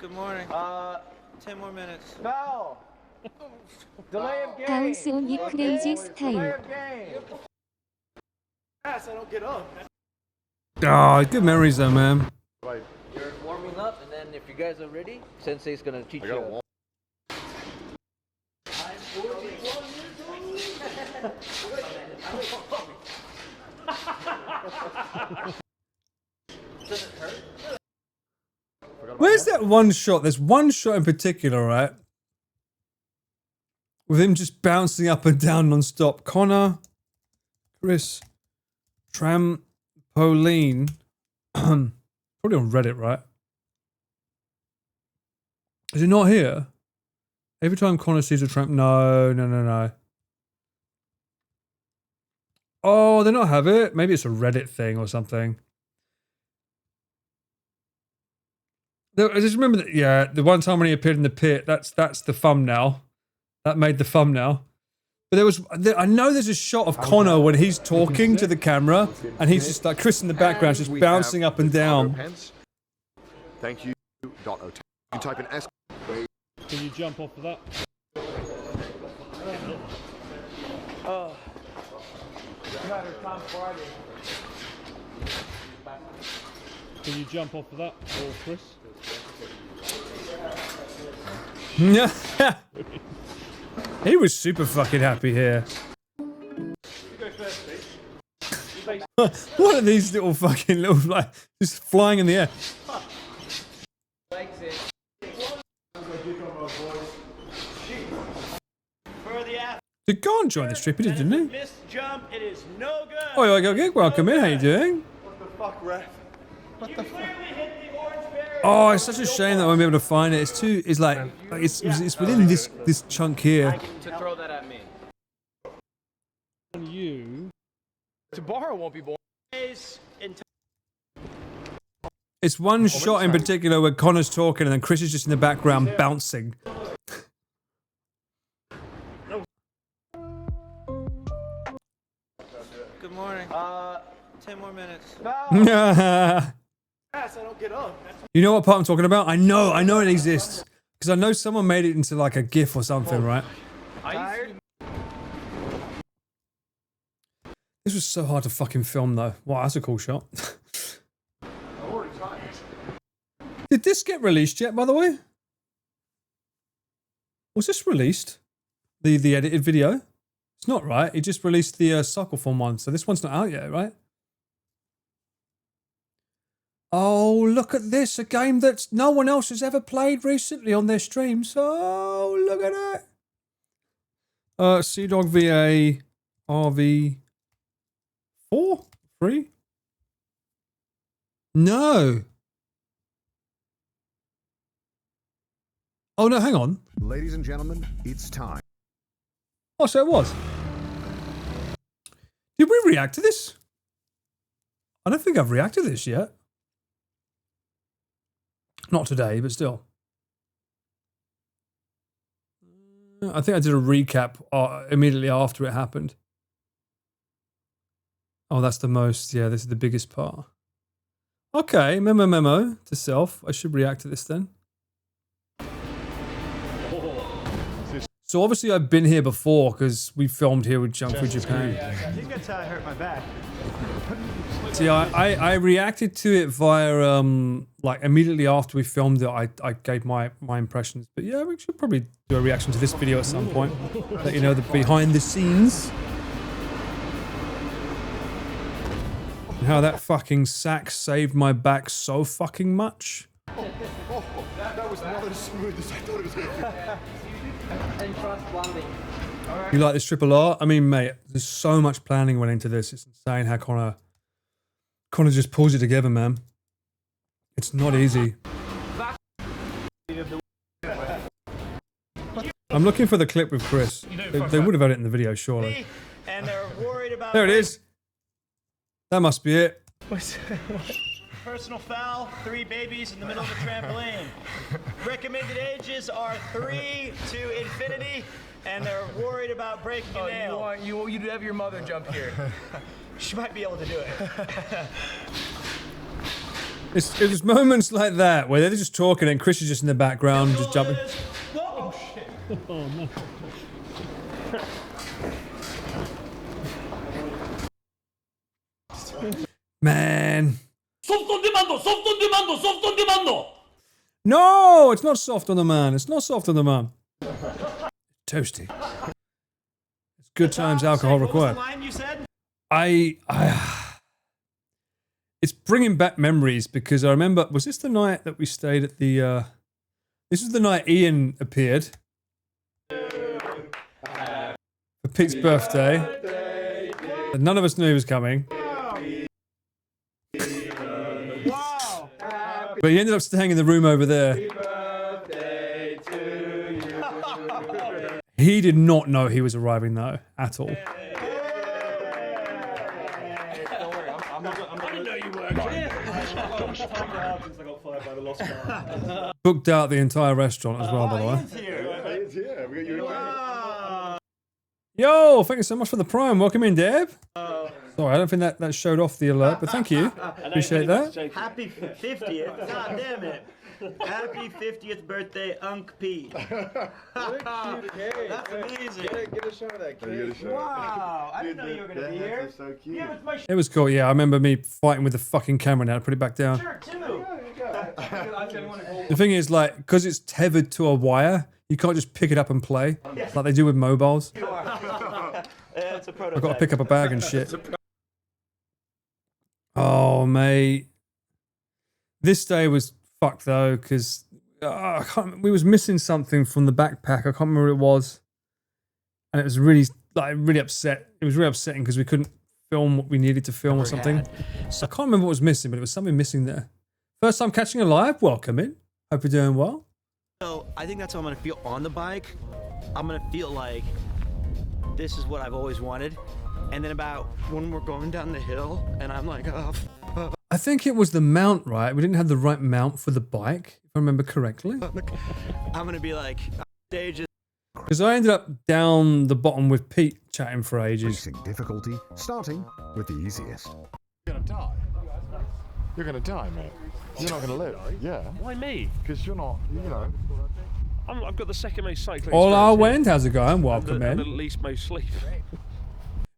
G: Good morning. 10 more minutes. No!
K: Delay of game!
L: 다운스온이 크레이지 스타일.
G: Yes, I don't get up.
A: Ah, good memories though, man.
G: Right. You're warming up, and then if you guys are ready, Sensei's gonna teach you.
A: Where's that one shot? There's one shot in particular, right? With him just bouncing up and down non-stop. Connor, Chris, Trampoline. Probably on Reddit, right? Is it not here? Every time Connor sees a tramp... No. Oh, they not have it? Maybe it's a Reddit thing or something. I just remember that, yeah, the one time when he appeared in the pit, that's the thumbnail. That made the thumbnail. But I know there's a shot of Connor when he's talking to the camera, and he's just like, Chris in the background, just bouncing up and down.
H: Thank you. You type in S.
A: Can you jump off of that?
G: Oh. Matter Tom Friday.
A: Can you jump off of that, or Chris? He was super fucking happy here. What are these little fucking like just flying in the air? Did Garnt join the strip? He did, didn't he?
G: Missed jump, it is no good.
A: Oh, okay, welcome in. How you doing?
G: What the fuck, ref? What the fuck?
A: Oh, it's such a shame that I won't be able to find it. It's within this chunk here.
G: To throw that at me.
A: You.
G: Tomorrow won't be born.
A: It's one shot in particular where Connor's talking and then Chris is just in the background bouncing.
G: Good morning. 10 more minutes. Yes, I don't get up.
A: You know what part I'm talking about? I know it exists. Because I know someone made it into like a GIF or something, right? This was so hard to fucking film though. Wow, that's a cool shot. Did this get released yet, by the way? Was this released? The edited video? It's not, right? It just released the Cycle Form one, so this one's not out yet, right? Oh, look at this. A game that no one else has ever played recently on their streams. Oh, look at that. Sea Dog VA RV 4? 3?
V: No. Oh no, hang on.
J: Ladies and gentlemen, it's time.
V: Oh, so it was. Did we react to this? I don't think I've reacted to this yet. Not today, but still. I think I did a recap immediately after it happened. Oh, that's the most. Yeah, this is the biggest part. Okay, memo to self. I should react to this then. So obviously I've been here before because we filmed here with Junk Food Japan.
O: I think that's how I hurt my back.
V: See, I reacted to it via like immediately after we filmed it. I gave my impressions. But yeah, we should probably do a reaction to this video at some point. Let you know the behind the scenes. And how that fucking sack saved my back so fucking much.
B: That was not as smooth as I thought it was going to be.
G: And trust landing.
V: You like this triple R? I mean, mate, there's so much planning went into this. It's insane how Connor just pulls it together, man. It's not easy. I'm looking for the clip with Chris. They would have had it in the video, surely.
O: And they're worried about.
V: There it is. That must be it.
O: Personal foul, 3 babies in the middle of the trampoline. Recommended ages are 3 to infinity, and they're worried about breaking a nail.
K: You'd have your mother jump here.
O: She might be able to do it.
V: It's moments like that where they're just talking and Chris is just in the background, just jumping.
O: Oh shit!
V: Oh no. Man.
E: Soft on demand, soft on demand, soft on demand.
V: No, it's not soft on the man. It's not soft on the man. Toasty. It's good times, alcohol required.
O: What was the line you said?
V: It's bringing back memories because I remember, was this the night that we stayed at the, this was the night Ian appeared for Pete's birthday. And none of us knew he was coming. But he ended up staying in the room over there. He did not know he was arriving though, at all. Booked out the entire restaurant as well, by the way. Yo, thank you so much for the Prime. Welcome in, Deb. Sorry, I don't think that showed off the alert, but thank you. Appreciate that.
O: Happy 50th. God damn it. Happy 50th birthday, Unc P. That's amazing.
B: Get a shot of that cake.
O: Wow, I didn't know you were going to be here.
B: So cute.
O: Yeah, it's my
V: It was cool, yeah. I remember me fighting with the fucking camera now to put it back down.
O: shirt too.
V: The thing is, like, because it's tethered to a wire, you can't just pick it up and play like they do with mobiles.
O: It's a prototype.
V: I've got to pick up a bag and shit. Oh, mate. This day was fucked though, because we was missing something from the backpack. I can't remember what it was. And it was really, really upset. It was really upsetting because we couldn't film what we needed to film or something. So I can't remember what was missing, but it was something missing there. First time catching a live? Welcome in. Hope you're doing well.
K: So I think that's how I'm gonna feel on the bike. I'm gonna feel like this is what I've always wanted. And then about when we're going down the hill and I'm like, oh,
V: I think it was the mount, right? We didn't have the right mount for the bike, if I remember correctly.
K: I'm gonna be like, stages.
V: Because I ended up down the bottom with Pete chatting for ages.
J: Increasing difficulty, starting with the easiest.
B: You're gonna die. You're gonna die, mate. You're not gonna live. Yeah.
W: Why me?
B: Because you're not, you know.
W: I've got the second most cycling.
V: All our
W: experience
V: went, how's it going? Welcome
W: and
V: in.
W: the least most sleep.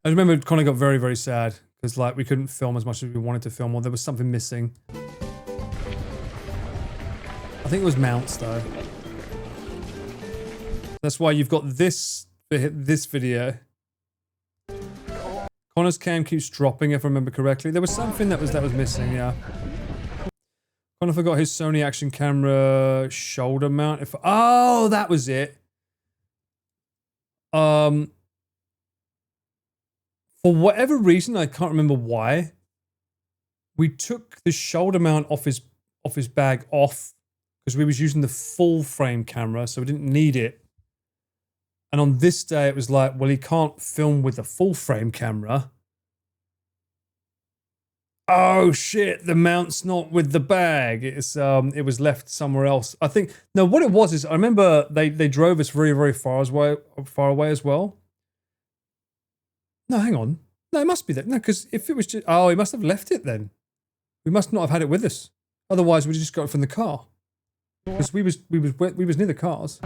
V: I remember Connor got very, very sad because like we couldn't film as much as we wanted to film, or there was something missing. I think it was mounts though. That's why you've got this video. Connor's cam keeps dropping, if I remember correctly. There was something that was missing, yeah. Connor forgot his Sony action camera shoulder mount. Oh, that was it. For whatever reason, I can't remember why,
A: we took the shoulder mount off his bag off because we was using the full frame camera, so we didn't need it. And on this day, it was like, well, he can't film with the full frame camera. Oh shit! The mount's not with the bag. It was left somewhere else. I think no. What it was is I remember they drove us very very far away as well. No, hang on. No, it must be that. No, because if it was just he must have left it then. We must not have had it with us. Otherwise, we just got it from the car. Because we was near the cars.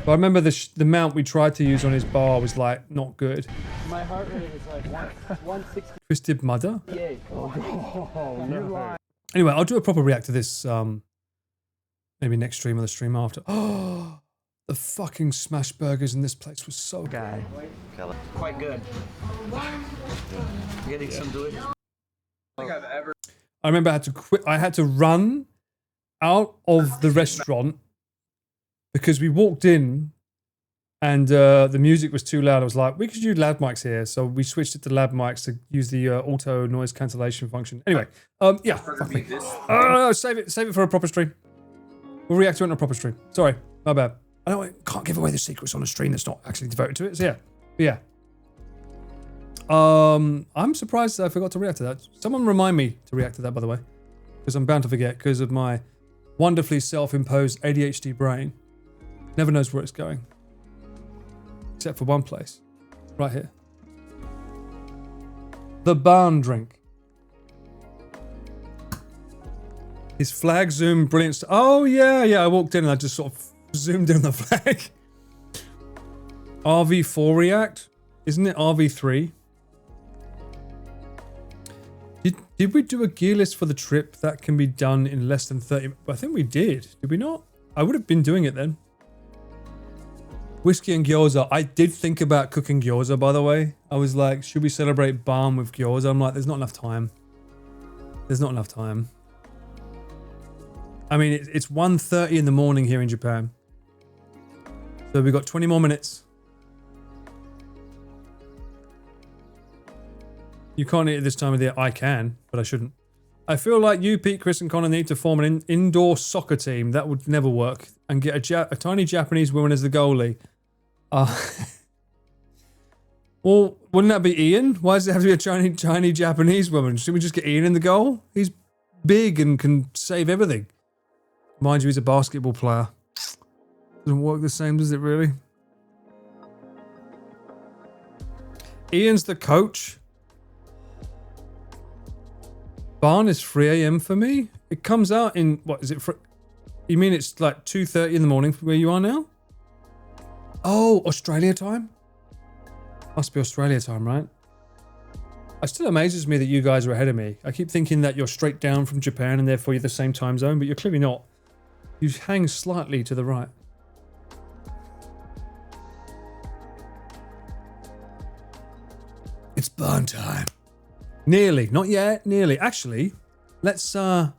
A: But I remember the mount we tried to use on his bar was like not good.
N: My heart rate is like 160.
A: Twisted Mudder.
N: Oh, no.
A: Anyway, I'll do a proper react to this maybe next stream or the stream after. Oh, the fucking smash burgers in this place was so good.
K: Quite good. Getting some delicious. I think I've ever.
A: I remember I had to quit. I had to run out of the restaurant because we walked in and the music was too loud. I was like, we could use loud mics here. So we switched it to loud mics to use the auto noise cancellation function. Anyway, yeah. Fuck me. Save it for a proper stream. We'll react to it on a proper stream. Sorry, my bad. I can't give away the secrets on a stream that's not actually devoted to it. So yeah. I'm surprised I forgot to react to that. Someone remind me to react to that, by the way. Because I'm bound to forget because of my wonderfully self-imposed ADHD brain. Never knows where it's going. Except for one place. Right here. The barn drink. His flag zoom, brilliant. Oh, yeah. I walked in and I just sort of zoomed in on the flag. RV4 react? Isn't it RV3? Did we do a gear list for the trip that can be done in less than 30? I think we did. Did we not? I would have been doing it then. Whiskey and gyoza. I did think about cooking gyoza, by the way. I was like, should we celebrate barn with gyoza? I'm like, there's not enough time. There's not enough time. I mean, it's 1:30 in the morning here in Japan. So we've got 20 more minutes. You can't eat at this time of the year. I can, but I shouldn't. I feel like you, Pete, Chris, and Connor need to form an indoor soccer team. That would never work. And get a tiny Japanese woman as the goalie. Well, wouldn't that be Ian? Why does it have to be a tiny Japanese woman? Should we just get Ian in the goal? He's big and can save everything. Mind you, he's a basketball player. Doesn't work the same, does it really? Ian's the coach. Barn is 3 a.m. for me. It comes out in, what is it? You mean it's like 2:30 in the morning where you are now? Oh, Australia time? Must be Australia time, right? It still amazes me that you guys are ahead of me. I keep thinking that you're straight down from Japan and therefore you're the same time zone, but you're clearly not. You hang slightly to the right. It's barn time. Nearly, not yet, nearly. Actually, let's put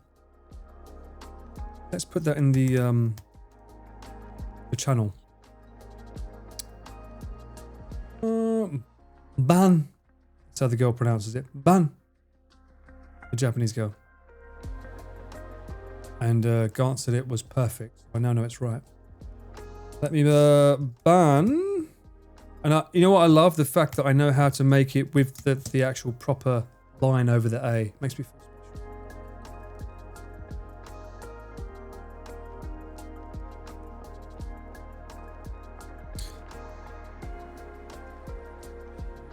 A: that in the channel. Ban. That's how the girl pronounces it. Ban. The Japanese girl. And Garnt said it was perfect. I now know it's right. Let me ban. And you know what I love? The fact that I know how to make it with the actual proper line over the A. Makes me feel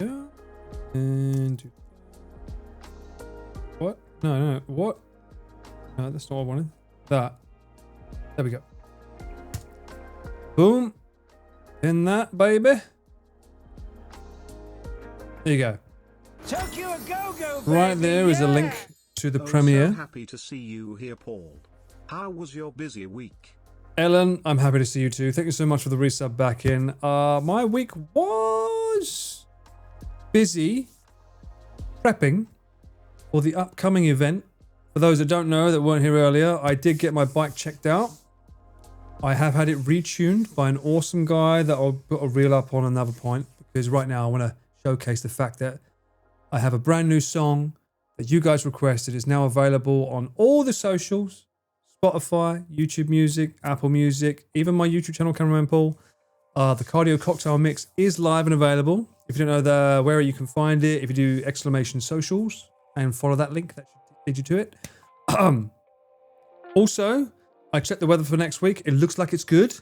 A: special. Yeah. And what? No. What? No, that's not what I wanted. That. There we go. Boom. In that, baby. There you go.
N: Tokyo a go-go,
A: Right there is a link to the premiere.
J: So happy to see you here, Paul. How was your busy week?
A: Ellen, I'm happy to see you too. Thank you so much for the resub back in. My week was busy prepping for the upcoming event. For those that don't know, that weren't here earlier, I did get my bike checked out. I have had it retuned by an awesome guy that I'll put a reel up on another point, because right now I want to showcase the fact that I have a brand new song that you guys requested is now available on all the socials, Spotify, YouTube Music, Apple Music, even my YouTube channel, Cameraman Paul. The Cardio Cocktail Mix is live and available. If you don't know where you can find it, if you do exclamation socials and follow that link, that should lead you to it. Also, I checked the weather for next week. It looks like it's good,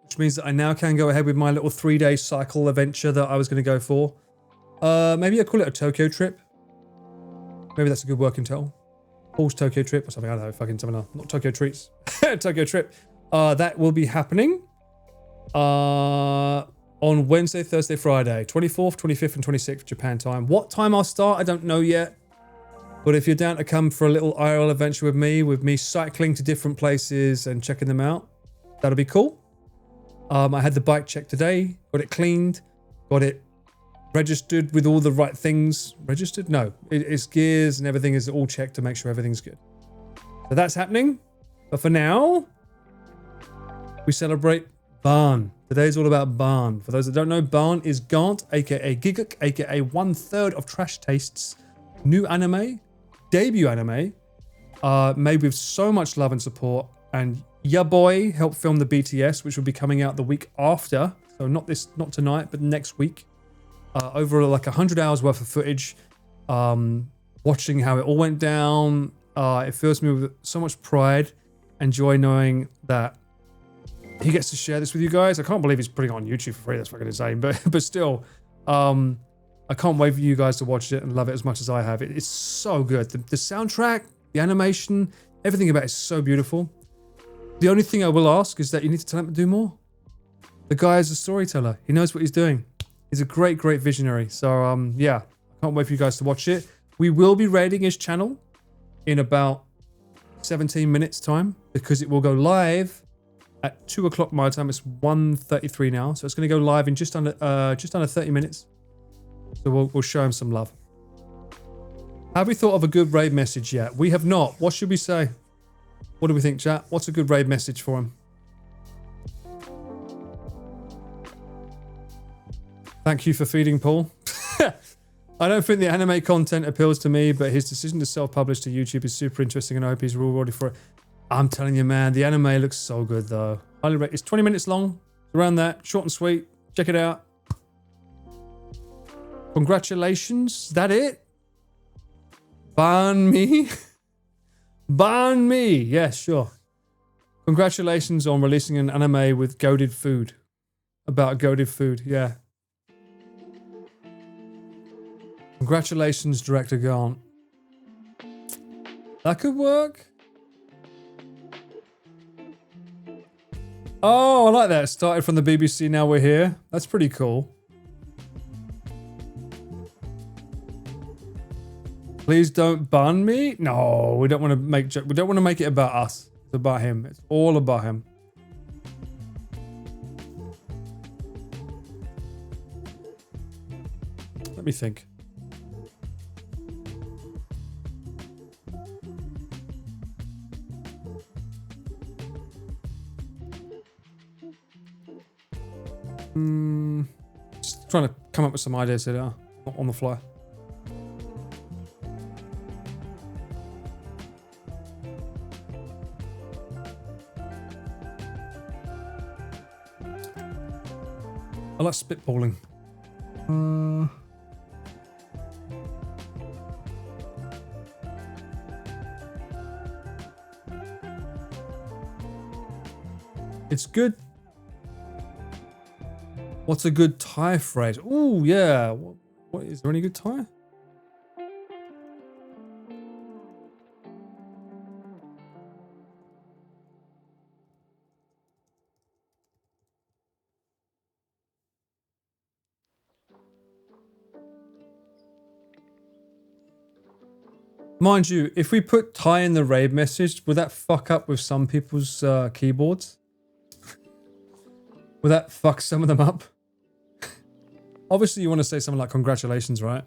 A: which means that I now can go ahead with my little 3-day cycle adventure that I was going to go for. Maybe I call it a Tokyo trip. Maybe that's a good working title. Paul's Tokyo trip or something. I don't know. Fucking something else. Not Tokyo treats. Tokyo trip. That will be happening on Wednesday, Thursday, Friday, 24th, 25th, and 26th Japan time. What time I'll start, I don't know yet. But if you're down to come for a little IRL adventure with me cycling to different places and checking them out, that'll be cool. I had the bike checked today, got it cleaned, got it registered with all the right things. Registered? No, it's gears and everything is all checked to make sure everything's good. So that's happening. But for now, we celebrate Barn. Today's all about Barn. For those that don't know, Barn is Garnt, aka Giguk, aka 1/3 of Trash Taste's new anime. Debut anime, made with so much love and support, and ya boy helped film the BTS, which will be coming out the week after. So not tonight, but next week. Over like 100 hours worth of footage, watching how it all went down. It fills me with so much pride and joy knowing that he gets to share this with you guys. I can't believe he's putting it on YouTube for free. That's fucking insane, but still, I can't wait for you guys to watch it and love it as much as I have. It's so good. The soundtrack, the animation, everything about it is so beautiful. The only thing I will ask is that you need to tell him to do more. The guy is a storyteller. He knows what he's doing. He's a great, great visionary. So, yeah, I can't wait for you guys to watch it. We will be raiding his channel in about 17 minutes time because it will go live at 2 o'clock my time. It's 1:33 now. So it's going to go live in just under 30 minutes. So we'll show him some love. Have we thought of a good raid message yet? We have not. What should we say? What do we think, chat? What's a good raid message for him? Thank you for feeding Paul. I don't think the anime content appeals to me, but his decision to self-publish to YouTube is super interesting and I hope he's rewarded for it. I'm telling you, man, the anime looks so good, though. Highly rate. It's 20 minutes long. Around that. Short and sweet. Check it out. Congratulations. Is that it? Ban me? Ban me. Yes, sure. Congratulations on releasing an anime with goated food. About goated food, yeah. Congratulations, Director Garnt. That could work. Oh, I like that. Started from the BBC, now we're here. That's pretty cool. Please don't ban me. No, we don't want to make it about us. It's about him. It's all about him. Let me think. Just trying to come up with some ideas here on the fly. I like spitballing. It's good. What's a good Thai phrase? Ooh, yeah. What is there any good Thai? Mind you, if we put Thai in the raid message, would that fuck up with some people's keyboards? Would that fuck some of them up? Obviously, you want to say something like congratulations, right?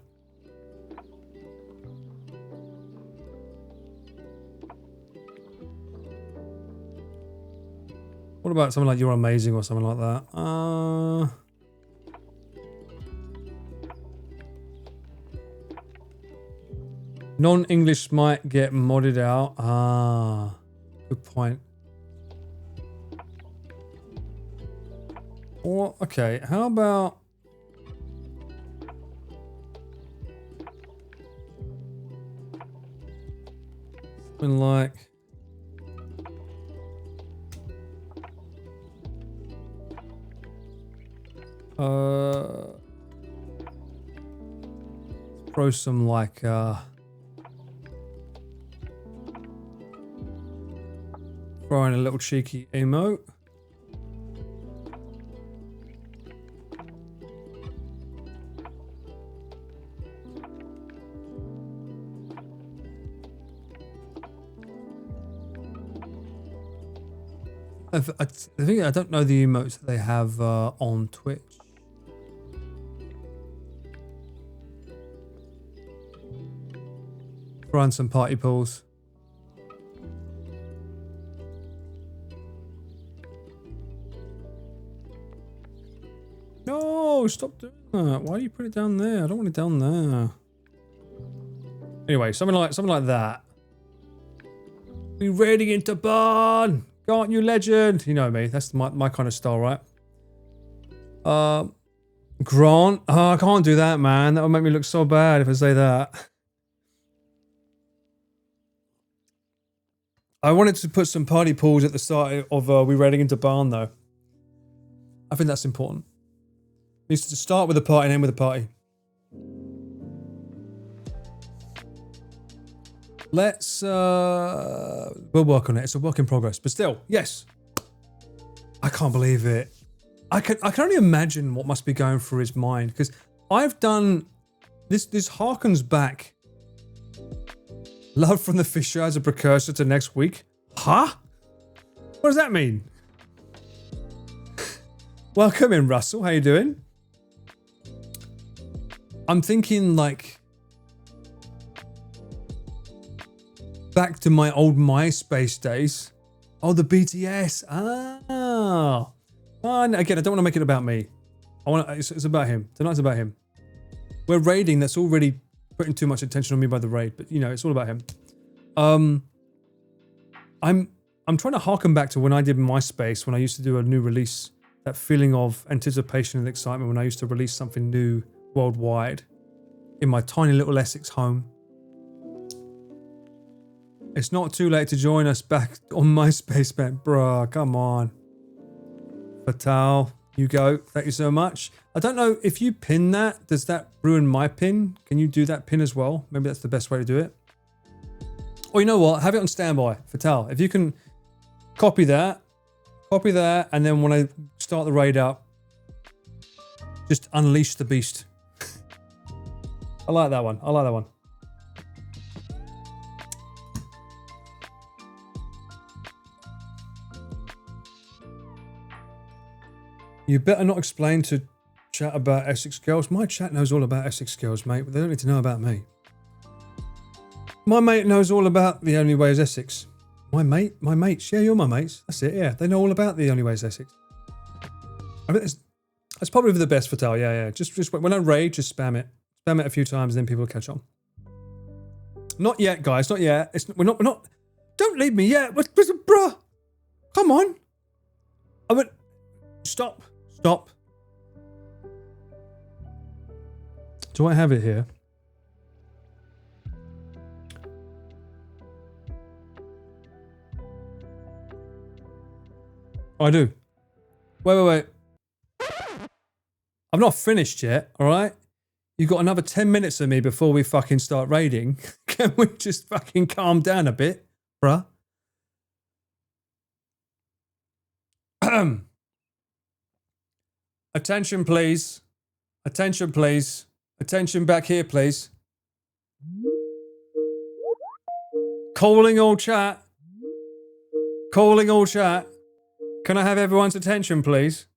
A: What about something like you're amazing or something like that? Non-English might get modded out. Ah, good point. Or, okay, how about... something like... throw some like throw in a little cheeky emote. I think I don't know the emotes that they have on Twitch. Throw in some party pools. No, stop doing that. Why do you put it down there? I don't want it down there. Anyway, something like that. Be raiding into barn. Garnt, you legend. You know me. That's my kind of style, right? Grant. Oh, I can't do that, man. That would make me look so bad if I say that. I wanted to put some party pools at the start of We Raiding into Barn, though. I think that's important. It needs to start with a party and end with a party. Let's, we'll work on it. It's a work in progress, but still, yes. I can't believe it. I can only imagine what must be going through his mind, because I've done, this harkens back. Love from the Fisher as a precursor to next week. Huh? What does that mean? Welcome in, Russell. How you doing? I'm thinking like back to my old MySpace days. Oh, the BTS. Ah. Well, again, I don't want to make it about me. It's about him. Tonight's about him. We're raiding. That's already putting too much attention on me by the raid, but you know, it's all about him. I'm trying to harken back to when I did MySpace, when I used to do a new release. That feeling of anticipation and excitement when I used to release something new worldwide in my tiny little Essex home. It's not too late to join us back on MySpace, man. Bruh, come on. Fatal, you go. Thank you so much. I don't know if you pin that, does that ruin my pin? Can you do that pin as well? Maybe that's the best way to do it. Or you know what? Have it on standby, Fatal. If you can copy that, and then when I start the raid up, just unleash the beast. I like that one. I like that one. You better not explain to chat about Essex girls. My chat knows all about Essex girls, mate. But they don't need to know about me. My mate knows all about The Only Way is Essex. My mates. Yeah, you're my mates. That's it, yeah. They know all about The Only Way is Essex. I think that's probably the best for Tal. Yeah. Just when I raid, just spam it. Spam it a few times, and then people will catch on. Not yet, guys. Not yet. We're not. Don't leave me yet. Bruh. Come on. Stop. Do I have it here? I do. Wait. I'm not finished yet, alright? You've got another 10 minutes of me before we fucking start raiding. Can we just fucking calm down a bit, bruh? Attention, please. Attention, please. Attention back here, please. Calling all chat. Calling all chat. Can I have everyone's attention, please?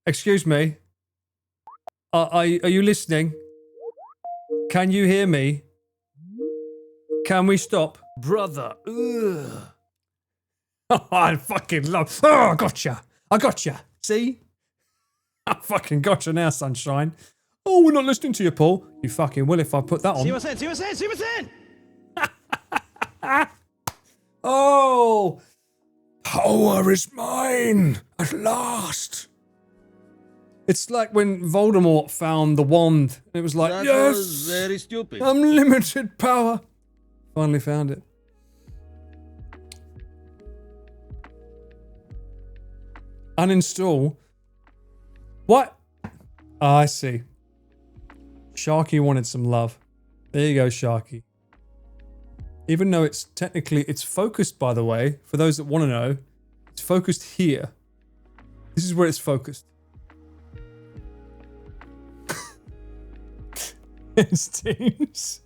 A: Excuse me. Are you listening? Can you hear me? Can we stop? Brother. Ugh. Oh, I fucking love... Oh, I gotcha. See? I fucking gotcha now, sunshine. Oh, we're not listening to you, Paul. You fucking will if I put that on.
O: See what's in.
A: Oh! Power is mine! At last! It's like when Voldemort found the wand. And it was like,
C: That
A: yes!
C: was very stupid.
A: Unlimited power! Finally found it. Uninstall. What? Ah, I see. Sharky wanted some love. There you go, Sharky. Even though it's technically, it's focused, by the way, for those that want to know, it's focused here. This is where it's focused. It's Teams.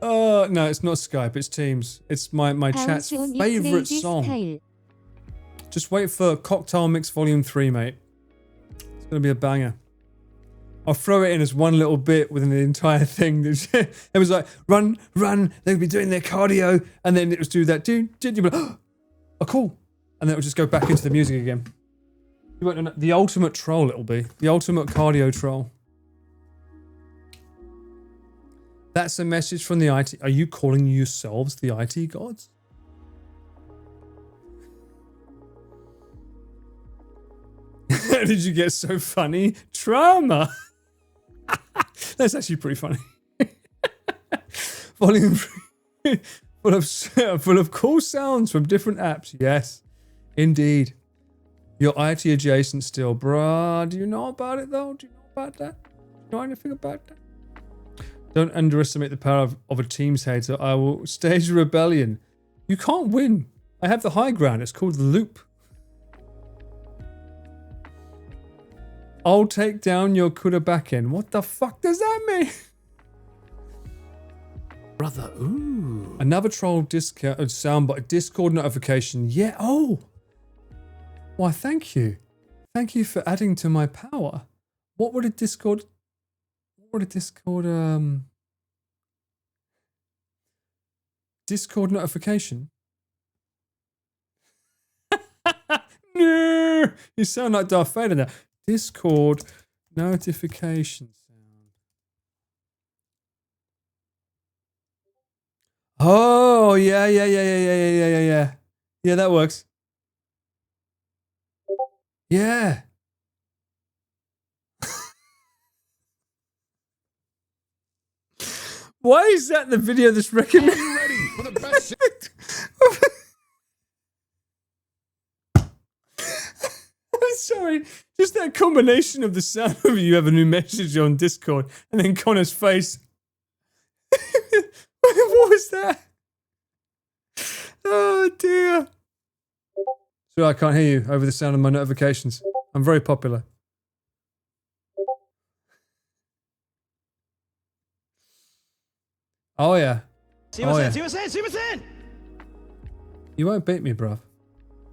A: Oh, no, it's not Skype, it's Teams. It's my chat's favourite song. Just wait for Cocktail Mix Volume 3, mate. It's going to be a banger. I'll throw it in as one little bit within the entire thing. It was like, run, run, they'll be doing their cardio, and then it was do that, oh, cool. And then it would just go back into the music again. You won't know, the ultimate troll it'll be. The ultimate cardio troll. That's a message from the IT. Are you calling yourselves the IT gods? How did you get so funny? Trauma. That's actually pretty funny. Volume 3, full of cool sounds from different apps. Yes, indeed. You're IT adjacent still, bruh. Do you know about it though? Do you know about that? Do you know anything about that? Don't underestimate the power of a Teams hater. I will stage a rebellion. You can't win. I have the high ground. It's called the loop. I'll take down your CUDA backend. What the fuck does that mean?
M: Brother, ooh.
A: Another troll soundbite. Discord notification. Yeah, oh. Why, thank you. Thank you for adding to my power. What would a Discord... Discord notification? No! You sound like Darth Vader now. Discord notification sound. Oh, yeah. Yeah, that works. Yeah. Why is that the video that's recommended?
B: Ready for the best.
A: I'm sorry. Just that combination of the sound of you have a new message on Discord and then Connor's face. What was that? Oh dear. So I can't hear you over the sound of my notifications. I'm very popular. Oh yeah.
O: See what's in.
A: You won't beat me, bruv.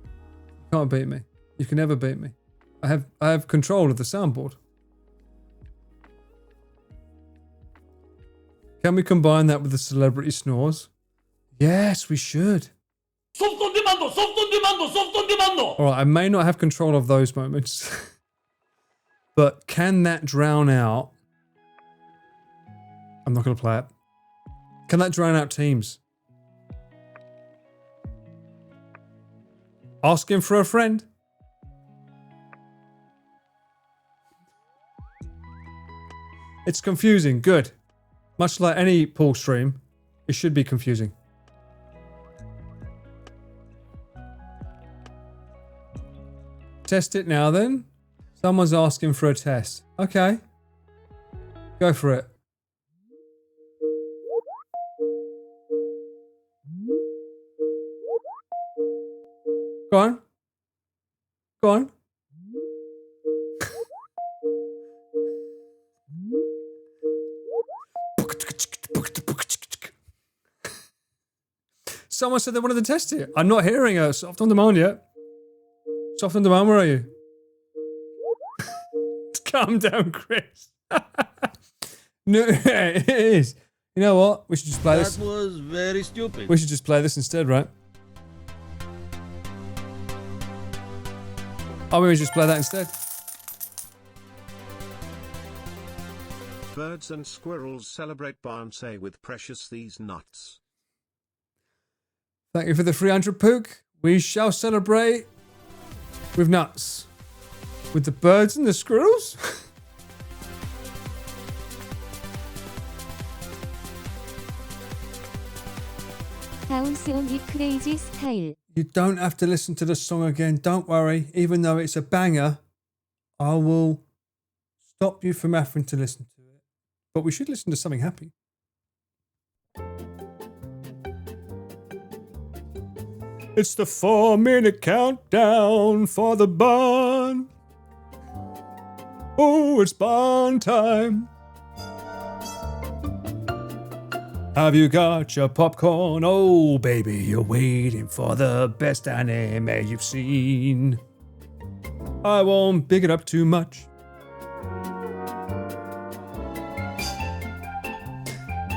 A: You can't beat me. You can never beat me. I have control of the soundboard. Can we combine that with the celebrity snores? Yes, we should.
E: Soft on demand, soft on demand, soft on demand.
A: Alright, I may not have control of those moments. But can that drown out... I'm not going to play it. Can that drown out Teams? Asking for a friend? It's confusing. Good. Much like any pool stream, it should be confusing. Test it now then. Someone's asking for a test. Okay. Go for it. Go on. Go on. Someone said they wanted to test it. I'm not hearing a soft on demand yet. Soft on demand, where are you? Calm down, Chris. No, it is. You know what? We should just play this.
C: That was very stupid.
A: We should just play this instead, right? Oh, maybe we just play that instead.
J: Birds and squirrels celebrate Barnsay with precious these nuts.
A: Thank you for the 300 pook. We shall celebrate with nuts. With the birds and the squirrels?
L: House on it crazy style.
A: You don't have to listen to the song again. Don't worry. Even though it's a banger, I will stop you from having to listen to it. But we should listen to something happy. It's the 4-minute countdown for the barn. Oh, it's barn time. Have you got your popcorn? Oh, baby, you're waiting for the best anime you've seen. I won't big it up too much.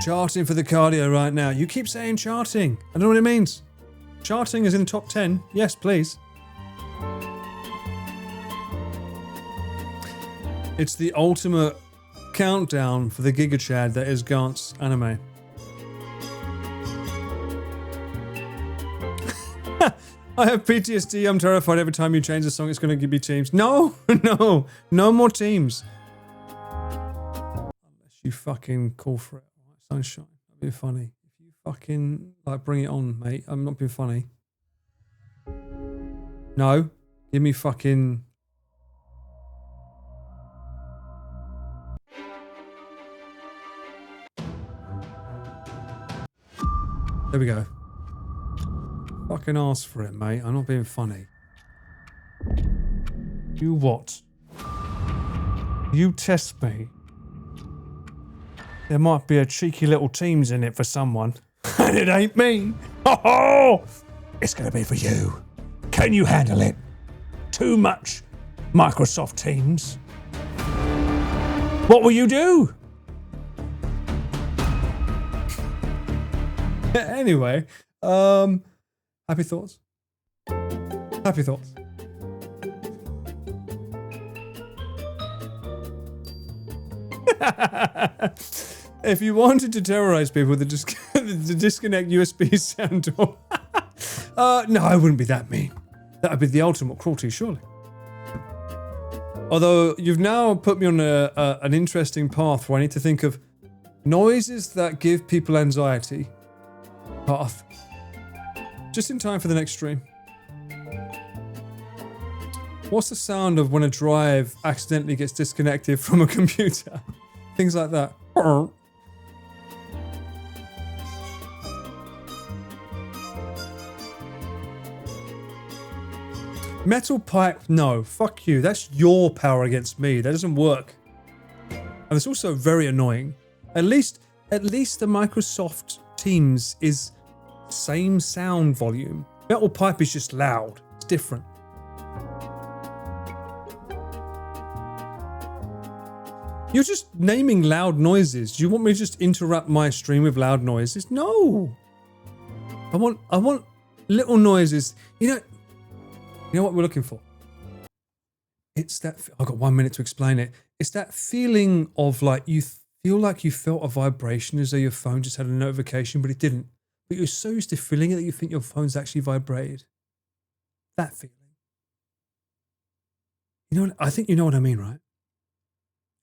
A: Charting for the cardio right now. You keep saying charting. I don't know what it means. Charting is in the top 10. Yes, please. It's the ultimate countdown for the Giga Chad that is Garnt's anime. I have PTSD. I'm terrified every time you change the song, it's going to give me teams. No, no, no more teams. Unless you fucking call for it. Sunshine. That'd be funny. If you fucking, like, bring it on, mate. I'm not being funny. No. Give me fucking... There we go. Fucking ask for it, mate. I'm not being funny. You what? You test me. There might be a cheeky little teams in it for someone. And it ain't me. Oh, it's going to be for you. Can you handle it? Too much Microsoft Teams. What will you do? Anyway, happy thoughts? Happy thoughts. If you wanted to terrorize people, the disconnect USB sound door. No, I wouldn't be that mean. That would be the ultimate cruelty, surely. Although you've now put me on an interesting path where I need to think of noises that give people anxiety. Path. Just in time for the next stream. What's the sound of when a drive accidentally gets disconnected from a computer? Things like that. Metal pipe, no, fuck you. That's your power against me. That doesn't work. And it's also very annoying. At least the Microsoft Teams is same sound volume. Metal pipe is just loud. It's different. You're just naming loud noises. Do you want me to just interrupt my stream with loud noises? No. I want little noises. You know what we're looking for? It's that... I've got 1 minute to explain it. It's that feeling of like you feel like you felt a vibration as though your phone just had a notification, but it didn't. But you're so used to feeling it that you think your phone's actually vibrated. That feeling. You know, I think you know what I mean, right?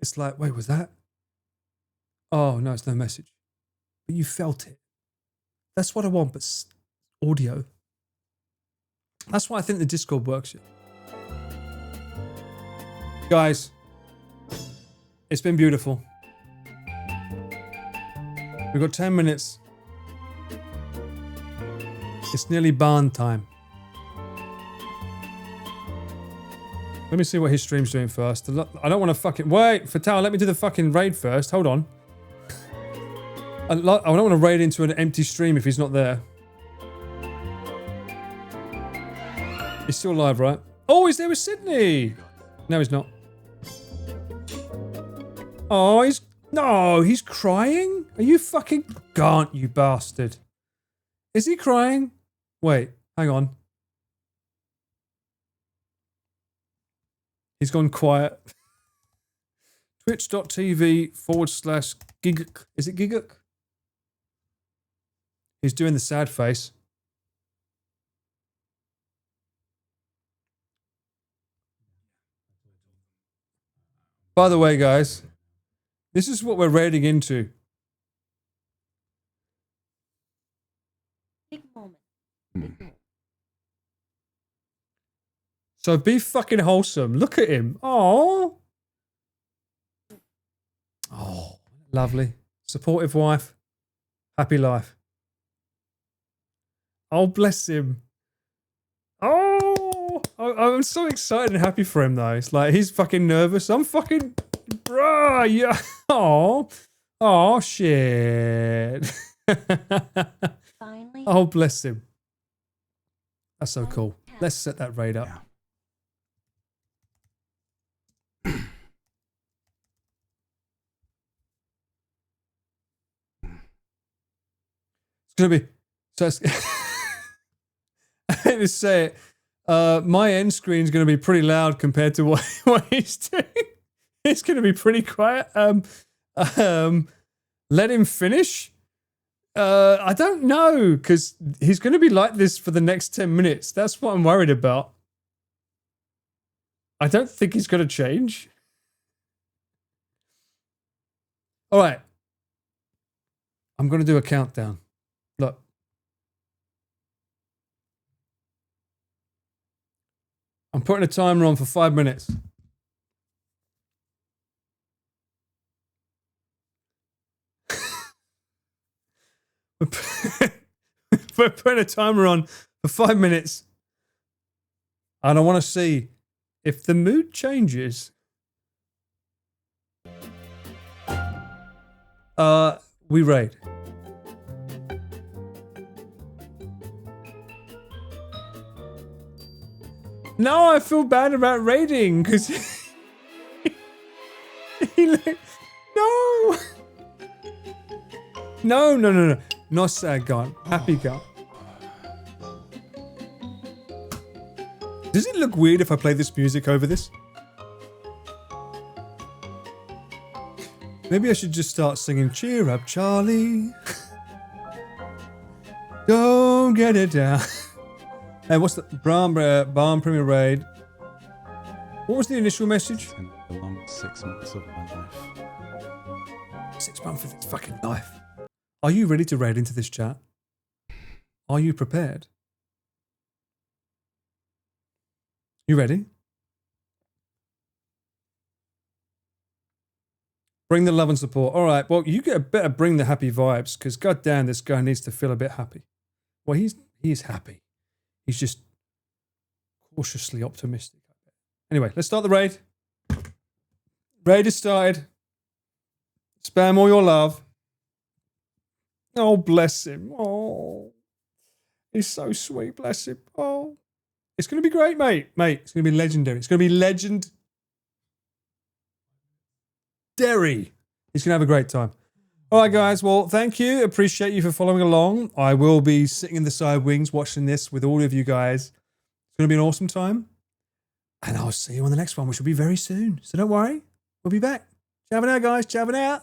A: It's like, wait, was that? Oh, no, it's no message. But you felt it. That's what I want, but audio. That's why I think the Discord works here. Guys, it's been beautiful. We've got 10 minutes. It's nearly barn time. Let me see what his stream's doing first. I don't want to fucking... Wait, Fatal, let me do the fucking raid first. Hold on. I don't want to raid into an empty stream if he's not there. He's still alive, right? Oh, he's there with Sydney! No, he's not. Oh, he's... No, he's crying? Are you fucking... Garnt, you bastard. Is he crying? Wait, hang on. He's gone quiet. Twitch.tv/giguk. Is it Giguk? He's doing the sad face. By the way, guys, this is what we're raiding into.
F: Big moment.
A: So be fucking wholesome. Look at him. Oh. Oh, lovely. Supportive wife. Happy life. Oh, bless him. Oh, I'm so excited and happy for him, though. It's like he's fucking nervous. I'm fucking, bruh, yeah. Oh, shit.
F: Finally.
A: Oh, bless him. That's so cool. Let's set that raid up. It's gonna be so. I hate to say it. My end screen is going to be pretty loud compared to what he's doing. It's going to be pretty quiet. Let him finish. I don't know, because he's going to be like this for the next 10 minutes. That's what I'm worried about. I don't think he's going to change. All right. I'm going to do a countdown. Look. I'm putting a timer on for 5 minutes. We're putting a timer on for 5 minutes. And I want to see if the mood changes. We raid. No, I feel bad about raiding because no. Not sad Garnt. Happy Garnt. Does it look weird if I play this music over this? Maybe I should just start singing Cheer Up Charlie. Don't get it down. Hey, what's the Barn Premier Raid? What was the initial message?
P: The long 6 months of my life.
A: 6 months of its fucking life. Are you ready to raid into this chat? Are you prepared? You ready? Bring the love and support. All right, well, you better bring the happy vibes because goddamn, this guy needs to feel a bit happy. Well, he's happy. He's just cautiously optimistic. Anyway, let's start the raid. Raid is started. Spam all your love. Oh, bless him. Oh, he's so sweet. Bless him. Oh, it's going to be great, mate. Mate, it's going to be legendary. It's going to be legendary. He's going to have a great time. All right, guys. Well, thank you. Appreciate you for following along. I will be sitting in the side wings watching this with all of you guys. It's going to be an awesome time. And I'll see you on the next one, which will be very soon. So don't worry. We'll be back. Ciao for now, guys. Ciao for now.